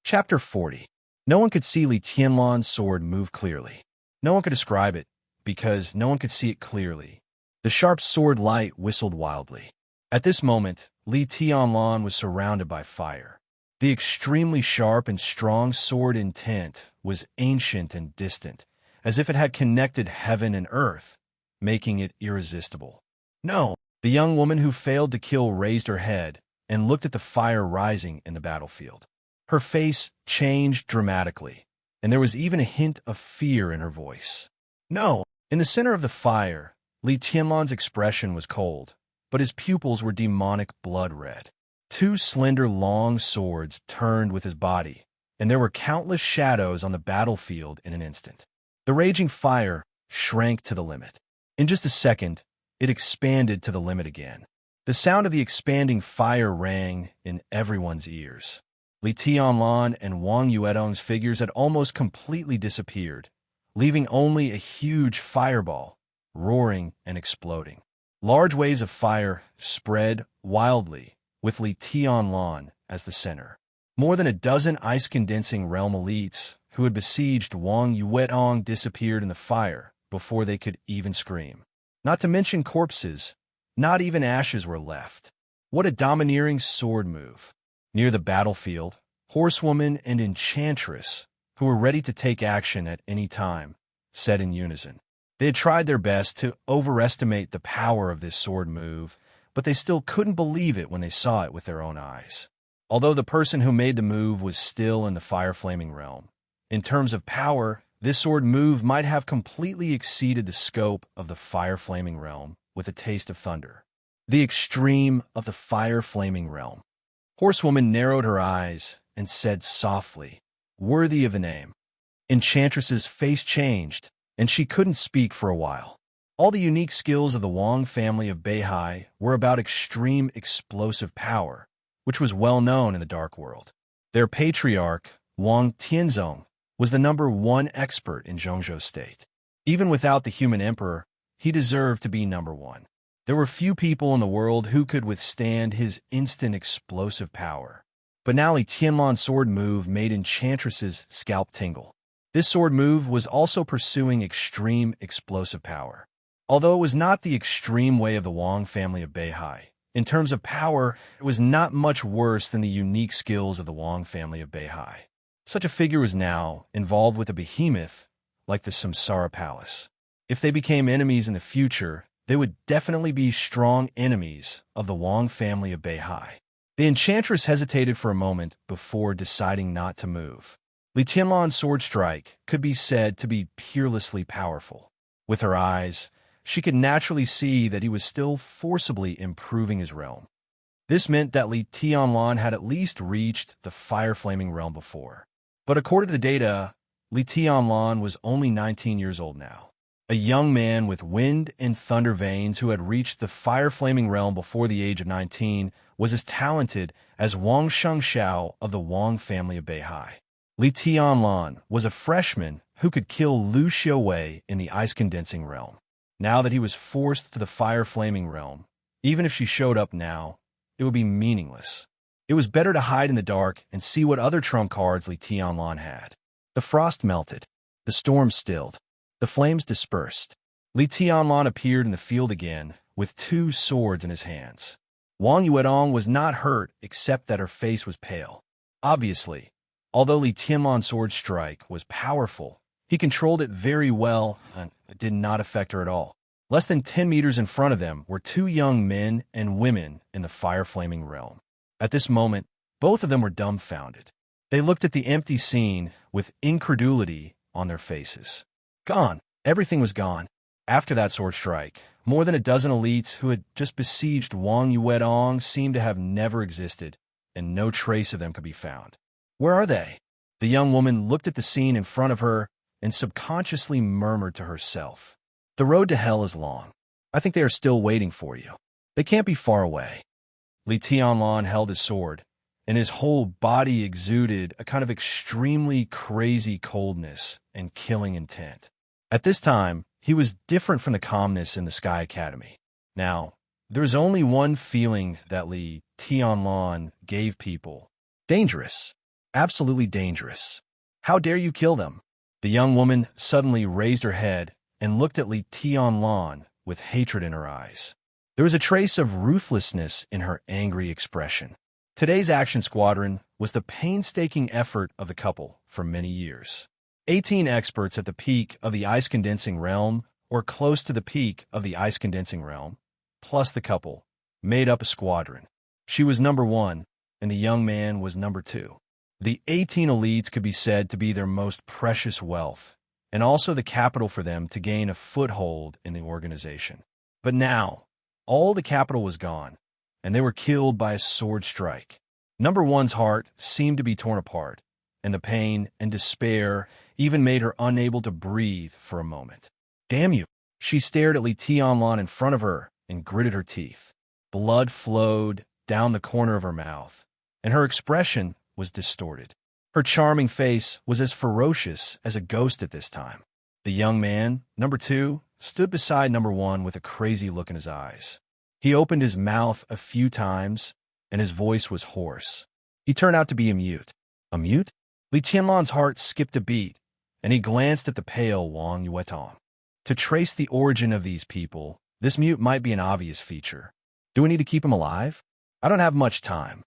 [SPEAKER 1] Chapter 40. No one could see Li Tianlan's sword move clearly. No one could describe it, because no one could see it clearly. The sharp sword light whistled wildly. At this moment, Li Tianlan was surrounded by fire. The extremely sharp and strong sword intent was ancient and distant, as if it had connected heaven and earth, making it irresistible. "No!" The young woman who failed to kill raised her head and looked at the fire rising in the battlefield. Her face changed dramatically, and there was even a hint of fear in her voice. "No!" In the center of the fire, Li Tianlan's expression was cold, but his pupils were demonic blood red. 2 slender long swords turned with his body, and there were countless shadows on the battlefield in an instant. The raging fire shrank to the limit. In just a second, it expanded to the limit again. The sound of the expanding fire rang in everyone's ears. Li Tianlan and Wang Yuetong's figures had almost completely disappeared, leaving only a huge fireball, roaring and exploding. Large waves of fire spread wildly, with Li Tianlan as the center. More than a dozen ice-condensing realm elites who had besieged Wang Yuetong disappeared in the fire before they could even scream. Not to mention corpses, not even ashes were left. What a domineering sword move. Near the battlefield, Horsewoman and Enchantress, who were ready to take action at any time, said in unison. They had tried their best to overestimate the power of this sword move, but they still couldn't believe it when they saw it with their own eyes. Although the person who made the move was still in the fire-flaming realm, in terms of power, this sword move might have completely exceeded the scope of the fire-flaming realm with a taste of thunder. The extreme of the fire-flaming realm. Horsewoman narrowed her eyes and said softly, "Worthy of the name." Enchantress's face changed, and she couldn't speak for a while. All the unique skills of the Wang family of Beihai were about extreme explosive power, which was well known in the Dark World. Their patriarch, Wang Tianzong, was the #1 expert in Zhongzhou State. Even without the human emperor, he deserved to be #1. There were few people in the world who could withstand his instant explosive power. But now Li Tianlan's sword move made Enchantress's scalp tingle. This sword move was also pursuing extreme explosive power. Although it was not the extreme way of the Wang family of Beihai, in terms of power, it was not much worse than the unique skills of the Wang family of Beihai. Such a figure was now involved with a behemoth like the Samsara Palace. If they became enemies in the future, they would definitely be strong enemies of the Wang family of Beihai. The Enchantress hesitated for a moment before deciding not to move. Li Tianlan's sword strike could be said to be peerlessly powerful. With her eyes, she could naturally see that he was still forcibly improving his realm. This meant that Li Tianlan had at least reached the fire-flaming realm before. But according to the data, Li Tianlan was only 19 years old now. A young man with wind and thunder veins who had reached the fire-flaming realm before the age of 19 was as talented as Wang Shengxiao of the Wang family of Beihai. Li Tianlan was a freshman who could kill Lu Xiuwei in the ice-condensing realm. Now that he was forced to the fire-flaming realm, even if she showed up now, it would be meaningless. It was better to hide in the dark and see what other trump cards Li Tianlan had. The frost melted. The storm stilled. The flames dispersed. Li Tianlan appeared in the field again with 2 swords in his hands. Wang Yuedong was not hurt except that her face was pale. Obviously, although Li Tianlan's sword strike was powerful, he controlled it very well and it did not affect her at all. Less than 10 meters in front of them were 2 young men and women in the fire-flaming realm. At this moment, both of them were dumbfounded. They looked at the empty scene with incredulity on their faces. Gone. Everything was gone. After that sword strike, more than a dozen elites who had just besieged Wang Yuedong seemed to have never existed, and no trace of them could be found. Where are they? The young woman looked at the scene in front of her and subconsciously murmured to herself, "The road to hell is long. I think they are still waiting for you. They can't be far away." Li Tianlan held his sword, and his whole body exuded a kind of extremely crazy coldness and killing intent. At this time, he was different from the calmness in the Sky Academy. Now, there was only one feeling that Li Tianlan gave people. Dangerous. Absolutely dangerous. How dare you kill them? The young woman suddenly raised her head and looked at Li Tianlan with hatred in her eyes. There was a trace of ruthlessness in her angry expression. Today's action squadron was the painstaking effort of the couple for many years. 18 experts at the peak of the ice-condensing realm, or close to the peak of the ice-condensing realm, plus the couple, made up a squadron. She was #1, and the young man was #2. The 18 elites could be said to be their most precious wealth, and also the capital for them to gain a foothold in the organization. But now, all the capital was gone, and they were killed by a sword strike. #1's heart seemed to be torn apart, and the pain and despair even made her unable to breathe for a moment. Damn you! She stared at Li Tianlan in front of her and gritted her teeth. Blood flowed down the corner of her mouth, and her expression was distorted. Her charming face was as ferocious as a ghost at this time. The young man, #2, stood beside #1 with a crazy look in his eyes. He opened his mouth a few times, and his voice was hoarse. He turned out to be a mute. A mute? Li Tianlan's heart skipped a beat, and he glanced at the pale Wang Yuetong. To trace the origin of these people, this mute might be an obvious feature. Do we need to keep him alive? I don't have much time.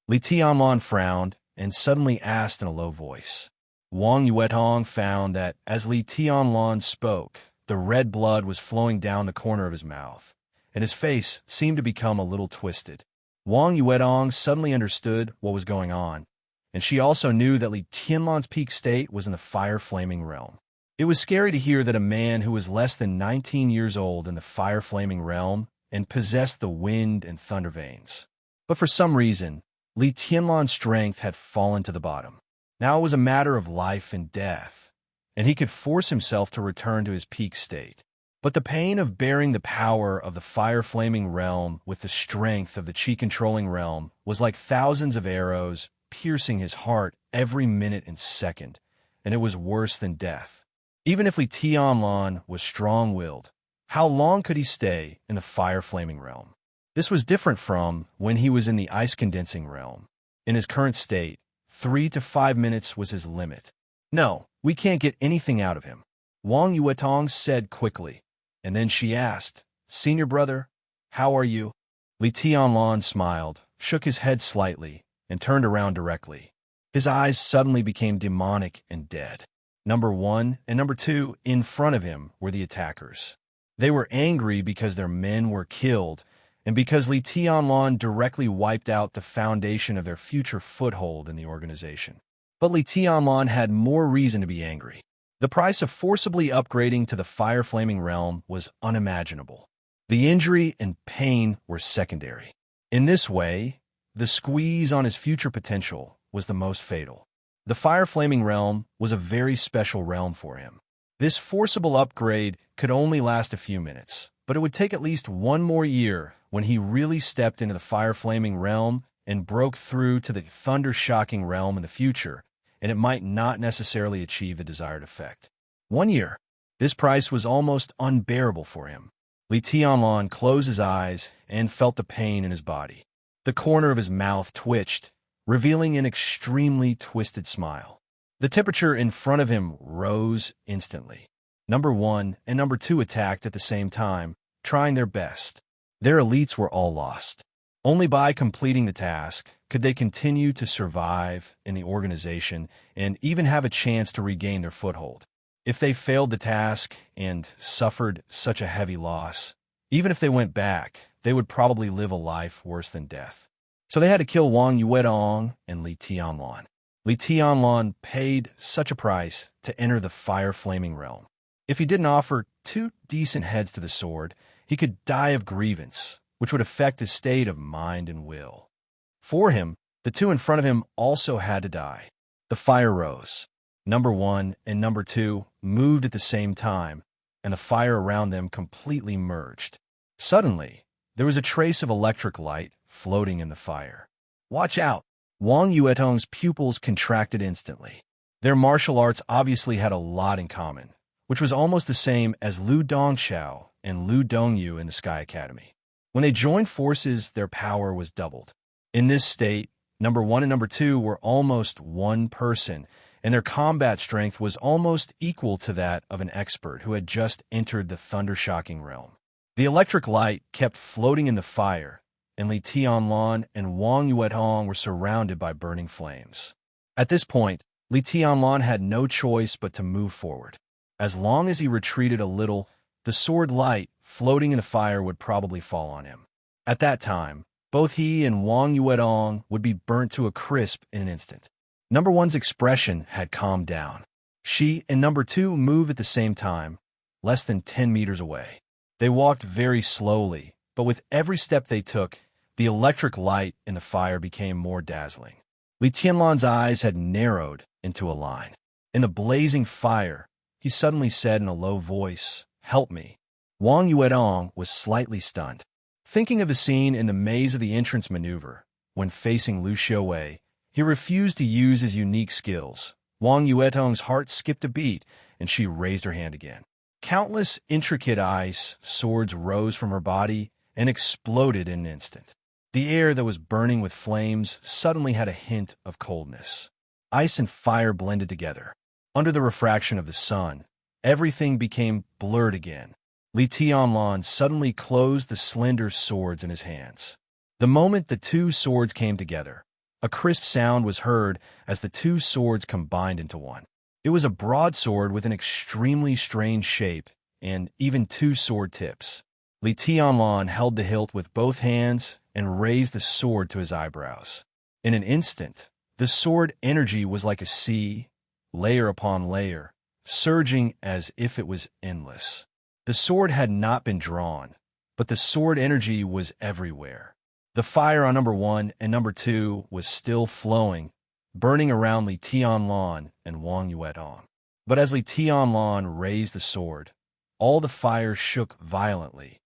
[SPEAKER 1] Li Tianlan frowned and suddenly asked in a low voice. Wang Yuetong found that as Li Tianlan spoke, the red blood was flowing down the corner of his mouth, and his face seemed to become a little twisted. Wang Yuedong suddenly understood what was going on, and she also knew that Li Tianlan's peak state was in the fire-flaming realm. It was scary to hear that a man who was less than 19 years old in the fire-flaming realm and possessed the wind and thunder veins. But for some reason, Li Tianlan's strength had fallen to the bottom. Now it was a matter of life and death, and he could force himself to return to his peak state. But the pain of bearing the power of the fire-flaming realm with the strength of the chi-controlling realm was like thousands of arrows piercing his heart every minute and second, and it was worse than death. Even if Li Tianlan was strong-willed, how long could he stay in the fire-flaming realm? This was different from when he was in the ice-condensing realm. In his current state, 3 to 5 minutes was his limit. No, we can't get anything out of him, Wang Yuetong said quickly, and then she asked, "Senior brother, how are you?" Li Tianlan smiled, shook his head slightly, and turned around directly. His eyes suddenly became demonic and dead. Number 1 and Number 2 in front of him were the attackers. They were angry because their men were killed, and because Li Tianlan directly wiped out the foundation of their future foothold in the organization. But Li Tianlan had more reason to be angry. The price of forcibly upgrading to the fire-flaming realm was unimaginable. The injury and pain were secondary. In this way, the squeeze on his future potential was the most fatal. The fire-flaming realm was a very special realm for him. This forcible upgrade could only last a few minutes, but it would take at least 1 more year when he really stepped into the fire-flaming realm and broke through to the thunder-shocking realm in the future, and it might not necessarily achieve the desired effect. 1 year. This price was almost unbearable for him. Li Tianlan closed his eyes and felt the pain in his body. The corner of his mouth twitched, revealing an extremely twisted smile. The temperature in front of him rose instantly. Number 1 and Number 2 attacked at the same time, trying their best. Their elites were all lost. Only by completing the task could they continue to survive in the organization and even have a chance to regain their foothold. If they failed the task and suffered such a heavy loss, even if they went back, they would probably live a life worse than death. So they had to kill Wang Yuedong and Li Tianlan. Li Tianlan paid such a price to enter the fire-flaming realm. If he didn't offer 2 decent heads to the sword, he could die of grievance, which would affect his state of mind and will. For him, the 2 in front of him also had to die. The fire rose. Number 1 and Number 2 moved at the same time, and the fire around them completely merged. Suddenly, there was a trace of electric light floating in the fire. "Watch out!" Wang Yuetong's pupils contracted instantly. Their martial arts obviously had a lot in common, which was almost the same as Lu Dongxiao and Lu Dongyu in the Sky Academy. When they joined forces, their power was doubled. In this state, Number 1 and Number 2 were almost one person, and their combat strength was almost equal to that of an expert who had just entered the thunder-shocking realm. The electric light kept floating in the fire, and Li Tianlan and Wang Yuetong were surrounded by burning flames. At this point, Li Tianlan had no choice but to move forward. As long as he retreated a little, the sword light floating in the fire would probably fall on him. At that time, both he and Wang Yuedong would be burnt to a crisp in an instant. Number 1's expression had calmed down. She and Number 2 moved at the same time, less than 10 meters away. They walked very slowly, but with every step they took, the electric light in the fire became more dazzling. Li Tianlan's eyes had narrowed into a line. In the blazing fire, he suddenly said in a low voice, "Help me." Wang Yuedong was slightly stunned. Thinking of the scene in the maze of the entrance maneuver, when facing Lu Xiaowei, he refused to use his unique skills. Wang Yuetong's heart skipped a beat, and she raised her hand again. Countless intricate ice swords rose from her body and exploded in an instant. The air that was burning with flames suddenly had a hint of coldness. Ice and fire blended together. Under the refraction of the sun, everything became blurred again. Li Tianlan suddenly closed the slender swords in his hands. The moment the 2 swords came together, a crisp sound was heard as the 2 swords combined into one. It was a broadsword with an extremely strange shape and even 2 sword tips. Li Tianlan held the hilt with both hands and raised the sword to his eyebrows. In an instant, the sword energy was like a sea, layer upon layer, surging as if it was endless. The sword had not been drawn, but the sword energy was everywhere. The fire on number 1 and number 2 was still flowing, burning around Li Tianlan and Wang Yuedong. But as Li Tianlan raised the sword, all the fire shook violently,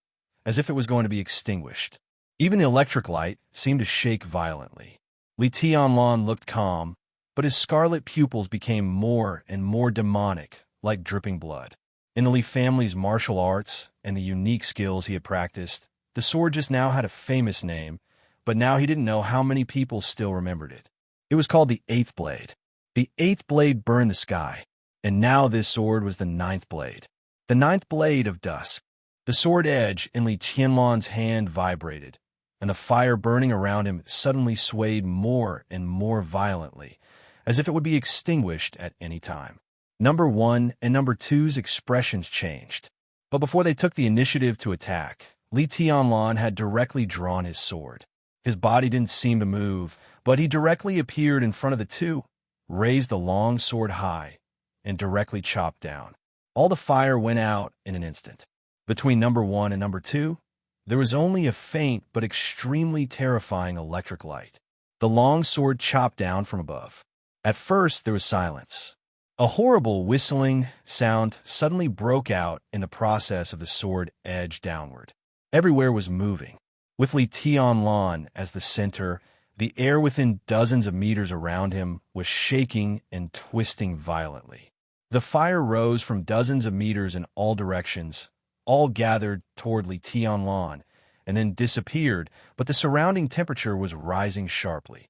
[SPEAKER 1] as if it was going to be extinguished. Even the electric light seemed to shake violently. Li Tianlan looked calm, but his scarlet pupils became more and more demonic, like dripping blood. In the Li family's martial arts and the unique skills he had practiced, the sword just now had a famous name, but now he didn't know how many people still remembered it. It was called the 8th blade. The 8th blade burned the sky, and now this sword was the 9th blade. The 9th blade of dusk. The sword edge in Li Tianlan's hand vibrated, and the fire burning around him suddenly swayed more and more violently, as if it would be extinguished at any time. Number 1 and number 2's expressions changed, but before they took the initiative to attack, Li Tianlan had directly drawn his sword. His body didn't seem to move, but he directly appeared in front of the two, raised the long sword high, and directly chopped down. All the fire went out in an instant. Between number 1 and number 2, there was only a faint but extremely terrifying electric light. The long sword chopped down from above. At first, there was silence. A horrible whistling sound suddenly broke out in the process of the sword edge downward. Everywhere was moving. With Li Tianlan as the center, the air within dozens of meters around him was shaking and twisting violently. The fire rose from dozens of meters in all directions, all gathered toward Li Tianlan, and then disappeared, but the surrounding temperature was rising sharply.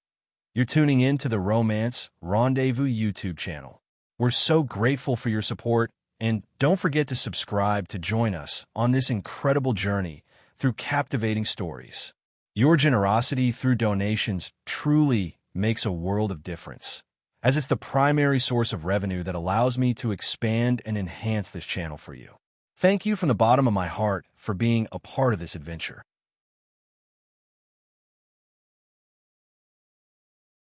[SPEAKER 1] You're tuning in to the Romance Rendezvous YouTube channel. We're so grateful for your support, and don't forget to subscribe to join us on this incredible journey through captivating stories. Your generosity through donations truly makes a world of difference, as it's the primary source of revenue that allows me to expand and enhance this channel for you. Thank you from the bottom of my heart for being a part of this adventure.